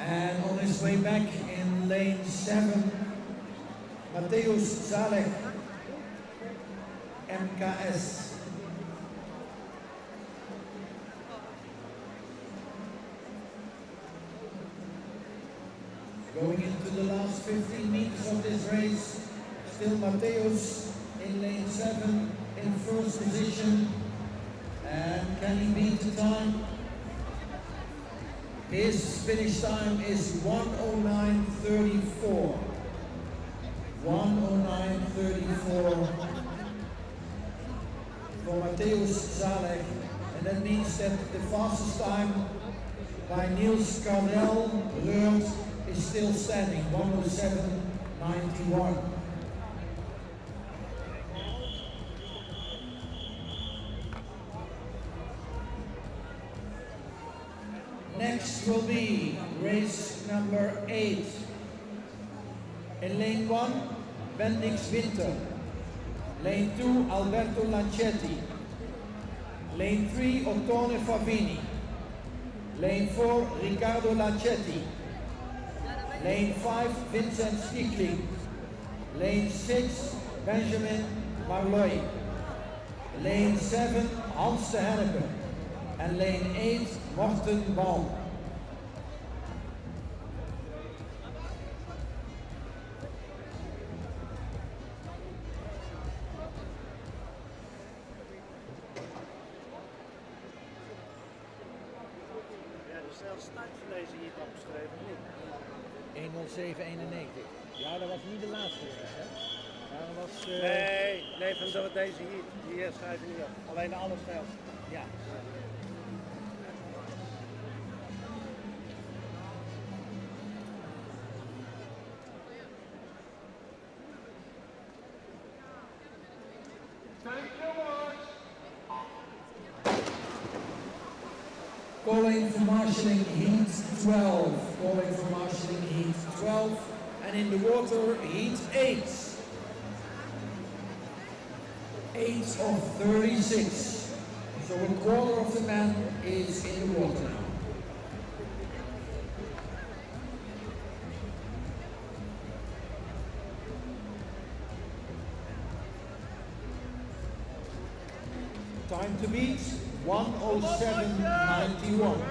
And on his way back in lane 7, Matthäus Zalek, MKS. Going into the last 15 meters of this race, still Matthäus in lane 7 in first position. And can he beat the time? His finish time is 1:09:34. 1:09:34 for Matthäus Zalek, and that means that the fastest time by Niels Cardell Reurt is still standing, 1:07:91. Next will be race number 8. In lane 1, Bendix Winter. Lane 2, Alberto Lancetti. Lane 3, Ottone Favini. Lane 4, Riccardo Lancetti. Lane 5, Vincent Stickling. Lane 6, Benjamin Marloy. Lane 7, Hans de Henneke. And lane 8, Morten Baum. Ja, de snelste tijd van deze hier opgeschreven, niet? 1:07:91. Ja, dat was niet de laatste race, hè? Ja, dat was... Nee, van deze hier schrijven niet op. Alleen de allersnelste. Ja. Calling for marshalling heat 12. Calling for marshalling heat 12. And in the water, heat 8. 8 of 36. So a quarter of the men is in the water now. Time to beat, 1:07:91.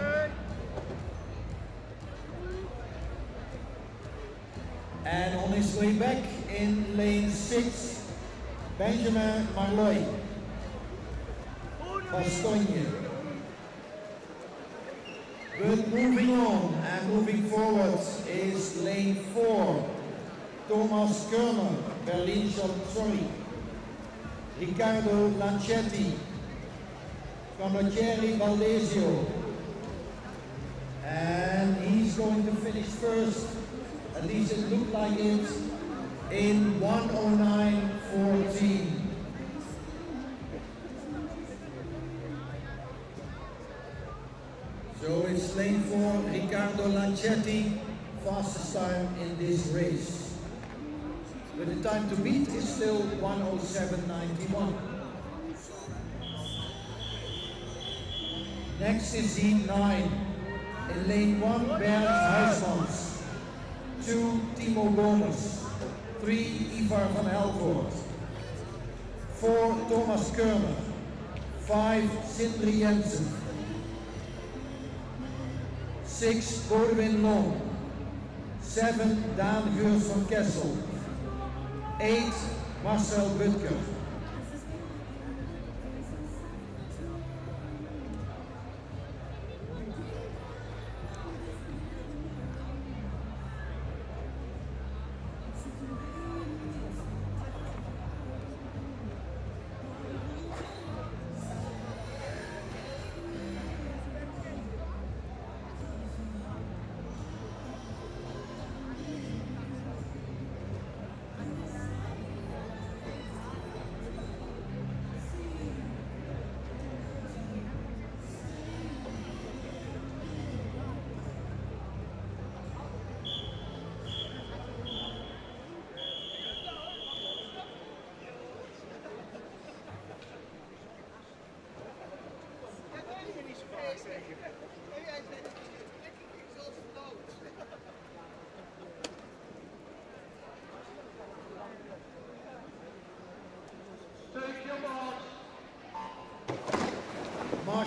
And on his way back in lane 6, Benjamin Marloy, Bastogne. But moving on and moving forward is lane 4, Thomas Kerner, Berlin Sorry, Riccardo Lancetti, Canonieri Valdesio, and he's going to finish first, at least it looked like it, in 1:09:14. So it's lane 4, Riccardo Lancetti, fastest time in this race. But the time to beat is still 1:07:91. Next is heat 9. In lane 1, Bernd Huismans. 2, Timo Gomez. 3, Ivar van Helvoort. 4, Thomas Kerner. 5, Sindri Jensen. 6, Godwin Long. 7, Daan Geurs van Kessel. 8, Marcel Butker.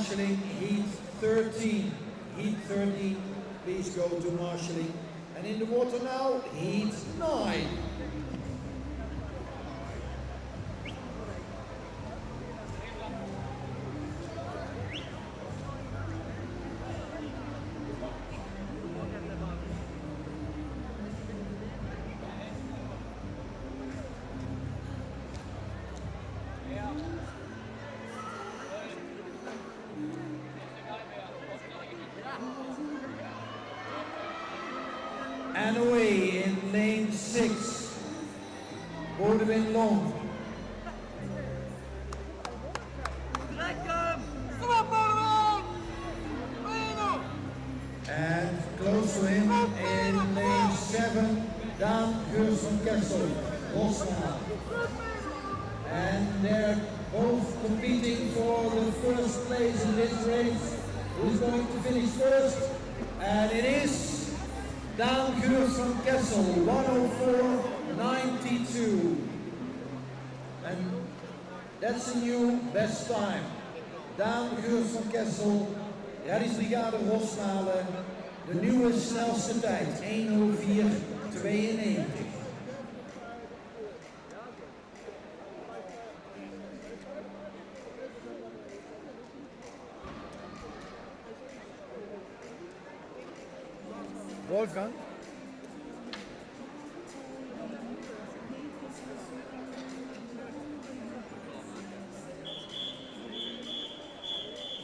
marshalling, heat 13. Heat 13, please go to marshalling. And in the water now, heat 9. And away in lane 6, Bodewin Long. And close to him in lane 7, Daan Geurs van Kessel, Rosmalen. And they're both competing for the first place in this race. Who's going to finish first? And it is Daan Geurs van Kessel, 104.92. And that's a new best time. Daan Geurs van Kessel, Reddingsbrigade Rosmalen, de nieuwe snelste tijd, 1:04.92. Wolfgang?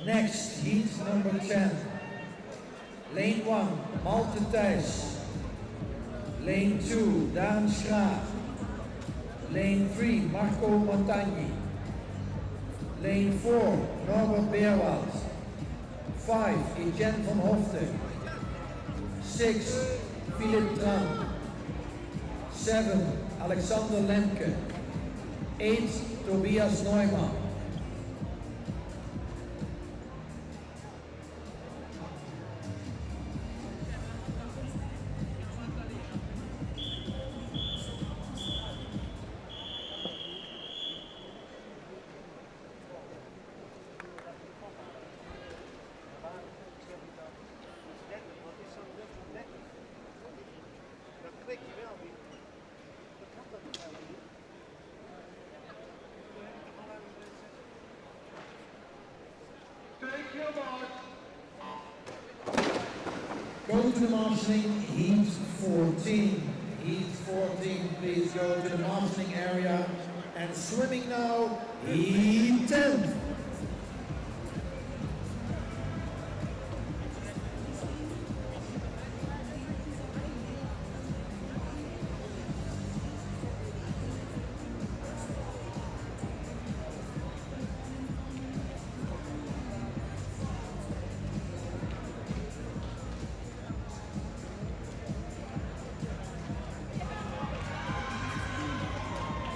Next, heat number 10. Lane 1, Malte Thijs. Lane 2, Daan Schraaf. Lane 3, Marco Montagni. Lane 4, Norbert Beerwald. 5, Etienne van Hofte. 6, Philip Tran. 7, Alexander Lemke. 8, Tobias Neumann. Go to the marshalling, heat 14. Heat 14, please go to the marshalling area. And swimming now, heat 10.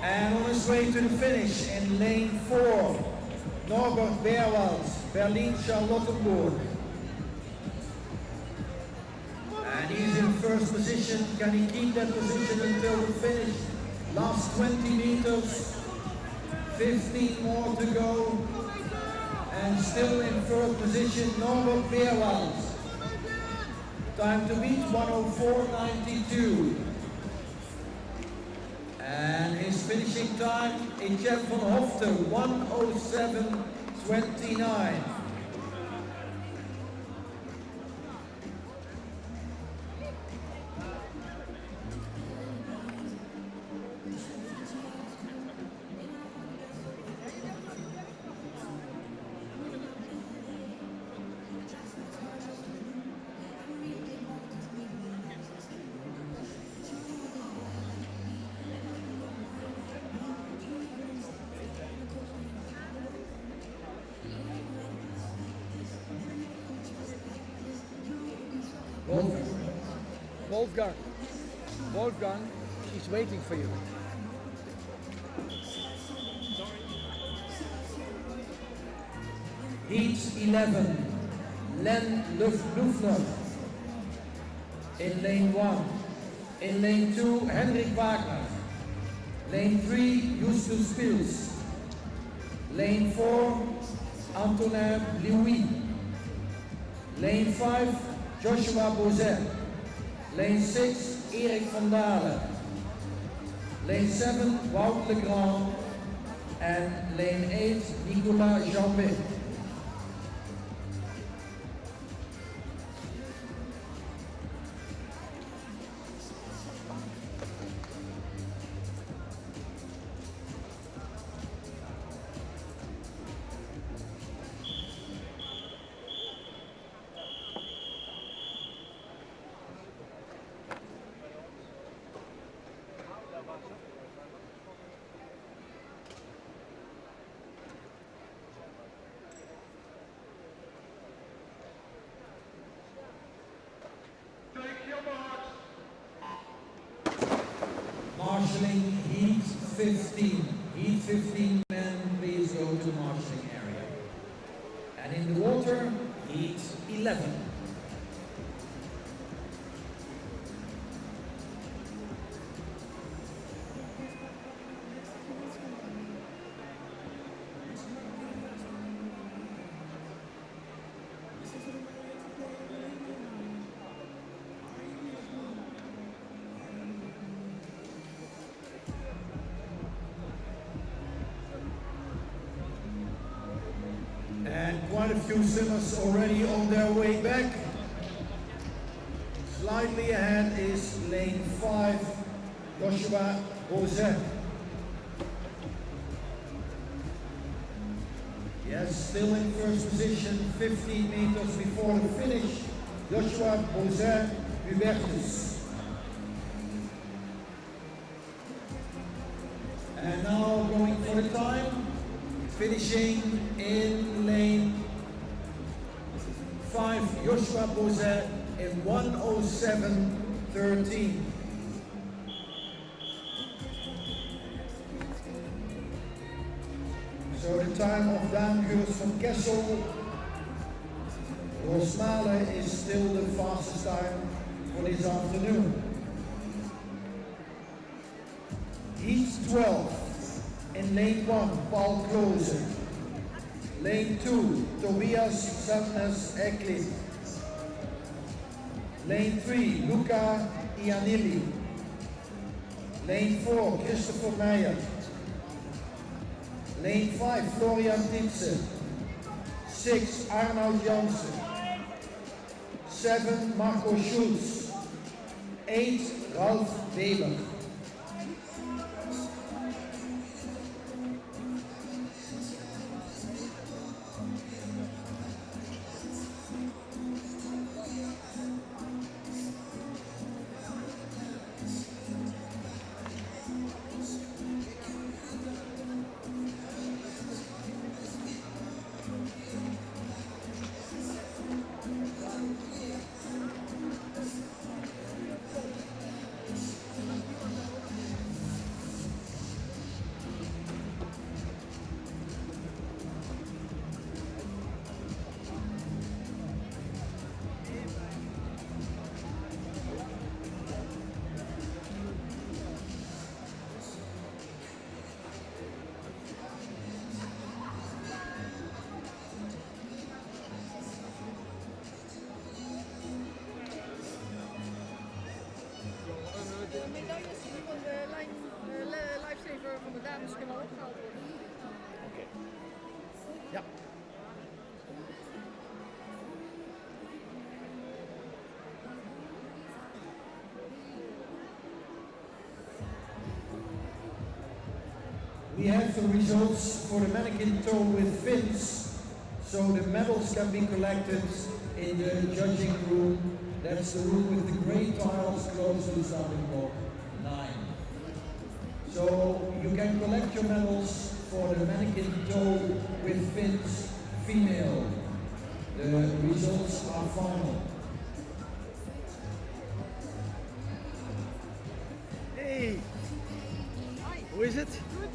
And on his way to the finish in lane 4, Norbert Beerwald, Berlin-Charlottenburg. And he's in first position. Can he keep that position until the finish? Last 20 meters, 15 more to go. And still in first position, Norbert Beerwald. Time to beat, 1:04.92. And his finishing time, Etienne van Hofte, 1:07.29. Wolfgang, she's waiting for you. Heat 11, Len Lufner in lane 1. In lane 2, Henrik Wagner. Lane 3, Justus Pils. Lane 4, Antonin Louis. Lane 5, Joshua Bozet. Lane 6, Erik van Dalen. Lane 7, Wout Legrand. And lane 8, Nicolas Jambet. Marshalling heat 15. Heat 15 men, please go to marshalling area. And in the water, heat 11. And quite a few swimmers already on their way back. Slightly ahead is lane 5, Joshua Bozet. Yes, still in first position, 15 meters before the finish. Joshua Bozet, Hubertus. And now going for the time. Finishing in lane 5, Joshua Bozet in 1:07.13. So the time of Daan Geurs van Kessel, Rosmalen is still the fastest time for this afternoon. Heat 12. In lane 1, Paul Klose. Lane 2, Tobias Sabnes Eklit. Lane 3, Luca Ianilli. Lane 4, Christopher Meijer. Lane 5, Florian Tietze. 6, Arnoud Jansen. 7, Marco Schulz. 8, Ralf Weber. Medailles van de lifesaver van de dames kunnen opgehaald worden. Oké. Ja. We have the results for the mannequin toe with fins, so the medals can be collected in the judging room. That's the room with the grey tiles close to the starting block 9. So you can collect your medals for the mannequin toe with fins female. The results are final. Hey! Hoe is het? Goed.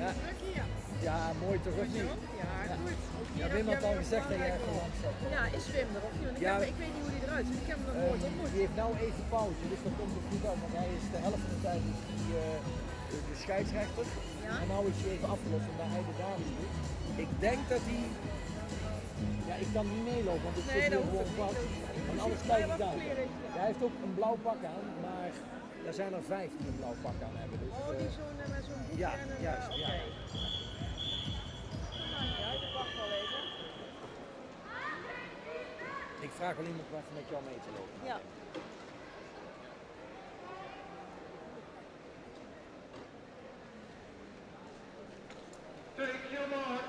Ja. Lekker druk hier. Ja, mooi toch of niet? Ja, goed. Ook Ja, hier Wim heb had je al weer gezegd dat jij belangrijk even op. langs zat. Ja, is Wim er of niet? Want Ja. ik weet niet hoe die eruit ziet. Ik heb hem nog nooit ontmoet. Die heeft nou even pauze, dus dat komt er goed uit. Want hij is de helft van de tijd is die, de scheidsrechter. Ja. En nu is hij even afgelost omdat hij de dames doet. Ik denk dat hij... Ja, ik kan niet meelopen, want ik Nee, zit dat hier hoeft gewoon ook niet. vast. Dat hoeft En niet. alles Maar kijk wat ik voor uit. kleren heeft hij? Hij heeft ook een blauw pak aan, maar er zijn er 5 die een blauw pak aan hebben. Dus, Oh, die met zo'n boekje ja, en een... juist, ja. Oké. Ja, ik wacht wel even. Ik vraag wel iemand om even met jou mee te lopen. Ja. Take your mark.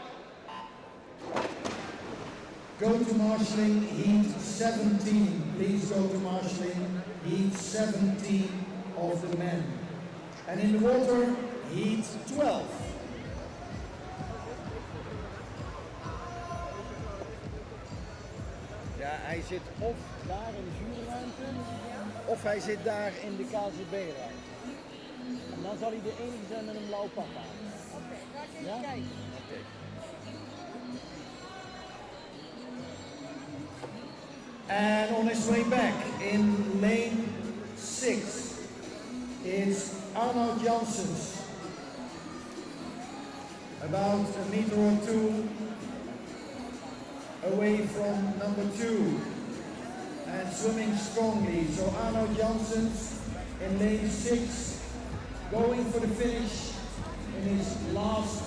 Go to marshalling, heat 17. Please go to marshalling, heat 17 of the men. And in the water, heat 12. Ja, hij zit of daar in de juryruimte, of hij zit daar in de KZB-ruimte. En dan zal hij de enige zijn met een blauw pak aan. Oké, ga ik even Ja? kijken. Oké. And on his way back in lane 6, it's Arnold Janssens. About a meter or two away from number 2 and swimming strongly. So Arnold Janssens in lane 6 going for the finish in his last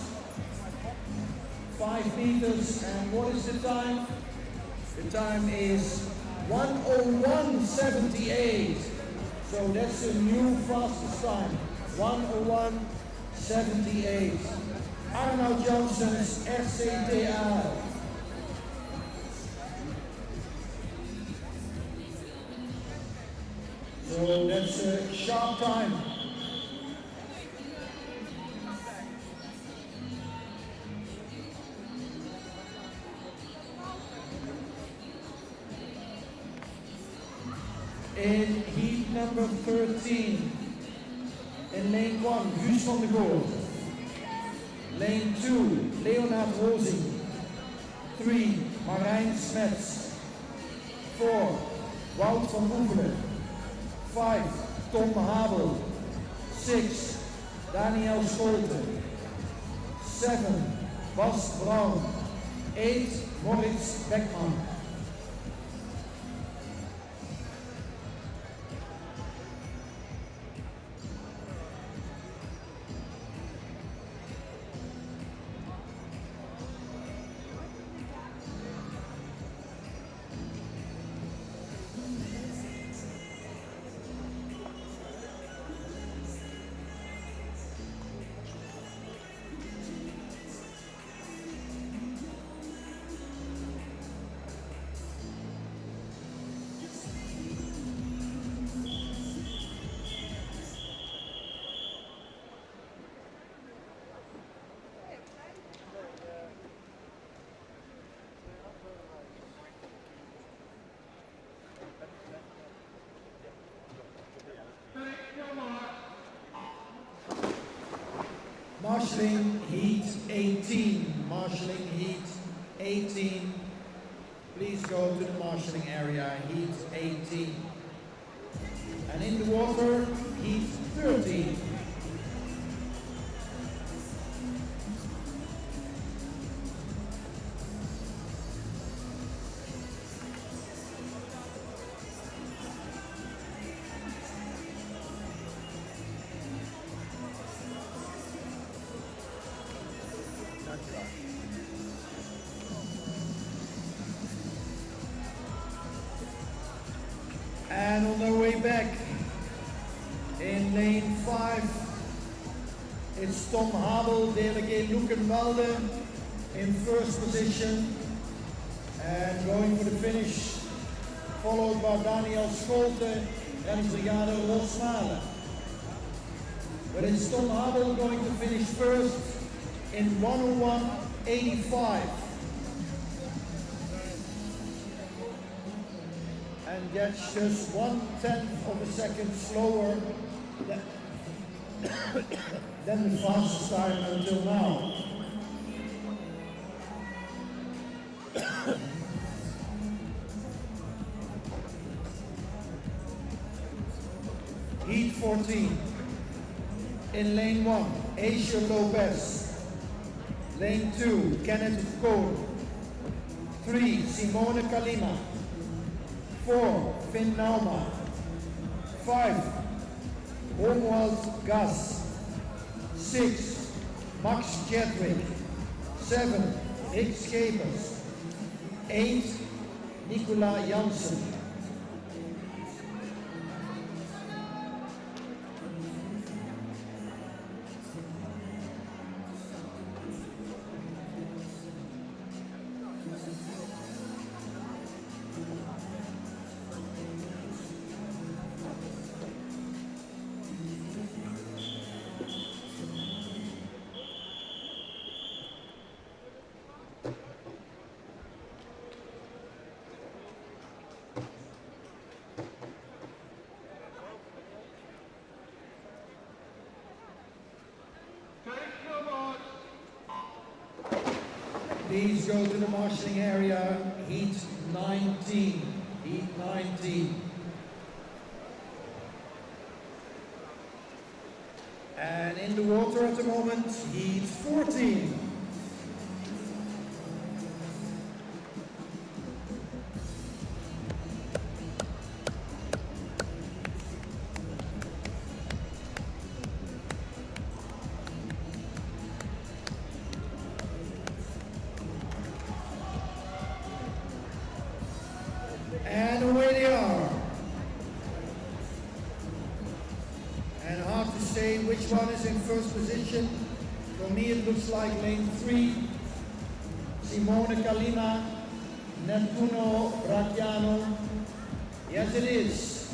5 meters. And what is the time? The time is 1:01.78. So that's a new fastest time. 1:01.78. Arnold Janssens, RCTA. So that's a sharp time. In heat number 13, in lane 1, Guus van der Goor. Lane 2, Leonard Rozing. 3, Marijn Smets. 4, Wout van Oevelen. 5, Tom Habel. 6, Daniel Scholten. 7, Bas Braun. 8, Moritz Beckman. Marshalling heat 18. Marshalling heat 18. Please go to the marshalling area, heat 18. And in the water, heat 13. And on their way back, in lane 5, it's Tom Habel, delegate Lukenwalde in first position. And going for the finish, followed by Daniel Scholte, Rennsbrigade Rosmalen. But it's Tom Habel going to finish first in 1:01.85. And that's just 1/10 of a second slower than the fastest time until now. Heat 14. In lane 1, Asia Lopez. Lane 2, Kenneth Cole. 3, Simone Kalima. 4, Finn Nauma. 5, Romuald Gas. 6, Max Chadwick. 7, Rick Schepers. 8, Nicola Janssen. Please go to the marshalling area, heat 19. Heat 19. And in the water at the moment, heat 14. And away they are. And hard to say which one is in first position. For me it looks like lane 3. Simone Kalima, Nettuno Bracciano. Yes it is.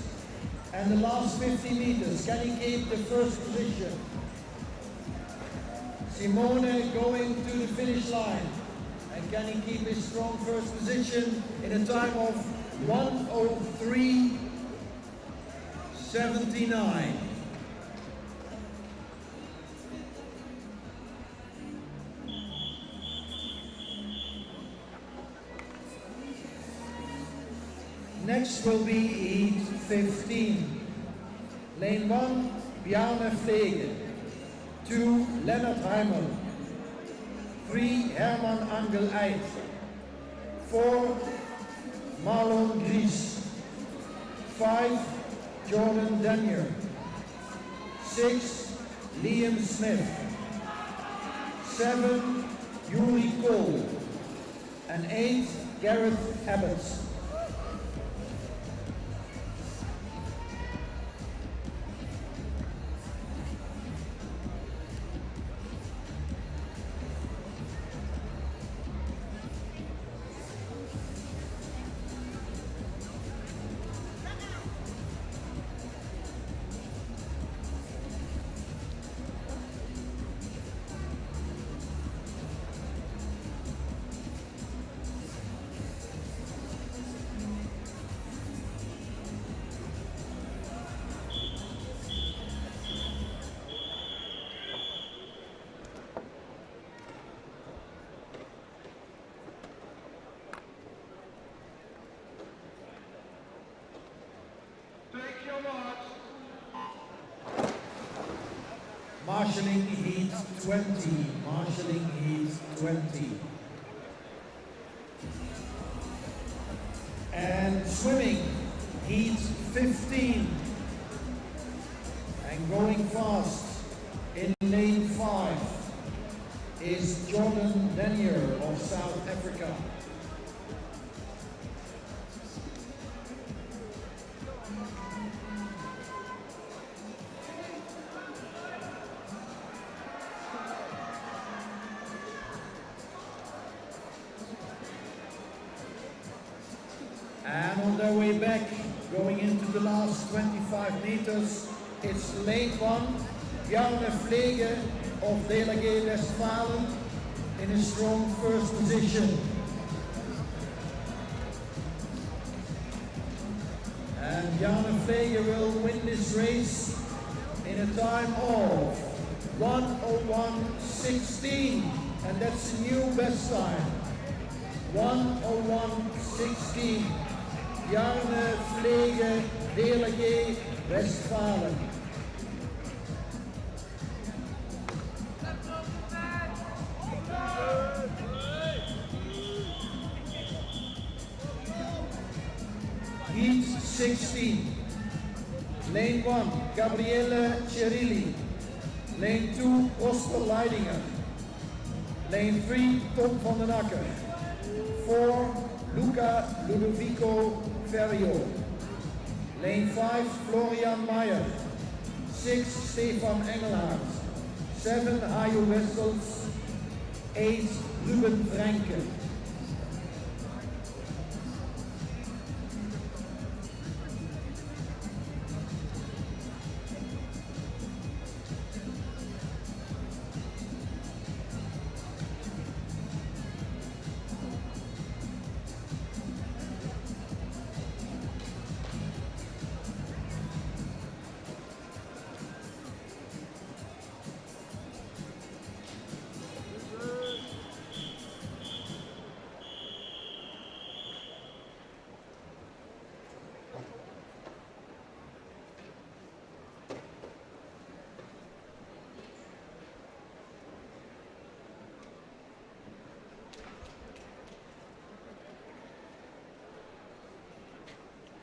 And the last 50 meters, can he keep the first position? Simone going to the finish line. And can he keep his strong first position in a time of 1:03.79. Next will be heat 15. Lane 1, Bjarne Vlege. 2, Lennart Heimel. 3, Herman Angel Eid. 4, Marlon Gries. 5, Jordan Denier. 6, Liam Smith. 7, Yuri Cole. And 8, Gareth Abbots. Marshalling heat 20. Marshalling heat 20. And swimming heat 15. And going fast in lane 5 is Jordan Denier of South Africa. And on their way back, going into the last 25 meters, it's lane 1, Bjarne Vlege of DLG Westfalen in a strong first position. And Bjarne Vlege will win this race in in a time of 1:01:16, and that's a new best time. 1:01:16. Bjarne Vlege, DLG, Westfalen. Heat 16. Lane 1, Gabriele Cirilli. Lane 2, Oscar Leidinger. Lane 3, Tom van den Akker. 4, Luca Ludovico Ferrio. Lane 5, Florian Meyer. 6, Stefan Engelhardt. 7, Hajo Wessels. 8, Ruben Franke.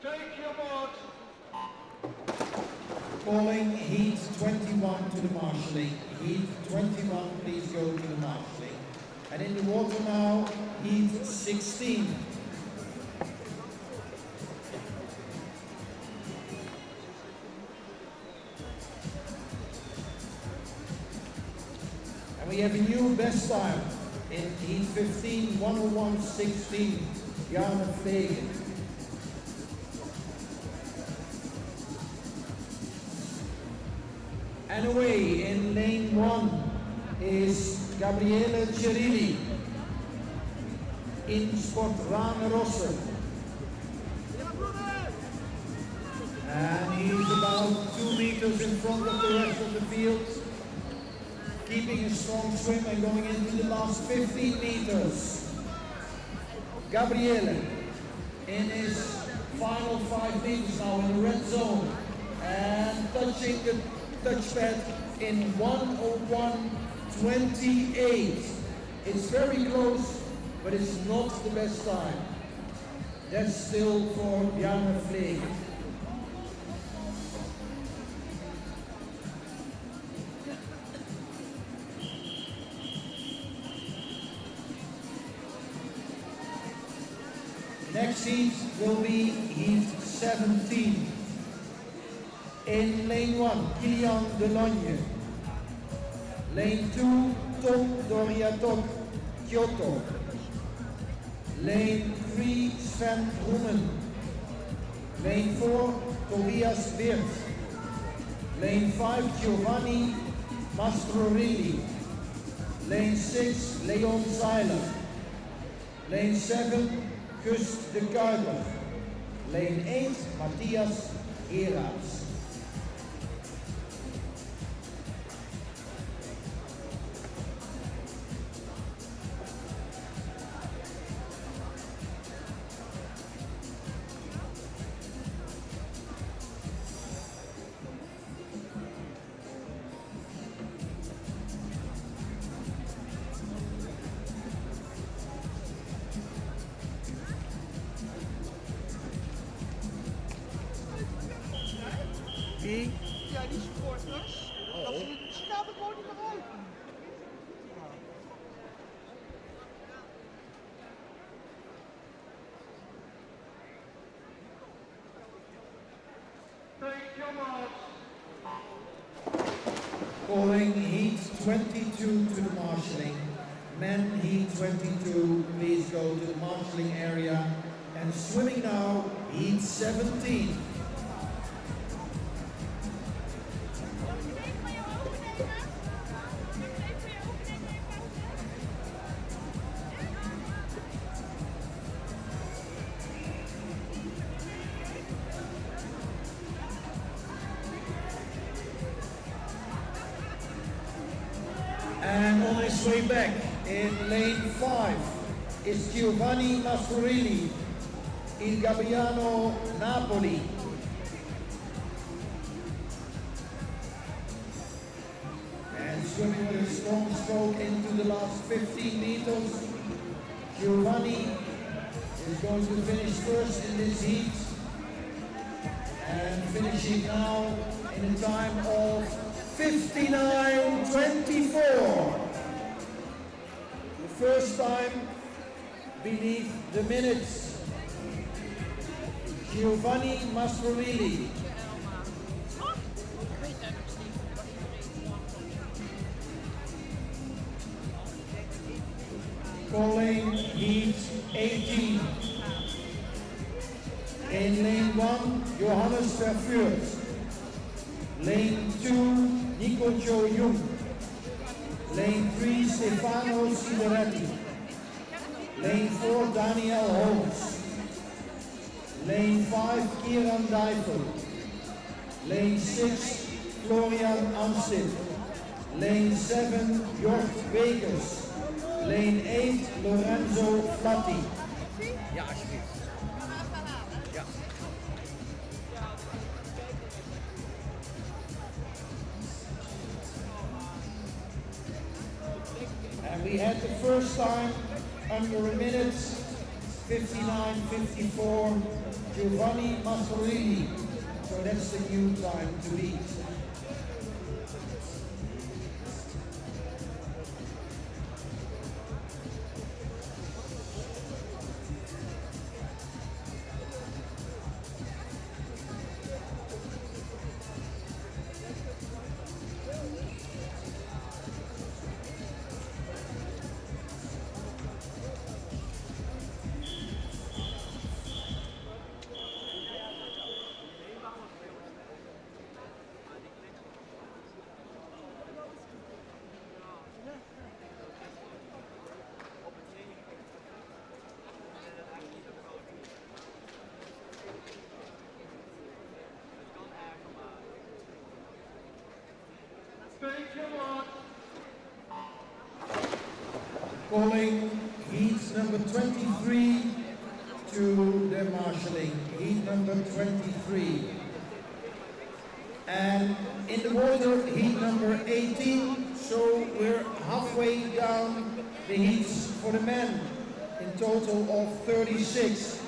Take your mark. Calling heat 21 to the marshalling. Heat 21, please go to the marshalling. And in the water now, heat 16. And we have a new best time in heat 15, 1:01:16. Bjarne Vlege. And away in lane 1 is Gabriele Cirilli in Sport Rane Rosse. And he's about 2 meters in front of the rest of the field, keeping a strong swim and going into the last 15 meters. Gabriele in his final 5 meters now in the red zone and touching the touchpad in 1:01:28. It's very close, but it's not the best time. That's still for Bjarne Vlege. Next heat will be heat 17. In lane 1, Kilian Delogne. Lane 2, Tom Doriatok, Kyoto. Lane 3, Sven Roemen. Lane 4, Tobias Weert. Lane 5, Giovanni Mastrorilli. Lane 6, Leon Zeiler. Lane 7, Gus de Kuiper. Lane 8, Matthias Gerards. Ja, die supporters. Ze gaan er gewoon niet meer uit. Take your mark. Calling heat 22 to the marshalling. Men heat 22, please go to the marshalling area. And swimming now, heat 17. And on his way back in lane 5 is Giovanni Mastrorini, Il Gabbiano Napoli. And swimming with a strong stroke into the last 15 meters. Giovanni is going to finish first in this heat. And finishing now in a time of 59:24. The first time beneath the minutes. Giovanni Mastrorini. Calling heat 18. In lane 1, Johannes Vervuurt. Lane 2, Nico Jo Jung. Lane 3, Stefano Sideretti. Lane 4, Daniel Holmes. Lane 5, Kieran Dijvel. Lane 6, Florian Amsted. Lane 7, Jort Bekers. Lane 8, Lorenzo Flatti. Ja, alsjeblieft. Ja. And we had the first time under a minute, 59:54, Giovanni Mastrorini. So that's the new time to beat. Calling heat number 23 to the marshalling, heat number 23. And in the water, heat number 18, so we're halfway down the heats for the men, in total of 36.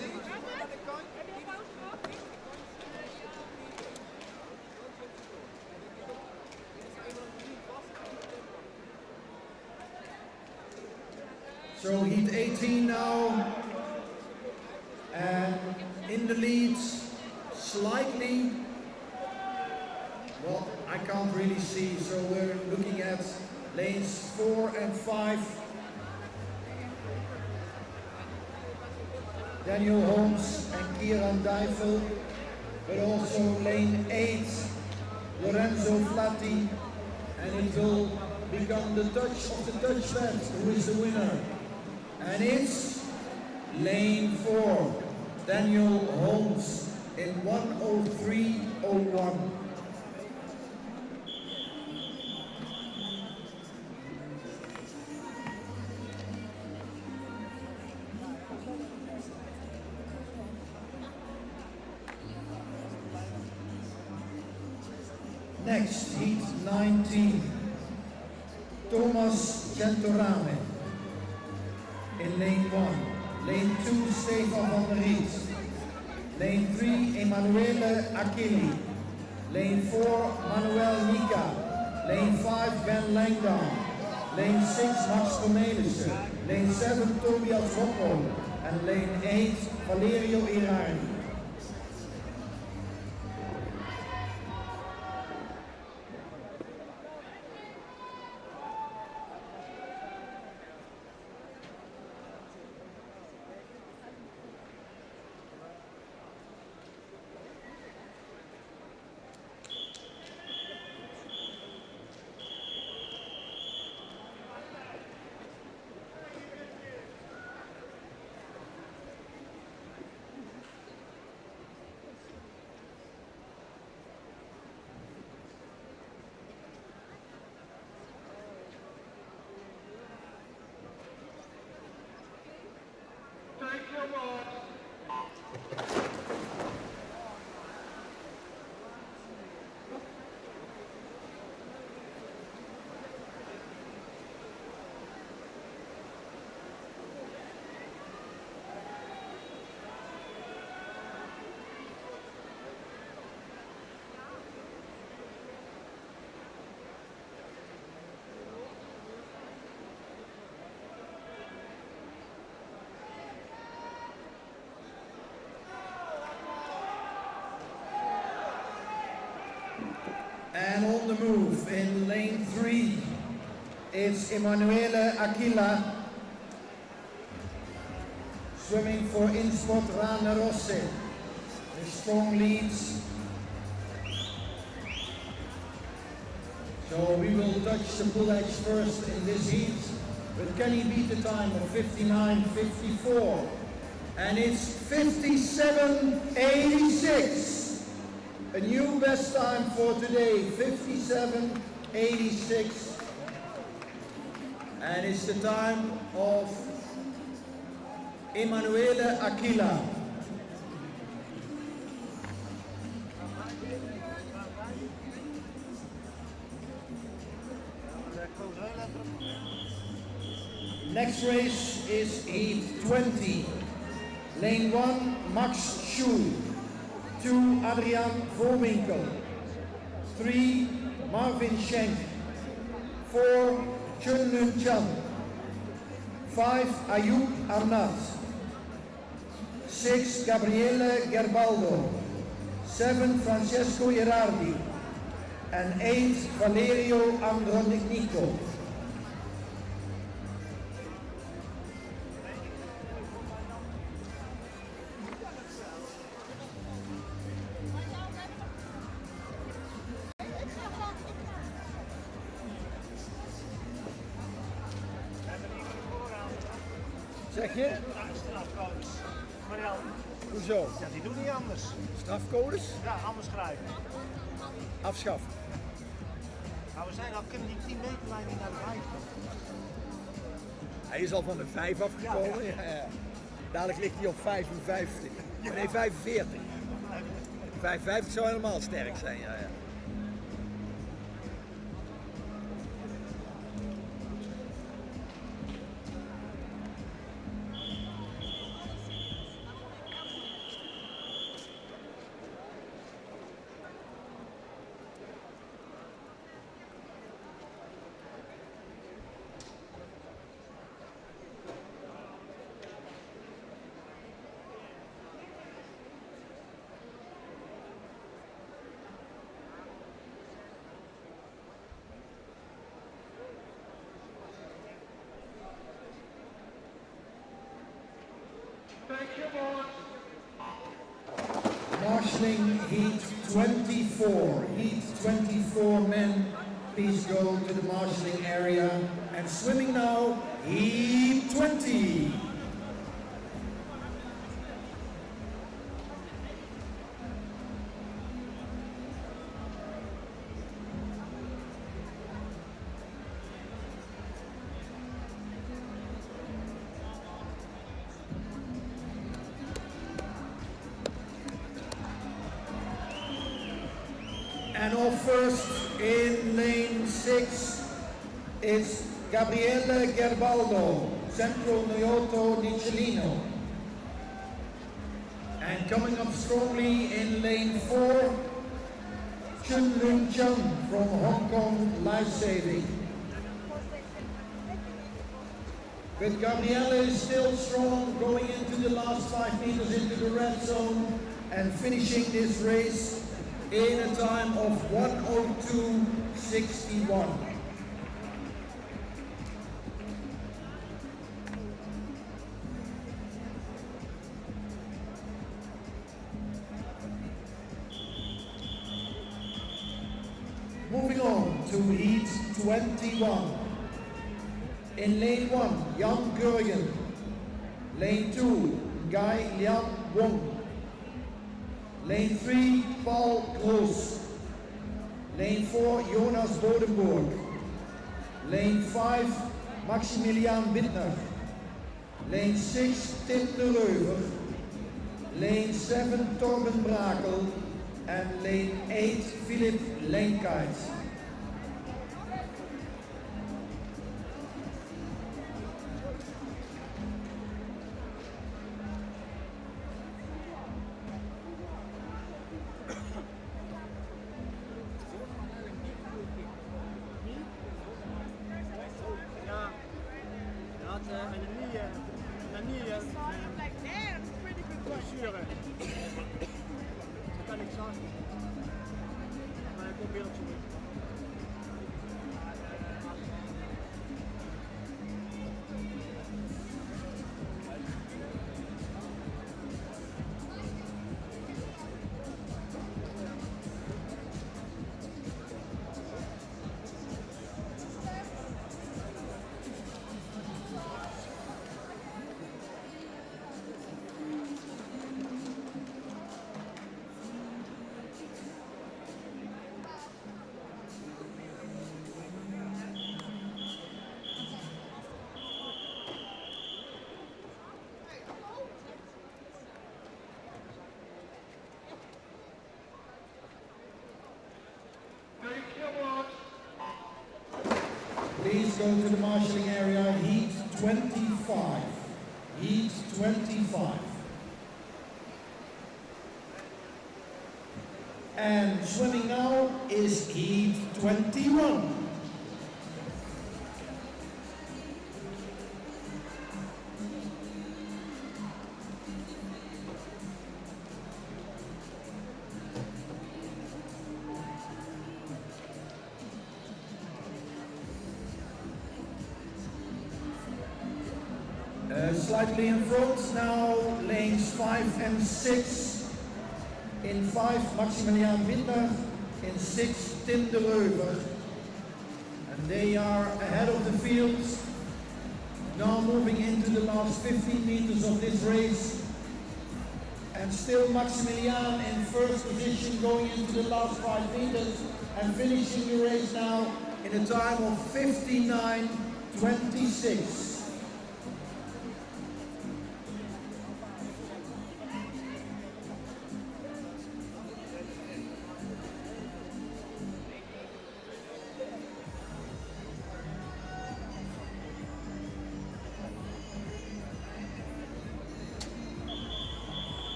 So heat 18 now, and in the leads, slightly, well, I can't really see, so we're looking at lanes 4 and 5. Daniel Holmes and Kieran Dijvel, but also lane 8, Lorenzo Flatti, and it will become the touch of the touchpad, who is the winner. And it's lane 4, Daniel Holmes in 1:03:01. Next, heat 19, Thomas Gentorame in lane 1, lane 2, Stefan van der Riet, lane 3, Emanuele Achilli, lane 4, Manuel Nika, lane 5, Ben Langdon, lane 6, Max Cornelissen, lane 7, Tobias Rocco, and lane 8, Valerio Irani. move in lane 3. It's Emanuele Aquila, swimming for Insport Rana Rosse. The strong leads. So we will touch the pull edge first in this heat. But can he beat the time of 59.54? And it's 57.86. A new best time for today, 57.86. And it's the time of Emanuele Aquila. Next race is heat 20. Lane 1, Max Schul. 2, Adrian Voorwinkel. 3, Marvin Schenk. 4, Chun Lun Chan. 5, Ayub Arnat. 6, Gabriele Gerbaldo. 7, Francesco Irardi. And 8, Valerio Andronico. Zeg je? Strafcodes. Marianne. Hoezo? Ja, die doen niet anders. Strafcodes? Ja, anders schrijven. Afschaffen. Maar we zijn al, kunnen die 10 meterlijn niet naar de 5 komen. Hij is al van de 5 afgekomen. Ja. Ja. Dadelijk ligt hij op 55. Nee, 45. 55 zou helemaal sterk zijn. Ja, ja. Marshalling heat 24. Heat 24 men, please go to the marshalling area. And swimming now, heat 20. And off first in lane 6 is Gabriele Gerbaldo, Centro Noyoto Nicolino. And coming up strongly in lane 4, Chun Lun Chan from Hong Kong Lifesaving. But Gabriele is still strong, going into the last 5 meters into the red zone and finishing this race in a time of 1:02.61. Moving on to heat 21. In lane 1, Jan Gurgen. Lane 2, Guy Lian Wong. Lane 3, Paul Groos. Lane 4, Jonas Bodenburg. Lane 5, Maximilian Bittner. Lane 6, Tim de Reuver. Lane 7, Torben Brakel. And lane 8, Philip Lenkait. Dat kan ik zeggen. Maar ik kom weer op zo'n Please go to the marshalling area, heat 25. Heat 25. And swimming now is heat 21. Slightly in front now, lanes 5 and 6. In 5, Maximilian Binder. In 6, Tim de Leuver. And they are ahead of the field. Now moving into the last 15 meters of this race. And still Maximilian in first position going into the last 5 meters and finishing the race now in a time of 59:26.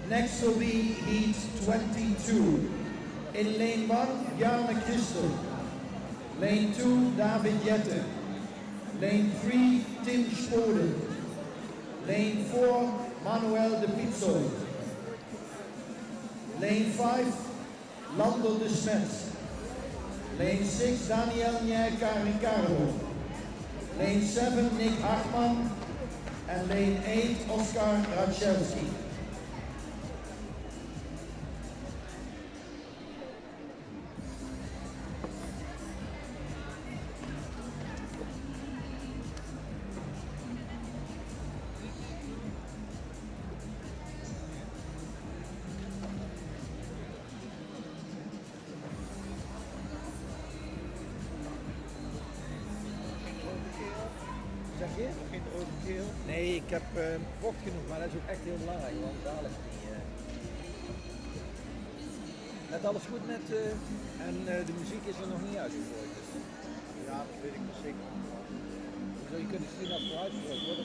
Next will be heat 22. In lane 1, Bjarne Christel. Lane 2, David Jette. Lane 3, Tim Spoden. Lane 4, Manuel de Pizzo. Lane 5, Lando de Smet. Lane 6, Daniel Njeka Ricardo. Lane 7, Nick Hartman. And lane 8, Oscar Rachelski. Zeg je? Geen overkill? Nee, ik heb vocht genoeg, maar dat is ook echt heel belangrijk, want dadelijk niet. Net alles goed met, en de muziek is er nog niet uitgegooid. Dus. Ja, dat weet ik wel zeker. Zo, je kunt het zien als het uitgegooid wordt.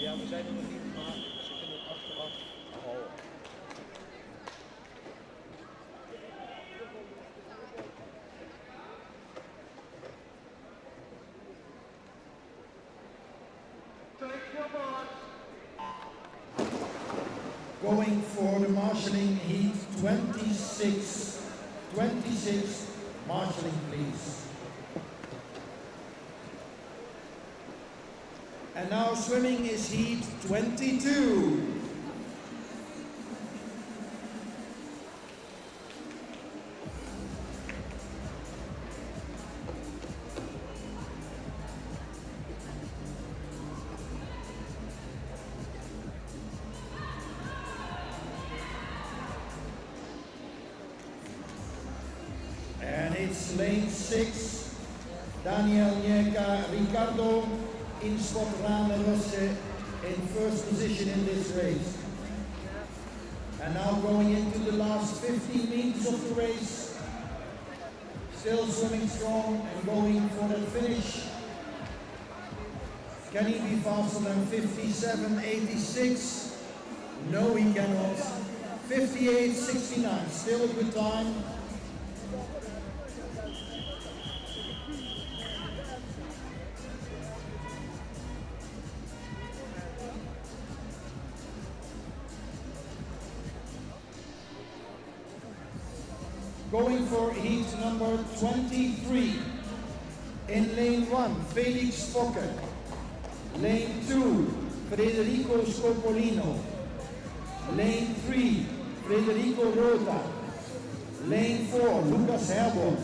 Ja, we zijn er nog niet, maar ze kunnen het achteraf houden. Going for the marshalling heat 26. 26, marshalling please. And now swimming is heat 22. And it's lane 6, Daniel Njeka Ricardo, in spot Rane Rosse in first position in this race. And now going into the last 15 meters of the race, still swimming strong and going for the finish. Can he be faster than 57.86? No, he cannot. 58.69, still a good time. Going for heat number 23. In lane 1, Felix Fokker. Lane 2, Federico Scopolino. Lane 3, Federico Rota. Lane 4, Lucas Herbert.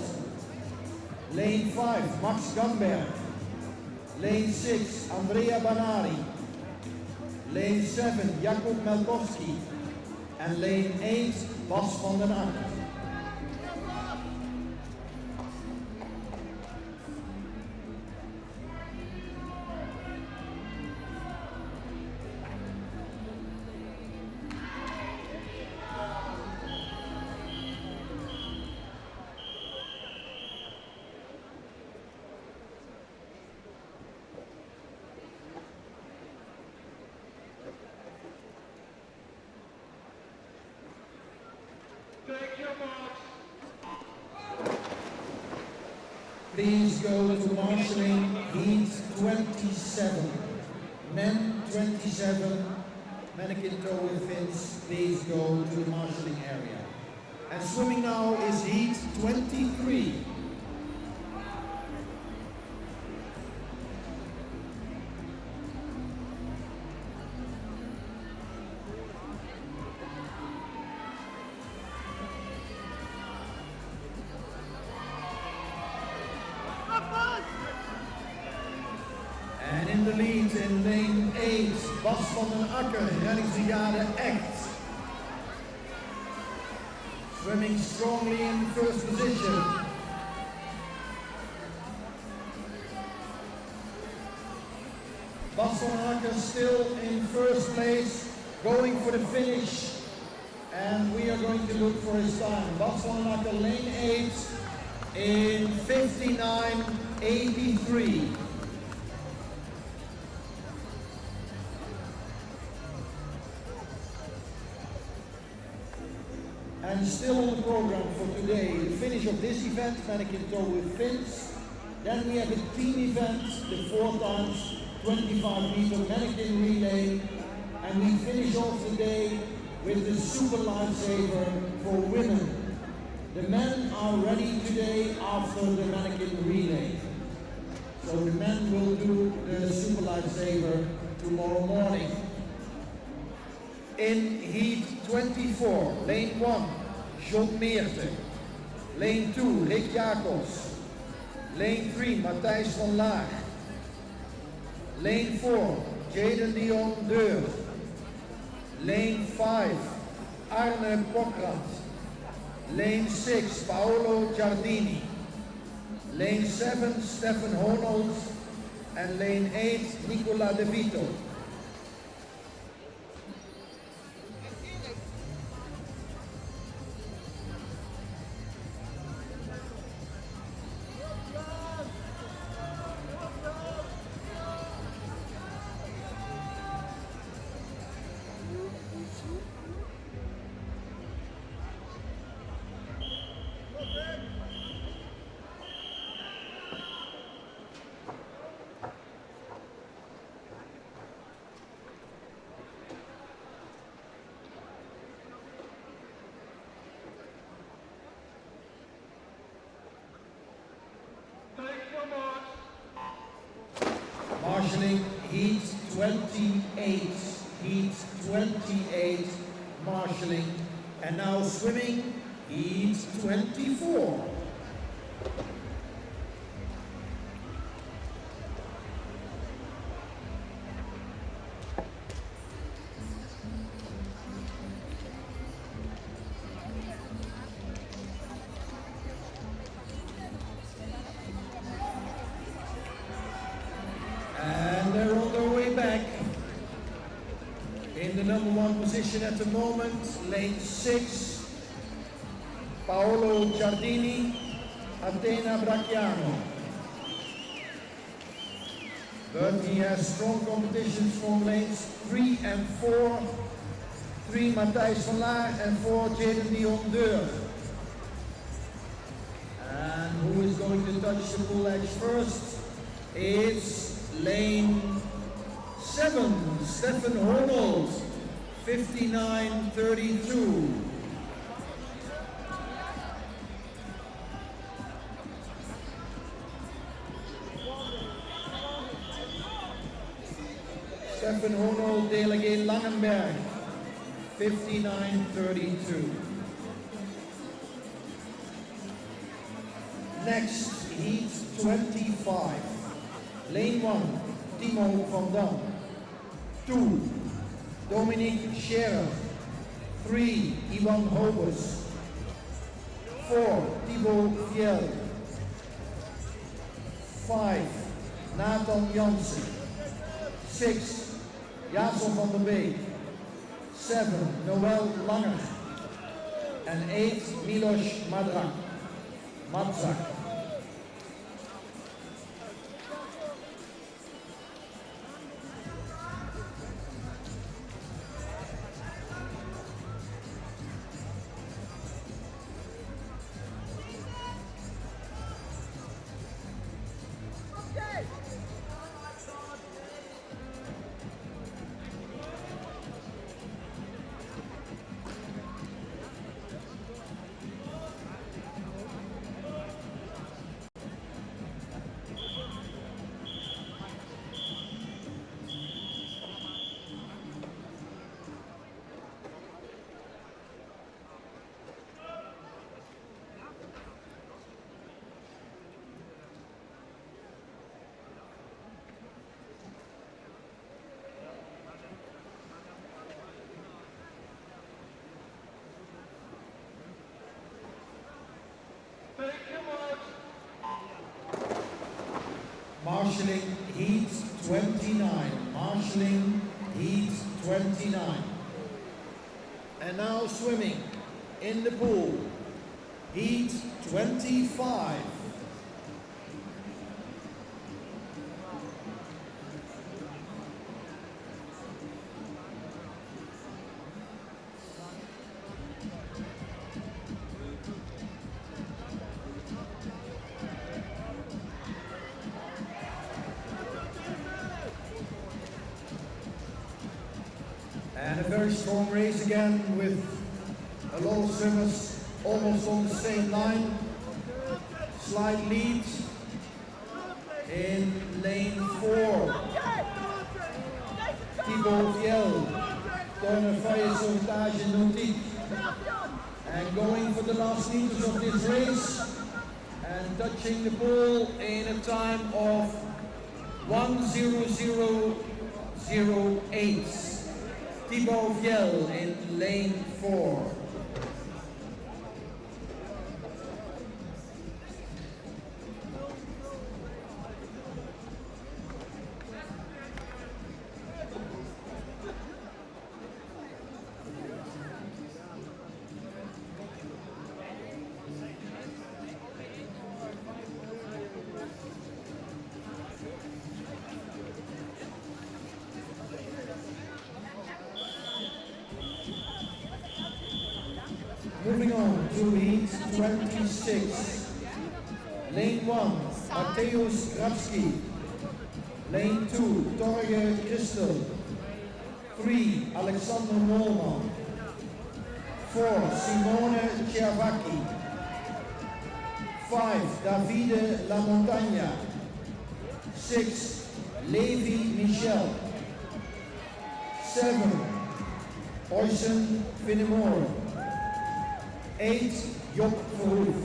Lane 5, Max Gamberg. Lane 6, Andrea Banari. Lane 7, Jakub Melkowski. And lane 8, Bas van den Akker. please go to marshalling heat 27. Men 27, mannequin toe with fins, please go to the marshalling area. And swimming now is heat 23. And in the lead in lane 8, Bas van den Akker, reddingsbrigade Echt. Swimming strongly in first position. Bas van den Akker still in first place, going for the finish. And we are going to look for his time. Bas van den Akker, lane 8 in 59.83. And still on the program for today, the finish of this event, mannequin toe with fins. Then we have a team event, the 4 times 25 meter mannequin relay. And we finish off the day with the super lifesaver for women. The men are ready today after the mannequin relay. So the men will do the super lifesaver tomorrow morning. In heat 24, lane 1, John Meerte. Lane 2, Rick Jacobs. Lane 3, Matthijs van Laag. Lane 4, Jaden Dion Deur. Lane 5, Arne Pokrant. Lane 6, Paolo Giardini. Lane 7, Stefan Honold. And lane 8, Nicola De Vito. Marshalling heat 28, heat 28, marshalling, and now swimming heat 24. And they're on their way back. In the number 1 position at the moment, lane 6, Paolo Giardini, Atena Bracciano. But he has strong competitions from lanes 3 and 4, 3 Matthijs van Laar and 4 Jaden Dion Deur. And who is going to touch the full edge first? It's lane 7, Stefan Honold, 59.32. Stefan Honold, Delegate Langenberg, 59.32. Next, heat 25. Lane 1, Timo van Dam. 2, Dominique Scherer. 3, Ivan Hobers. 4, Thibaut Viel. 5, Nathan Jansen. 6, Jason van der Beek. 7, Noël Langer. And 8, Milos Madzak. marshalling heat 29. Marshalling heat 29. And now swimming in the pool, heat 25. And a very strong race again with a lot of swimmers almost on the same line. Slight lead in lane 4. Thibaut Viel, corner vrije sortage Nautique. And going for the last meters of this race and touching the ball in a time of 1:00:08. Thibaut Viel in lane 4. Moving on to heat 26. Lane 1, Mateusz Grabski. Lane 2, Torge Christel. 3, Alexander Molman. 4, Simone Cervacchi. 5, Davide La Montagna. 6, Levi Michel. 7, Oysen Finnemore. 8, Job Verhoef.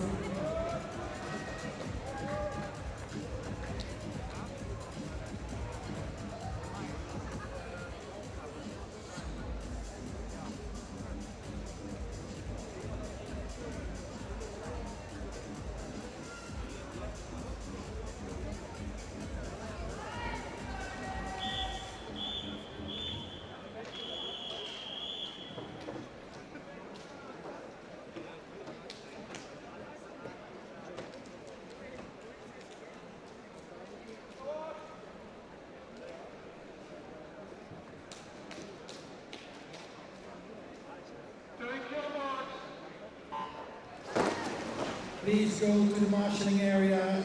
Please go to the marshalling area.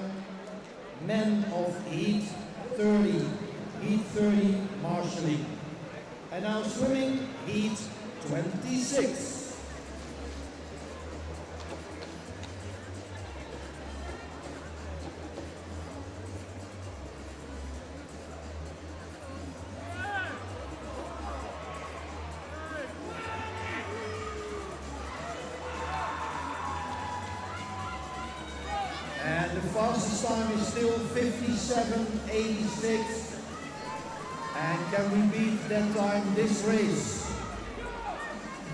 Men of heat 30. Heat 30 marshalling. And now swimming, heat 26. And the fastest time is still 57:86. And can we beat that time this race?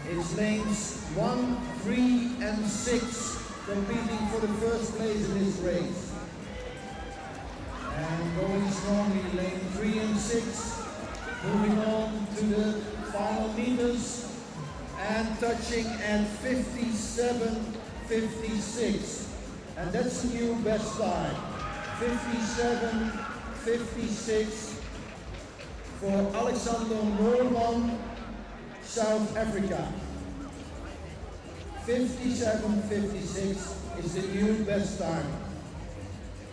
It's lanes 1, 3 and 6 competing for the first place in this race. And going strongly, lane 3 and 6, moving on to the final meters and touching at 57:56. And that's the new best time, 57:56 for Alexander Molman, South Africa. 57:56 is the new best time.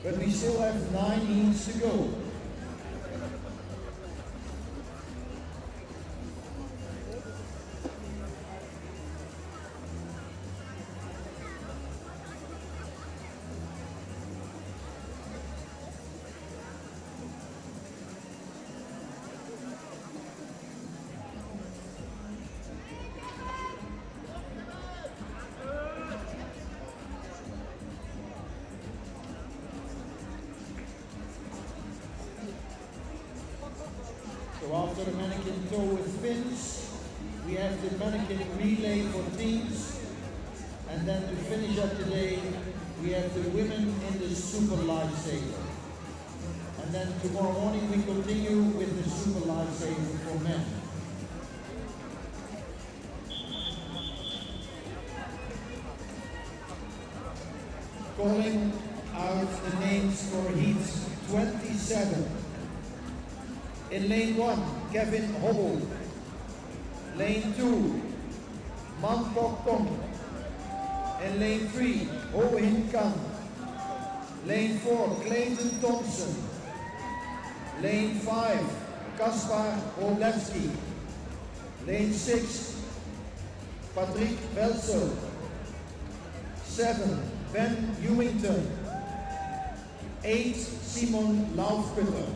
But we still have 9 heats to go. So after the mannequin tow with fins, we have the mannequin relay for teams. And then to finish up today, we have the women in the super lifesaver. And then tomorrow morning we continue with the super lifesaver for men. Calling out the names for heat 27. In lane 1, Kevin Hobble. Lane 2, Man Kok Kong. In lane 3, Ho Hin Kan. Lane 4, Clayton Thompson. Lane 5, Kaspar Olewski. Lane 6, Patrick Welso. 7, Ben Hewington. 8, Simon Laufkutter.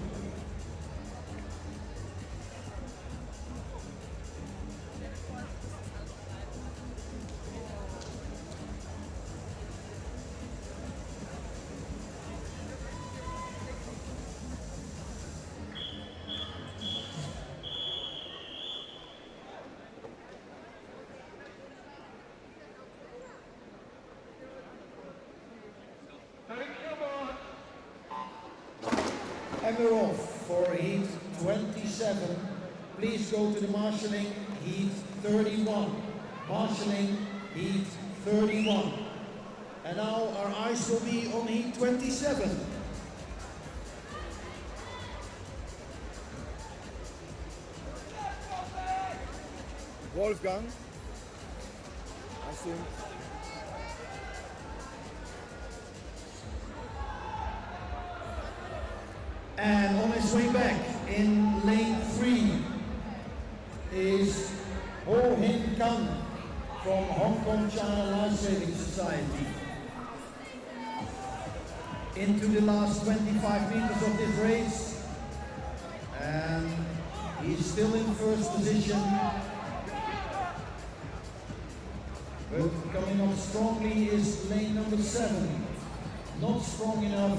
And we're off for heat 27. Please go to the marshalling, heat 31. Marshalling, heat 31. And now our eyes will be on heat 27. Wolfgang. Hast du ihn? And on his way back in lane 3 is Ho Hin Kan from Hong Kong China Life Saving Society. Into the last 25 meters of this race, and he's still in first position, but coming up strongly is lane number 7. Not strong enough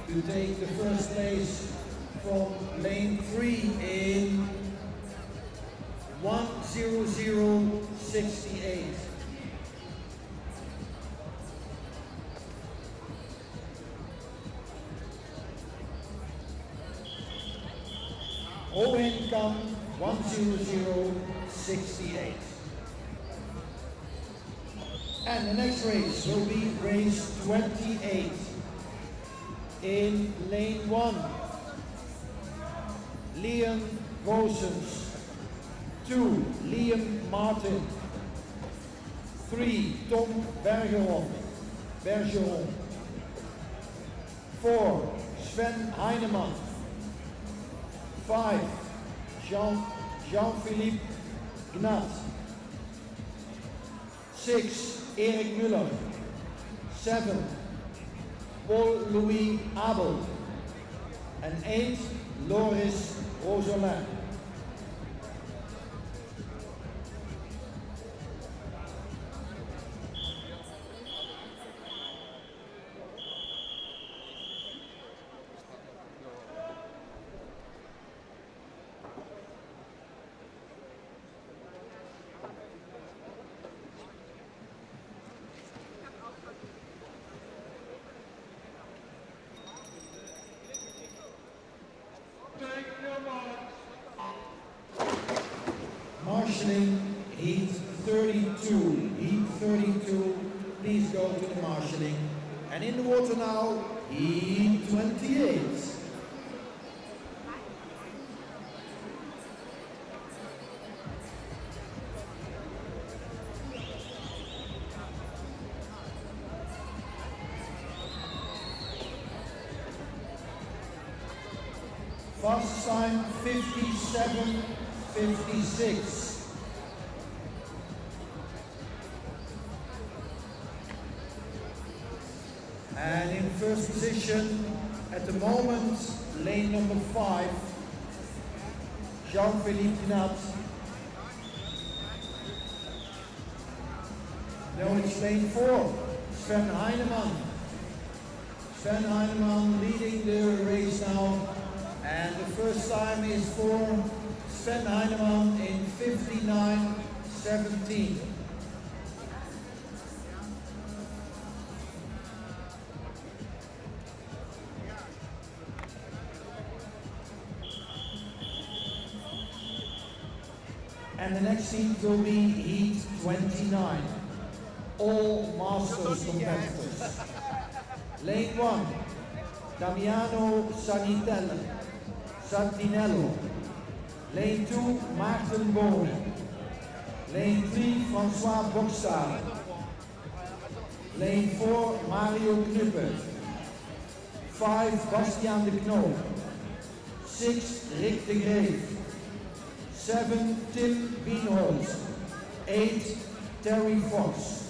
to take the first place from lane 3 in 1:00:68. Owen Kam 1:00:68. And the next race will be race 28. In lane 1, Liam Goossens. 2, Liam Martin. 3, Tom Bergeron. 4, Sven Heinemann. 5, Jean-Philippe Gnat. 6, Erik Müller. 7, Paul-Louis Abel. And 8, Loris Rosolin. Marshalling, heat 32. Heat 32, please go to the marshalling. And in the water now, heat 28. Fastest time 57:56. And in first position at the moment, lane number 5, Jean-Philippe Gnat. No, it's lane 4, Sven Heinemann. Sven Heinemann leading the race now. And the first time is for Sven Heinemann in 59:17. And the next heat will be heat 29. All masters competitors. Lane 1, Damiano Santinello. Lane 2, Maarten Boni. Lane 3, François Bokstader. Lane 4, Mario Knuppe. 5, Bastiaan de Knoop. 6, Rick de Greef. 7, Tim Wienholz. 8, Terry Fox.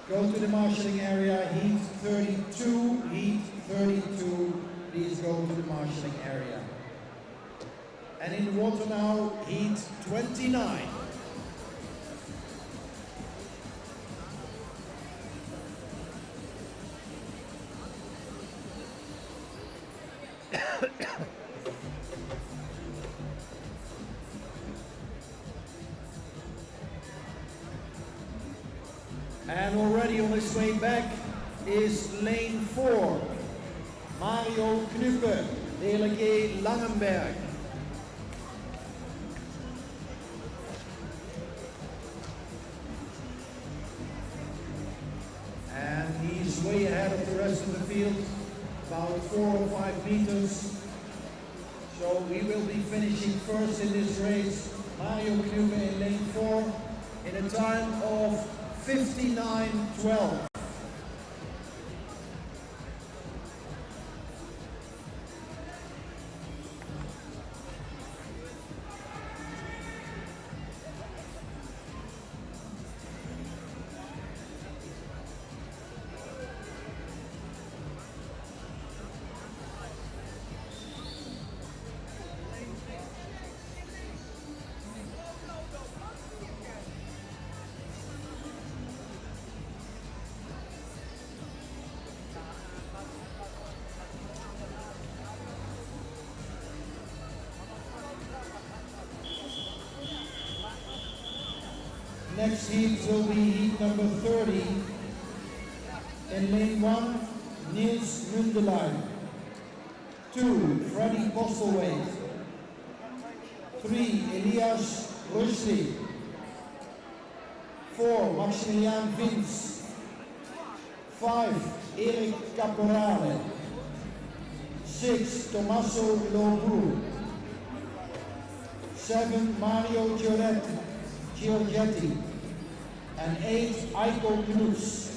Go to the marshalling area, heat 32, heat 32, please go to the marshalling area. And in the water now, heat 29. And already on his way back is lane 4, Mario Knuppe, Delegé Langenberg. And he's way ahead of the rest of the field, about 4 or 5 meters. So we will be finishing first in this race, Mario Knuppe in lane 4, in a time of 59:12. Next heat will be heat number 30. In lane 1, Niels Mundelein. 2, Freddy Postelwaite. 3, Elias Rusli. 4, Maximilian Vins. 5, Erik Caporale. 6, Tommaso Lobu. 7, Mario Giorgetti. And 8, Eiko Knuts.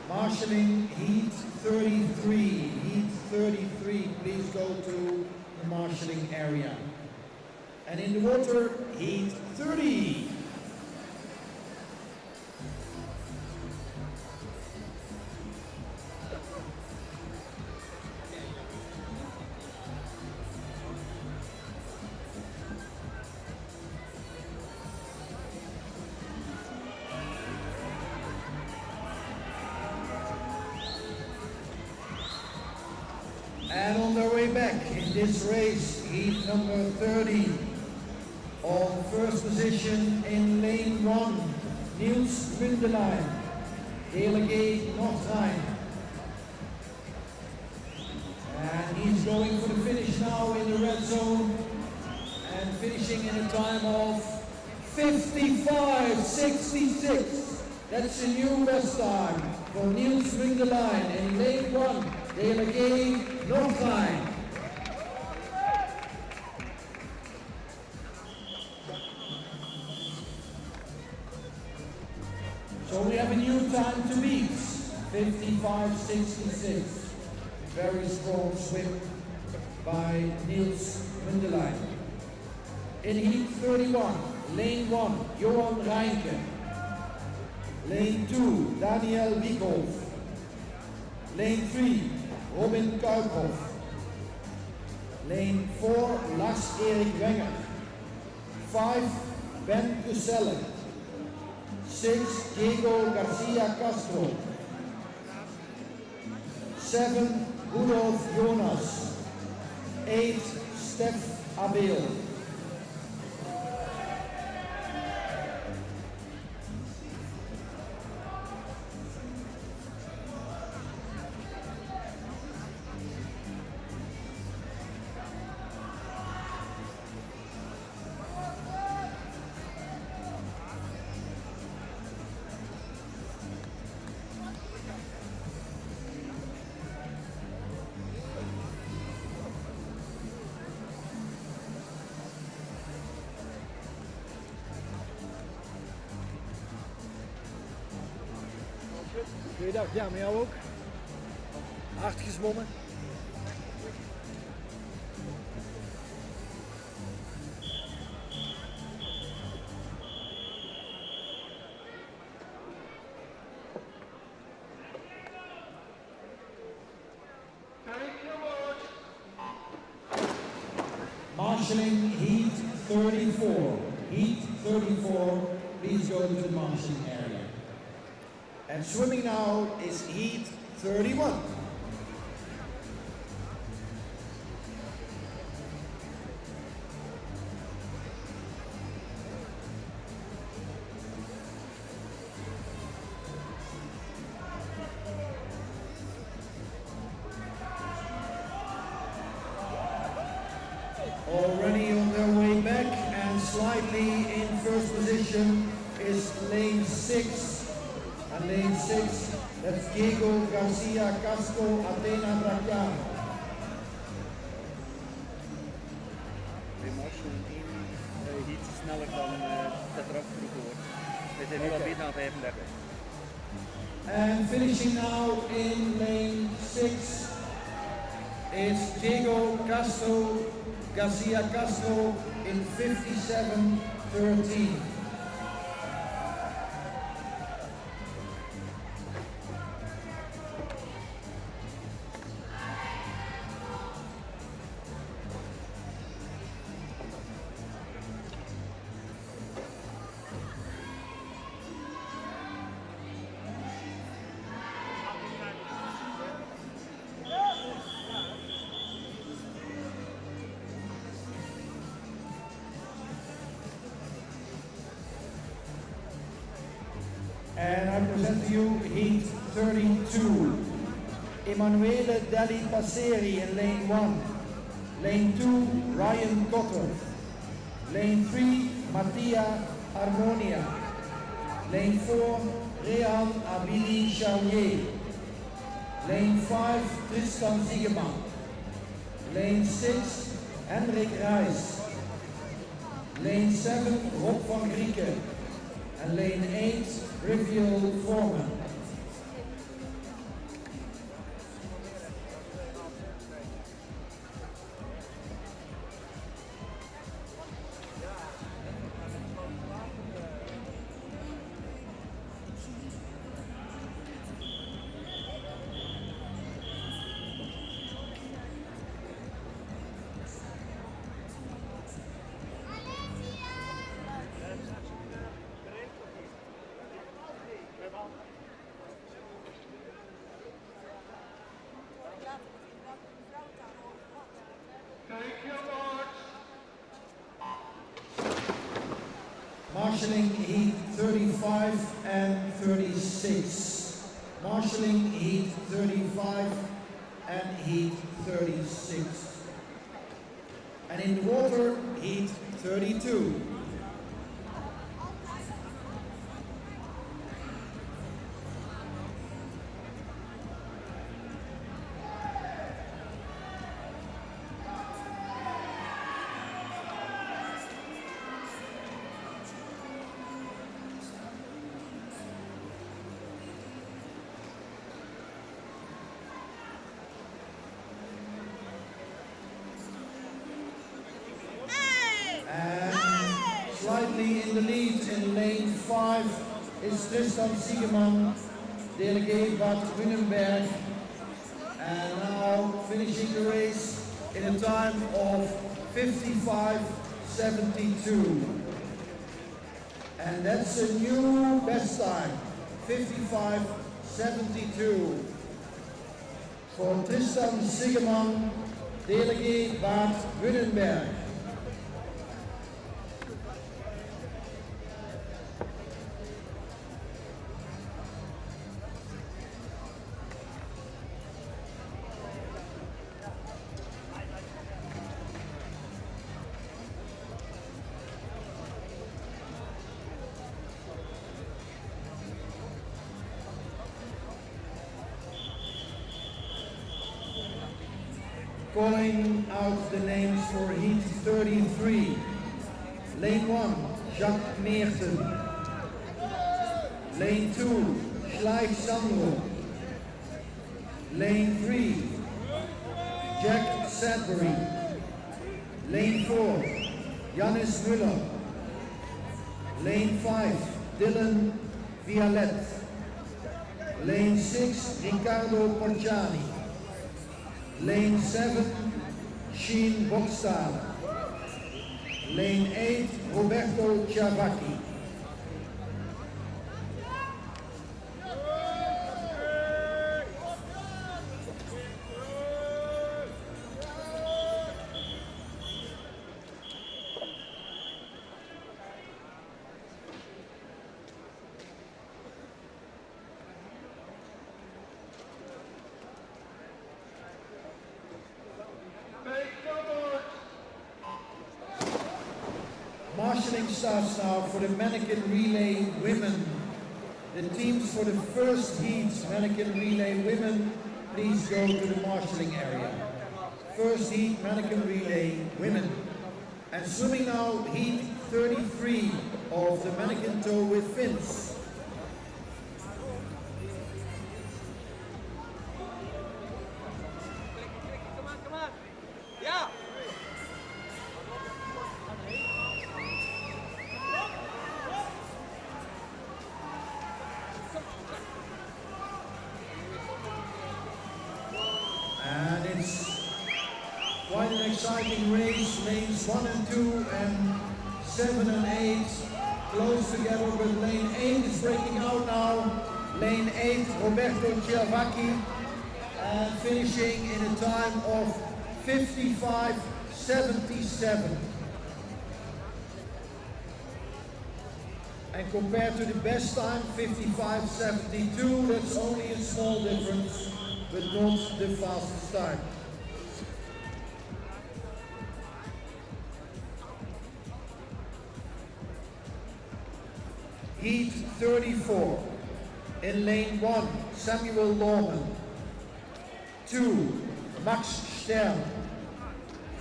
Marshalling heat 33. Heat 33, please go to the marshalling area. And in the water, heat 30. And on their way back in this race, heat number 30. On first position in lane 1, Niels Mundelein, Delegate Noordrijn. And he's going for the finish now in the red zone and finishing in a time of 55.66. That's the new best time for Niels Mundelein in lane 1, Delegate Noordrijn. So we have a new time to beat, 55.66. Very strong swim by Niels Mundelein. In heat 31, lane 1, Johan Reinke. Lane 2, Daniel Wiekhoff. Lane 3, Robin Kuiphoff. Lane 4, Lars-Erik Wenger. 5, Ben Kuselle. 6, Diego Garcia Castro. 7, Rudolf Jonas. 8, Stef Abel. Goeiedag, ja, met jou ook. Hard gezwommen. Marshalling heat 34. Heat 34, please go to the marshalling area. And swimming now is heat 31. Already on their way back and slightly in first position is lane 6. And lane 6, that's Diego Garcia Castro, Athena Brachiano. De Marshall in iets sneller dan dat er afgeroepen wordt. We zijn nu al beter aan 35. And finishing now in lane 6 is Diego Garcia Castro in 57.13. And I present to you heat 32. Emanuele Deli Passeri in lane 1. Lane 2, Ryan Cotter. Lane 3, Mattia Harmonia. Lane 4, Rehan Abili Charlier. Lane 5, Tristan Ziegeman. Lane 6, Hendrik Reis. Lane 7, Rob van Grieken. And lane 8, Riviel Foreman. marshalling heat 35 and 36. Marshalling heat 35 and heat 36. And in the water, heat 32. Slightly in the lead in lane 5 is Tristan Siegemann, delegate Bad Wünnenberg, and now finishing the race in a time of 55.72. And that's a new best time, 55.72 for Tristan Siegemann, delegate Bad Wünnenberg. Calling out the names for heat 33. Lane 1, Jacques Meerten. Lane 2, Schleich Sandro. Lane 3, Jack Sadbury. Lane 4, Janis Müller. Lane 5, Dylan Vialet. Lane 6, Riccardo Porciani. Lane 7, Sheen Bokstalen. Lane 8, Roberto Ciavacchi. Marshalling starts now for the Mannequin Relay Women. The teams for the first heat, Mannequin Relay Women, please go to the marshalling area. First heat, Mannequin Relay Women. And swimming now, heat 33 of the Mannequin Tow with fins. And it's quite an exciting race. Lanes 1 and 2 and 7 and 8 close together, but lane 8 is breaking out now. Lane 8, Roberto Ciavacchi, and finishing in a time of 55.77. And compared to the best time, 55.72, that's only a small difference, but not the fastest time. Heat 34. In lane 1, Samuel Lawman. 2, Max Stern.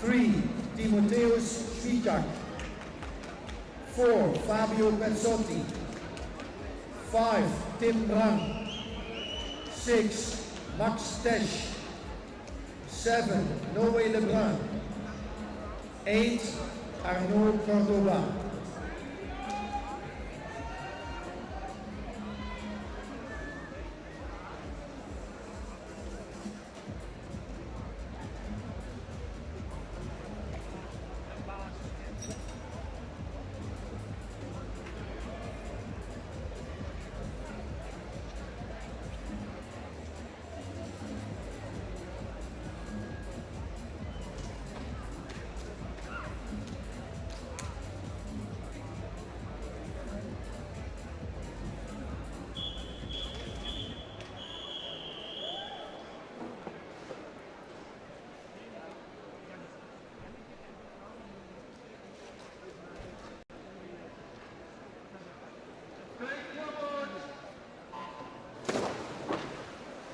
3, Timotheus Swijak. 4, Fabio Pezzotti. 5, Tim Brang. 6, Max Tesch. 7, Noé Lebrun. 8, Arnaud Cordoba.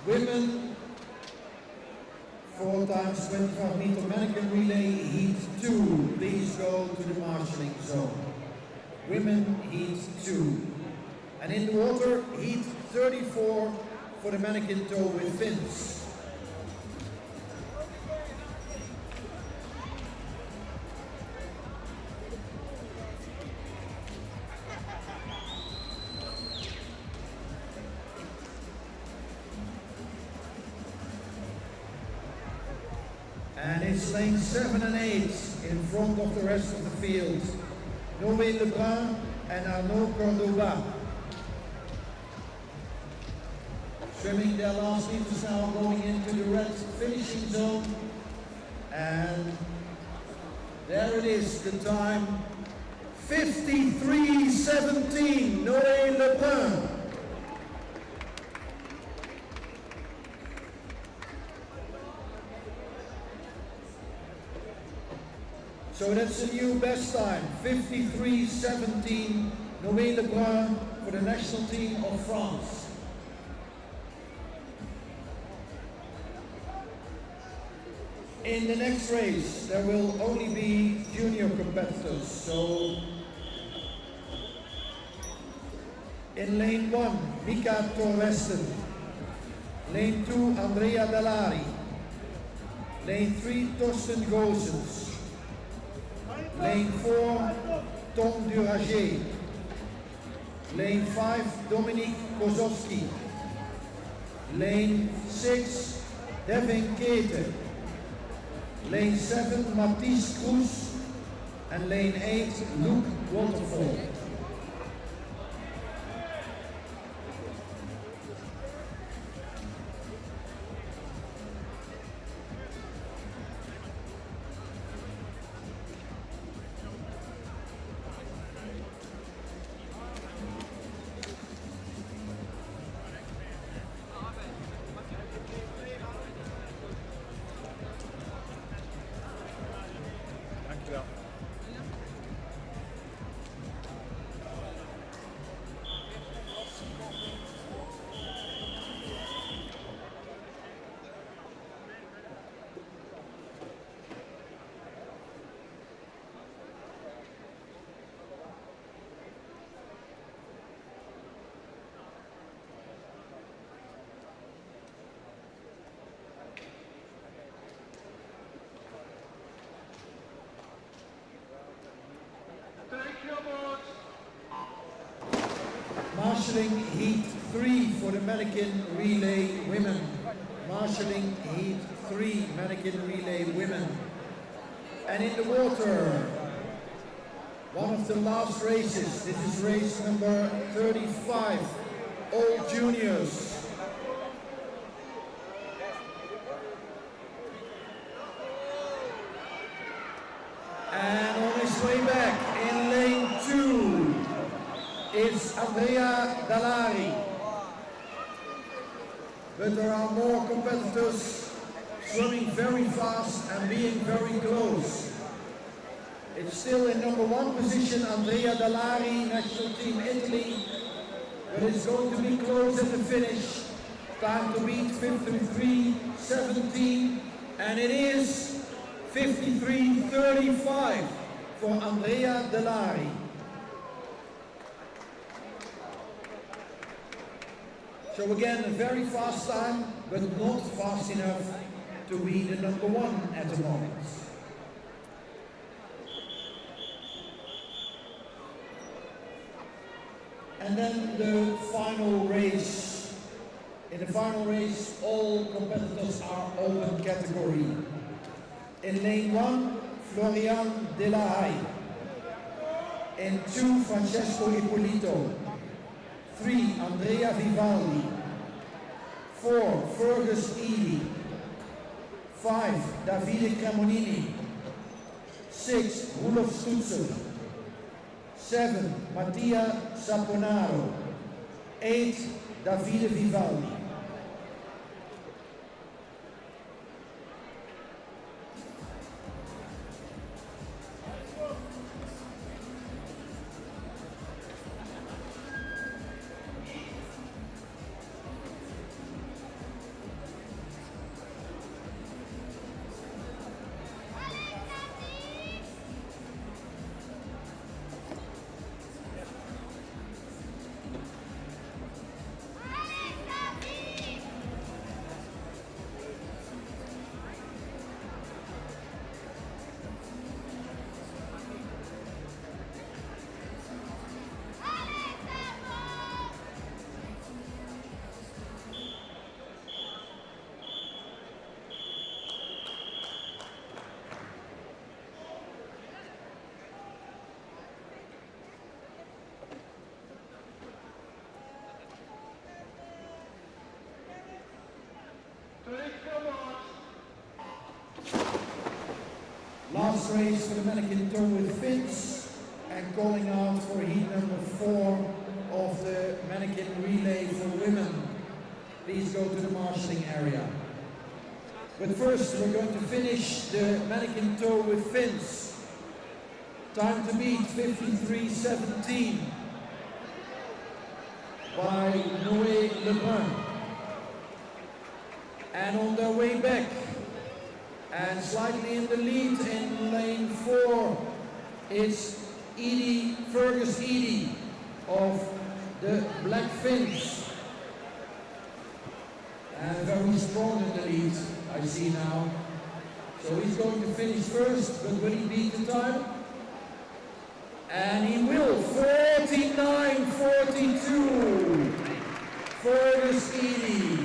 Women 4 times 25 meter mannequin relay, heat 2. Please go to the marshalling zone. Women, heat 2. And in the water, heat 34 for the mannequin tow with fins. And it's lanes 7 and 8 in front of the rest of the field. Noé Lebrun and Arnaud Cordoba. Swimming their last meters now, going into the red finishing zone. And there it is, the time 53:17, Noé Lebrun. So that's a new best time, 53:17, Noé Lebrun for the national team of France. In the next race, there will only be junior competitors. So in lane 1, Mika Torwesten. Lane 2, Andrea Dallari. Lane 3, Torsten Goossens. Lane 4, Tom Durager. Lane 5, Dominique Kozowski. Lane 6, Devin Kete. Lane 7, Mathies Kroes. And lane 8, Luke Waterfall. Dankjewel. Marshalling heat 3 for the mannequin relay women. Marshalling heat 3, mannequin relay women. And in the water, one of the last races. This is race number 35, all juniors. And on his way back in lane 2 is Andrea Dallari. But there are more competitors swimming very fast and being very close. It's still in number 1 position, Andrea Dallari, national team Italy. But it's going to be close at the finish. Time to beat 53:17, and it is 53:35 for Andrea Dallari. So again, a very fast time, but not fast enough to be the number 1 at the moment. And then the final race. In the final race, all competitors are open category. In lane 1, Florian Delahaye. In 2, Francesco Ippolito. 3, Andrea Vivaldi. 4, Fergus Eady. 5, Davide Cremonini. 6, Rudolf Stutzel. 7, Mattia Saponaro. 8, Davide Vivaldi. Last race for the Mannequin tow with fins, and calling out for heat number 4 of the Mannequin relay for women. Please go to the marshalling area. But first we're going to finish the Mannequin tow with fins. Time to beat 53:17 by Noé Lebrun. And on their way back, and slightly in the lead in lane 4, it's Fergus Eady of the Black Fins. And very strong in the lead, I see now. So he's going to finish first, but will he beat the time? And he will, 49:42, Fergus Eady.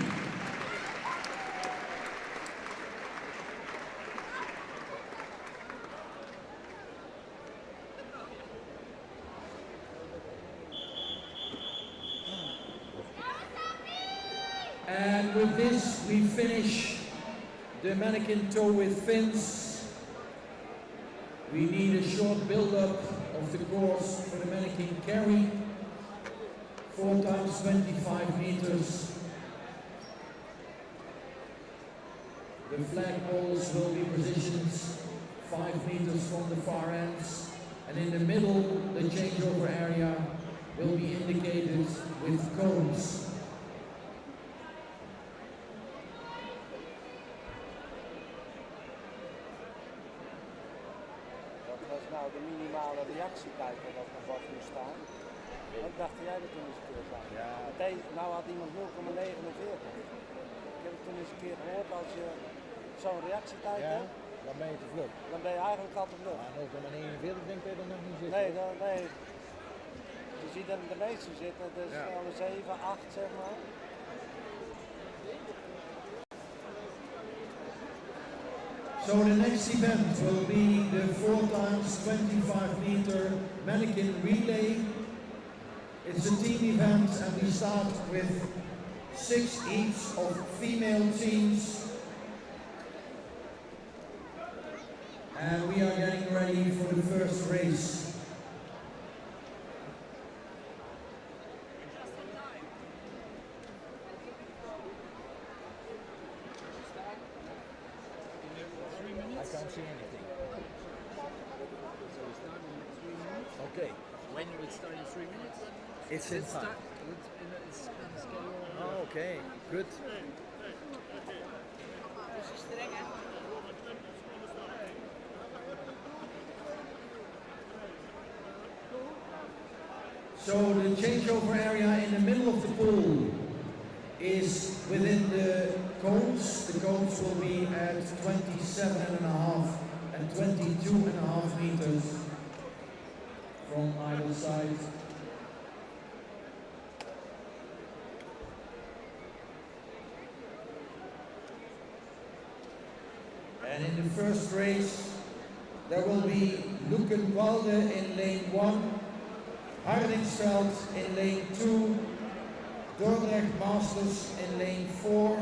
And with this, we finish the Mannequin tow with fins. We need a short build-up of the course for the Mannequin carry, 4 times 25 meters. The flag poles will be positioned 5 meters from the far ends, and in the middle, the changeover area will be indicated with cones. Nou, de minimale reactietijd dat op bord moest staan. Wat dacht jij dat toen eens een keer zei? Ja. Nou had iemand 0,49. Ik heb het toen eens een keer gehoord, als je zo'n reactietijd hebt, dan ben je te vlug. Dan ben je eigenlijk al te vlug. Ja, 0,49 denk ik dat nog niet zit. Nee, nee. Je ziet hem de meeste zitten, dus al een 7, 8 zeg maar. So the next event will be the 4 times 25 meter Mannequin relay. It's a team event, and we start with 6 heats of female teams. And we are getting ready for the first race. I can't see anything. Okay. When will it start in 3 minutes? It's in time. It's on the schedule. Oh, okay, good. So the changeover area in the middle of the pool is within the cones. The cones will be at 27.5 and 22.5 meters from either side. And in the first race, there will be Luckenwalde in lane 1, Hardingsveld in lane 2, Dordrecht Masters in lane 4,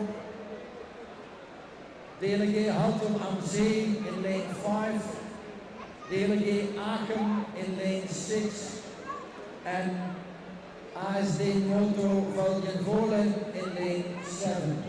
DLG Haltem am See in lane 5, DLG Aachen in lane 6, and ASD Moto Valjenvolen in lane 7.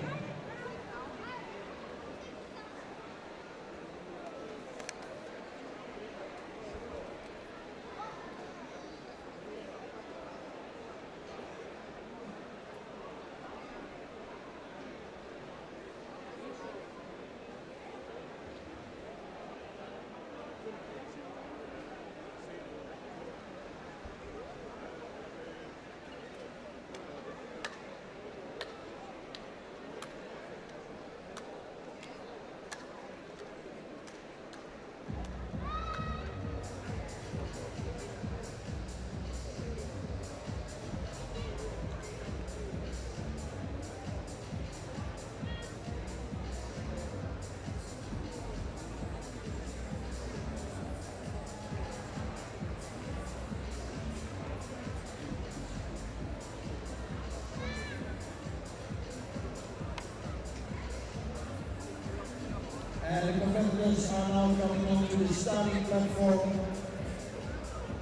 And the competitors are now coming onto the starting platform.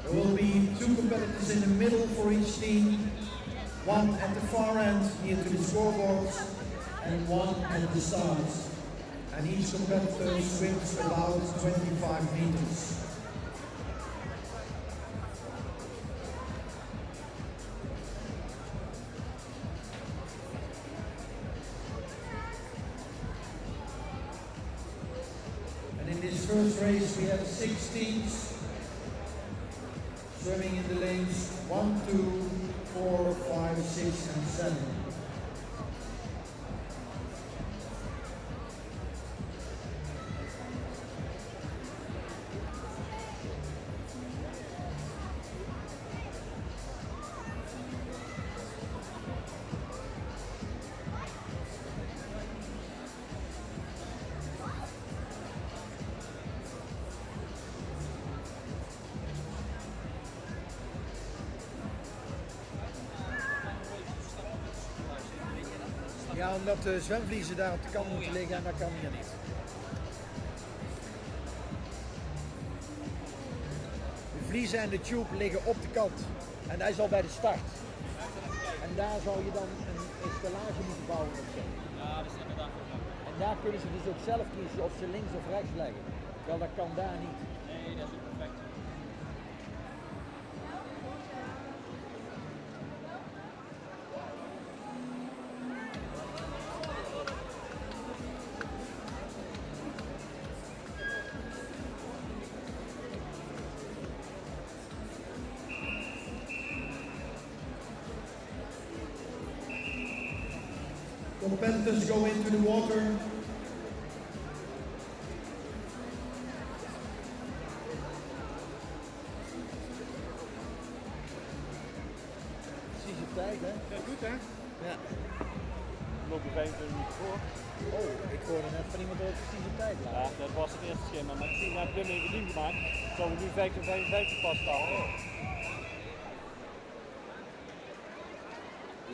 There will be 2 competitors in the middle for each team, 1 at the far end near to the scoreboards, and 1 at the start. And each competitor swims about 25 meters. And in this first race we have 6 teams swimming in the lanes 1, 2, 4, 5, 6 and 7. Ja, omdat de zwemvliezen daar op de kant moeten liggen en dat kan hier niet. De vliezen en de tube liggen op de kant en hij is al bij de start. En daar zou je dan een stellage moeten bouwen of zo. Ja, dat is inderdaad goed. En daar kunnen ze dus ook zelf kiezen of ze links of rechts leggen. Terwijl dat kan daar niet. Nee, dat is ook perfect. Competitors go into the water. Precies op tijd, hè? Ja, goed hè? Ja. We lopen 25 minuten voor. Oh, ik hoorde net van iemand dat het precies op tijd lag. Ja, dat was het eerste schema, maar ik zie naar Pim even dien gemaakt. Zo we nu 15:55 pas staan.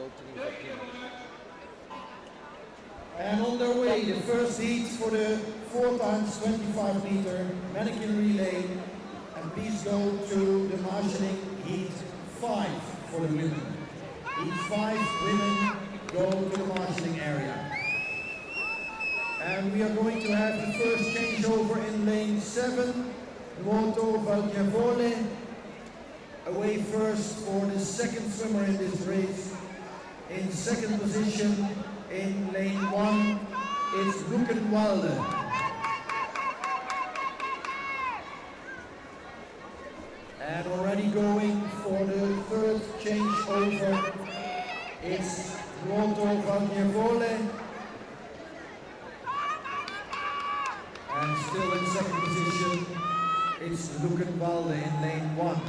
Loopt er niet op. And on their way, the first heat for the 4 times 25 meter mannequin relay. And please go to the marshalling heat 5 for the women. Heat 5 women go to the marshalling area. And we are going to have the first changeover in lane 7. Nuoto Valchiavole away first for the second swimmer in this race. In second position in lane 1 is Luckenwalde. And already going for the third changeover is Nuoto Valchiavole. And still in second position is Luckenwalde in lane 1.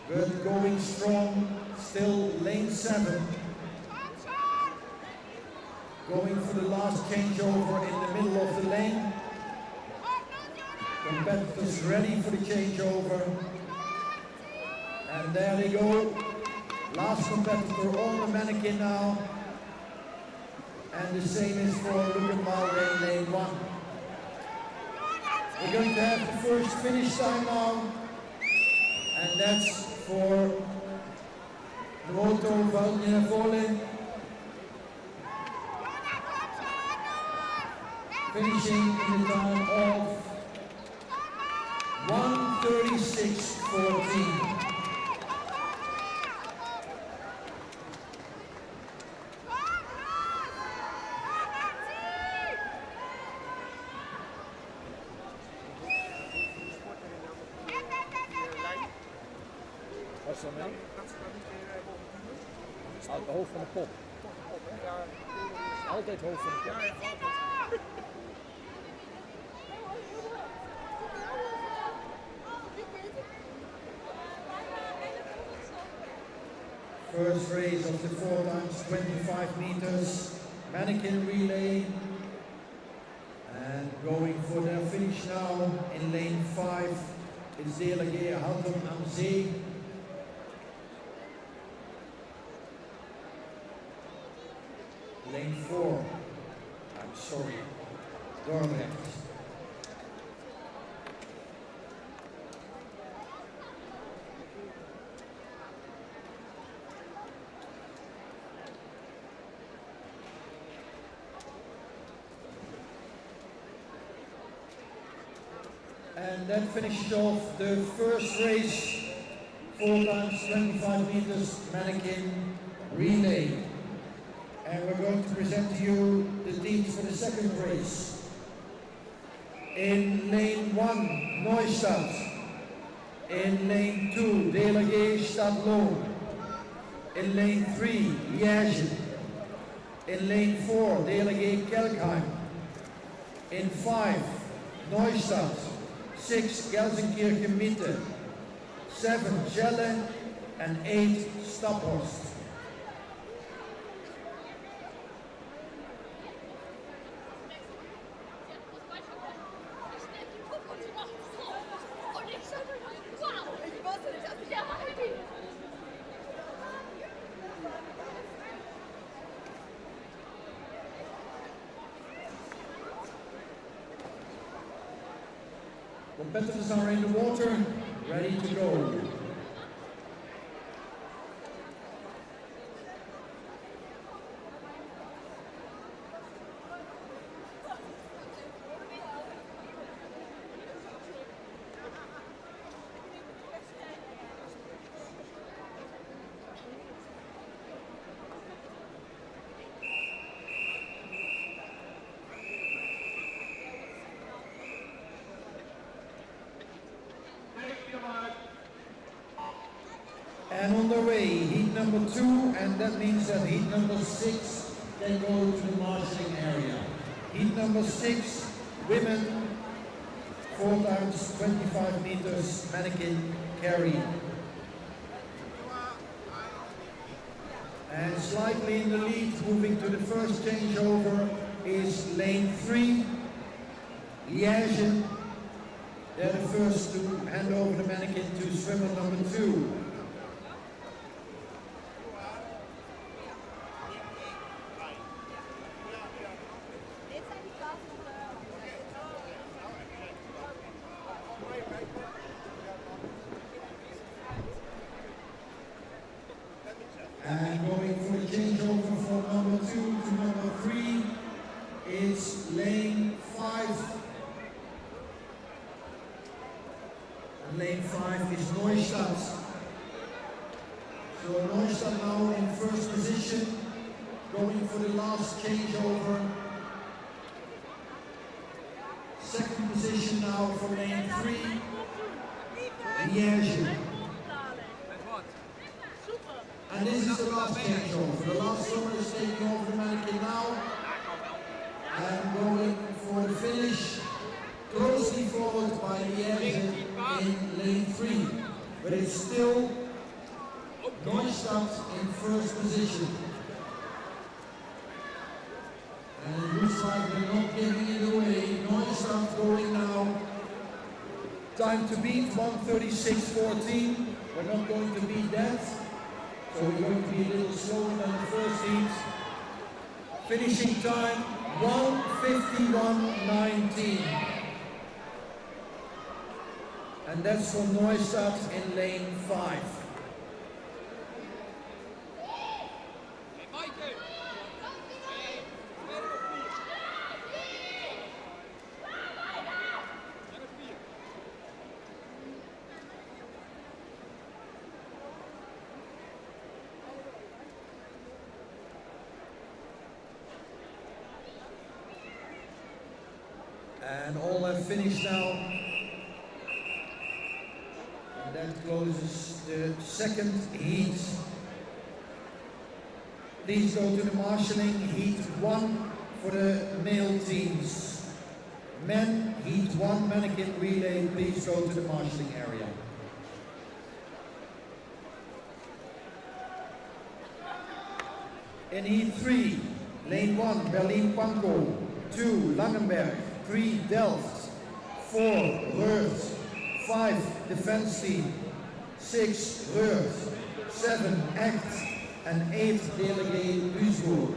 But going strong, still lane 7. Going for the last changeover in the middle of the lane. Competitors ready for the changeover. And there they go. Last competitor on the mannequin now. And the same is for Luckenwalde in lane 1. We're going to have the first finish time now. And that's for Nuoto Valchiavole. Finishing in the time of 1:36.14. Wat is dat nou? Het hoofd van de pop. Altijd hoofd van de pop. First race of the 4 times 25 meters mannequin relay. And going for their finish now in lane 5 is Delegair Hatem am See. Lane 4, I'm sorry. Dordrecht. And that finishes off the first race, 4 times 25 meters mannequin relay. And we're going to present to you the teams for the second race. In lane 1, Neustadt. In lane 2, Délégué Stadloon. In lane 3, Liège. In lane 4, Délégué Kelkheim. In 5, Neustadt. 6, Gelsenkirchen Mitte. 7, Celle. And 8, Staphorst. Competitors are in the water, ready to go. And on the way, heat number 2, and that means that heat number 6 can go to the marshalling area. Heat number 6, women, 4 times 25 meters mannequin carry. And slightly in the lead, moving to the first changeover, is lane 3, Liège. They're the first to hand over the mannequin to swimmer number 2. And going for the changeover from number 2 to number 3 is lane 5. And lane 5 is Neustadt. So Neustadt now in first position, going for the last changeover. Second position now for lane 3, Liège. And this is the last changeover. The last swimmer is taking over the mannequin now. And going for the finish, closely followed by Liège in lane 3. But it's still Neustadt in first position. And it looks like they're not giving it away. Neustadt going now. Time to beat 1:36.14. We're not going to beat that. So we're going to be a little slower than the first heat. Finishing time 1:51.19. And that's for Neustadt in lane 5. And all have finished now. And that closes the second heat. Please go to the marshalling, heat 1 for the male teams. Men, heat 1 mannequin relay, please go to the marshalling area. In heat 3, lane 1, Berlin-Pankow, 2, Langenberg, 3, Delft, 4, Reurt, 5, Defense Team, 6, Reurt, 7, Echt, and 8, Délégué Duisburg.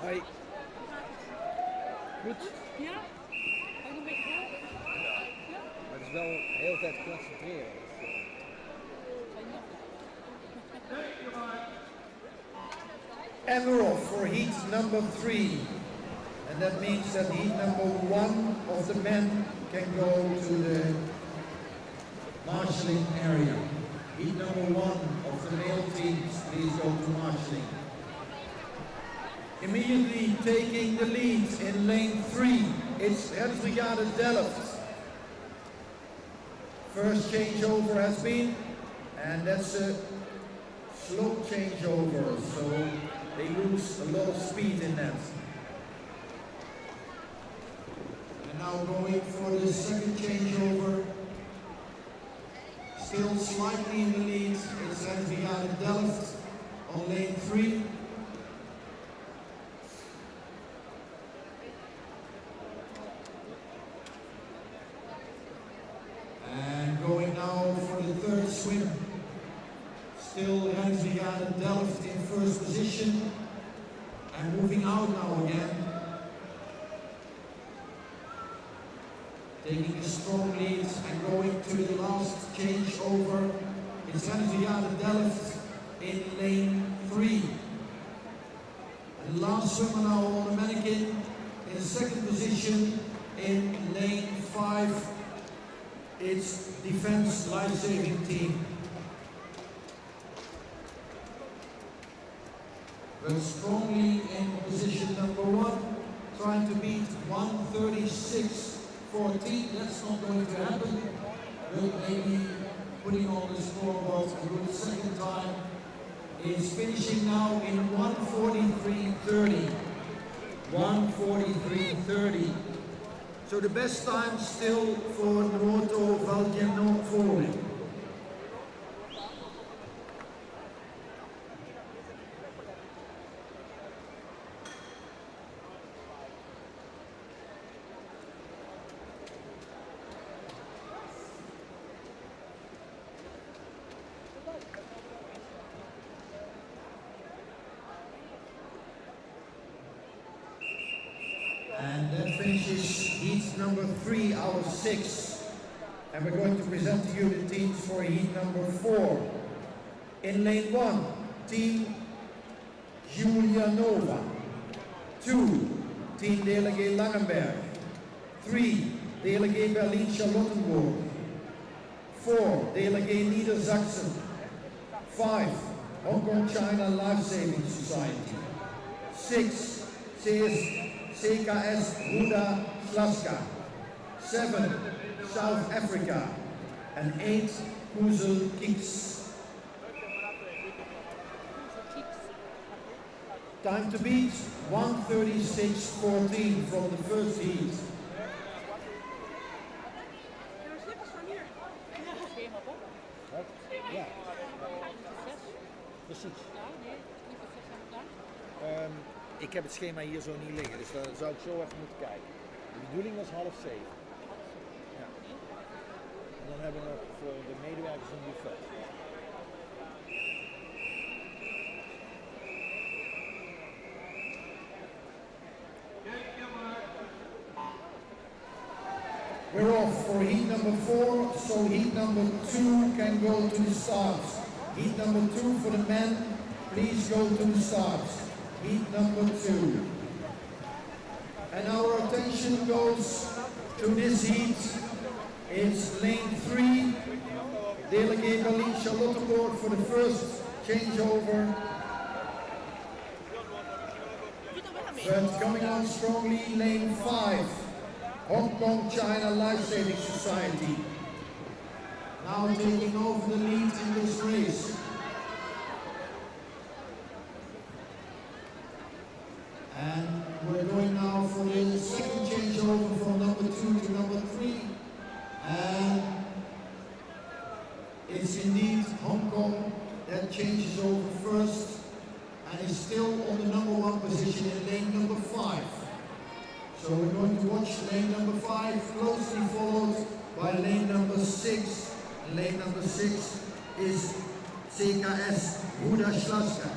Hoi. Goed. Ja? Ga je nog een beetje voor? Ja? Maar het is wel de hele tijd concentreren. And we're off for heat number 3. And that means that heat number 1 of the men can go to the marshalling area. Heat number 1 of the male teams, please go to marshalling. Immediately taking the lead in lane 3, it's Hersbrigade Delft. First changeover has been, and that's a slow changeover, so they lose a lot of speed in that. And now going for the second changeover, still slightly in the lead, it's Hersbrigade Delft on lane 3. And going now for the third swim, still Hersbrigade Delft in first position, and moving out now again. Taking a strong lead and going to the last changeover, it's Hersbrigade Delft in lane 3. And last swimmer now on the Mannequin in second position in lane 5. It's Defense Life-Saving Team. But strongly in position number 1, trying to beat 1:36.14. That's not going to happen. But maybe putting on the scoreboard a good second time. Is finishing now in 1:43.30. 1:43.30. So the best time still for Nuoto Valdiano Forum. And that finishes heat number 3 out of 6. And we're going to present to you the teams for heat number 4. In lane 1, Team Julianova. 2, Team DLG Langenberg. 3, DLG Berlin Charlottenburg. 4, DLG Niedersachsen. 5, Hong Kong China Life-Saving Society. 6, CKS Ruda Slaska. 7, South Africa. And 8, Kuzel Kiks. Time to beat 1:36.14 from the first heat. Ja, precies. Ik heb het schema hier zo niet liggen, dus daar zou ik zo even moeten kijken. De bedoeling was 6:30. Ja. En dan hebben we nog voor de medewerkers een buffet. We're off for heat number 4, so heat number 2 can go to the starts. Heat number 2 for the men, please go to the starts. Heat number 2. And our attention goes to this heat. It's lane 3, DLG Berlin Charlottenburg for the first changeover. But coming out strongly, lane 5. Hong Kong China Life-Saving Society. Now taking over the lead in this race. And we're going now for the second changeover from number 2 to number 3. And it's indeed Hong Kong that changes over first and is still on the number 1 position in lane number 5. So we're going to watch lane number 5, closely followed by lane number 6. And lane number 6 is CKS Ruda Slaska.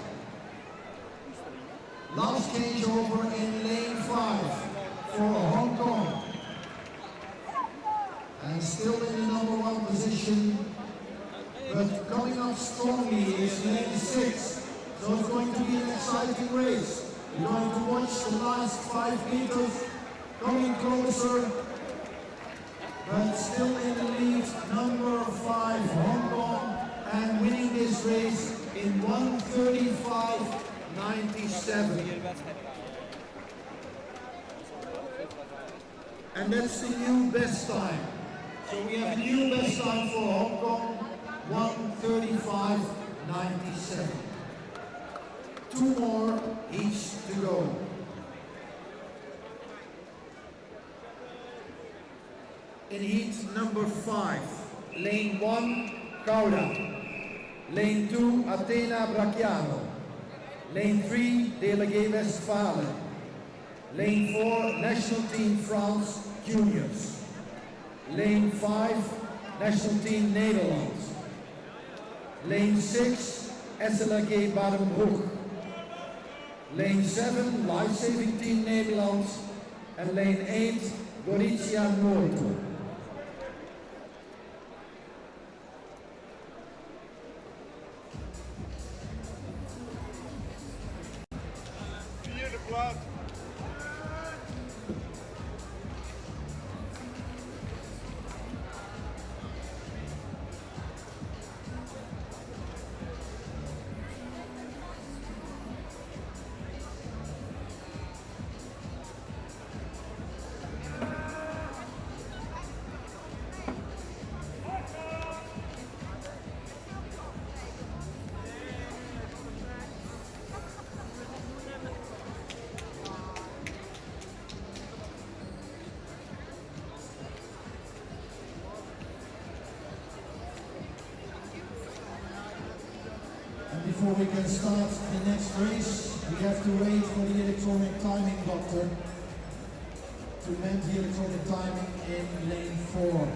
Last changeover in lane 5 for Hong Kong. And still in the number 1 position, but coming up strongly is lane 6. So it's going to be an exciting race. You're going to watch the last 5 meters coming closer, but still in the lead, number 5, Hong Kong, and winning this race in 1:35.97. And that's the new best time. So we have a new best time for Hong Kong, 1:35.97. 2 more each to go. In heat number 5, lane 1, Cauda. Lane 2, Athena Bracciano. Lane 3, Délégué Westphalen. Lane 4, National Team France Juniors. Lane 5, National Team Netherlands. Lane 6, SLAG Badenbroek. Lane 7, Lifesaving Team Netherlands. And lane 8, Gorizia Noord. Before we can start the next race, we have to wait for the electronic timing doctor to mend the electronic timing in lane 4.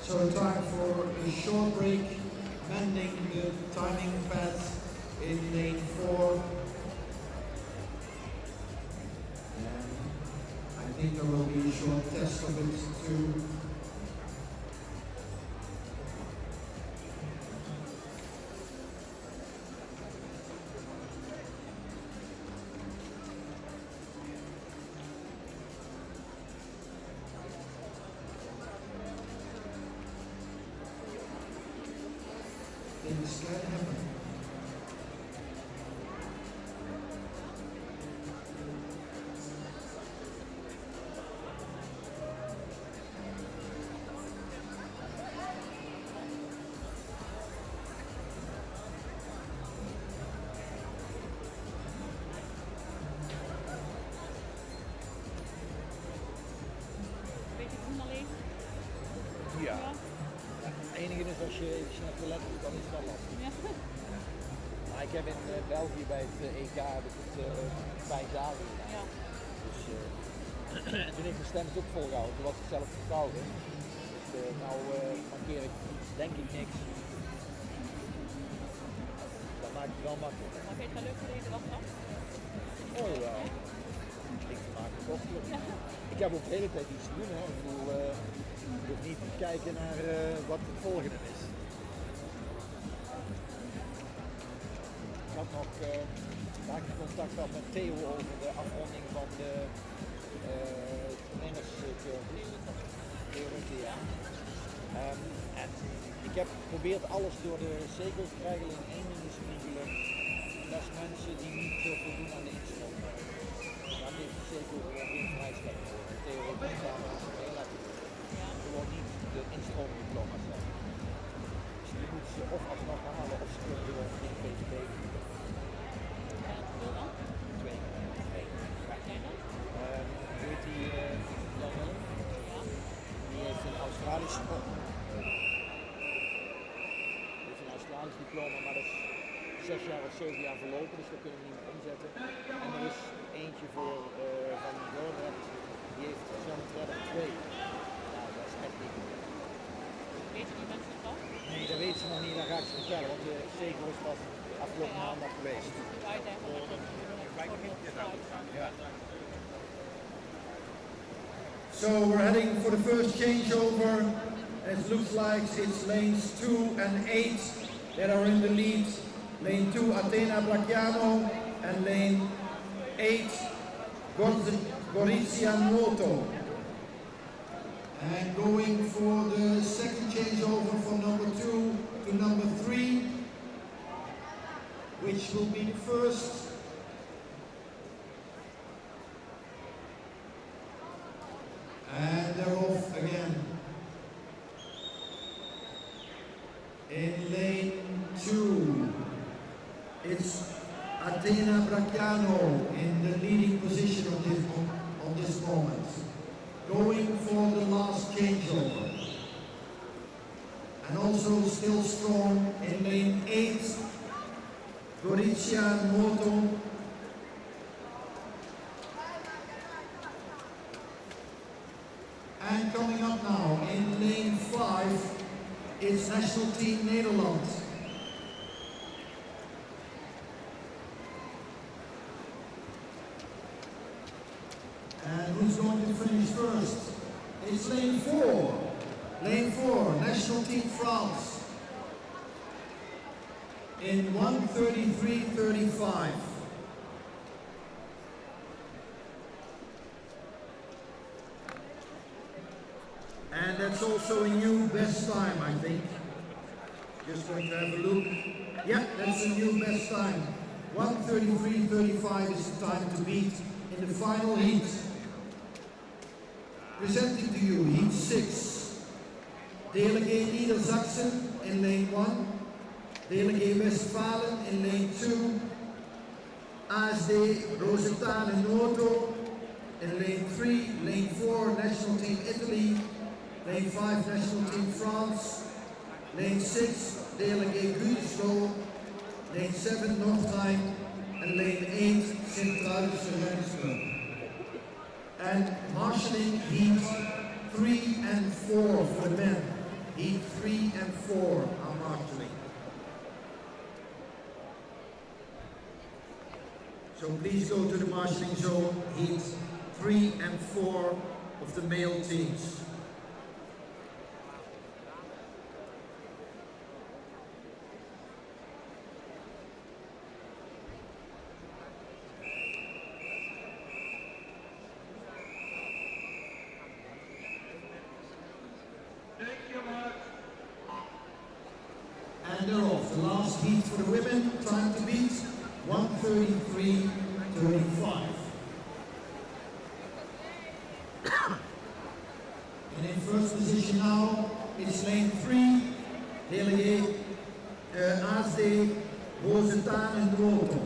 So time for a short break, mending the timing pads in lane 4. And I think there will be a short test of it too. Things can happen. Beetje groen alleen. Ja. Het enige is als je even snel te letten doet, dan is het wel lastig. Ja. Maar ik heb in België bij het EK heb ik het 5 dagen gedaan. Ja. Dus toen heeft mijn stem het ook volgehouden, toen was ik zelf verkouden. Dus nou mankeer ik denk ik niks. Dus dat maakt het wel makkelijk. Maar vind je het wel leuk voor deze dag dan? Oh ja. Ik vermaak me toch. Ik heb ook de hele tijd iets te doen. Hè. Ik bedoel, je hoeft niet te kijken naar wat het volgende is. Ik had nog vaak contact gehad met Theo over de afronding van de rennerscursus. En ik heb geprobeerd alles door de zegel te krijgen, in 1 ding is niet gelukt. Dat is mensen die niet voldoen aan de inspanning. Dan 6 jaar of 7 jaar verlopen, dus we kunnen hem niet meer omzetten. En er is eentje voor van Dordrecht, die heeft zwemmen redder 2. Nou, dat is echt niet. Weet je die mensen het al? Nee, dat weet ze nog niet, dat ga ik ze vertellen, want de zeker is pas afgelopen maandag geweest. Ja. So we're heading for the first changeover. It looks like it's lanes 2 and 8 that are in the lead. Lane 2 Athena Bracciano and lane 8 Gorizia Noto. And going for the second changeover from number 2 to number 3, which will be the first. And they're off again. In lane 2, it's Athena Bracciano in the leading position on this moment. Going for the last changeover. And also still strong in lane 8, Gorizia Noto. And coming up now in lane 5, it's National Team Nederland. And who's going to finish first? It's lane 4. Lane 4, National Team France. In 1:33.35. And that's also a new best time, I think. Just going to have a look. Yeah, that's a new best time. 1:33.35 is the time to beat in the final heat. Presenting to you heat 6. DLG Niedersachsen in lane 1. DLG Westfalen in lane 2. ASD Rosetane Noto in lane 3. Lane 4 National Team Italy. Lane 5 National Team France. Lane 6 DLG Gütersloh. Lane 7 Nordrhein. And lane 8 Centralische Rijnsburg. And marshalling heat 3 and 4 for the men. Heat 3 and 4 are marshalling. So please go to the marshalling zone, heat 3 and 4 of the male teams. And they're off. The last heat for the women, time to beat 1:33.35. And in first position now, it's lane 3, DLG ASD Rosetane Noto.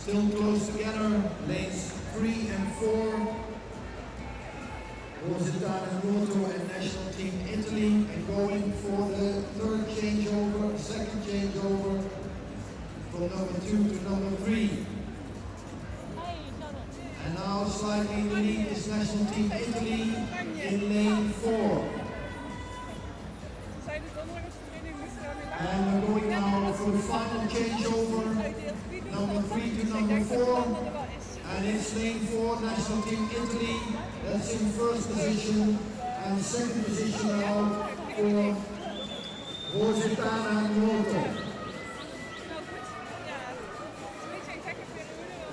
Still close together, lanes 3 and 4. Rosetane Noto and National Team Italy, and going for the third changeover, second changeover, from number 2 to number 3. And now slightly in the lead is National Team Italy in lane 4. And we're going now for the final changeover, number 3 to number 4. And it's lane 4, National Team Italy, that's in first position. And second position now for Rosetane Noto.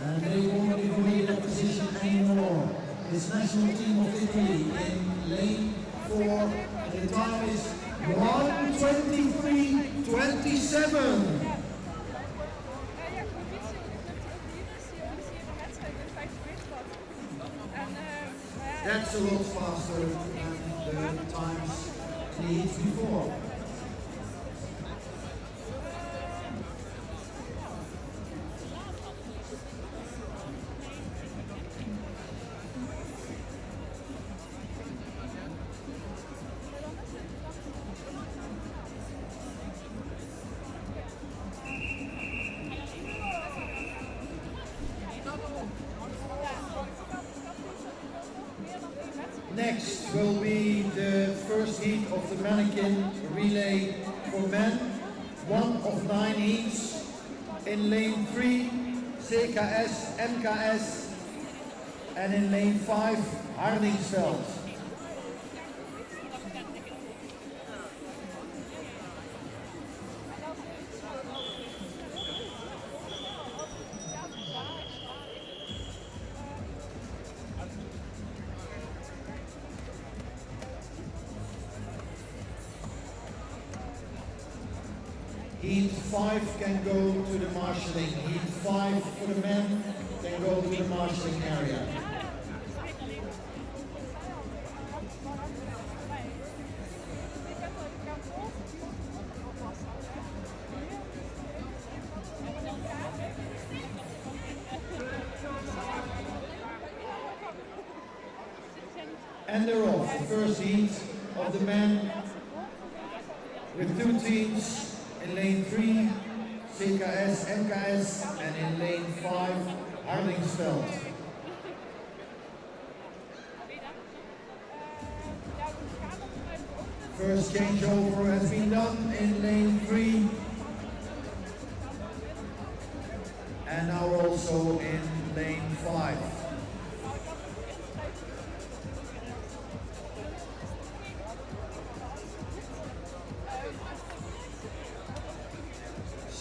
And they won't be in that position anymore. It's National Team of Italy in lane 4, and the time is 1:23.27. That's a lot faster than the times in the heats before. Next will be the first heat of the Mannequin relay for men. 1 of 9 heats. In lane 3, CKS, MKS. And in lane 5, Hardingsveld. Heat 5 can go to the marshalling. Heat 5 for the men can go to the marshalling area. And they're off. The first heat of the men with 2 teams. In lane 3, CKS, MKS, and in lane 5, Hardingsveld. First changeover has been done in lane 3. And now also in lane 5.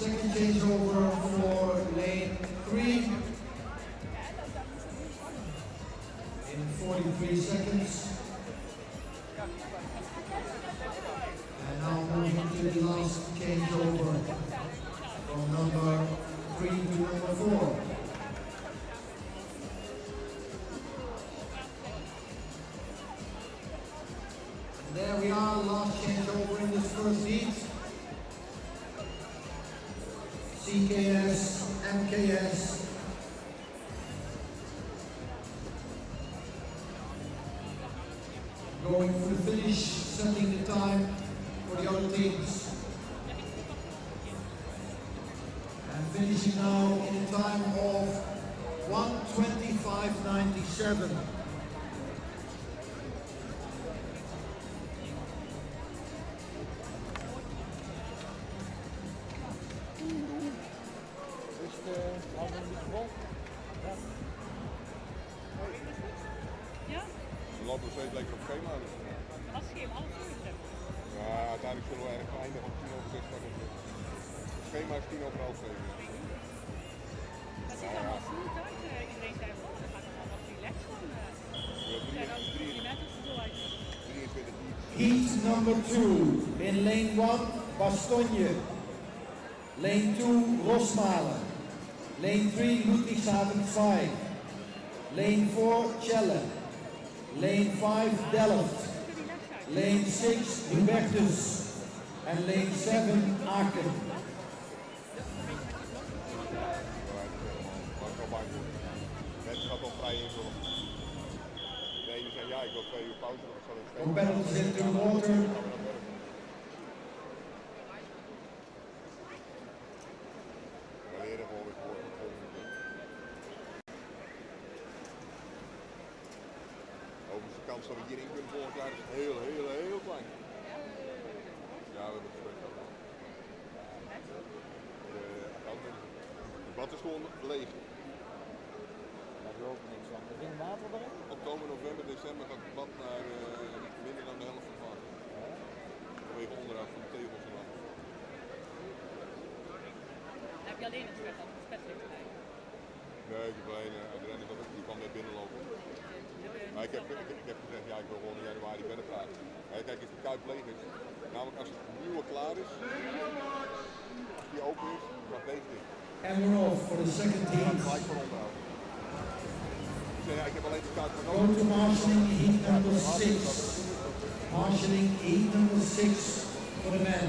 Second changeover for lane 3 in 43 seconds. And now moving to the last changeover from number 3 to number 4. And there we are, last changeover in this first heat. CKS, MKS, going for the finish, setting the time for the other teams. And finishing now in a time of 1:25.97. We lopen nog steeds lekker op schema. Dus. Wat is geen half uur? Ja, uiteindelijk zullen we ergens eindigen op 10:06. Het schema is 10:30. Dat ziet er wel smooth uit. Iedereen zei, oh, dat gaat allemaal wat relaxed van. Heat number 2 in lane 1, Bastogne. Lane 2, Rosmalen. Lane 3, Ludwigshaven 2. Lane 4, Celle. Lane 5, Delft. Lane 6, Hubertus. And lane 7, Aachen. Het gaat al vrij invullen. De ene zei ja, ik wil 2 uur pauze. Competitors into the water. Overigens de kans dat we hierin kunnen volgend jaar is heel klein. Ja, we hebben het gesprek gehad. Het bad is gewoon leeg. Daar loopt niks van. Er ging water erin? Oktober, november, december gaat het bad naar minder dan de helft van het water. Vanwege onderhoud van de tegels en alles. Heb je alleen het spetterlijk erbij? Nee, ik heb alleen de renner die kwam net binnenlopen. Maar ik heb gezegd, ja, ik wil gewoon in januari verder praten. Maar kijk, als de kuip leeg is, namelijk als het nieuwe klaar is, als die open is, gaat deze dicht. And we're off for the second heat. Gelijk voor onderhoud. Ik zei, ja, ik heb alleen de kuip Go to marshalling heat number 6. Marshalling heat number 6 for the men.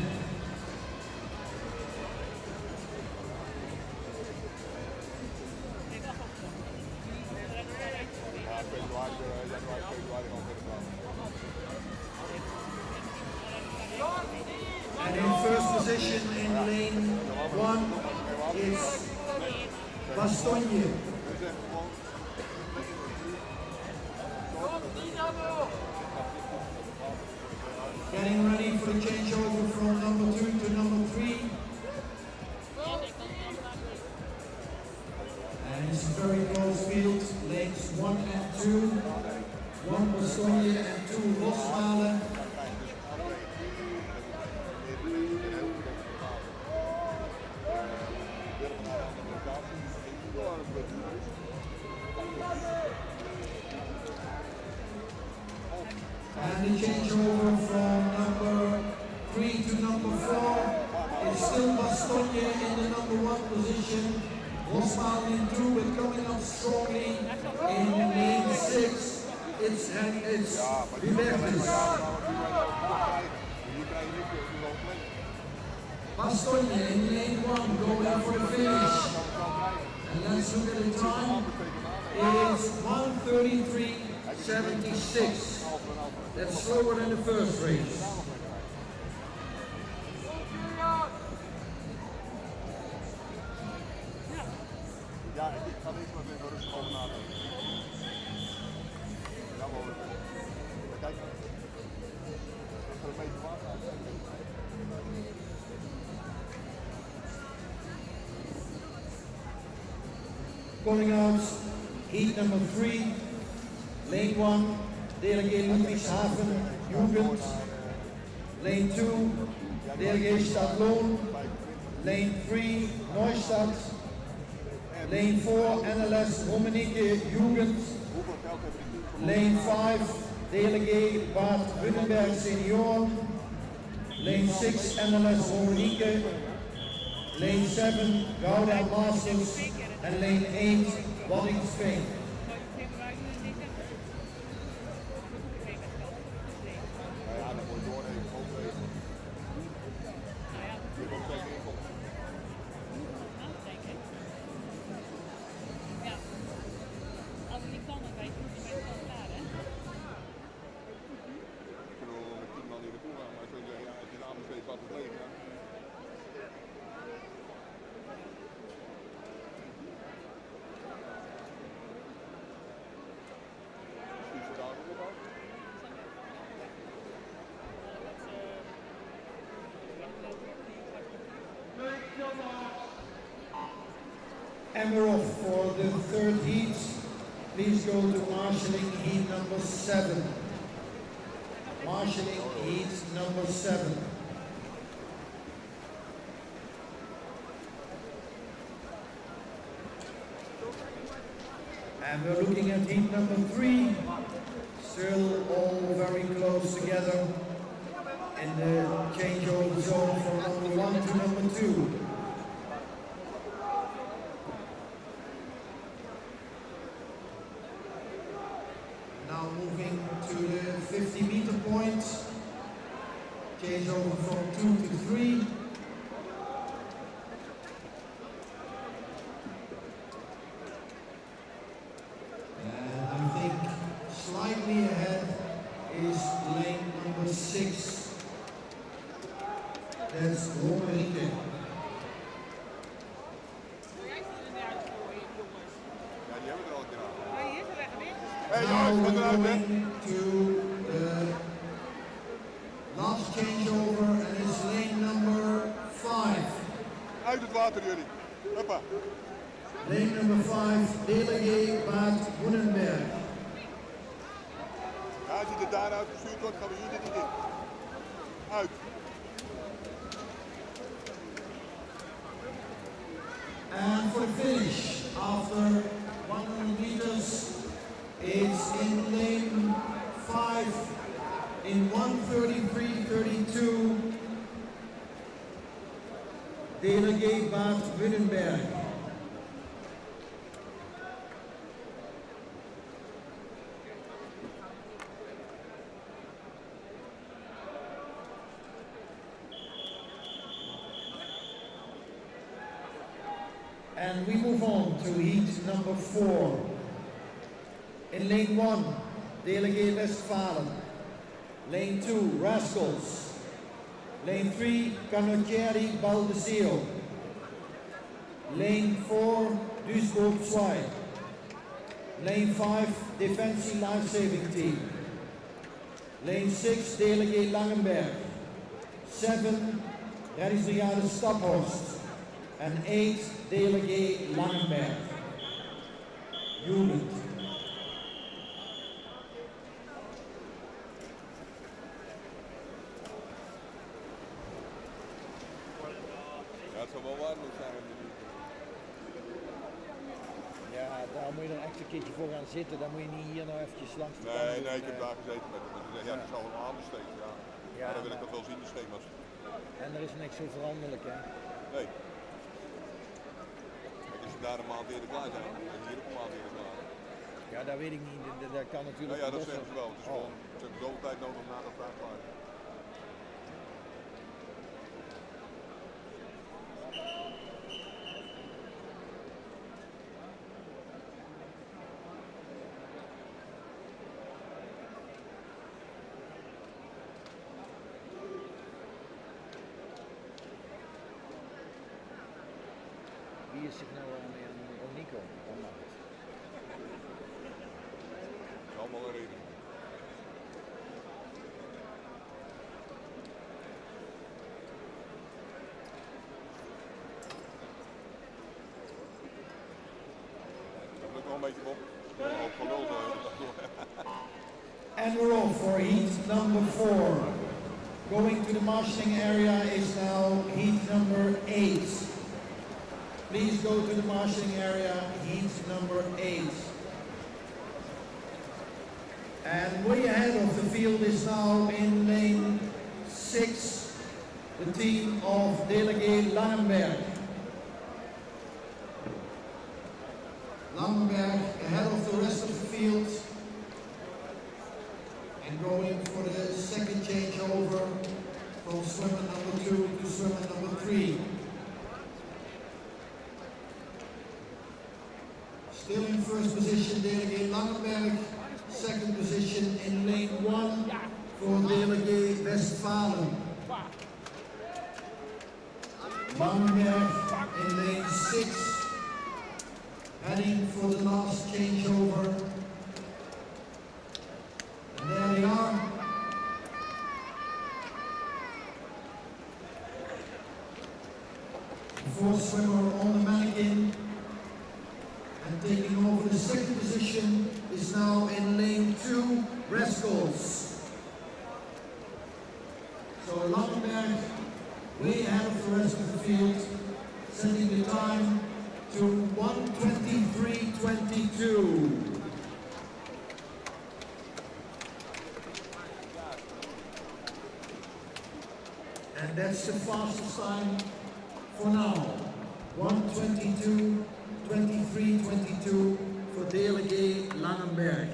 And in first position in lane 1 is Bastogne. 1 and 2, 1 Bastogne and 2 Rosmalen. And the changeover from number 3 to number 4 is still Bastogne in the number 1 position. Rosmalen in 2, but coming up strongly in lane 6. It's Libertis. Bastogne in lane 1 going for the finish. And let's look at the time. It's 1:33.76. That's slower than the first race. Ja, ik ga niet meer even rustig over nadenken. Ja, wel. Kijk, dat er een beetje water uit. Coming out, heat number 3, lane 1, delegate Ludwigshafen, Jugend. Lane 2, delegate Stadloon. Lane 3, Neustadt. Lane 4, NLS Romanieke Jugend. Lane 5, delegate Bad Bunnenberg Senioren. Lane 6, NLS Romanieke. Lane 7, Gouda Masters. En lane 8, Waddinxveen. And we're off for the third heat. Please go to marshalling heat number 7. Marshalling heat number 7. And we're looking at heat number 3. Still all very close together in the changeover zone from number 1 to number 2. Now moving to the 50-meter point. Change over from 2 to 3. And I think slightly ahead is lane number 6. That's Romanieke. Now we're going to the last changeover and it's lane number 5. Uit het water jullie. Hoppa. Lane number 5, delegate Bad Bunnenberg. Ja, als je er daaruit gestuurd wordt, gaan we hier niet in. Uit. And for the finish, after 100 meters, it's in lane 5 in 1:33.32. Delegate Bad Bunnenberg. And we move on to heat number 4. In lane 1, Delegate Westfalen. Lane 2, Rascals. Lane 3, Canottieri Baldesio. Lane 4, Duisburg 2. Lane 5, Defensie Lifesaving Team. Lane 6, Delegate Langenberg. 7, Reddingsbrigade Staphorst. And 8, Delegate Langenberg. Jugend. een keertje voor gaan zitten, dan moet je niet hier nou eventjes langs de kant doen. Nee, ik heb daar gezeten met hem. Ja, dat is al een aanbesteed. Ja, dan wil ik dat wel zien, de schema's. En er is niks zo veranderlijk, hè? Nee. Als je daar een maand eerder klaar zijn, dan hier ook een maand eerder klaar. Ja, dat weet ik niet. Dat kan natuurlijk. Ja, dat zeggen ze wel. Het is gewoon, ze hebben zoveel tijd nodig nadat daar klaar is. Wie is zich nou aan Nico? Allemaal een reden. Dat lukt wel een beetje op. Ook van wel And we're off for heat number 4. Going to the marshalling area is now heat number 8. Please go to the marshalling area, heat number 8. And way ahead of the field is now in lane 6, the team of Delegate Langenberg. Langenberg ahead of the rest of the field and going for the second changeover from swimmer number 2 to swimmer number 3. Still in first position, Delegate Langenberg. Second position in lane 1 for Delegate Westfalen. Langenberg in lane 6, heading for the last changeover. And there they are. The fourth swimmer on the Mannequin. And taking over the second position is now in lane 2, Rascals. So Langenberg way ahead of the rest of the field, setting the time to 1:23.22. And that's the fastest time for now. 1:22.23.22 for Delegate Langenberg.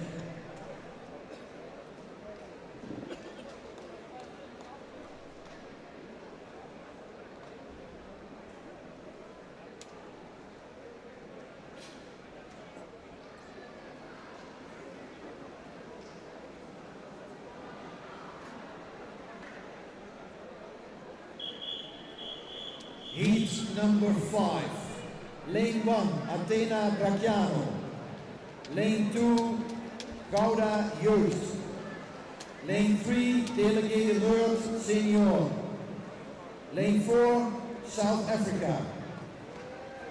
Heat number 5. Lane 1, Athena Bracciano. Lane 2, Gouda Joost. Lane 3, Delegate Lord Senior. Lane 4, South Africa.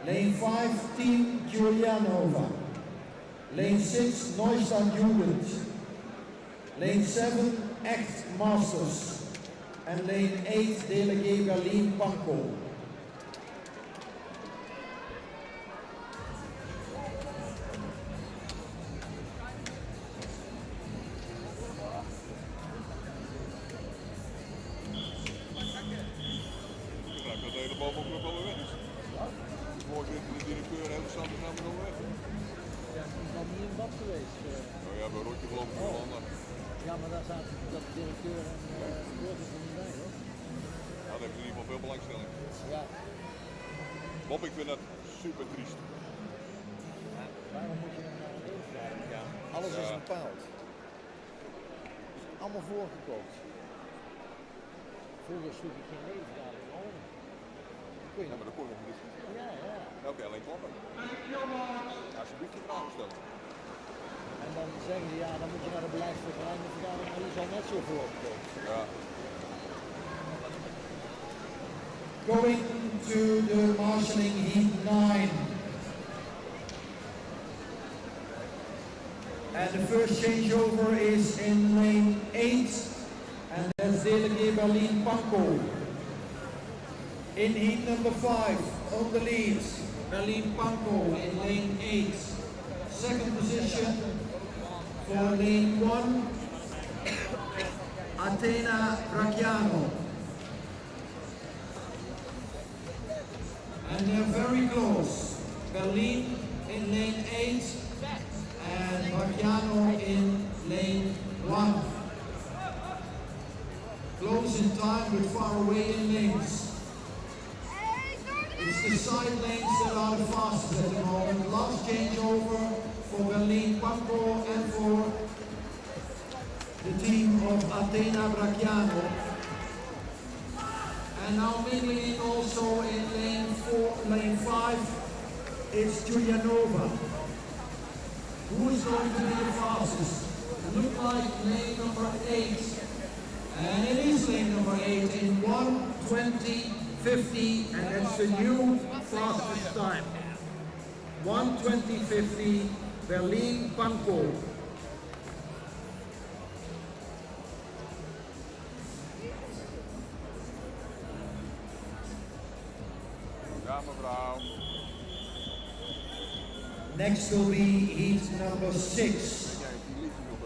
Lane 5, Team Giulianova. Lane 6, Neustadt Jugend. Lane 7, Act Masters. And lane 8, Delegate Berlin Pankow. Bob, ik vind dat super triest. Waarom moet je hem nou overgaan? Ja. Alles is bepaald. Het is allemaal voorgekookt. Vroeger sloeg ik geen levensdaling over. Ja, maar dat kon nog niet. Ja. Oké, alleen kloppen. Alsjeblieft je vraag stellen. En dan zeggen ze, ja, dan moet je naar de beleidsvergadering vergadering, maar die is al net zo voorgekookt. Ja. Going to the marshalling heat 9. And the first changeover is in lane 8, and that's Delegate Berlin Pankow. In heat number 5, on the lead, Berlin Pankow in lane 8. second position for lane 1, Athena Bracciano. And they're very close. Berlin in lane 8 and Bracciano in lane 1. Close in time but far away in lanes. It's the side lanes that are the fastest at the moment. Last changeover for Berlin Pampo and for the team of Athena Bracciano. And now mingling in also in lane 5, it's Julianova. Who is going to be the fastest? It looks like lane number 8. And it is lane number 8 in 1:20.50, and that's the new fastest time. 1:20.50, Berlin Pankow. Ja, mevrouw. Next will be heat number 6.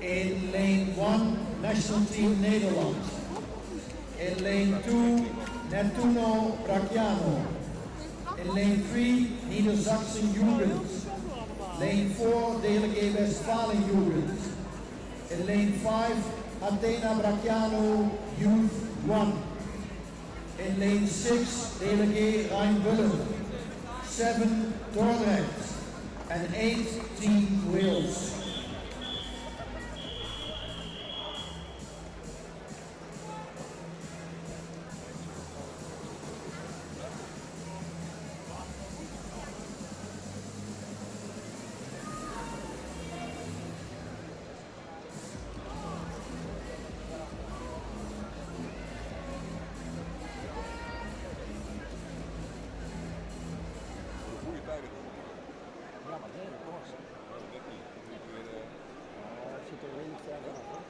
In lane 1, National Team Nederland. In lane 2, Nettuno Bracciano. In lane 3, Niedersachsen Jugend. Lane 4, DLG Westfalen Jugend. In lane 5, Athena Bracciano Youth 1. In lane 6, DLG Rheinbullen. 7, Dordrecht. And 8, Team Wales. Goede tijden. Ja, maar nee, dat was. Dat niet. Het zit er redelijk ver vanaf, hoor.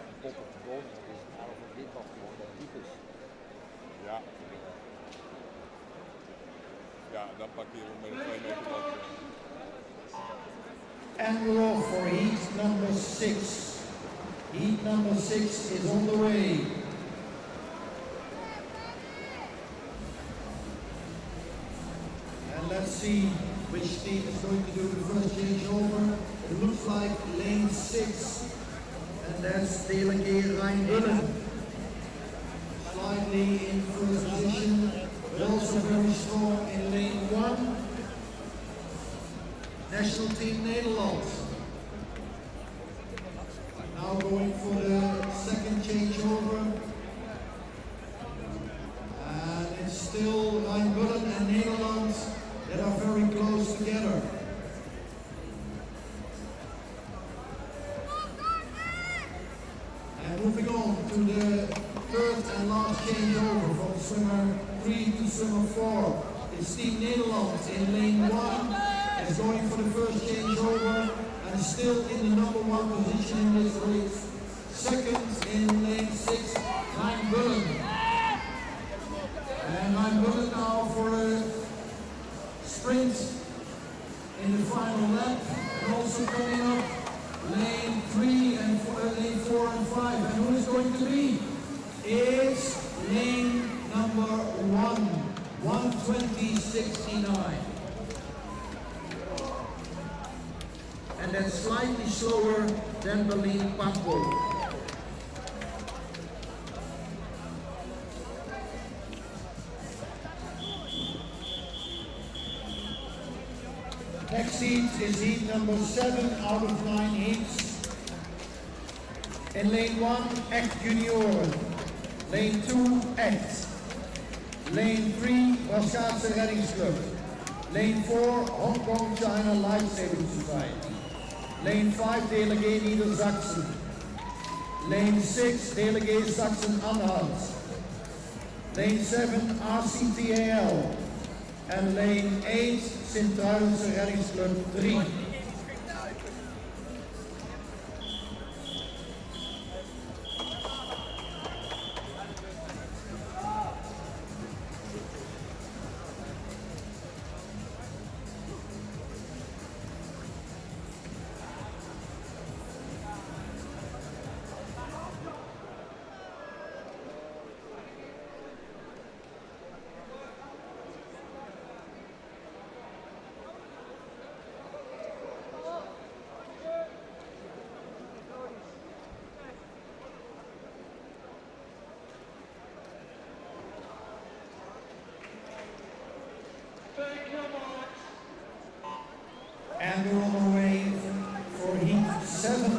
Een pop op de bodem, dat is een aardig windbad gewoon, dat diep is. Ja. Ja, dan pak je met een 2 meter blok. And we're off for heat number 6. Heat number 6 is on the way. And let's see which team is going to do the first changeover. It looks like lane 6, and that's DLG Rheinbullen. Slightly in first position, but also very strong in lane 1. National Team Nederland. Now going for the second changeover. And it's still Rheinbullen and Nederland that are very close together. And moving on to the third and last changeover from swimmer 3 to swimmer 4. It's Team Nederland in lane 1. Is going for the first changeover and still in the number 1 position in this race. Second in lane 6, Rheinbullen. And Rheinbullen now for a sprint in the final lap. And also coming up lane 3 and lane 4 and 5. And who is going to be? It's lane number 1, 1:20.69. And that's slightly slower than Berlin Pankow. Next heat is heat number 7 out of 9 heats. In lane 1, Act Junioren. Lane 2, Act. Lane 3, Waskaatse Reddingsclub. Lane 4, Hong Kong China Lifesaving Society. Lane 5, DLG Niedersachsen. Lane 6, DLG Sachsen-Anhalt. Lane 7, RCTAL. And lane 8, Sint-Truidense Reddingsclub 3. we're on our way for heat 7.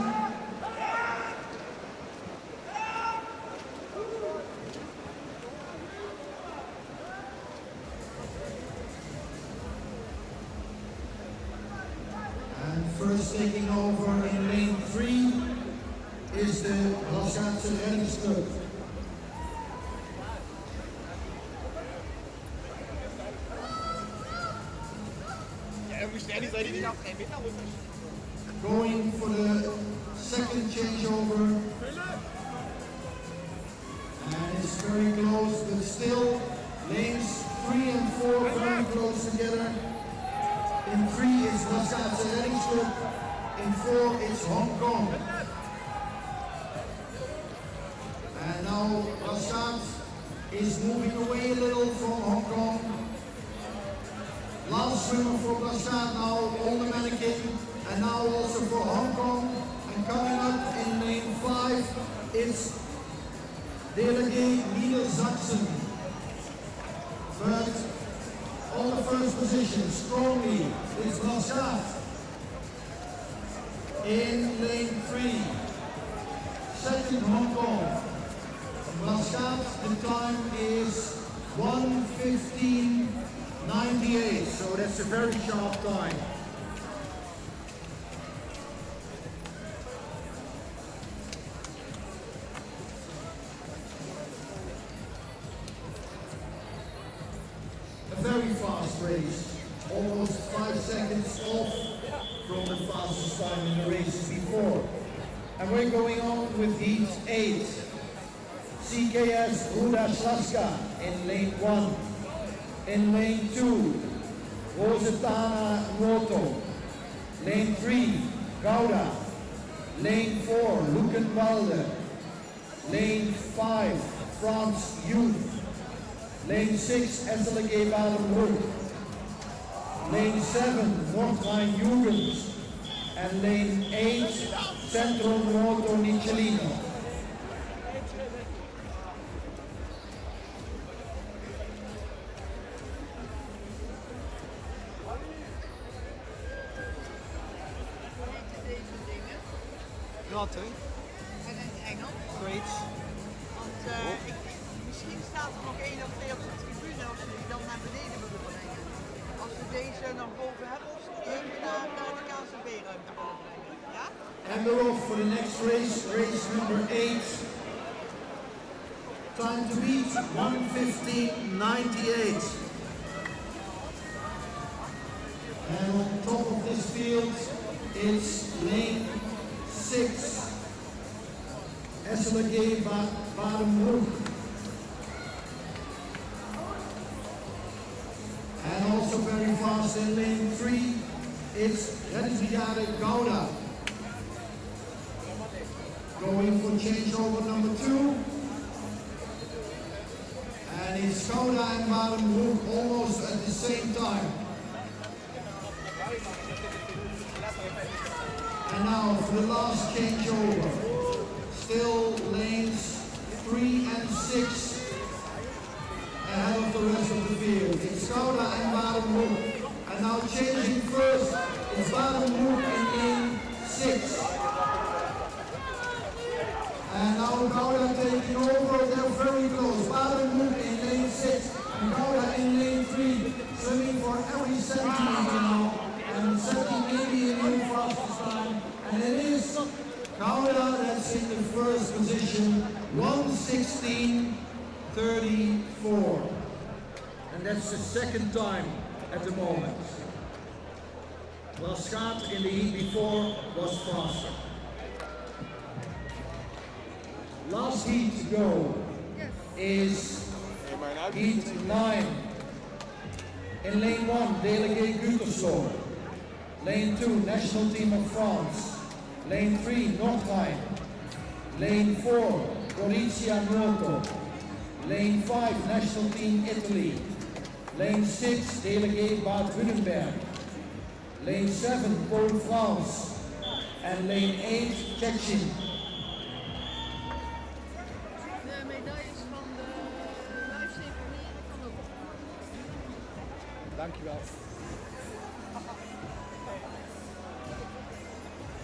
And first taking over in lane 3 is the Laskaatse Reddingsclub. Going for the second changeover. And it's very close, but still lanes 3 and 4 very close together. In 3 is Laskaatse Reddingsclub. In 4 it's Hong Kong. And now Laskaat is moving away a little from Hong Kong. Last swimmer for Laskaat now on the Mannequin, and now also for Hong Kong. And coming up in lane 5, it's Delegate Niedersachsen. But on the first position, strongly, is Laskaat. In lane 3, second Hong Kong. Laskaat, the time is 1:15.98, so that's a very sharp time. A very fast race, almost 5 seconds off from the fastest time in the races before. And we're going on with heat 8. CKS Ruda Slaska in lane 1. In lane 2, Rosetana Noto. Lane 3, Gouda. Lane 4, Lukenwalde. Lane 5, France Youth. Lane 6, SLG Badenbroek. Lane 7, Noordrijn Jugend. And lane 8, Centro Noto Nichelino. Ratten. En in het Engels. Great. Want misschien staat er nog 1 of 2 op de tribune als jullie dan naar beneden willen brengen. Als we deze nog boven hebben, of ze die even naar de KCB-ruimte willen brengen. Ja? And we're off for the next race, race number 8. Time to beat 1:15.98. And on top of this field, it's lane 6, SLG Badenbroek. And also very fast in lane 3, it's Reddingsbrigade Gouda. Going for changeover number 2. And it's Gouda and Badenbroek almost at the same time. And now for the last changeover, still lanes 3 and 6 ahead of the rest of the field. It's Gouda and Badenbroek. And now changing first, it's Badenbroek in lane 6. And now Gouda taking over, they're very close. Badenbroek in lane 6 and Gouda in lane 3, swimming for every centimeter now. And setting maybe a new fastest time. And it is Gouda that's in the first position, 1:16.34. And that's the second time at the moment. Laskaat in the heat before was faster. Last heat to go is heat 9. In lane 1, Delegate Gütersloh. Lane 2, National Team of France. Lane 3, Noordrijn. Lane 4, Gorizia Noto. Lane 5, National Team Italy. Lane 6, Delegate Bad Württemberg. Lane 7, Pole France. And lane 8, Czechia. De medailles van de lifesaver hier kan ook. Dankjewel.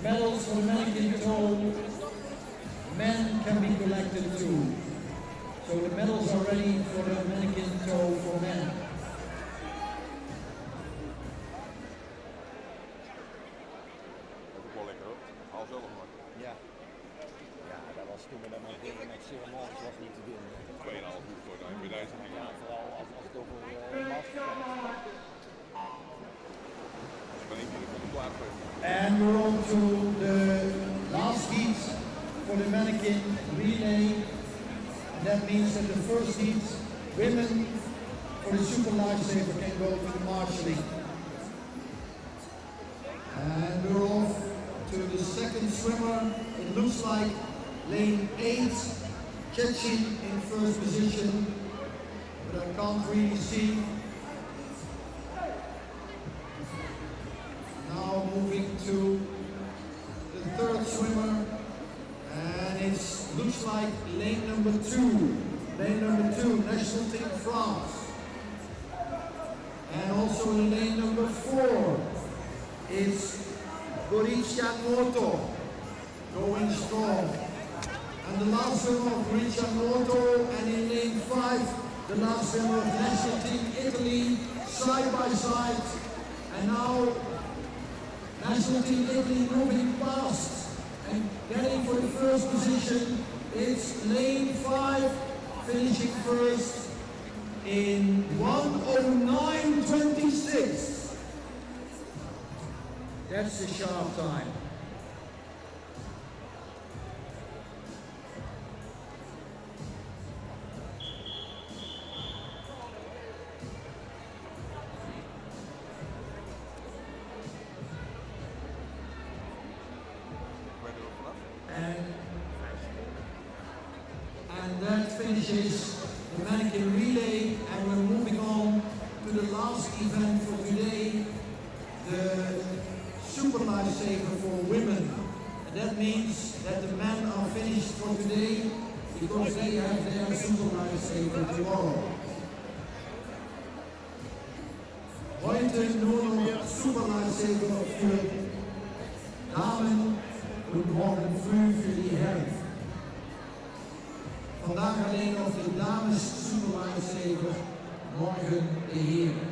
medals for the mannequin toe, men can be collected too. So the medals are ready for the mannequin toe for men. Ja. Ja, dat was toen we dat nog deden met ceremonies was niet te doen. 2,5 uur voor de deze niet. Ja, vooral als het over masters gaat. And we're on to the last heat for the mannequin relay. And that means that the first heat, women for the super lifesaver can go to the marshalling. And we're off to the second swimmer. It looks like lane 8, Chechen in first position, but I can't really see. Now moving to the third swimmer, and it looks like lane number 2. Lane number 2, National Team France. And also in lane number 4, it's Gorisha Moto going strong. And the last swimmer of Gorisha Moto, and in lane 5, the last swimmer of National Team Italy, side by side. And now National Team Italy moving fast and getting for the first position. It's lane 5, finishing first in 1:09.26. That's the sharp time. And that finishes the mannequin relay, and we're moving on to the last event for today, the super lifesaver for women. And that means that the men are finished for today because they have their super lifesaver tomorrow. Heute nur noch super lifesaver für Damen und morgen früh für die Herren. Vandaag alleen nog de dames super lifesaver, morgen de heren.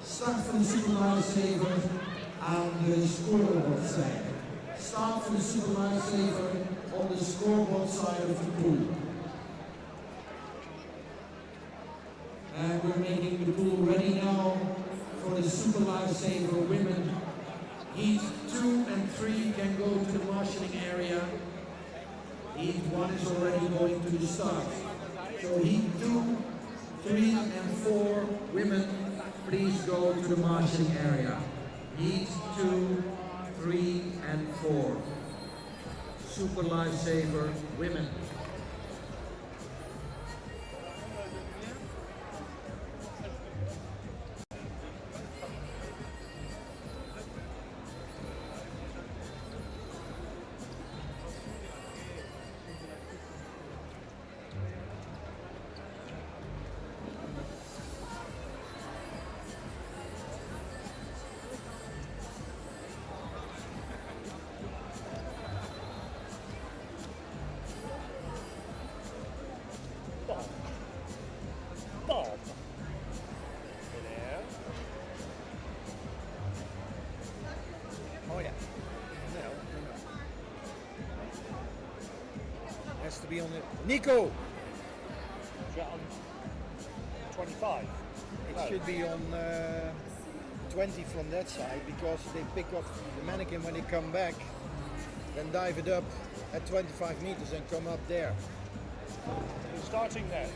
Start van de super lifesaver aan de scoreboard side. Start for the super lifesaver on the scoreboard side of the pool. And we're making the pool ready now for the super lifesaver women. Heat 2 and 3 can go to the marshalling area. Heat 1 is already going to the start. So heat 2, 3 and 4 women, please go to the marshalling area. Heat 2, 3 and 4. Super lifesaver women. Bob. There. Oh yeah. No. Has to be on the Nico. Is that on 25? It should be on 20 from that side because they pick up the mannequin when they come back, then dive it up at 25 meters and come up there. You're starting there.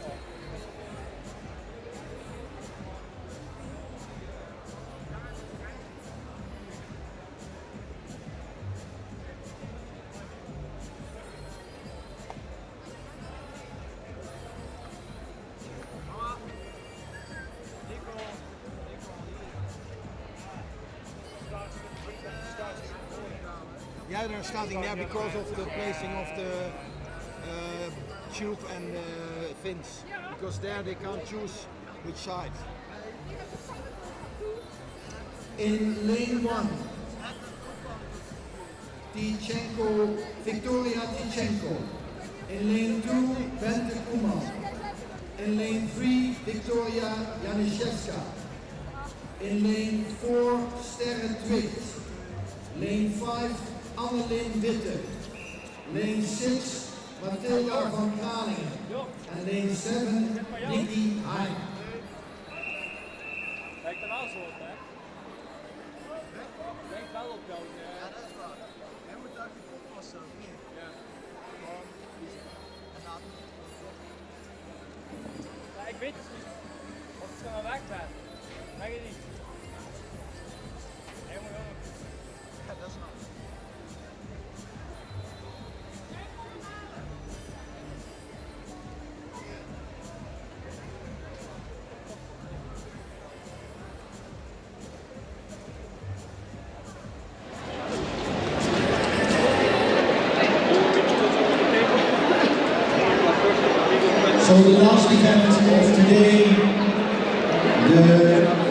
Yeah, they're starting there because of the placing of the tube and fins. Because there they can't choose which side. In lane 1, Victoria Tichenko. In lane 2, Bente Koeman. In lane 3, Victoria Janishevska. In lane 4, Sterre Twicht. Lane 5, Annelien Witte. Lane 6, Mathilda van Kralingen. And lane 7, Nikki Hein. Lijkt er wel zo op, hè? Lijkt wel op jou. Ja, dat is waar. Jij moet daar die kop passen, of niet? Ja. Gewoon kiezen. En laten. Ja, ik weet het niet. Of ik gewoon weg ben. Denk je niet? Nee, maar ook. Ja, dat is waar. So the last event of today, the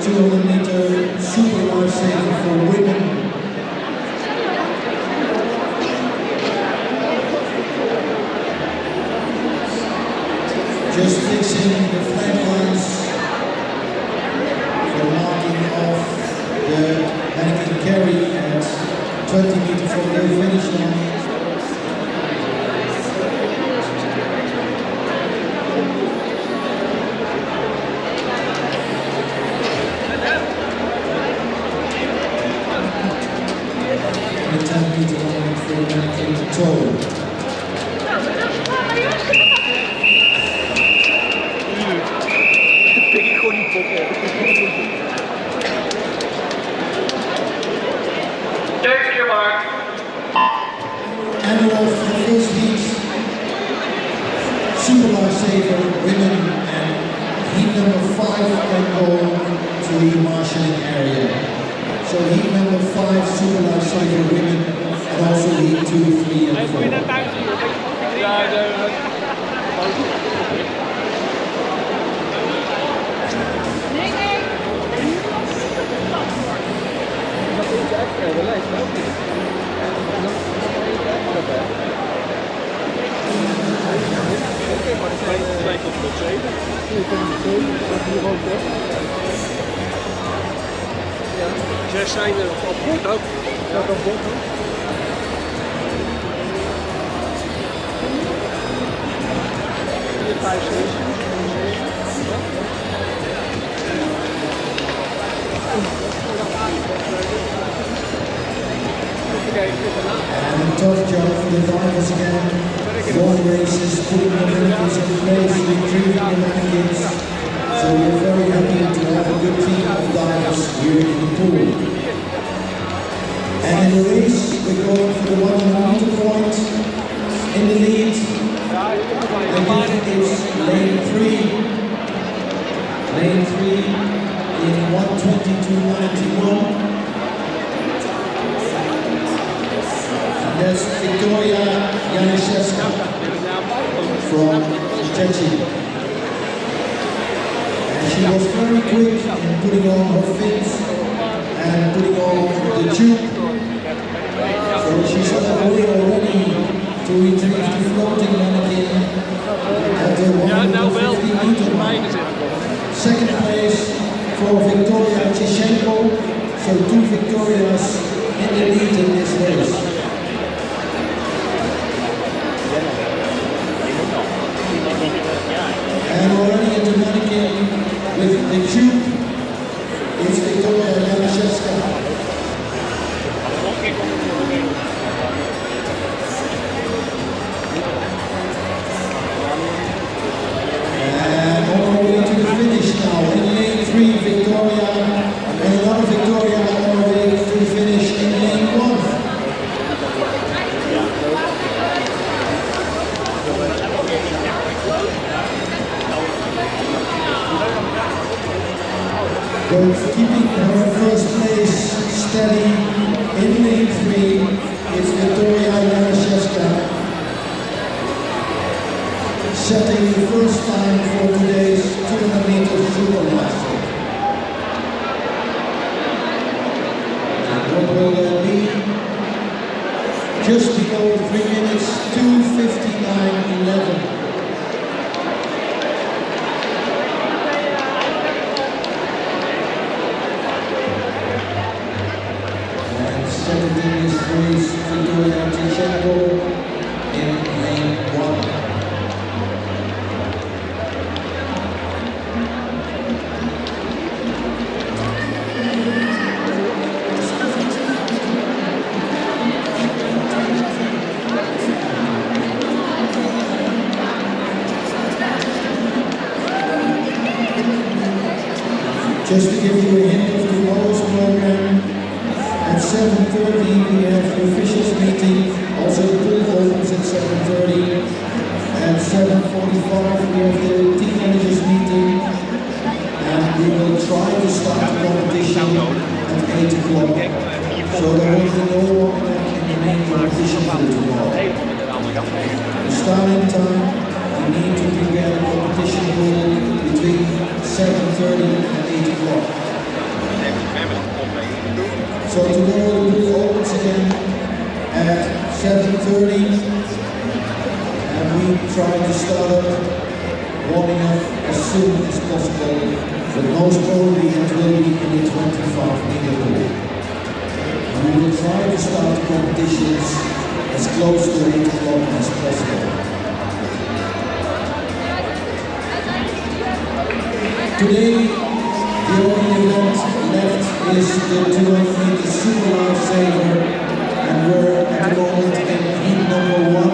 200-meter super lifesaver for women. Just fixing the flag lines for marking off the Mannequin carry at 20 meters from the finish line. The 10-meter line for the Mannequin toe. Pik ik gewoon die pop op. Thank you, Mark. And off the first heat, super lifesaver women and heat number 5 can go to the marshalling area. So heat number 5 super lifesaver women and also heat 2, 3 and 4. Zij zijn er op bord ook. Ja, op bord ook. Hier 5, 6. And a tough job for the drivers again. 4 races, putting the vehicles in place, retrieving the mannequins. So we're very happy to have a good team of divers here in the pool. And in the race, we're going for the 100-meter point. In the lead, again it's lane 3. Lane 3 in 1:22.91. That's Victoria Janishevska from Czechia. And she was very quick in putting on her fins and putting on the tube. So she's on her way already to retrieve the floating mannequin at the 150 meter. Second place for Victoria Tichenko. So 2 Victorias in the lead in this race. And already in the mannequin with the tube is Victoria Janishevska. And on our way to the finish now. In lane 3, Victoria, and another Victoria on our way to the finish in lane 1. But keeping her first place steady in lane 3 is Victoria Janishevska, setting the first time for today's 200 meter super lifesaver. And what will that be? Just to give you a hint of tomorrow's program, at 7:30 we have the officials meeting, also the pool opens at 7:30. At 7:45 we have the teenagers meeting, and we will try to start the competition at 8 o'clock. So there will be no warming up in the main competition for tomorrow. The starting time, we need to prepare the competition pool between 7:30 and 8 o'clock. So tomorrow the pool opens again at 7:30, and we try to start up warming up as soon as possible, but most probably it will be in the 25-meter pool. We will try to start the competitions as close to 8 o'clock as possible. Today, the only event left is the 200-meter super lifesaver, and we're at the moment in heat number 1.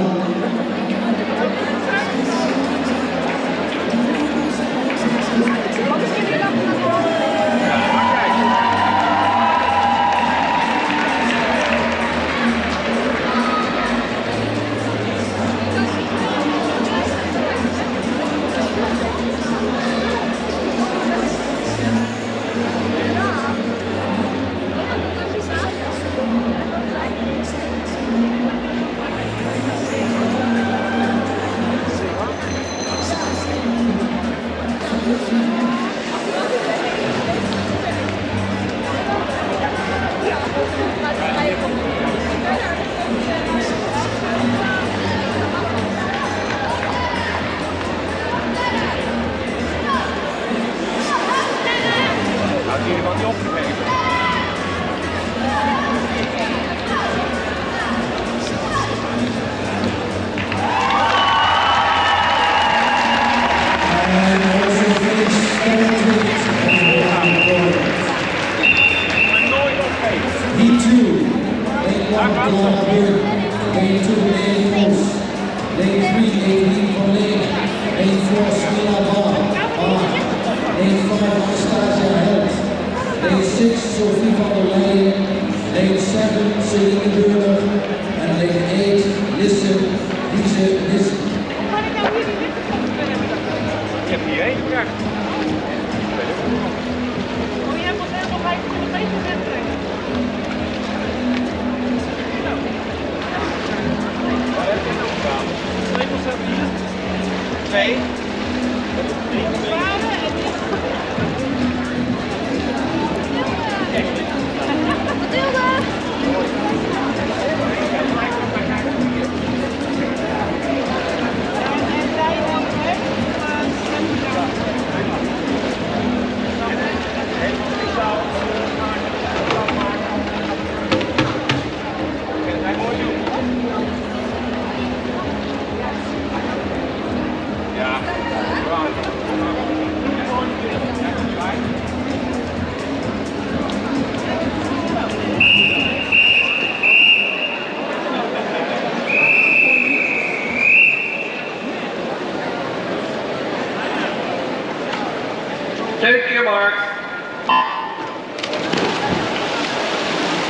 Take your mark.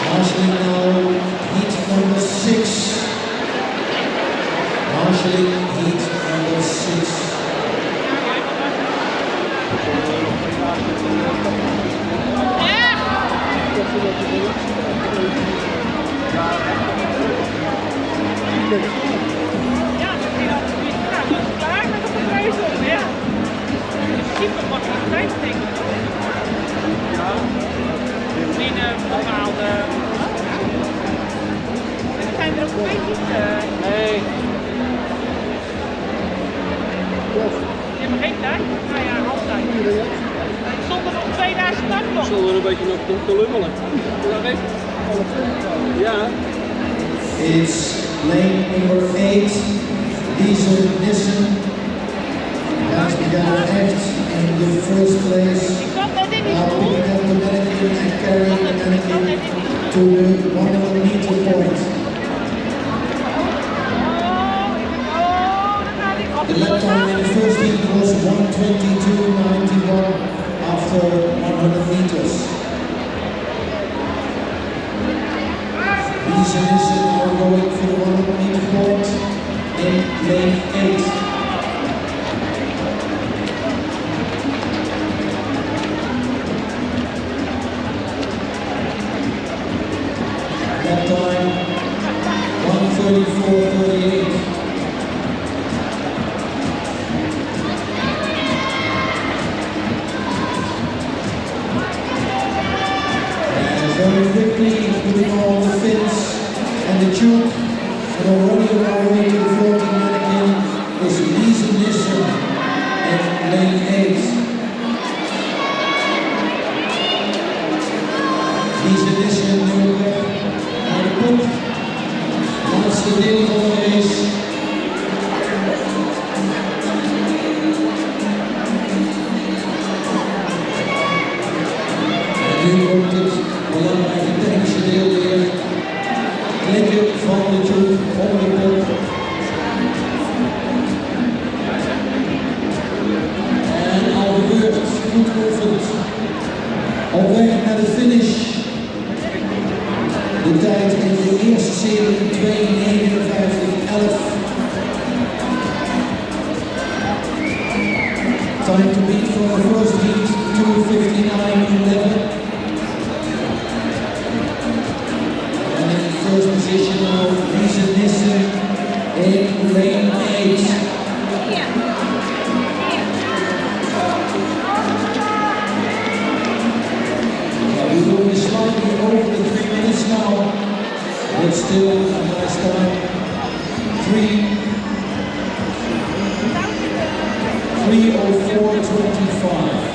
Marshalling now, heat number 6. Marshalling heat number 6. Ja, dat ging al een beetje klaar. Dat is klaar met de race. Ja. Super makkelijk tijd, denk ik. Ja. Binnen bepaalde. En er zijn er ook een beetje. Nee. Je hebt geen tijd? Nou ja, altijd. Stond er nog 2000 dag nog. Zullen we een beetje nog te lummelen? Ja. It's lane number 8, Lisa Nissen. Has begun act in the first place. Now picking up the Mannequin and carrying the Mannequin to the 100-meter point. The lap time in the first heat was 1:22.91 after after 100 meters. Lisa Nissen are going for the 100 meter point in lane 8. That time 1:34.38. Very quickly putting on the fins and the tube, and already on our way to the floating mannequin is Lisa Nissen in lane 8. Lisa Nissen nu weg naar de kop. Laatste deel van de race. En nu komt het belangrijke technische deel weer. Klikken van de tube om de kop. En al gebeurd, goed geoefend. Op weg naar de finish. De tijd in de eerste serie 2:59.11. Time to beat for the first heat 2:59.11. First position of Lisa Nissen in lane 8. We're going slightly over the 3 minutes now, but still a nice time. 3:04.25.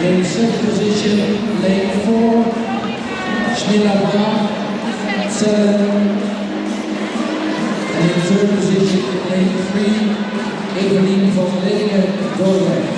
In second position, lane 4, Schmilabra, 7. And in third position, lane 3, Evelien van Leeuwen, Dordrecht.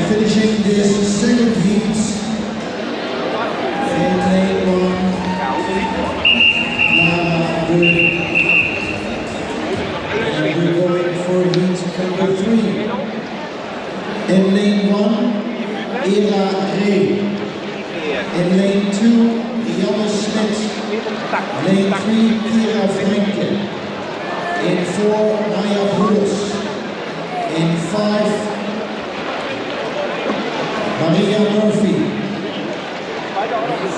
Finishing this second heat in lane 1, and we're going for heat number 3. In lane 1, Era Ree. In lane 2, Janne Smit. Lane 3, Kira Frenke. In 4, Maya Broers. In 5, Maria Murphy.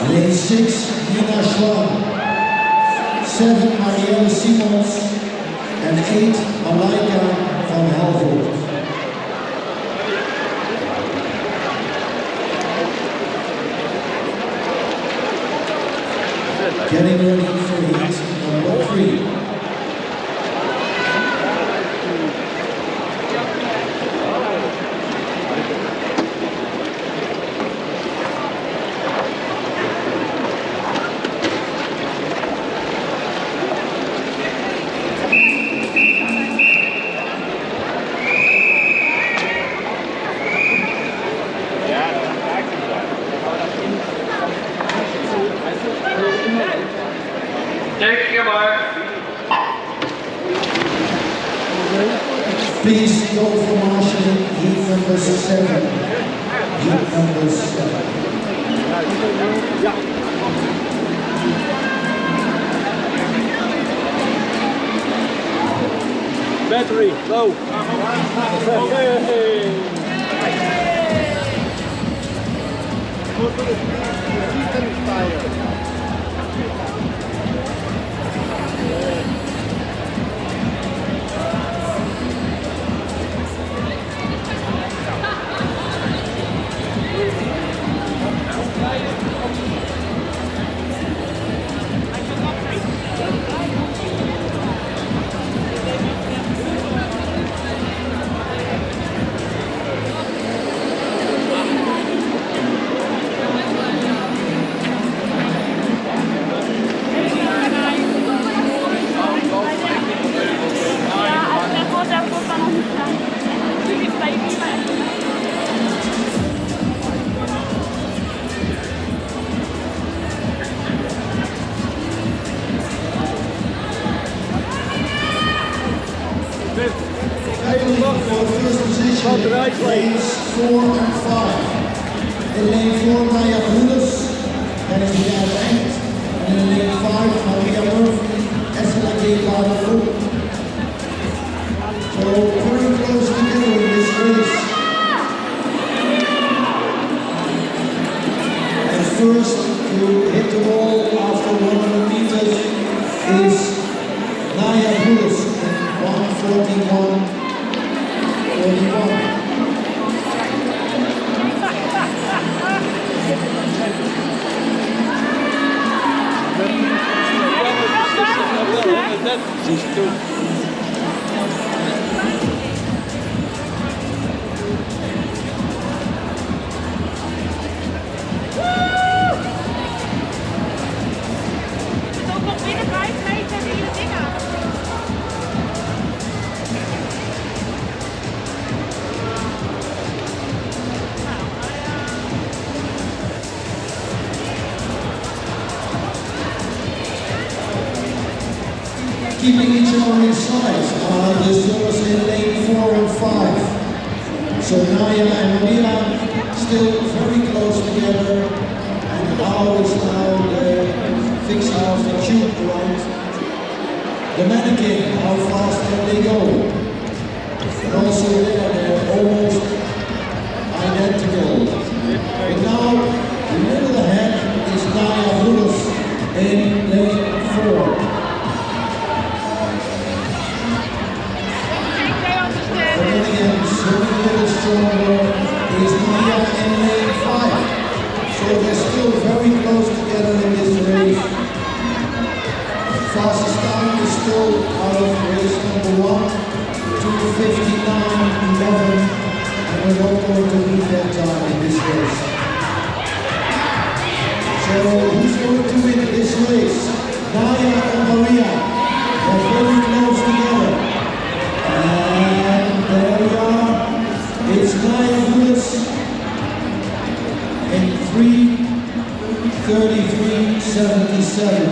Lane 6, Nina Schwan. 7, Marielle Simons. And 8, Malaika van Helvoort. Getting ready for heat number 3. Please go for marshalling heat number 7. Heat number 7. Battery, low. Lanes 4 and 5. In lane 4, Naya Brulis, that is Mia Rangt. And in lane 5, Maria Murphy, SLG Baden. So very close together in this race. And first to hit the wall after 100 meters is Naya Brulis in 1:41.41. Keeping each other in sight are the swimmers in lane 4 and 5. So Naya and Maria still very close together, and how is now the fixing of the tube around the Mannequin, how fast can they go? And also there they're almost identical. But now the middle ahead is Naya Brulis in lane 4. Stronger is Mia in lane 5. So they're still very close together in this race. Fastest time is still out of race number 1, 2:59.11, and we're not going to beat that time in this race. So who's going to win this race? Naya and Maria. They're very close together. And there we are. It's Naya Brulis in 3:33.77.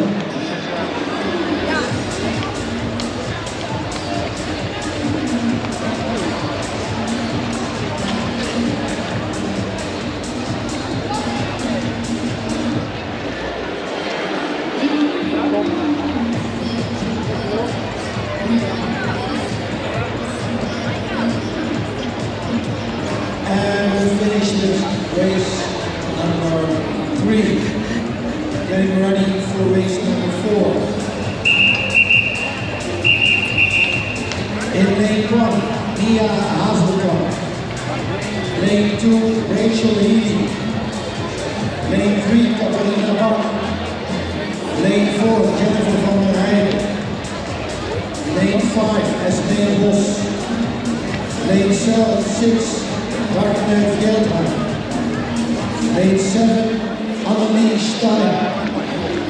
And we finish this race number 3. Getting ready for race number 4. In lane 1, Mia Hazelkamp. Lane 2, Rachel Healy. Lane 3, Catalina Bach. Lane 4, Jennifer van der Heijden. Lane 5, Esmee Bos. Lane 6, Wagner Geldman. Lane 7, Annelie Stein.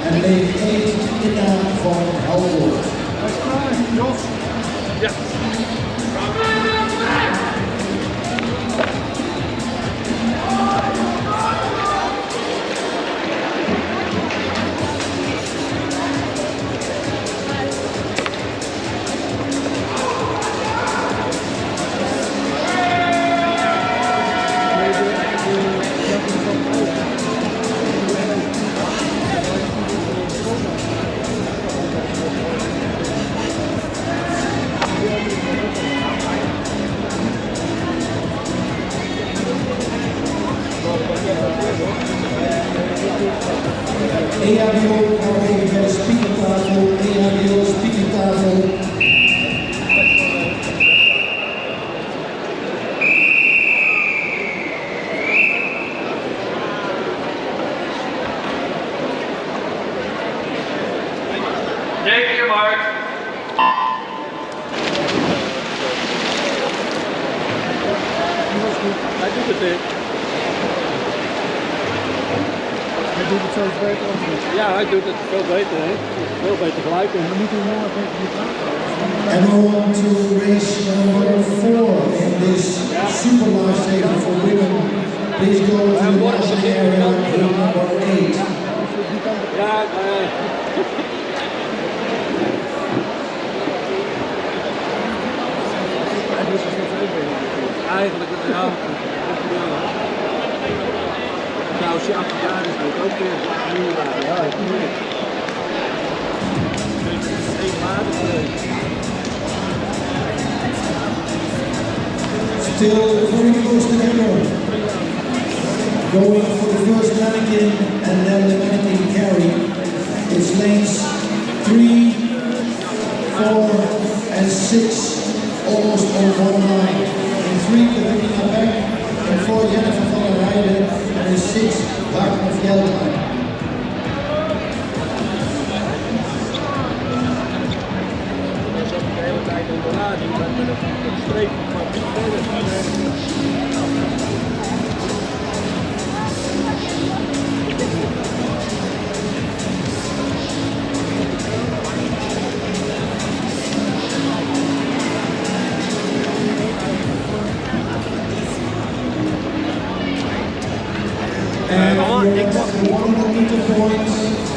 And lane 8, Inna van Helvoort. Ja. EHBO gaan we even bij de speakertafel. EHBO, speakertafel. Thank you, Mark. Hij doet het weer. Hij doet het zelfs beter of niet? Ja, hij doet het veel beter, hè? Veel beter gelijk. En we moeten nog even die And we're on to race number 4 in this super lifesaver for women. Please go to the watching area in number 8. Ja, eigenlijk het raam. Nou, als je 8 jaar is, moet ook weer nieuw waren. Ja, natuurlijk. Still very close together. Going for the first mannequin and then the mannequin carry. It's lanes 3, 4 and 6 almost on one line. In 3 Katrina Beck, in 4 Jennifer van der Heijden and in 6 Wagner Fjellheim. And we're at the 100 meter point.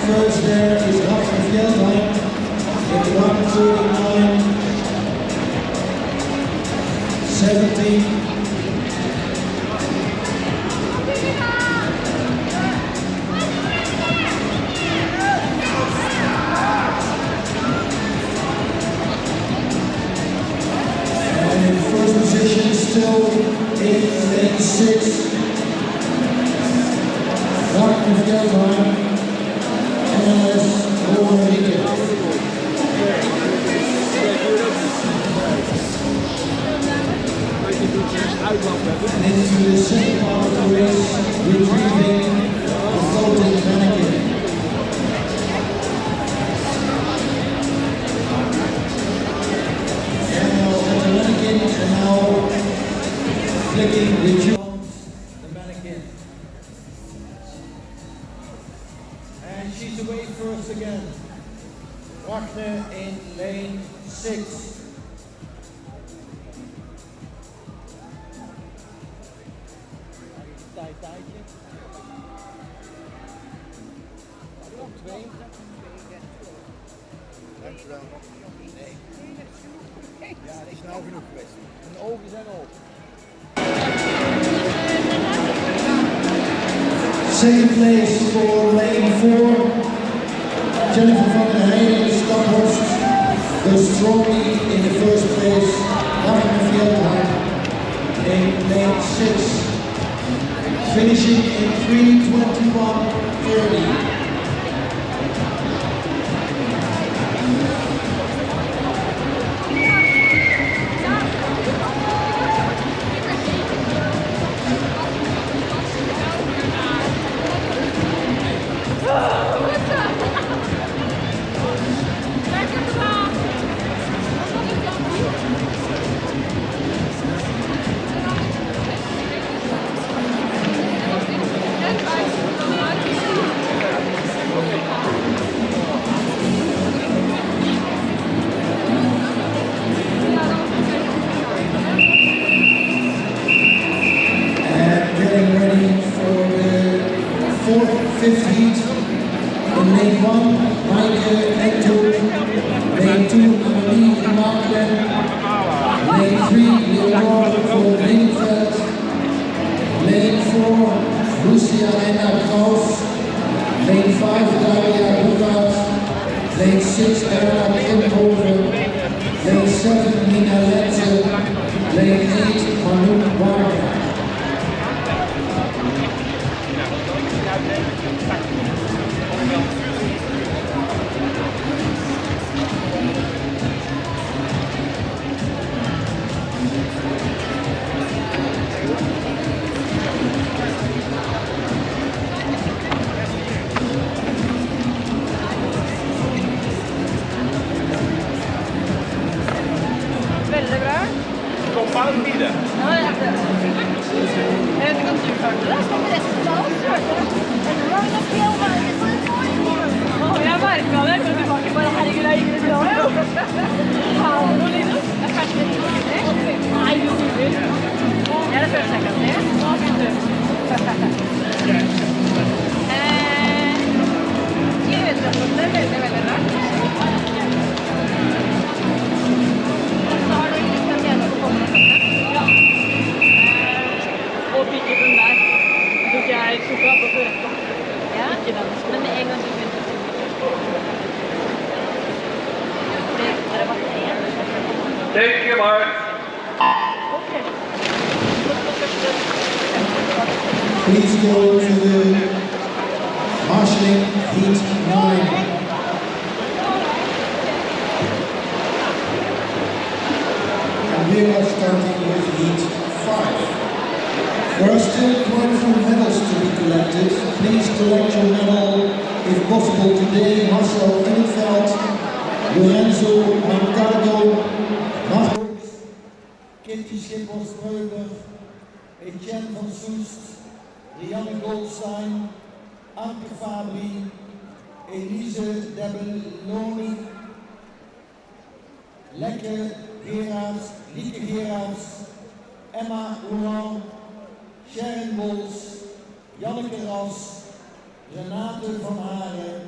First there is Wagner Fjellheim in 1:39. 17. And in first position still in lane 6. Wagner Fjellheim and Mannequin. And into the second part of the race, retrieving the floating mannequin. And now at the mannequin, and now flicking the the mannequin. And she's away first again. Wagner in lane 6. Tijdje. Op 2. Dankjewel. Nee. Ja, het is snel genoeg geweest. En de ogen zijn open. Second place for lane 4. Jennifer van der Heijden, Staphorst. The strong lead in the first place. Wagner Fjellheim in lane 6. Finishing in 3:21:30. det. Ja, jag vet inte om du hörde det. Jag berättade alls hörde det. Ja, jag märker det. Jag kommer tillbaka bara, herregud, jag är ingen bra. Fan, och Linus. Jag kanske inte tog det. Nej, du tog det. Jag är det första säkert. Nej, vad vill du? Jag vet inte, det är väldigt rart. Så har du ingen speciella på kommemoration? Ja. Och vilket den där. Jag tycker jag är så bra på förrätt. Ja, men med en gång så finns det. Det var Thank you, Mark. okej. Please go to the marshalling heat 9. And we are starting with heat 5. There are still quite a few medals to be collected. Please collect your medal, if possible, today. Marcel Inneveld, Lorenzo Montaldo, Marcos, Kitty Schiphol-Spreuger, Etienne van Soest, Rianne Goldstein, Anke Fabri, Elise Debelloni, Lekke Gerards, Lieke Gerards, Emma Oelan, Sharon Bols, Janneke Ras, Renate van Haren,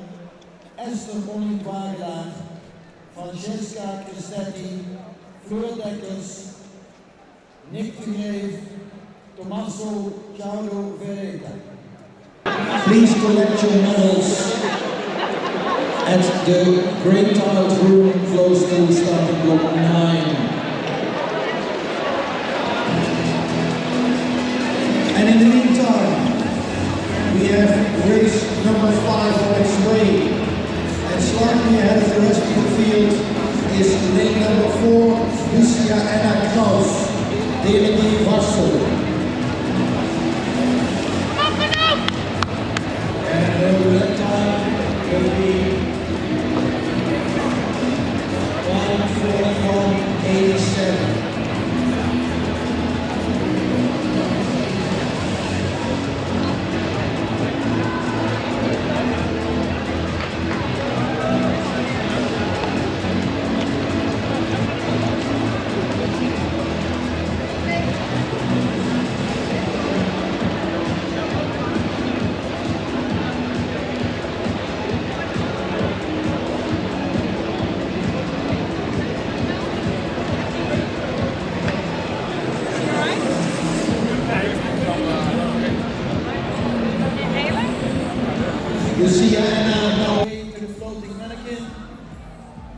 Esther Onniet-Wagelaar, Francesca Cristetti, Fleur Dekkers, Nick de Greef, Tommaso Ciao Vereta. Please collect your medals at the great tiled room close to starting block 9. And in the meantime, we have race number 5 on its way. And slightly ahead of the rest of the field is lane number 4, Lucia Anna Kraus, DLD Vassel. And that time will be 1:41.87. Lucia Anna now to the floating mannequin.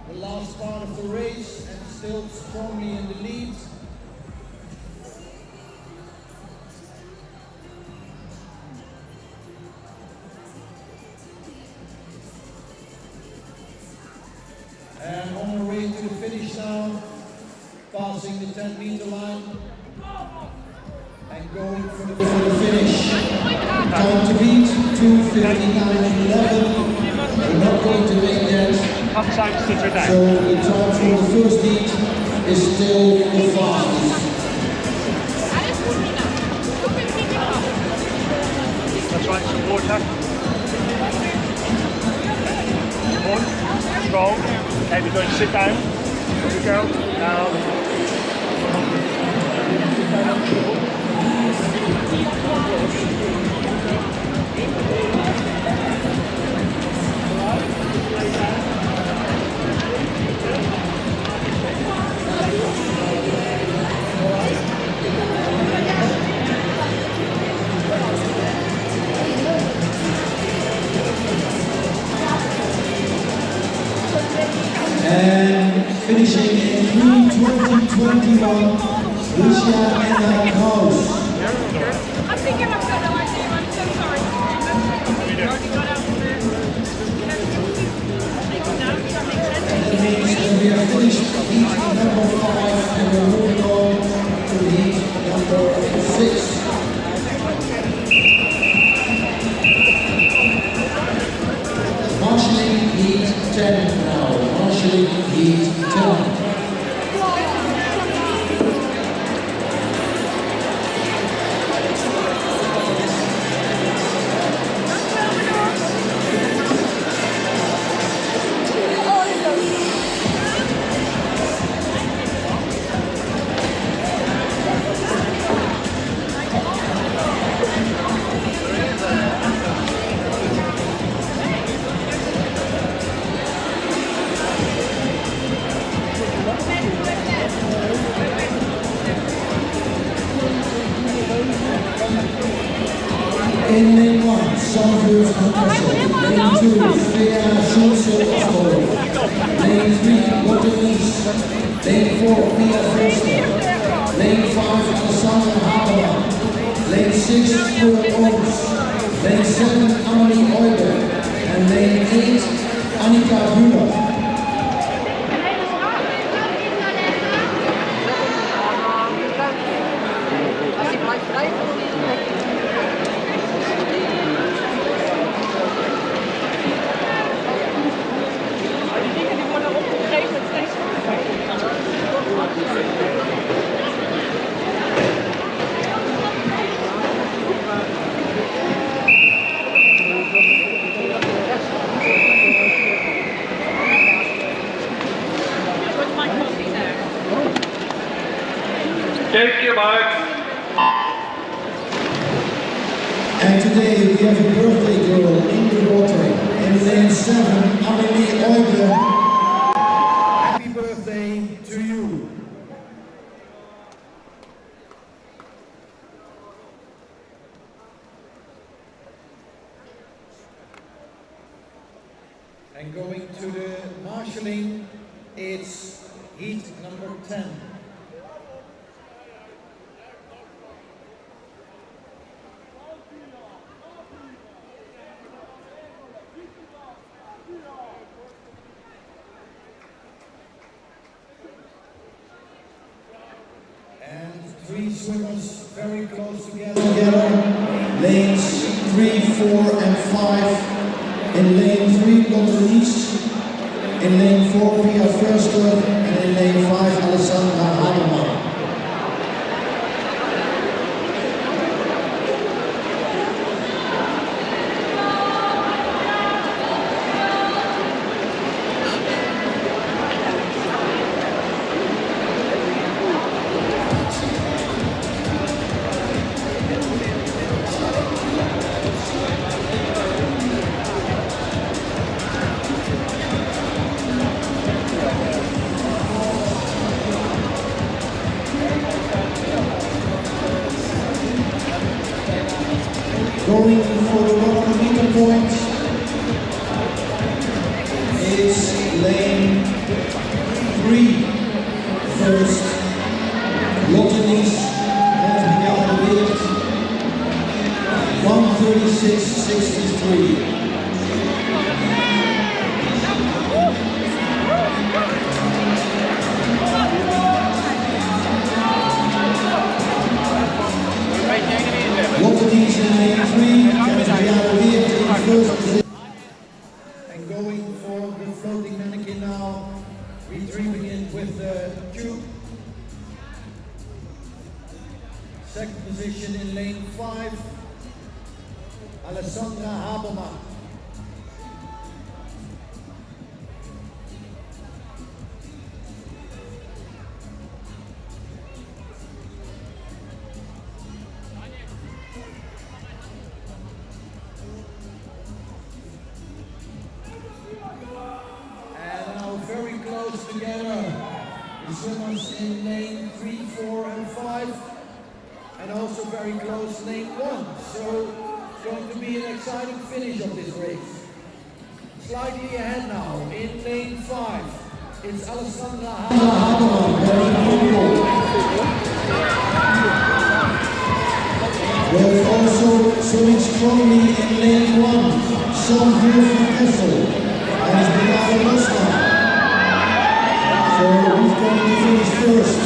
The last part of the race and still strongly in the lead. And on the way to the finish now, passing the 10-meter line and going for the finish. Time to beat 2:59.11. We're not going to make that. So the time for the first heat is still the fastest. That's right, support that. Support, strong. Okay, we're going to sit down. Here we go. Now. And finishing in 3:20.21, Lucia Anna Kraus. I'm thinking I'm gonna like you. I'm so sorry. Already got out of there. That means that we have finished heat number 5 and we're moving on to heat number 6. Marshalling heat 10 now. Marshalling heat 10. In lane 1, Sandhurst van Kessel. Lane 2, Svea Schulze Oslo. Lane 3, Bottomies. Lane 4, Pia Verster. Lane 5, Alessandra Haberman. Lane 6, Stuart Ooms. Lane 7, Amelie Euler. And lane 8, Annika Hüller. Take your marks. And today we have a birthday girl in the water. In lane 7, Amelie Euler. Happy birthday to you. And going to the marshalling, it's heat number 10. And 3 swimmers very close together. Lanes 3, 4 and 5. In lane 3, Lotte Lies. In lane 4, Pia Verster. And in lane 5, Alessandra Haberman. Going for the 100-meter point is lane 3. First, Lotte Lies has begun with 1:36.63. Lotte Lies in lane 3 has begun with first position. And going for the floating mannequin now, retrieving it with the tube. Second position in lane 5, Alessandra Haberman. And now very close together, the swimmers in lane 3, 4 and 5. And also very close lane 1. So it's going to be an exciting finish of this race. Slightly ahead now in lane 5. It's Alessandra Haberman. There's also swimming strongly in lane 1. Sandhurst van Kessel. And it's Beate Rosma. So who's going to finish first?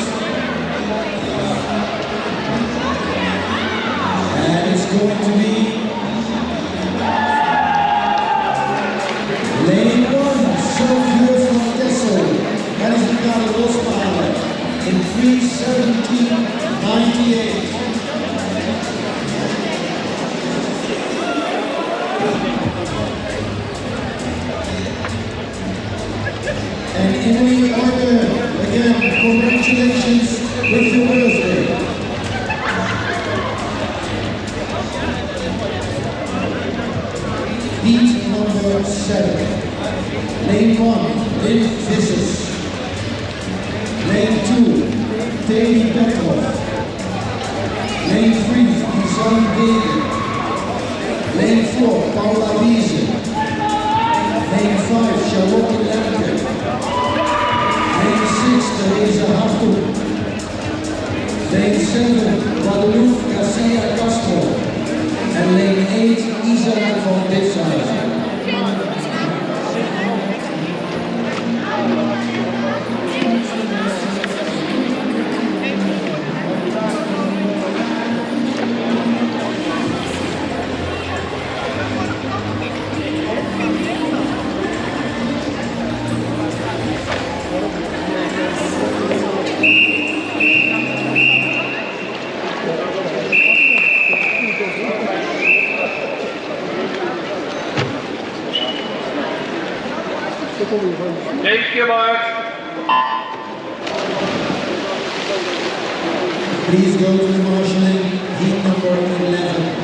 And it's going to be lane 1, Sandhurst van Kessel. That is Beate Rosma in 3:17.98. And Amelie Euler, again, congratulations with your birthday. Heat number 7. Lane 1, Liv Vissers. Lane 2, Davy Petrov. Lane 3, Suzanne Degen. Thank you, Mark. Please go to the marshalling, heat number 11.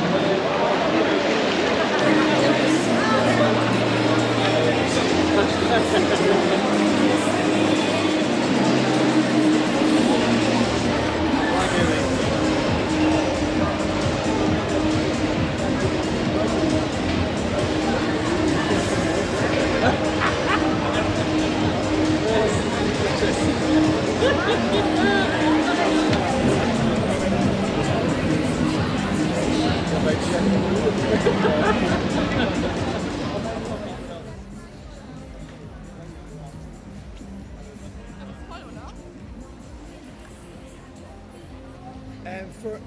And for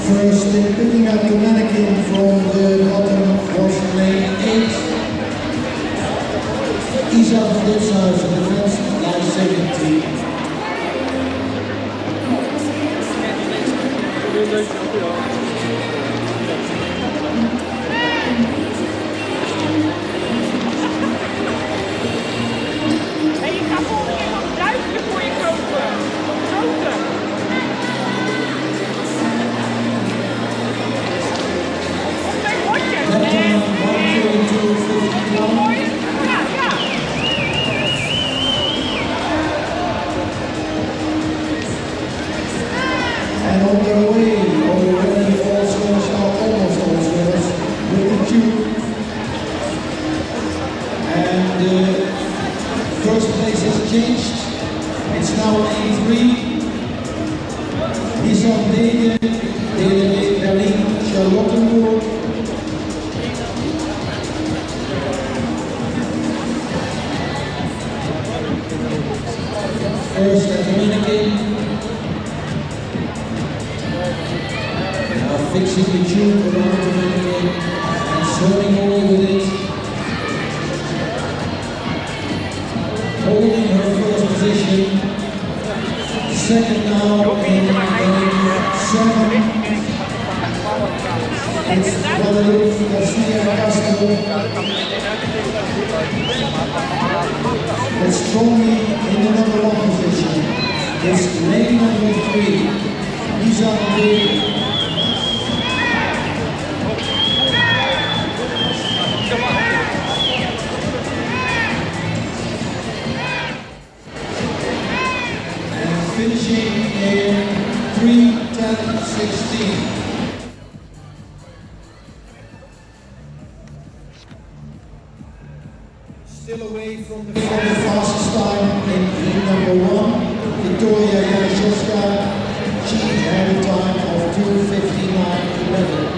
First, picking up the mannequin from the bottom was lane 8. Isa van Ditshuizen, the first lifesaving team. En je gaat volgende keer nog een duifje voor je kopen. Grote. Of twee potjes. Mooi. Ja, ja. And on their way, already all swimmers are almost all swimmers with the tube. And the first place has changed. It's now lane 3. Isa Degen, Berlin, Charlottenburg. First at the mannequin. Now fixing the tube around the mannequin and swimming away with it. Holding her first position. Second now in lane 7. It's Guadalupe Garcia Castro. But strongly in the number 1 position. It's lane number 3. Isa Degen. Finishing in 3:10:16. Still away from the fastest time in heat number 1, Victoria Januszewska. She had a time of 2:59:11.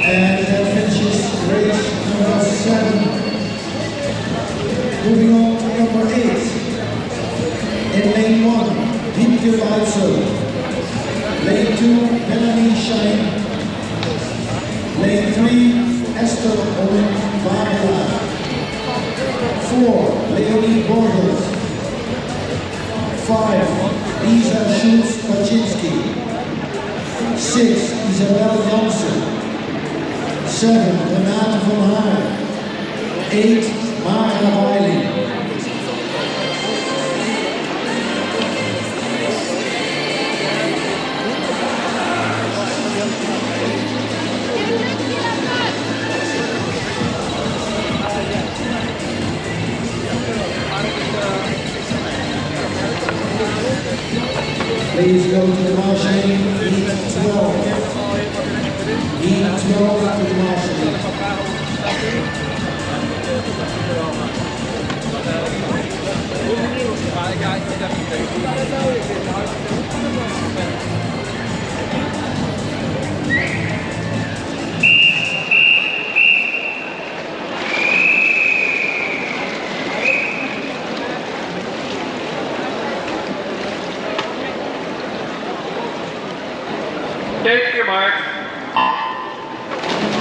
And that finishes race number 7. Moving on to number 8. In lane 1, Wiebke Weitzel. Lane 2, Melanie Schein. Lane 3, Esther Owen Wagner. 4, Leonie Borges. 5, Lisa Schulz-Kaczynski. 6, Isabel Jansen. 7, Renate van Haar. 8, Mara Weiling. Please go to the marshalling, heat 12. Heat 12 to the marshalling. Thank you, Mark.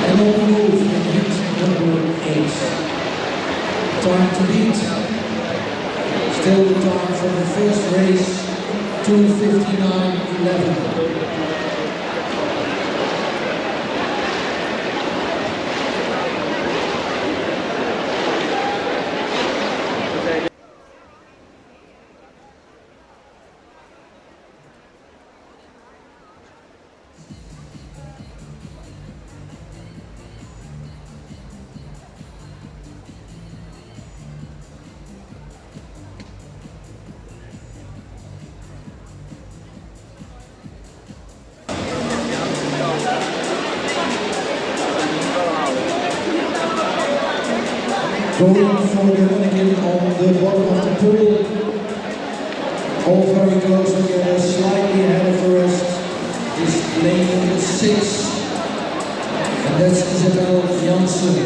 And on move in heat number 8. Time to beat. Still the time from the first race, 2:59.11. Going for the Mannequin on the bottom of the pool. All very close together, slightly ahead of the rest is lane number 6. And that's Isabel Janssen.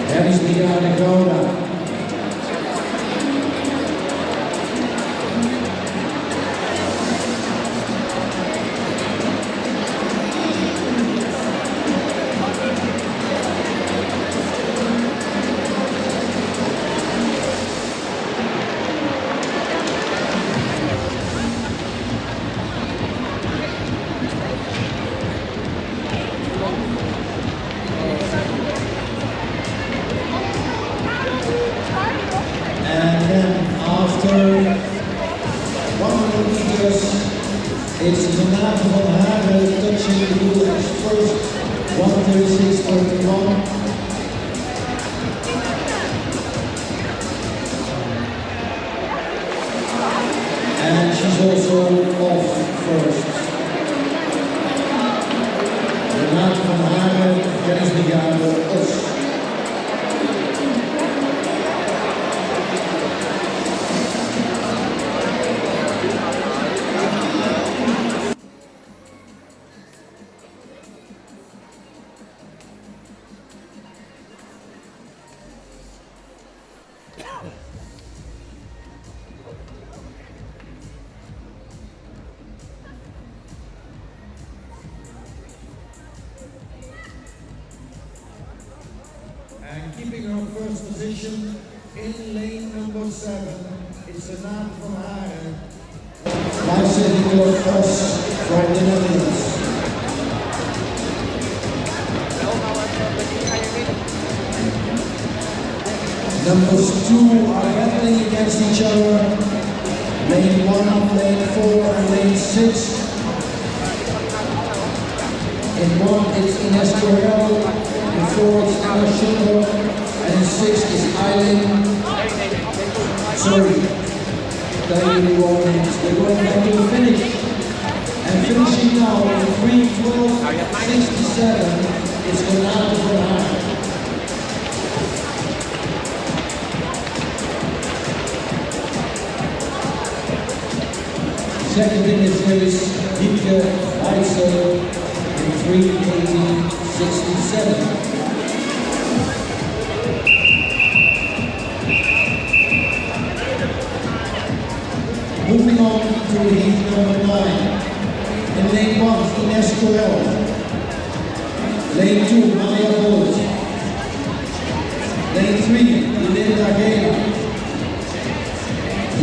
That is behind the Gouda. It's Mannequin van Hagen touching the wheel as first, 1:36.21. And she's also off first. Mannequin van Hagen, Dennis de Gaande, Os. And keeping her first position in lane number 7, it's Mannequin van Hagen. Lifesaver from the Netherlands. Numbers 2 are battling against each other. Lane 1, lane 4 and lane 6. In 1 it's Ines Correll, in 4 it's Anna Schindler, and in 6 is Eileen. Sorry, telling you wrong names. They're going back to the finish. And finishing now in 3:12.67 is Mannequin van Hagen. Second in is Wiebke Heitzel in 3:18.67. Moving on to heat number 9. In lane 1, Ines Correll. Lane 2, Maya Bolt. Lane 3, Linda Gela.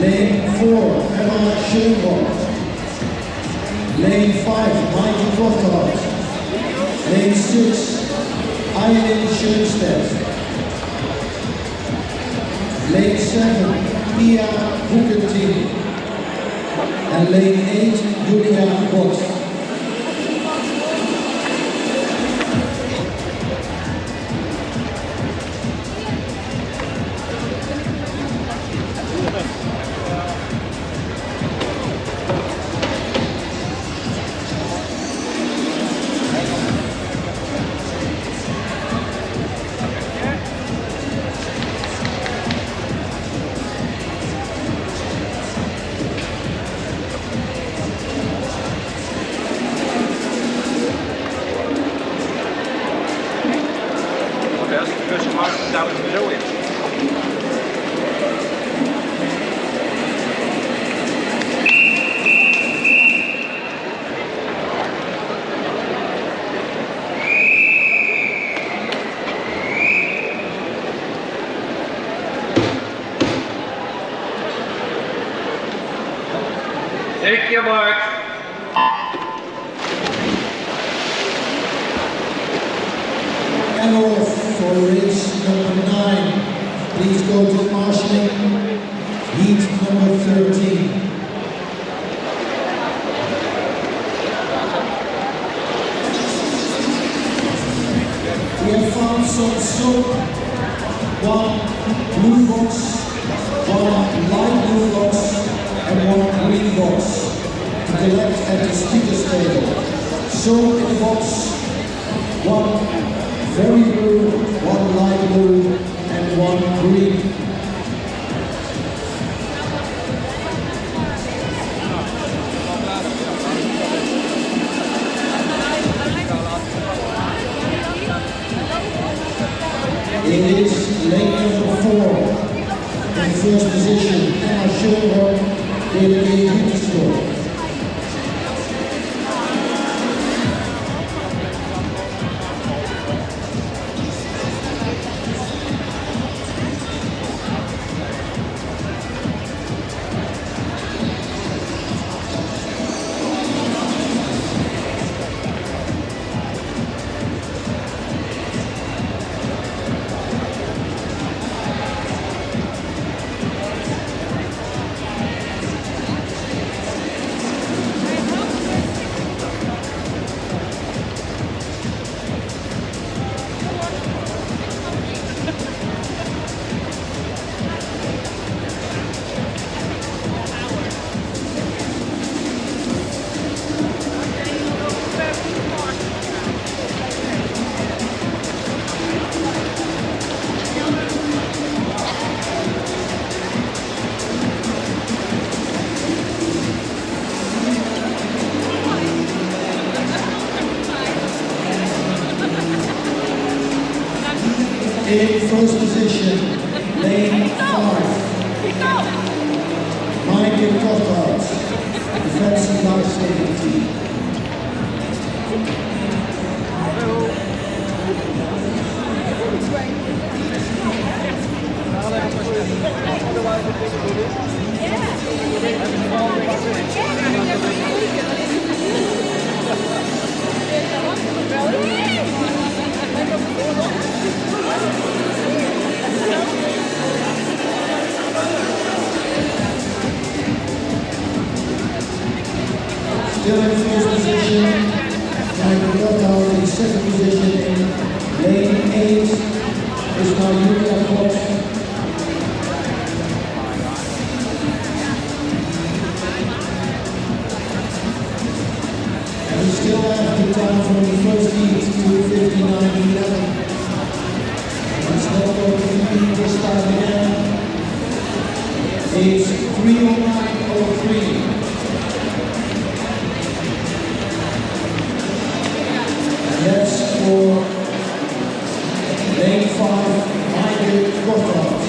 Lane 4, Emma Schoenberg. Lane 5, Michael Crofthout. Lane 6, Eileen Schoenstedt. Lane 7, Pia Hoekentien. And lane 8, Julia Bot. Take your mark. And off for race number 9. Please go to marshalling, heat number 13. We have found some soap, 1 blue box, 1 light blue box, and 1 green box to collect at the speaker's table. Soap in the box, 1 very blue, 1 light blue, and 1 green. It is lane number 4 in first position, Emma Schulberg with a beauty score. In first position, lane 5, Mannequin defensive lifesaver team. Still in first position, Michael Gotthaus in second position in lane 8 is now Julia Fox. And we still have the time from the first heat to 59.11. It's not going to be this time again. It's 3:09.03. That's for lane 5, Michael Gotthaus.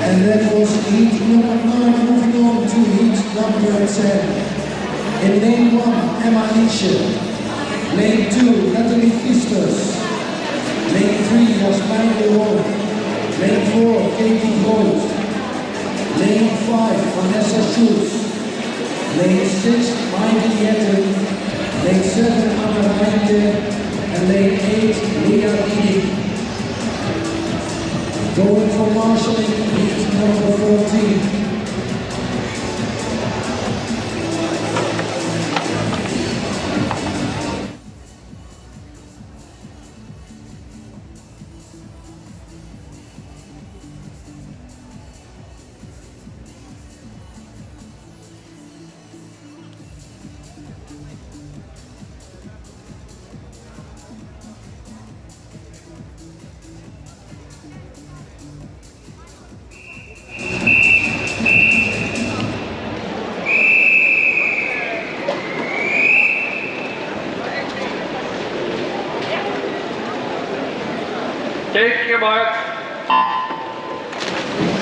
And that was heat number 9, moving on to heat number 10. In lane 1, Emma Nietzsche. Lane 2, Natalie Fiesters. Lane 3 was Manuel Rowe. Lane 4, Katie Gold. Lane 5, Vanessa Schultz. Lane 6, Heidi Jetten. Lane 7, Anna Reinke. And lane 8, Leah Eding. Going for marshalling, heat number 14.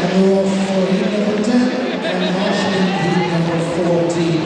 and we're off for heat number 10 and marshalling heat number 14.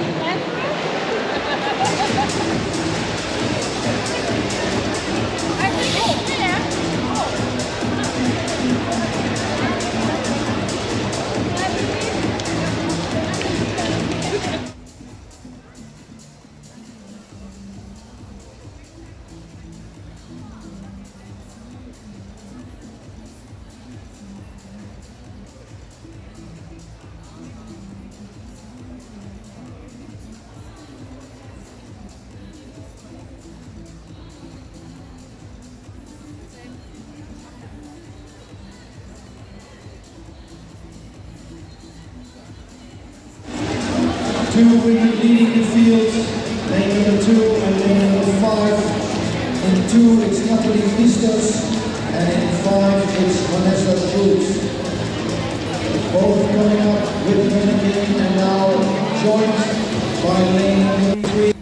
Two women leading the field, lane number 2 and lane number 5. In 2 it's Natalie Pistos, and in 5 it's Vanessa Schultz. Both coming up with Mannequin and now joined by lane number 3.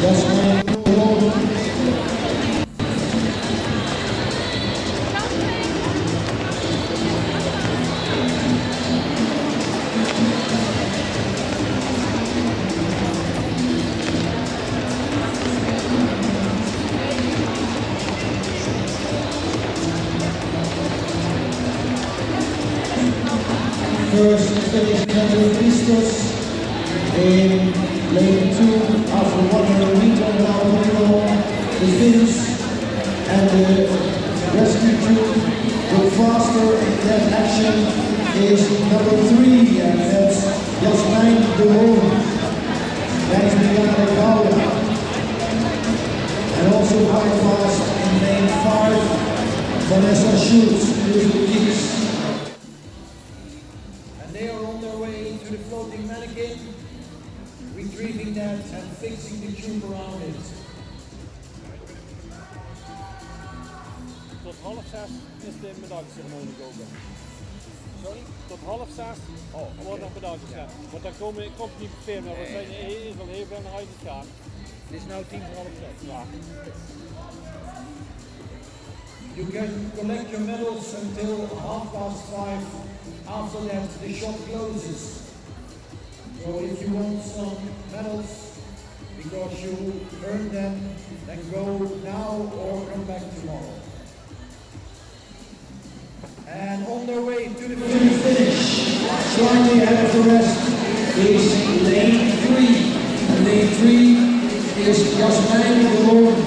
Jasmine Malone. First finish Natalie Pistos in lane 2 after 100 meters now the finish, and the rescue crew go faster in that action is number 3, and that's Jasmine Malone. That's Diana Gouda. And also quite fast in lane 5, Vanessa Schultz with the kicks. They are on their way to the floating mannequin, retrieving that and fixing the tube around it. Tot 5:30 is de medailleceremonie open. Sorry? Tot 5:30 wordt nog medailles gedaan. Want dan komt niet veel meer, want we zijn eerst wel heel veel naar huis gegaan. Het is nu 5:10. Ja. You can collect your medals until 5:30. After that, the shop closes. So if you want some medals because you earned them, then go now or come back tomorrow. And on their way to the finish, slightly ahead of the rest, is lane 3. And lane 3 is Jasmine Malone.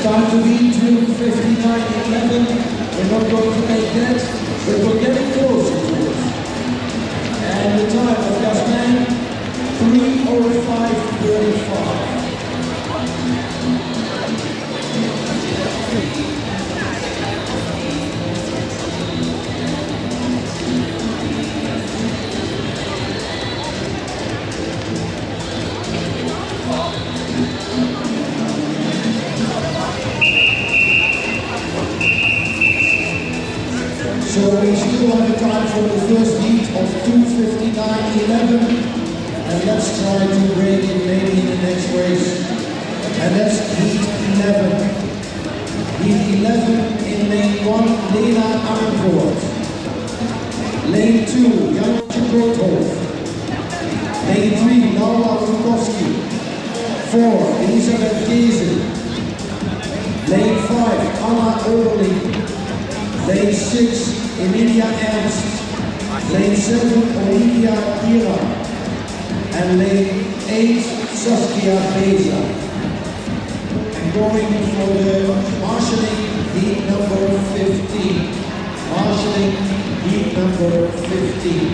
Time to beat 2:59.11. We're not going to make that, but we're getting closer to it. And the time of Jasmine, 3:05.35. So we still have the time for the first heat of 2:59.11, and let's try to break it maybe in the next race. And that's heat 11. Heat 11 in lane 1, Lena Arnvoort. Lane 2, Jantje Groothof. Lane 3, Laura Rukowski. 4, Elisabeth Geese. Lane 5, Anna Oberling. Lane 6, Emilia Ernst. Lane 7, Olivia Ira. And lane 8, Saskia Beza. And going for the marshalling heat number 15. Marshalling heat number 15.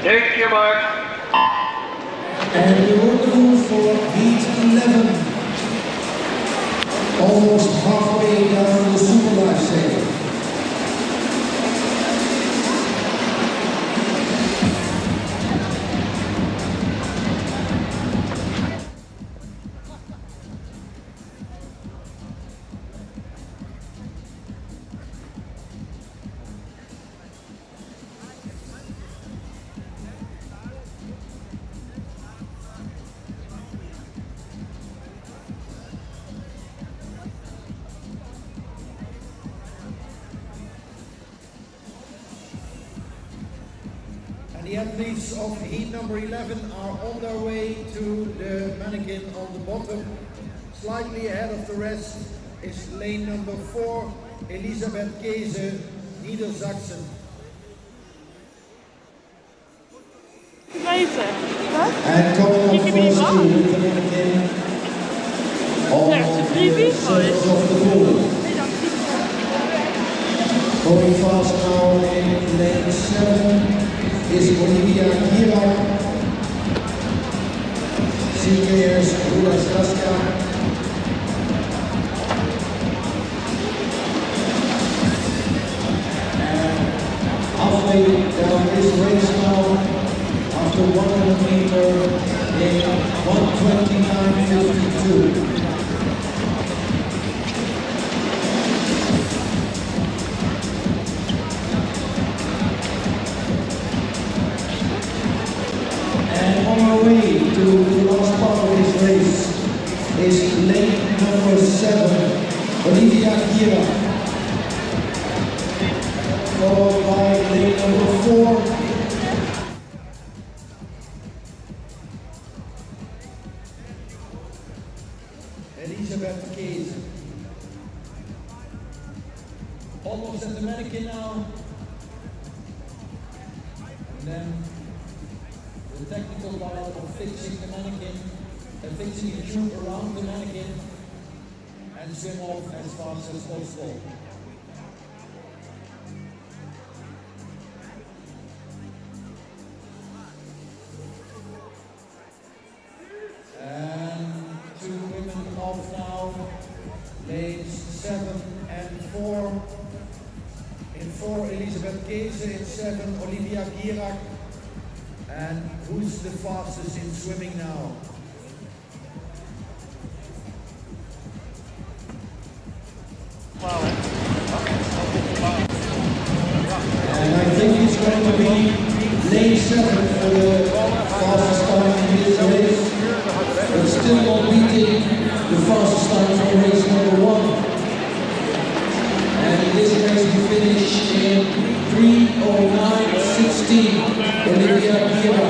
Thank you, Mark. And the rendezvous for heat 11. Almost halfway down the super lifesaver. The athletes of heat number 11 are on their way to the mannequin on the bottom. Slightly ahead of the rest is lane number 4, Elisabeth Keese, Niedersachsen. And coming up first to the mannequin on the surface of the pool. Going fast now in lane 7. Is Olivia Gira, seniors Rula Staska, and halfway down this race now, after 100 meters in 1:29.52. To the last part of this race is lane number 7, Olivia Gira, followed by lane number 4, Elisabeth Keese. Almost at the mannequin now, and then the technical part of fixing the mannequin, fixing the tube around the mannequin, and swim off as fast as possible. And 2 women off now, lanes 7 and 4. In 4, Elisabeth Keese, in 7, Olivia Gierak. And who's the fastest in swimming now? And I think it's going to be lane 7 for the fastest time in this race. But still not beating the fastest time for race number 1. And in this race we finish in 3:09.16. Olivia Gira.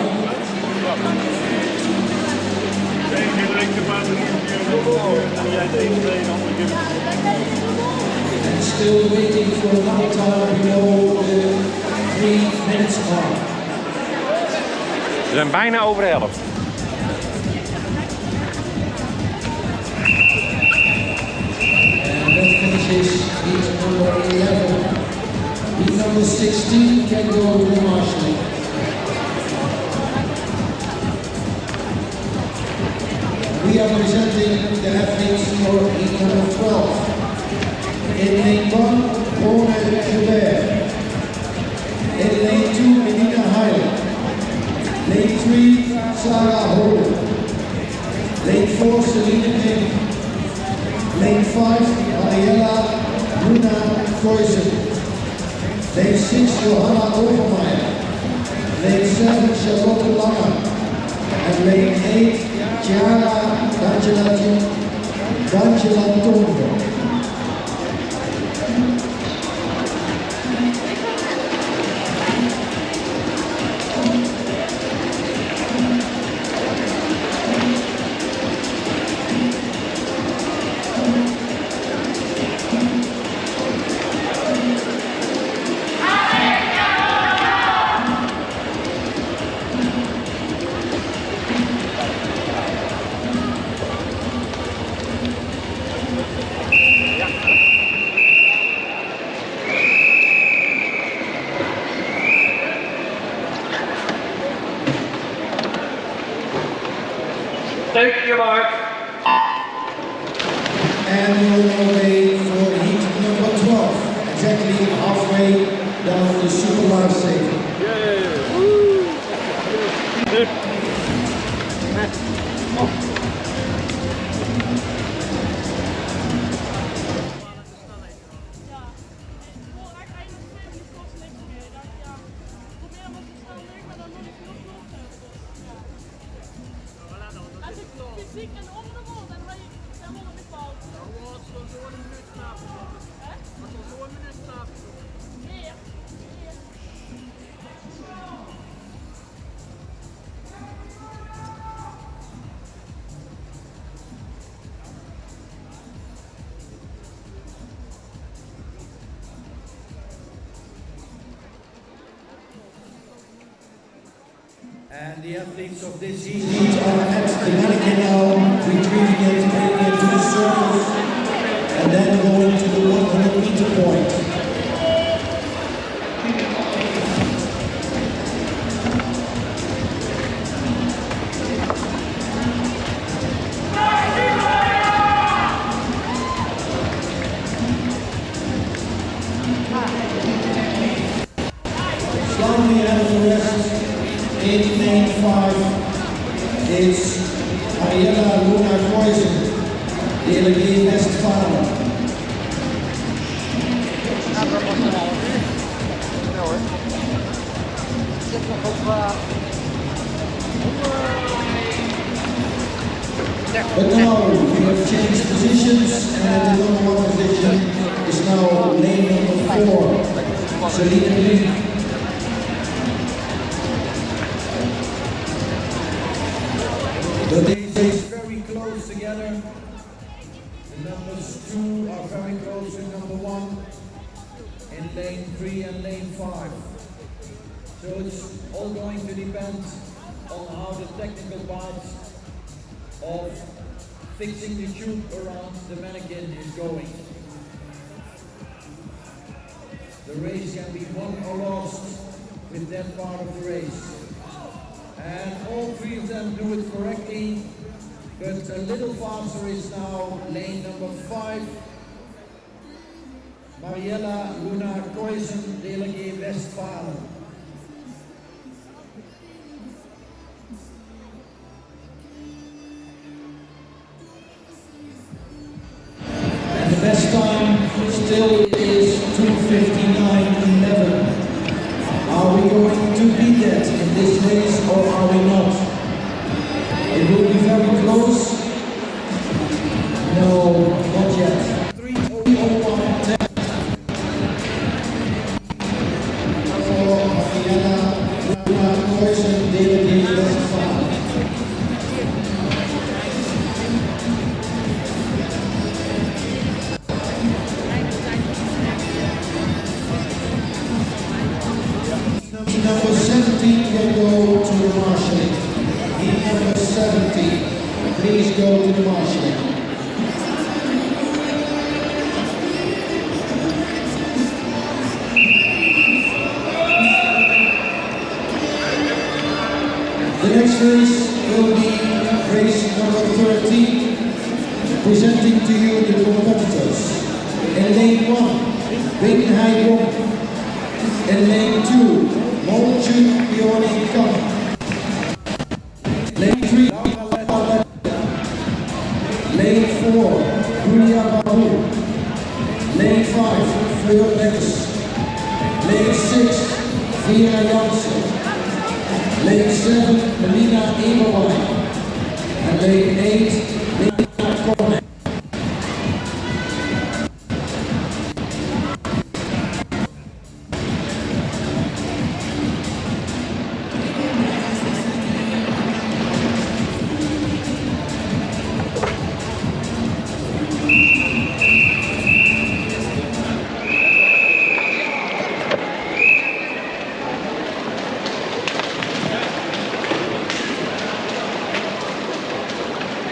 And still waiting for another time below the 3 minutes mark. We zijn bijna over de helft. And that finishes heat number 11. Heat number 16 can go to the marshalling. We are presenting the athletes for heat number 12. In lane 1, Rone Joubert. In lane 2, Melina Heil. Lane 3, Sarah Holden. Lane 4, Celine King. Lane 5, Mariella Bruna Freusen. Lane 6, Johanna Overmaier. Lane 7, Charlotte Langer. And lane 8, Chiara D'Angelantonio. Thank you, Mark. And we'll away And the athletes of this heat are at the Mannequin now, retrieving it, taking it to the surface, and then going to the 100-meter point. Slightly ahead of the rest in lane 5 is Mariella Luna-Koisen, DLG Westfalen. But now we have changed positions, and the number 1 position is now lane number 4, Selina Blink. The days is very close together. The numbers 2 are very close to number 1 in lane 3 and lane 5. So it's all going to depend on how the technical part of fixing the tube around the Mannequin is going. The race can be won or lost with that part of the race. And all 3 of them do it correctly, but a little faster is now lane number 5, Mariella Luna-Koisen, DLG Westfalen. And the best time still is 2:59.11. Are we going to beat that in this race or are we not? It will be very close. No, not yet. 3:01.10 for Mariella Luna-Koisen, DLG Westfalen. Number 17 will go to the marshalling. Number 17, please go to the marshalling. The next race will be race number 13, presenting to you the competitors. In lane 1, Bing Hai. In lane 2, OrangeCup. Lane 3, lane 4, Julia Babu. Lane 5, Fleur Lex. Lane 6, Via Janssen. Lane 7, Melina Eberwein. And lane 8, Lena Cornet.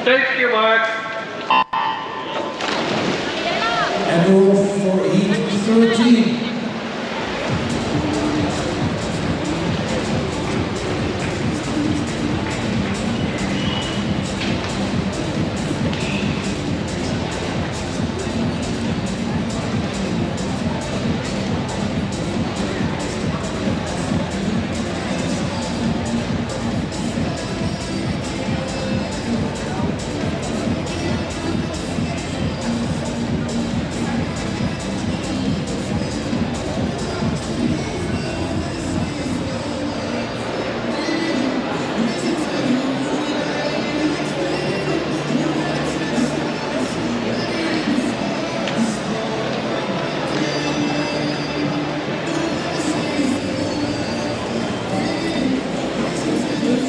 Thank you, Mark. And over for heat 13.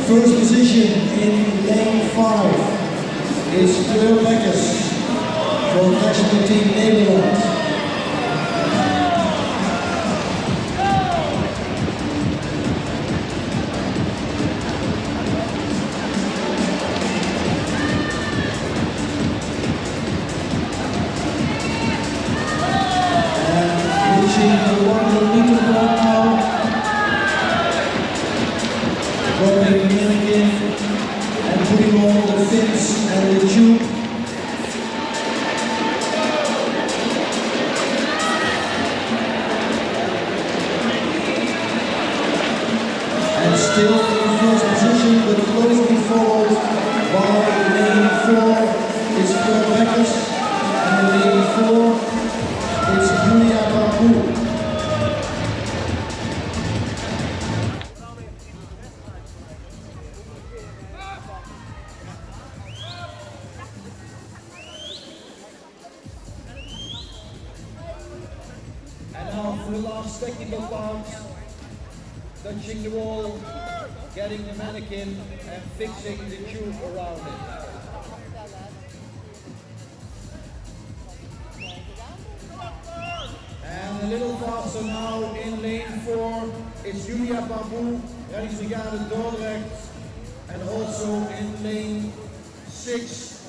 First position in lane 5 is Fleur Lekkers for national team Nederland. still in first position, but closely followed by lane 4, it's Kurt Beckers, and in lane 4, it's Julia Bambu. And now for the last technical part, touching the wall, getting the mannequin and fixing the tube around it. And a little faster now in lane 4, it's Julia Bambu, Reddingsbrigade Dordrecht, and also in lane 6,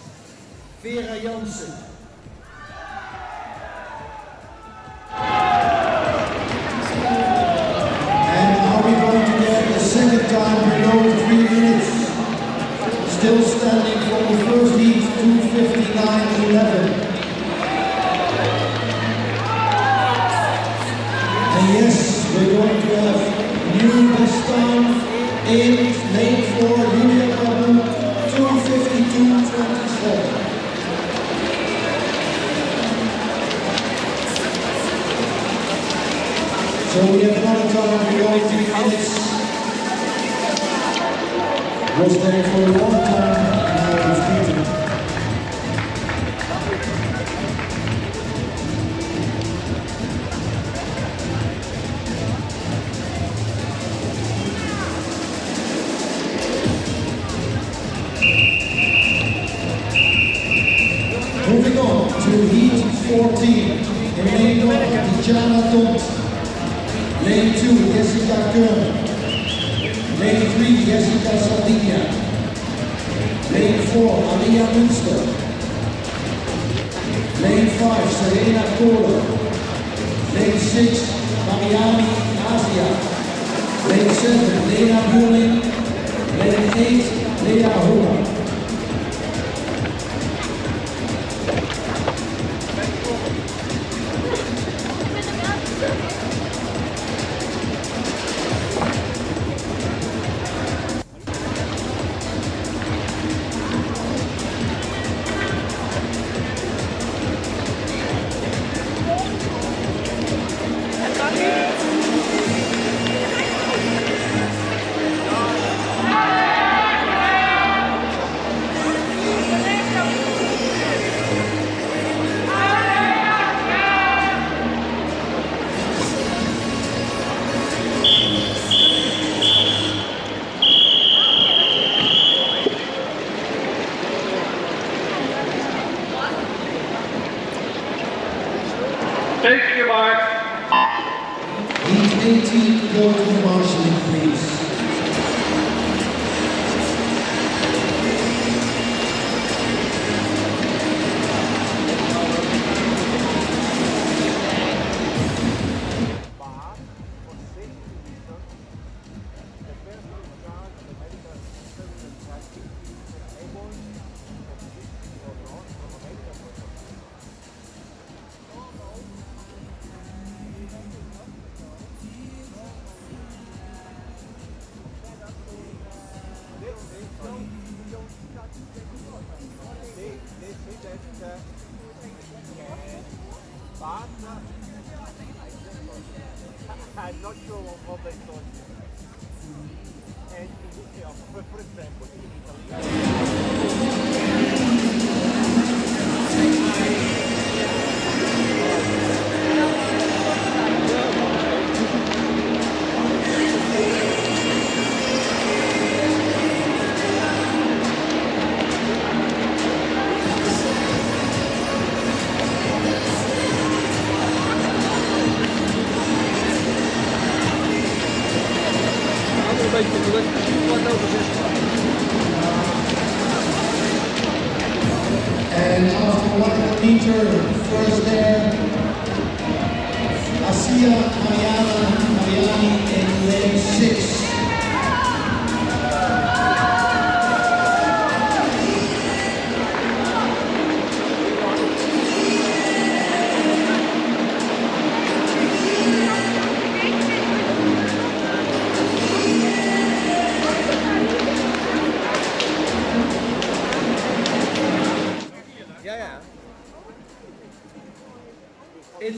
Vera Jansen. Second time below 3 minutes. Still standing from the first heat, 2:59.11. And yes, we're going to have new this time in lane 4, Julia Bambu, 2:52.24. So we have another time below 3 minutes. Was there for a long time, now it's beaten. Moving on to heat 14. In lane 1, Tijana Tomt. Lane 2, Jessica Kern. Lane 3, Jessica Sardinia. Lane 4, Alia Münster. Lane 5, Serena Kohler. Lane 6, Mariani Asia. Lane 7, Lena Buurling. Lane 8, Lea Holla. Take your mark. Heat 18, go to the marshalling, please. I'm not sure what they thought. And you know, for example, in Italy. And after 100 meters, first there, Asia Mariani in lane 6.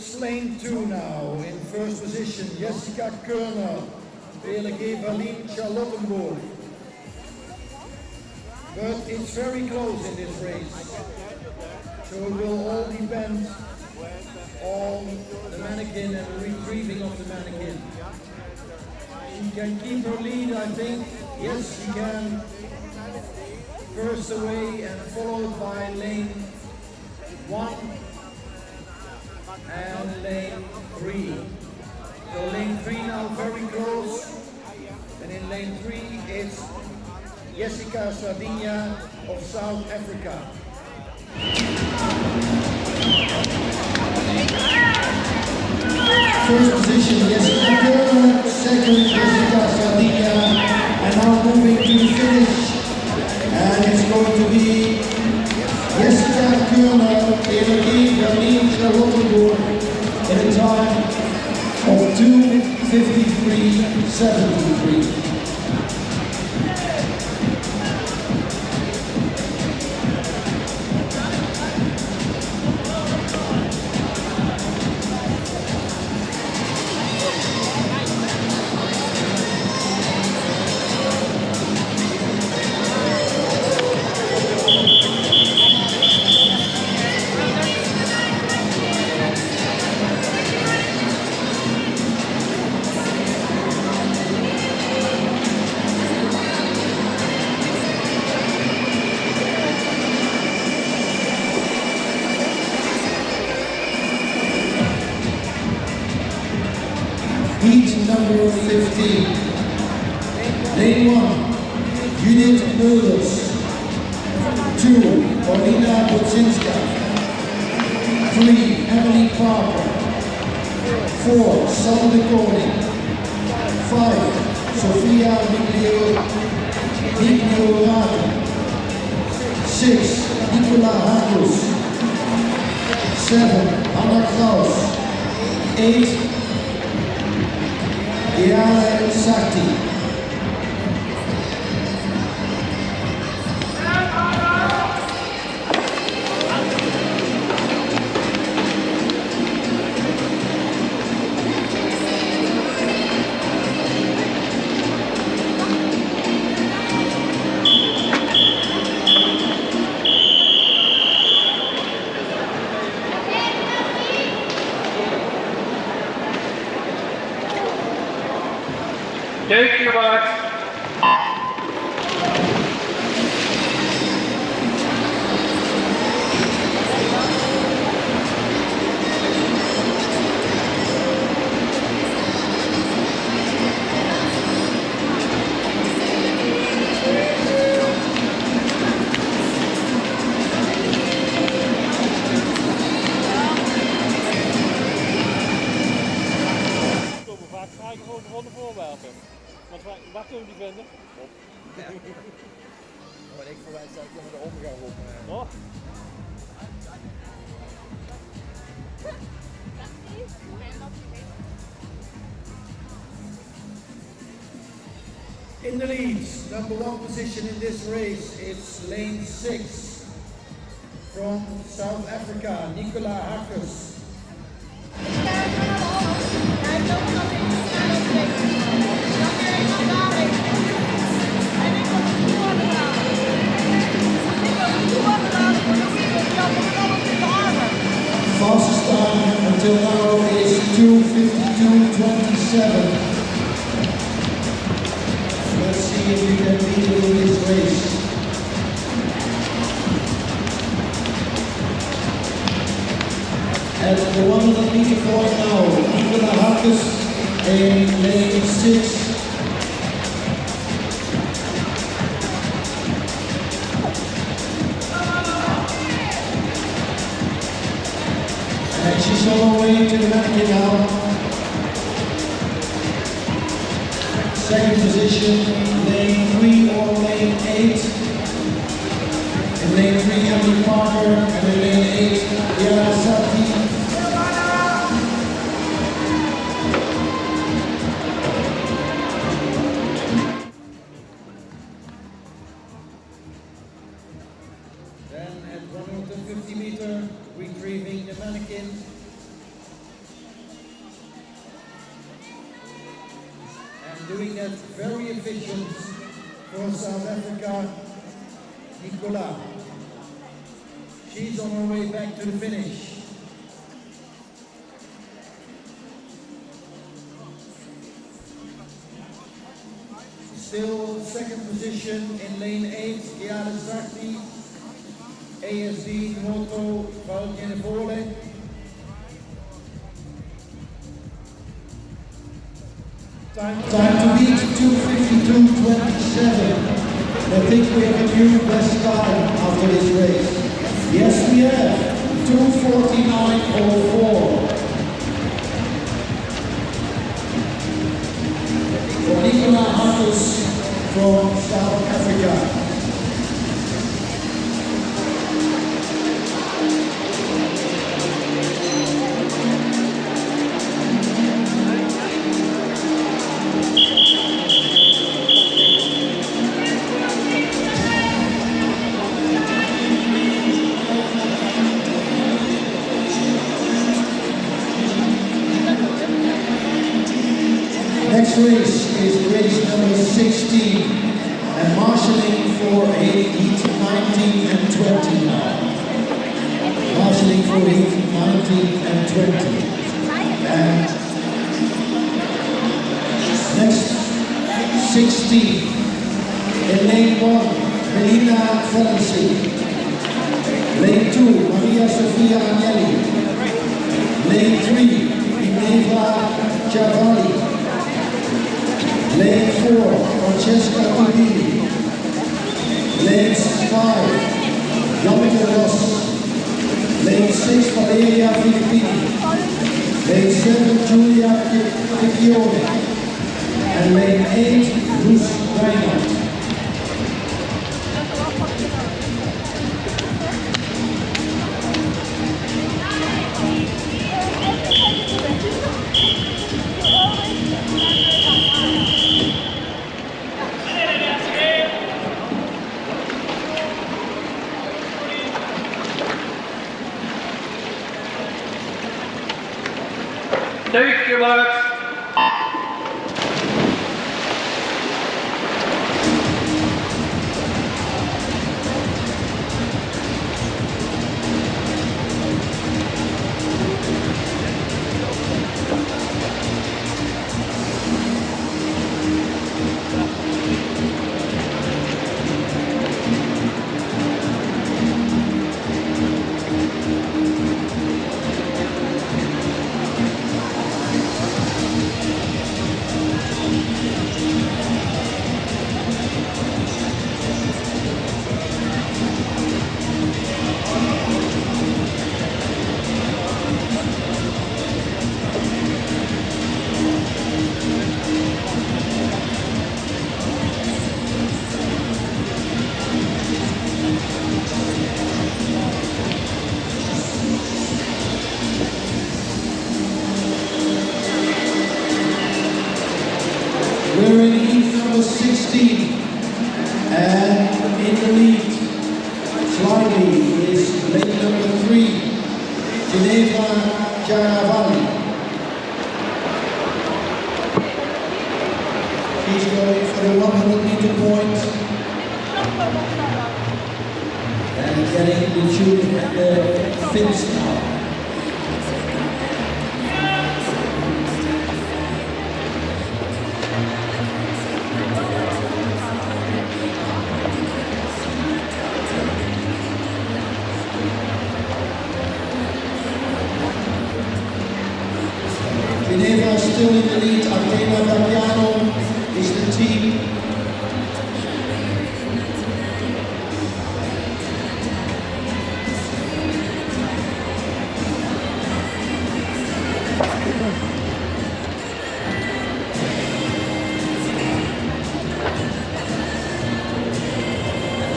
It's lane 2 now. In first position, Jessica Körner, PLG Berlin Charlottenburg. But it's very close in this race. So it will all depend on the mannequin and the retrieving of the mannequin. She can keep her lead, I think. Yes, she can. First away and followed by lane 1 and lane 3. So lane 3 now very close. And in lane 3 it's Jessica Sardinia of South Africa. First position, Jessica Körner. Second, Jessica Sardinia. And now moving to the finish. And it's going to be Jessica Körner, PLG Berlin Charlottenburg, in a time of 2:53.73. Heat number 15. Lane 1, Judith Mulders. 2, Paulina Budzinska. 3, Emily Parker. 4, Sanne de Koning. 5, Sofia Migliorata. 6, Nicola Hakus. 7, Anna Kraus. 8, Diana Sakti. Thank you much. Waar kunnen we die vinden? Ja. Wat ik verwijs dat ik met de omga op. Oh. In the lead, number 1 position in this race, it's lane 6 from South Africa, Nicola Hakus. Fastest time until now is 2:52.27. Let's see if we can beat it in this race. At the 100 meter point now, Nicola Hakus in lane 6. And she's on her way to the mannequin now. Second position, lane 3 or lane 8. In lane 3, Emily Parker, and in lane 8, Diana Sakti. Then at 150 meter, retrieving the mannequin. doing that very efficient for South Africa, Nicola. She's on her way back to the finish. Still second position in lane 8, Kiara Sakti, ASD Noto Valkenevole. Time to beat 2:52.27. I think we have a new best time after this race. Yes, we have 2:49.04. For Nicola Hartus from South Africa. Next race is race number 16 and marshalling for heat 19 and 20 now. Marshalling for heat 19 and 20. And next 16 in lane 1, Melina Felicity. Lane 2, Maria Sofia Agnelli. Lane 3, Ineva Giavalli. Lane 4, Francesca Pudini. Lane 5, Yamika Ross. Lane 6, Valeria Filippini. Lane 7, Giulia Piccione. And lane 8, Bruce Reinhardt. Take your mark. We're in heat number 16, and in the lead, slightly, is lane number 3, Geneva Giavalli. She's going for the 100-meter point, and getting the tune at the finish now. Geneva still in the lead. Atena Damiano is the team.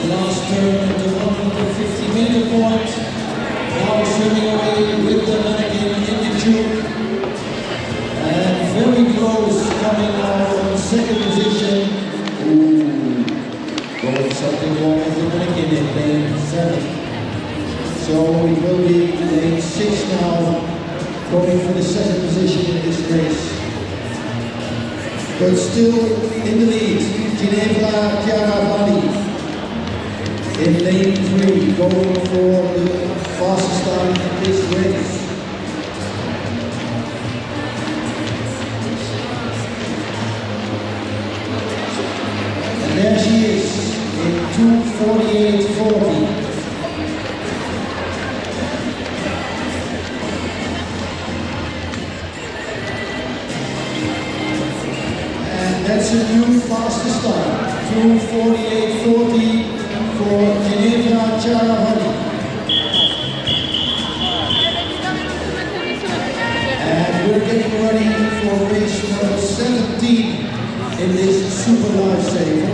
The last turn at the 150-meter point. Now swimming away with the Mannequin in the tube. And very close, coming now on second position. Ooh, going something wrong with the Mannequin in lane 7. So it will be lane 6 now, going for the second position in this race. but still in the lead, Ginevra Chiaravani in lane 3, going for the fastest time in this race. And there she is in 2:48.40. That's a new fastest time, 2:48.40 for Ginevra Chiaravani. And we're getting ready for race number 17 in this super lifesaver.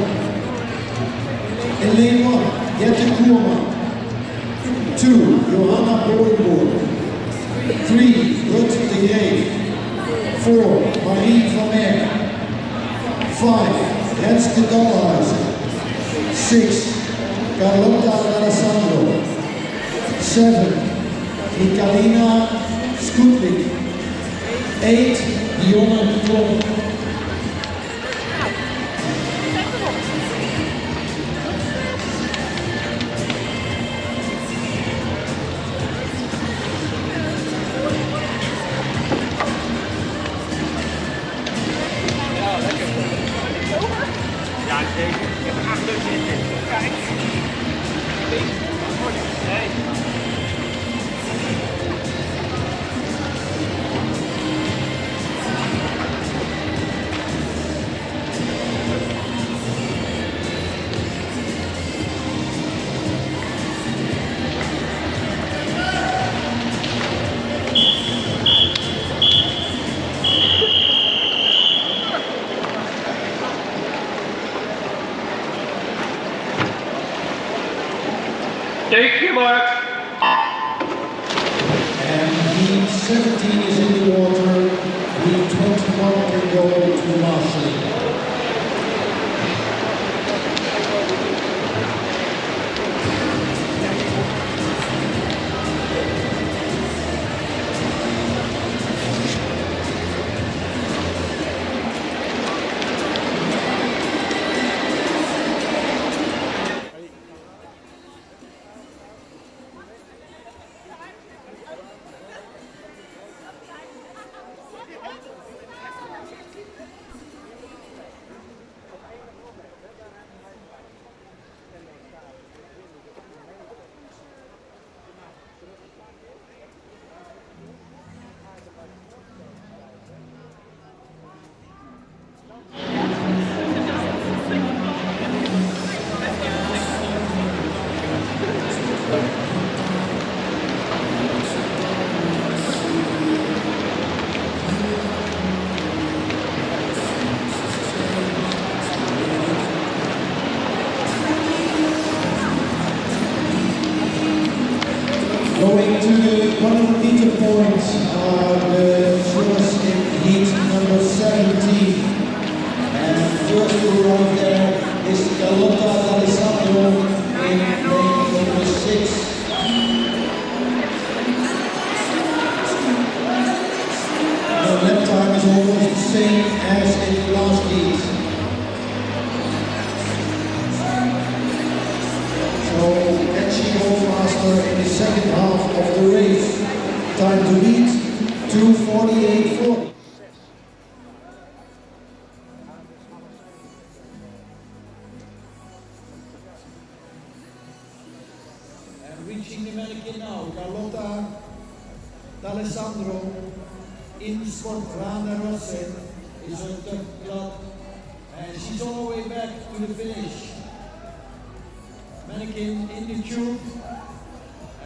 In lane 1, Jette Koerman. 2, Johanna Bodenboer. 3, Rut de Greef. 4, Marie van Meer. 5, Renske Dalhuizen. 6, Carlotta D'Alessandro. 7, Michalina Skutlik. 8, Dionne Klomp. Ja, zeker. Ik heb 8 luchtjes in zitten. Kijk. Nee. Take your mark. And heat 17 is in the water. Heat 21 can go to marshalling. Going to the 100-meter point, the first in heat number 17. And first to arrive there is Carlotta D'Alessandro in lane number 6. The lap time is almost the same as in the last heat. So can she go faster in the second half of the race? Time to beat 2:48.40. And reaching the mannequin now, Carlotta D'Alessandro in Sportrana Rosse is her top club, and she's on her way back to the finish. Mannequin in the tube,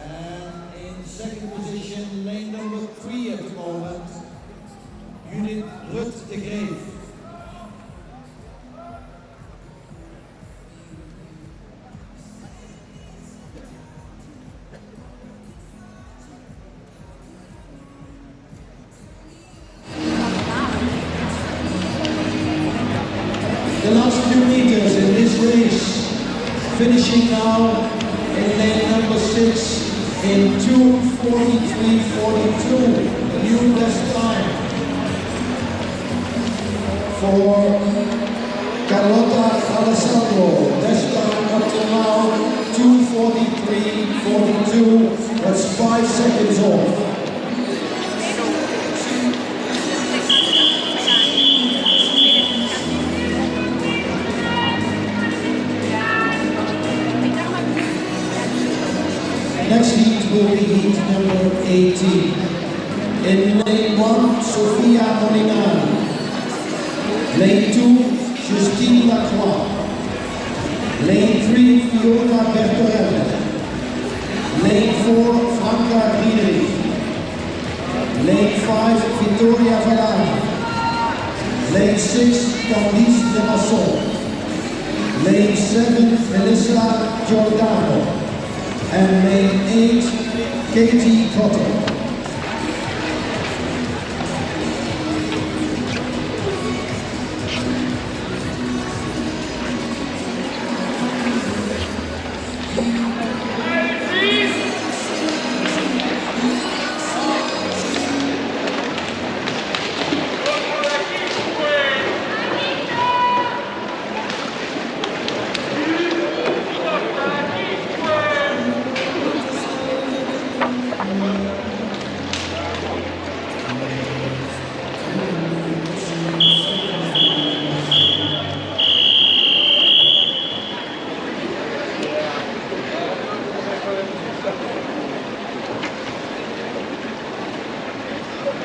and in second position, lane number 3 at the moment, Rut de Greef. The last few meters in this race, finishing now in lane number 6 in 2:43.42, a new best time for Carlota Alessandro. Best time up to now, 2:43.42. That's 5 seconds off. Next heat will be heat number 18. In lane 1, Sofia Molinari. Lane 2, Justine Lacroix. Lane 3, Fiona Bertorelle. Lane 4, Franca Riedrich. Lane 5, Vittoria Valari. Lane 6, Candice de Masson. Lane 7, Melissa Giordano. And lane 8, Katie Cotter.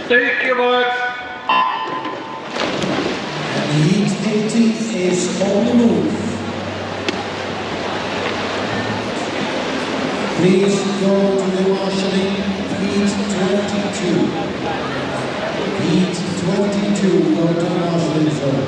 Take your words. And heat 18 is on the move. Please go to the marshalling, heat 22. Heat 22, go to the marshalling zone.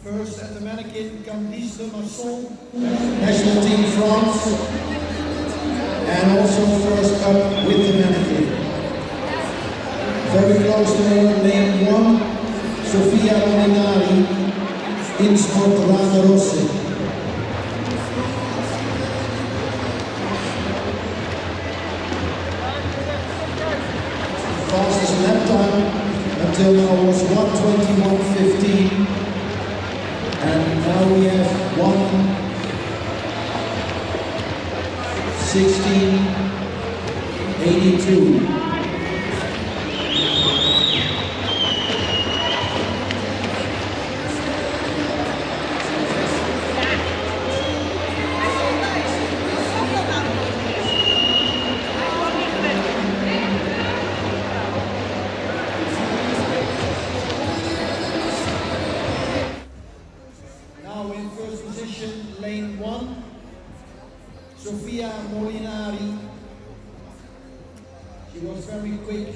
First at the Mannequin, Candice de Masson, National Team France, and also first up with the Mannequin. Very close to her, lane 1, Sofia Molinari, in Sport Rana Rossi. Fastest lap time until now was 1:21.15. And now we have 1:16.82. Lane 1, Sofia Molinari. She was very quick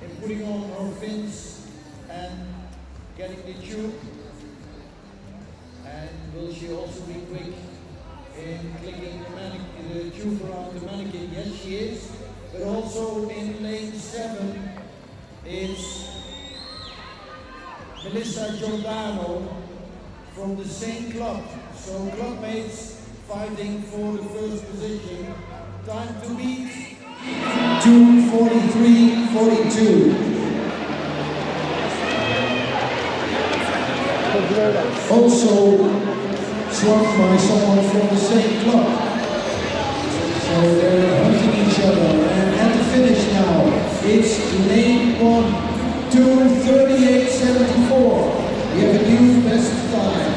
in putting on her fins and getting the tube. And will she also be quick in clicking the tube around the Mannequin? Yes, she is. But also in lane 7, it's Melissa Giordano from the same club. So clubmates fighting for the first position. Time to beat 2:43.42. Also swapped by someone from the same club. So they're hunting each other. And at the finish now, it's lane 1, 2:38.74. We have a new best time.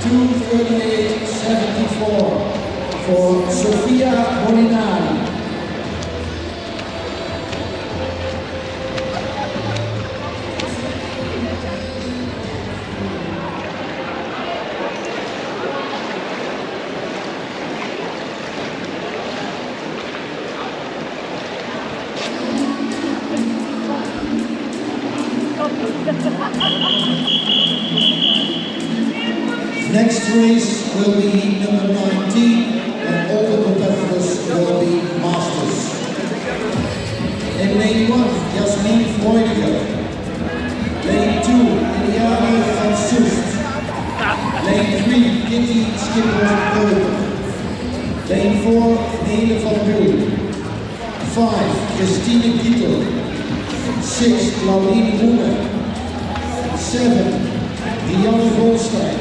2:38.74 for Sofia Molinari. Next race will be heat number 19, and all the competitors will be masters. In lane 1, Jasmin Freudiger. Lane 2, Eliane van Soest. Lane 3, Kitty Schipper-Koper. Lane 4, Nele van Buhl. 5, Christine Gietel. 6, Laurien Roemer. 7, Dianne Goldstein.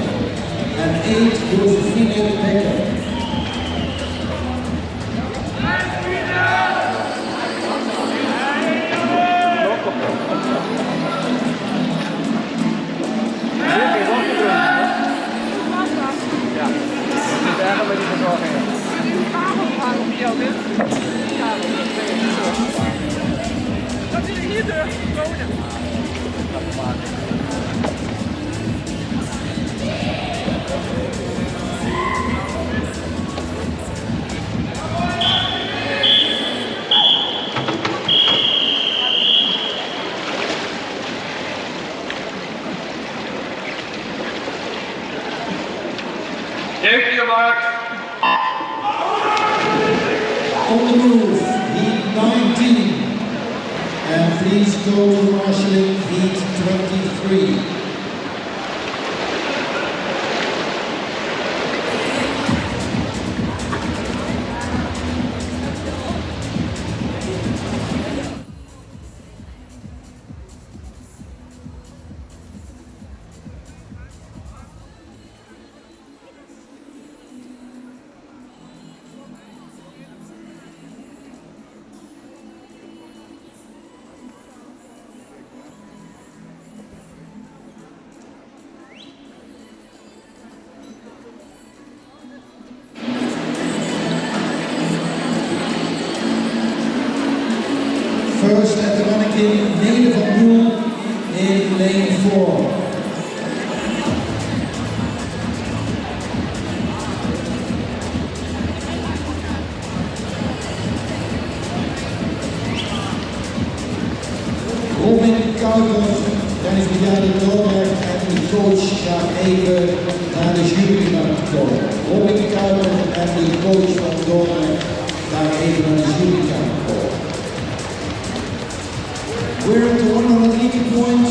And 8, Josephine Becker. Dat jullie hier durven wonen. Thank you, Mark. On the move, heat 19. And please go to marshalling heat 23. First at the Mannequin, Nele van Buhl in lane 4. Robin Kuipers, Dennis Bejaarde Doorberg en de coach gaan even naar de jurybank komen. Robin Kuipers en de coach van Doorberg gaan even naar de jurybank komen. We're at the 180 points.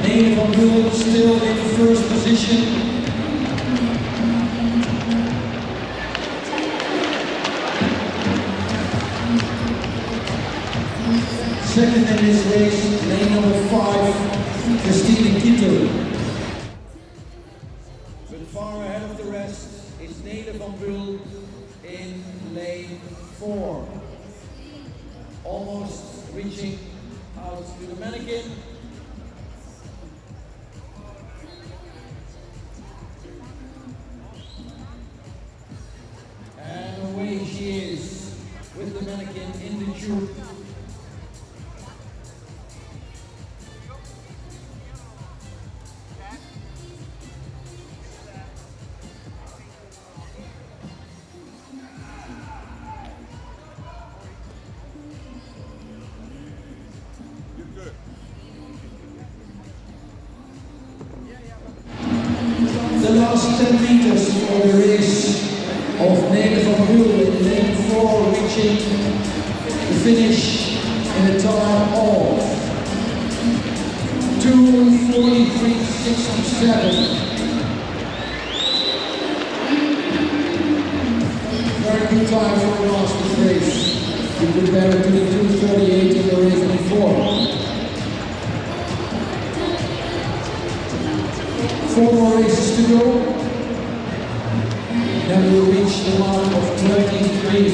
Nele van Buhl still in first position. Second in this race, lane number 5, Christine Gietel. But far ahead of the rest is Nele van Buhl in lane 4. Almost reaching out to the Mannequin. And away she is with the Mannequin in the tube. The last 10 meters for the race of Nele van Buhl in lane 4, reaching the finish in a time of 2:43.67. Very good time for the last race. You compare it to the 2:38 in the race before. 4 more races to go. Then we'll reach the mark of 23.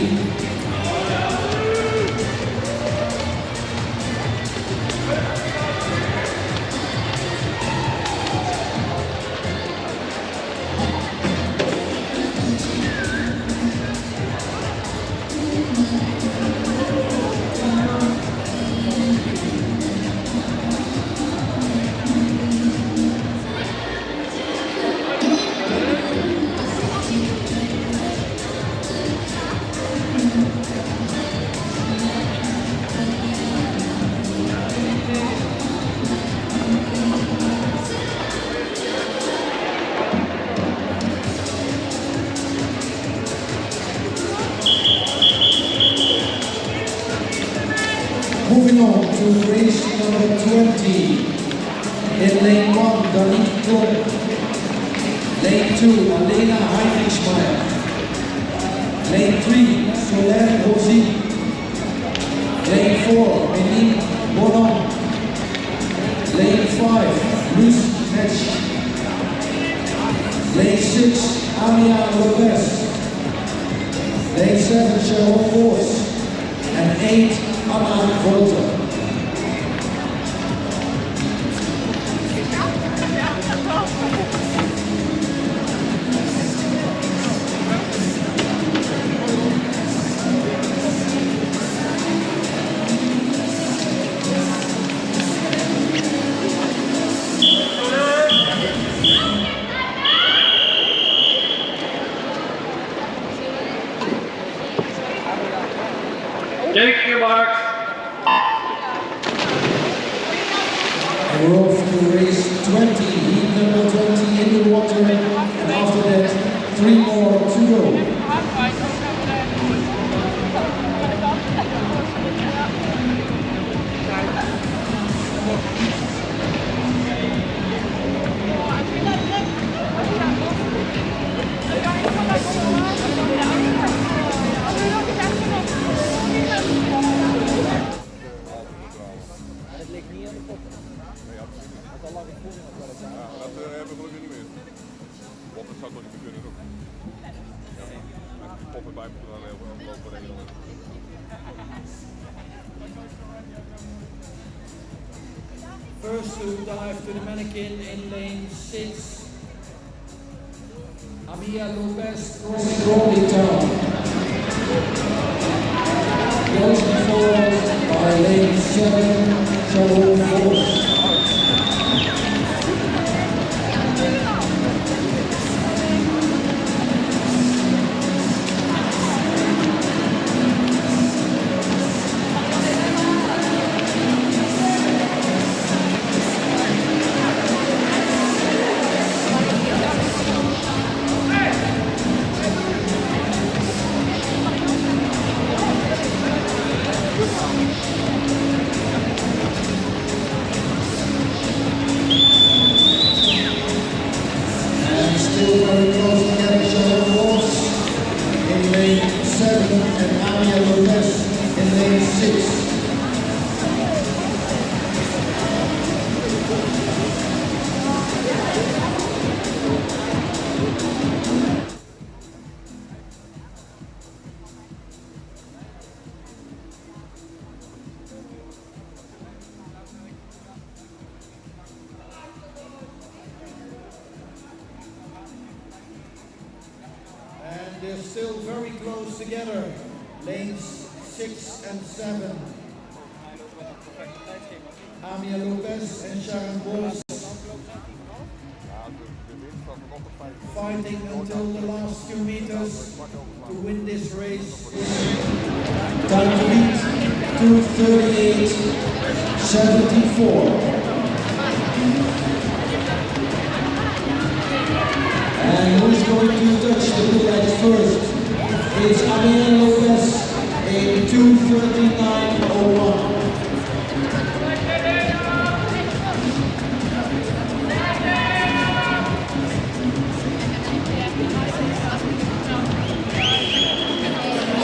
moving on to race number 20. In lane 1, Danik Klop. Lane 2, Alena Heinrichsmeyer. Lane 3, Soler Rossi. Lane 4, Menin Bonon. Lane 5, Luis Metsch. Lane 6, Amia Lopez. Lane 7, Sharon Vos. And 8, Anna Volter. Take your marks. And we're off to race 20, heat number 20 in the water, and after that, 3 more to go. Het ligt niet aan de poppen. Nee, absoluut niet. Want dan lag ik vroeger nog wel eens aan. Ja, dat hebben we gelukkig niet meer. Poppen zou het nog niet meer kunnen ook. Ja, als die poppen bij moeten dan lopen we er First to dive to the Mannequin in lane 6. Amia Lopez crossing Rolling down. Closing forward by lane 7, Sharon Vos. And still very close together, Sharon Vos in lane 7 and Amia Lopez in lane 6. and they're still very close together. Lanes 6 and 7. Amia Lopez and Sharon Vos fighting until the last 2 meters to win this race. Time to beat 2:38.74. And who's going to touch the blue light first? It's Amina Lopez in 2:39.01.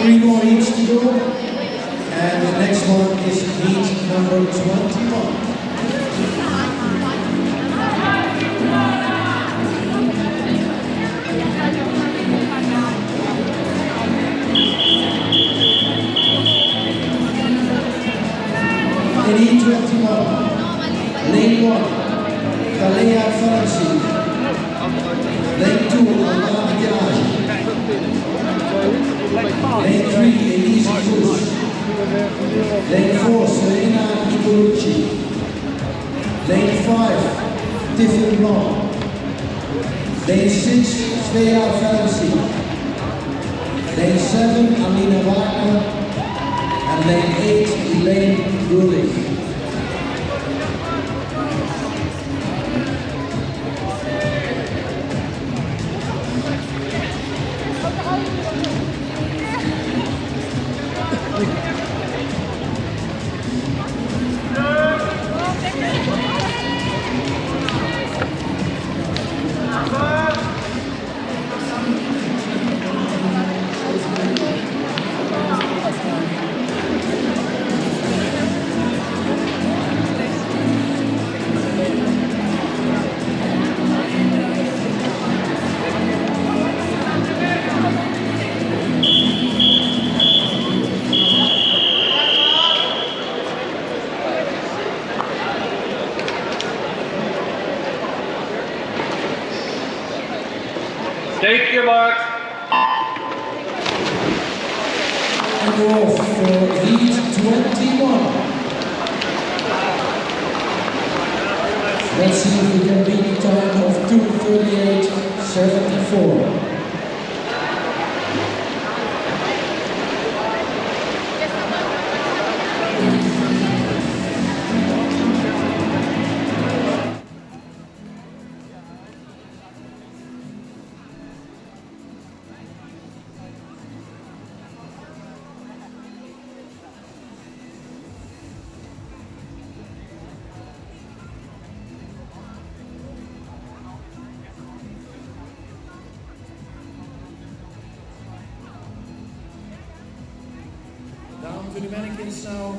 Three more heats to go, and the next one is heat number 21. In heat 21, lane 1, Galea Faransi. Lane 2, Alana Diage. Lane 3, Elise Cruz. Lane 4, Serena Nicolucci. Lane 5, Tiffany Blanc. Lane 6, Svea Faransi. Lane 7, Alina Wagner. And lane 8, Elaine Grulich. And we're off for heat 21. Let's see if we can beat the time of 2:38.74. Down to the mannequins now,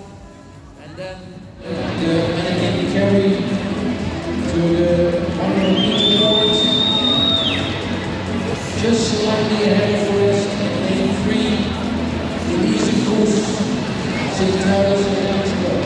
and then the mannequin carry to the 100 meter board. Just slightly ahead of first, lane 3, Elise Koos, St. Thomas and OrangeCup.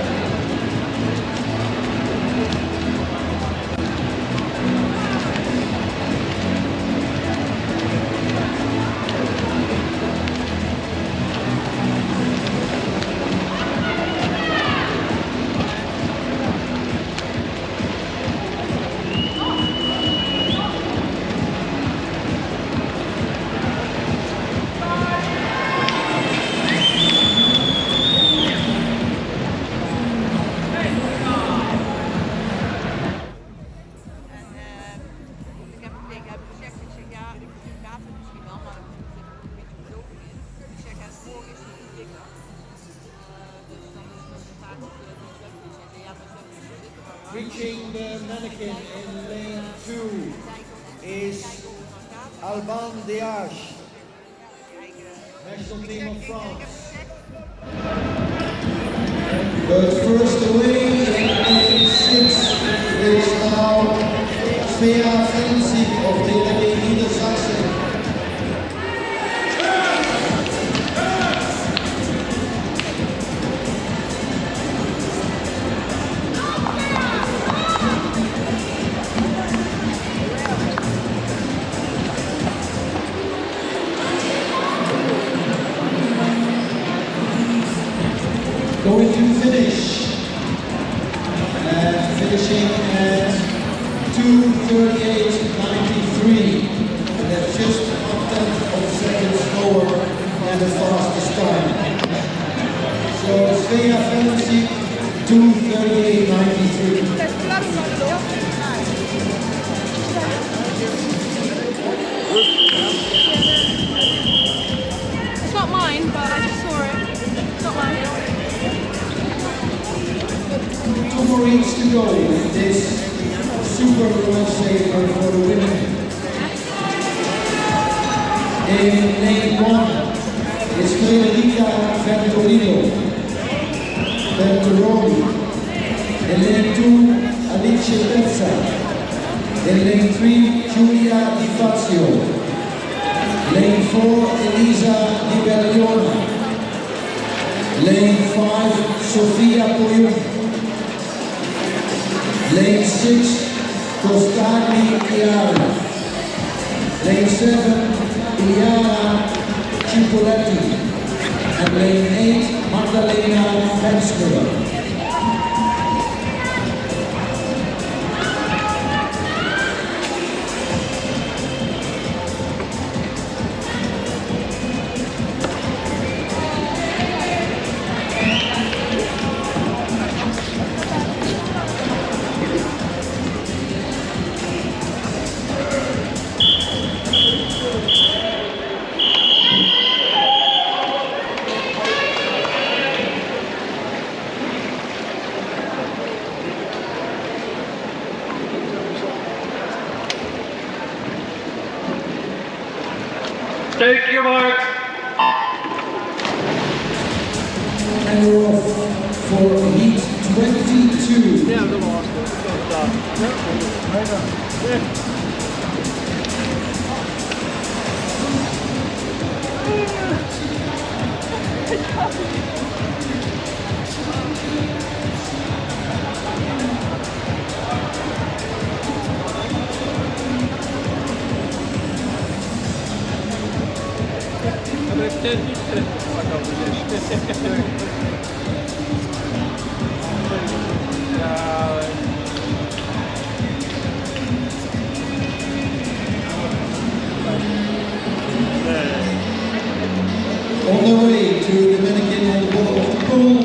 Reaching the mannequin in lane 2 is Alban Diage, national team of France. But first away in lane 6 is now Svea Frenzy of the Niedersachsen. Going to finish, finishing at 2:38.93, and that's just 1/10 of a second slower than the fastest time. So Svea Frenzy, 2:38.93. It's not mine, but I just saw it. It's not mine. 2 more heats to go with this super lifesaver for the winner. In lane 1, it's Federica Venturino. In lane 2, Alice Pezza. In lane 3, Giulia Di Fazio. Lane 4, Elisa Di Berliona. Lane 5, Sofia Poyum. Lane 6, Costagli Chiara. Lane 7, Iliana Cipoletti. And lane 8, Magdalena Venskova. Take your mark. And we're off for heat 22. Ja, dat was het. Ja. On the way to the mannequin on the bottom of the pool,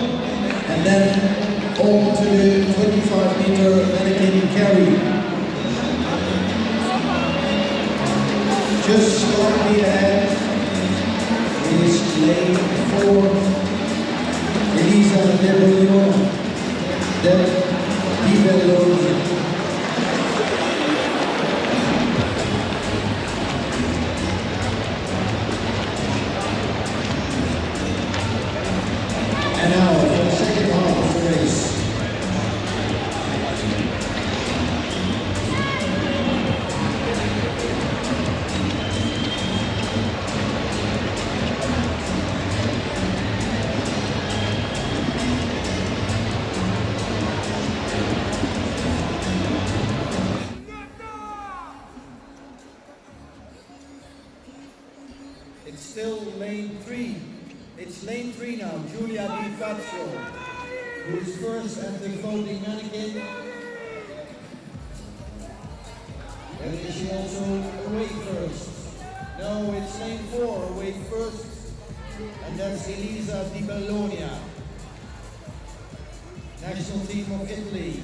and then on to the 25-meter mannequin carry. Just slightly ahead is lane 4, Elisa Di Bellonia. And now for the second half of the race. It's still lane 3. It's lane 3 now, Giulia Di Fazio, who is first at the floating mannequin. And is she also away first? No, it's lane 4, away first, and that's Elisa Di Bellonia, national team of Italy.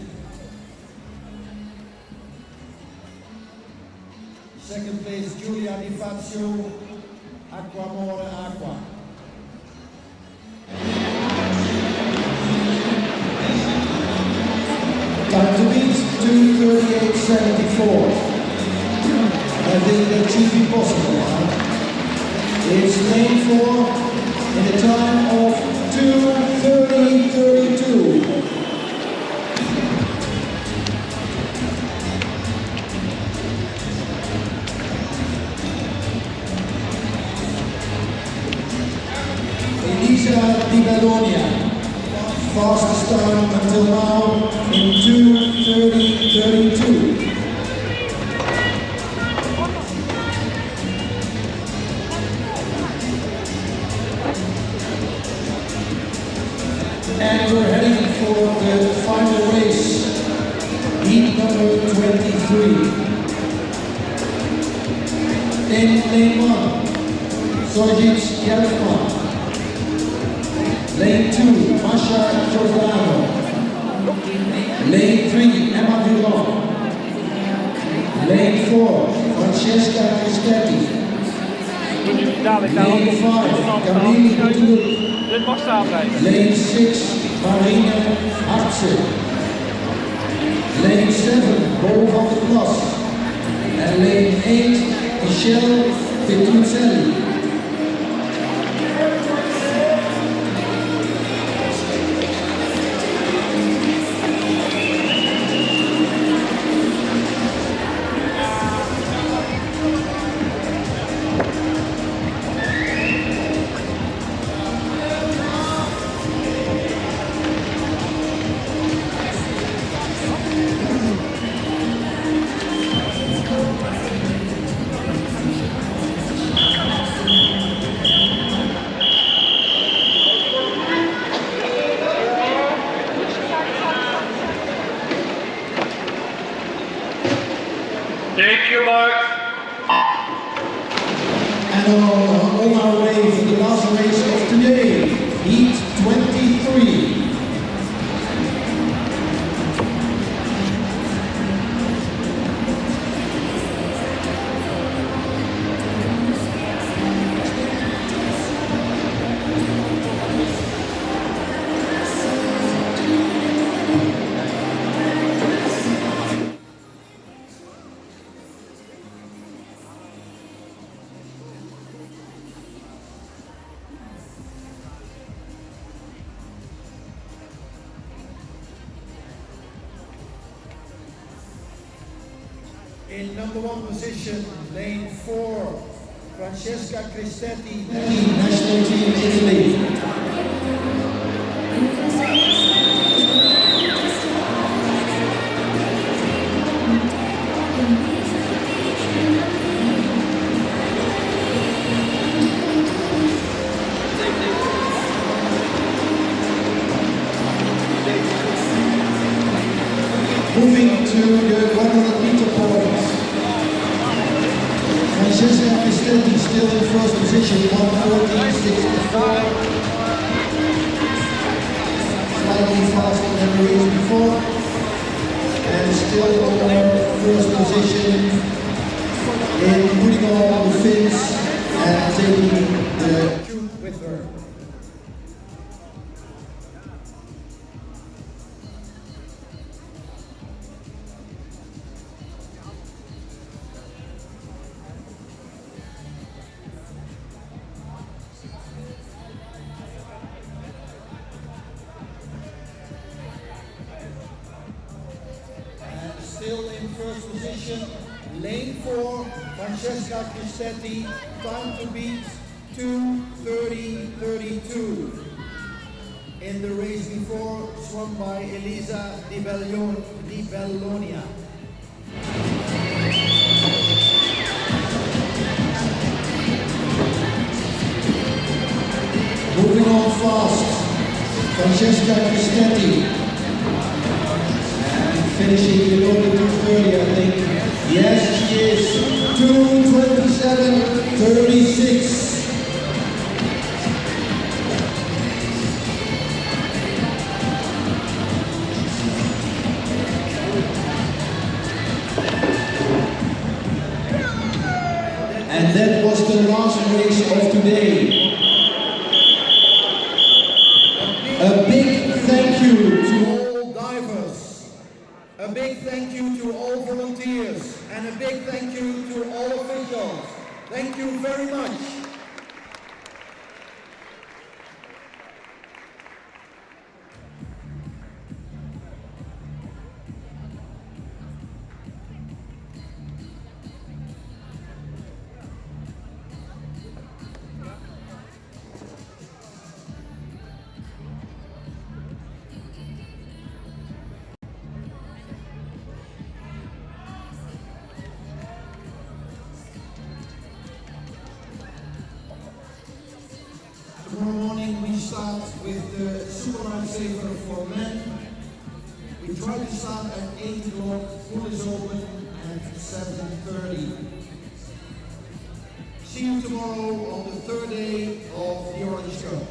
Second place, Giulia Di Fazio, Aquamore Aqua. Time to beat 2:38.74. I think that should be possible. It's lane 4 in the time of 2:30.32. Elisa Di Bellonia, fastest time until now in 2:30.32. And we're heading for the final race, heat number 23. In lane 1, Sojic Jelfman. Lane 2, Masha Giordano. Lane 3, Emma Durand. Lane 4, Francesca Cristetti. Lane 5, Camille Boutour. Lane 6, Marina Hartze. Lane 7, Bo van der Plas. And lane 8, Michelle Fittuzelli. Thank you, Mark. And on our way for the last race of today, heat 23. In number 1 position, lane 4, Francesca Cristetti, national team Italy. moving to the 100-meter point. Francesca Cristetti still in first position, 1:14.64. Slightly faster than the race before. And still on first position in putting on the fins and taking the tube with her. Still in first position, lane 4, Francesca Cristetti, time to beat 2:30.32. In the race before, swum by Elisa Di Bellonia. Moving on fast, Francesca Cristetti. Finishing below the 2:30, I think. Yes, she is. 2:27.36. And that was the last race of today. A big thank you to all divers. A big thank you to all volunteers and a big thank you to all officials. Thank you very much. Tomorrow morning we start with the super lifesaver for men. We try to start at 8 o'clock, pool is open at 7:30. See you tomorrow on the third day of the Orange Cup.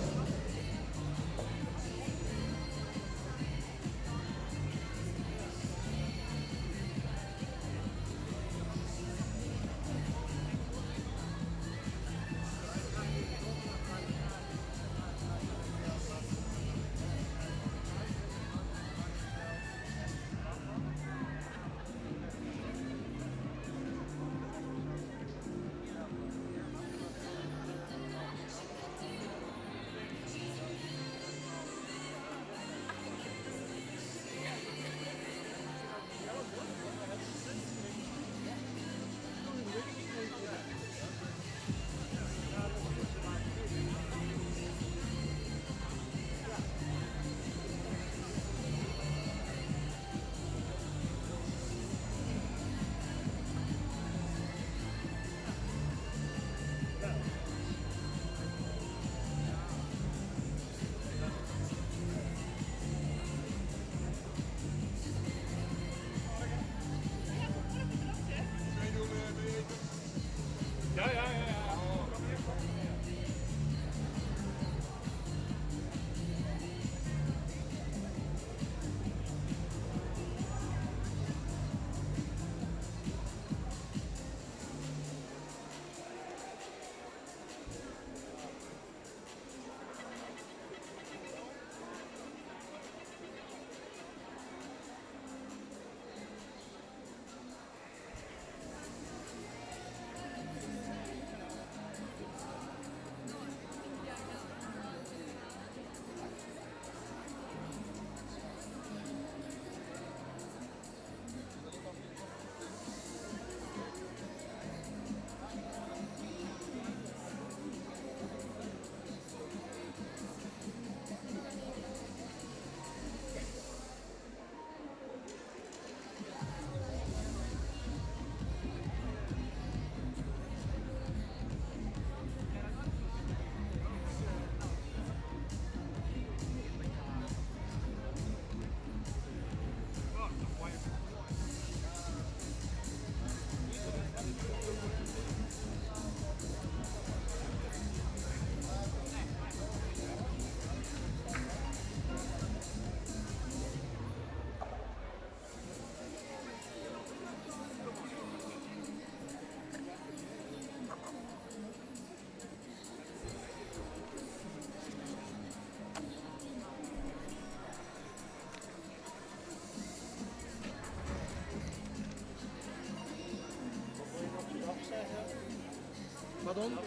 Pardon?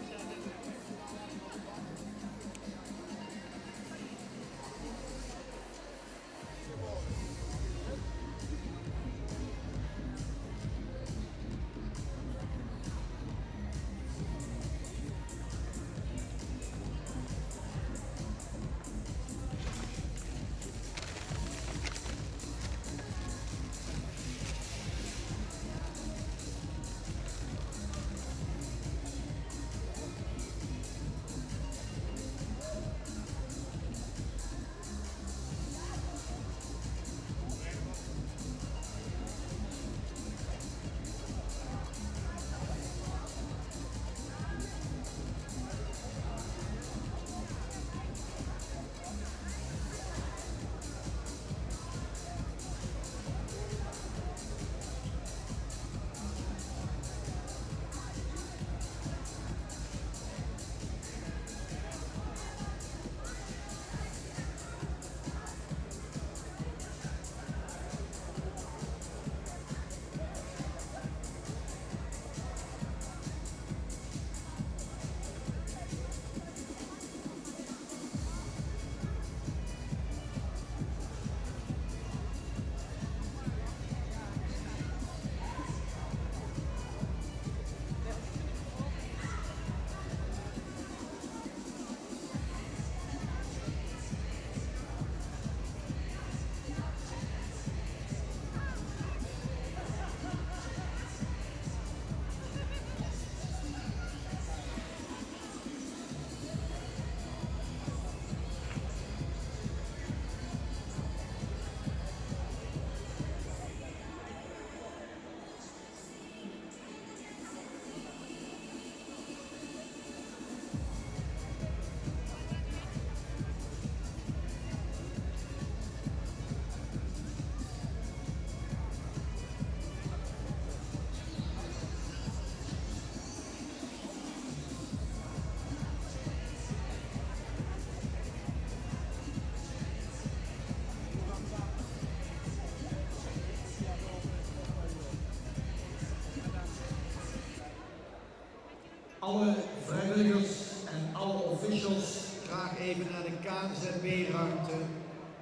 Alle vrijwilligers en alle officials graag even naar de KNZB-ruimte.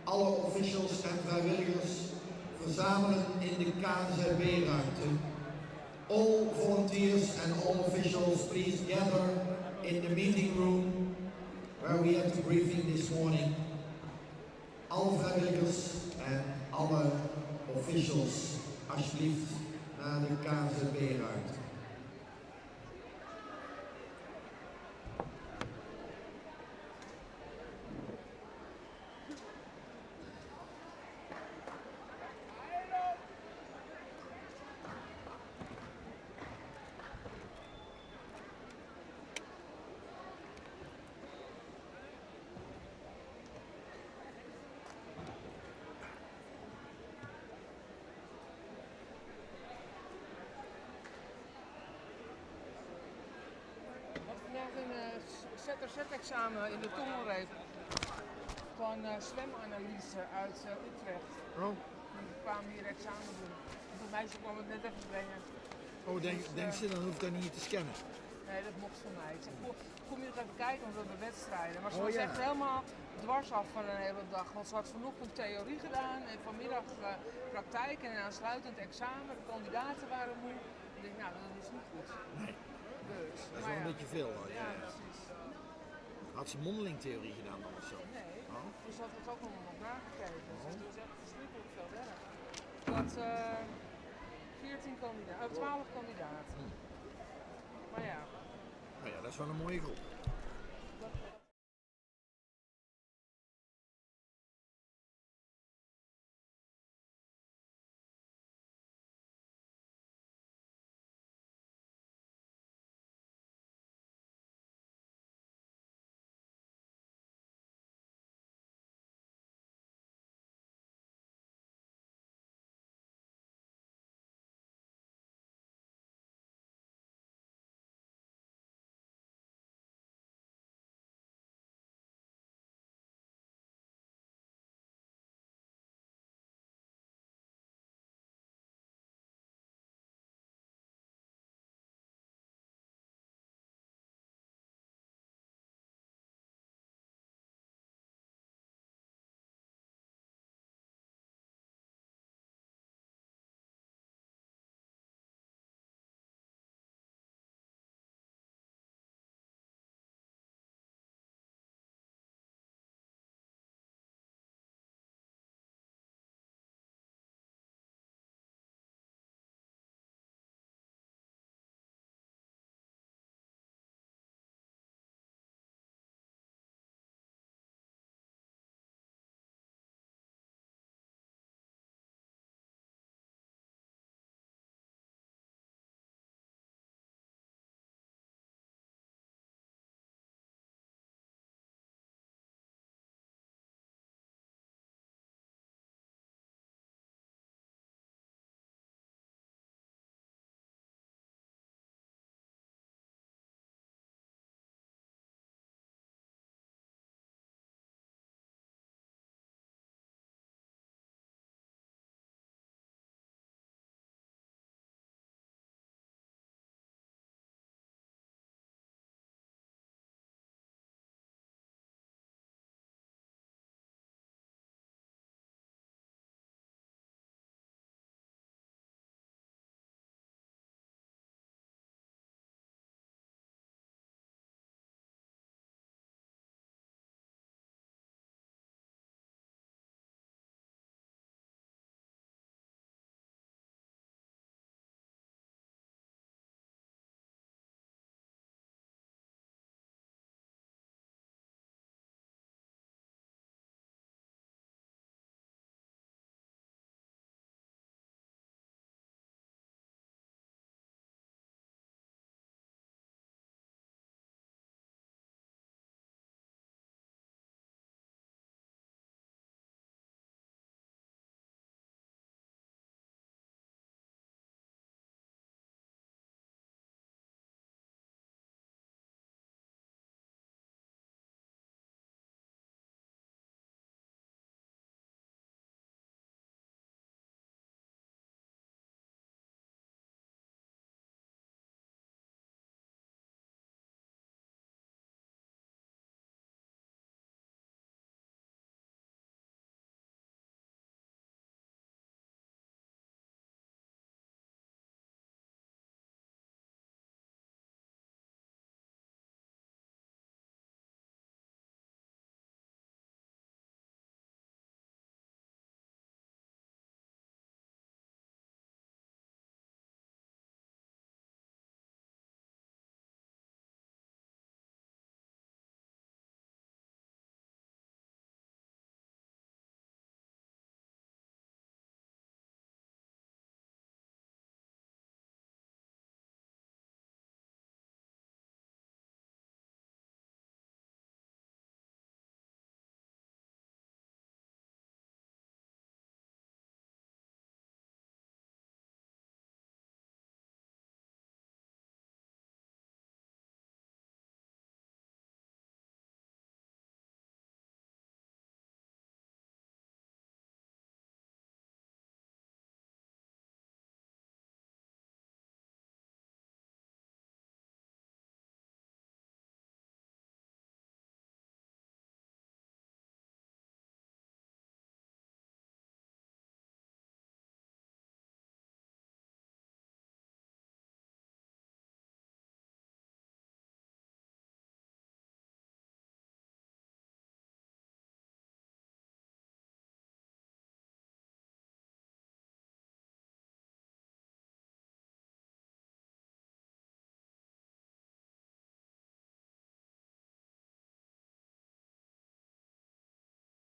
Alle officials en vrijwilligers verzamelen in de KNZB-ruimte. All volunteers and all officials please gather in the meeting room where we had the briefing this morning. Alle vrijwilligers en alle officials alsjeblieft naar de KNZB-ruimte. ZRZ-examen in de tongelreep van zwemanalyse uit Utrecht. Oh. Die kwamen hier examen doen. Dat meisje kwam het net even brengen. Oh, denk ze, dan hoef ik dat niet te scannen? Nee, dat mocht van mij. Ik zeg, kom je nog even kijken, want we hebben wedstrijden. Maar ze Oh, was ja. echt helemaal dwars af van een hele dag. Want ze had vanochtend theorie gedaan en vanmiddag praktijk en aansluitend examen. De kandidaten waren moe. Ik denk, nou, dat is niet goed. Nee. Dus, Dat is wel een beetje veel hoor. Ja, precies. Had ze mondelingtheorie gedaan dan of zo? Nee, oh. dus had het ook allemaal nog nagekeken. Dus het was echt verschrikkelijk veel werk. Dat 14 kandidaten, 12 kandidaten. Maar ja. Nou ja, dat is wel een mooie groep.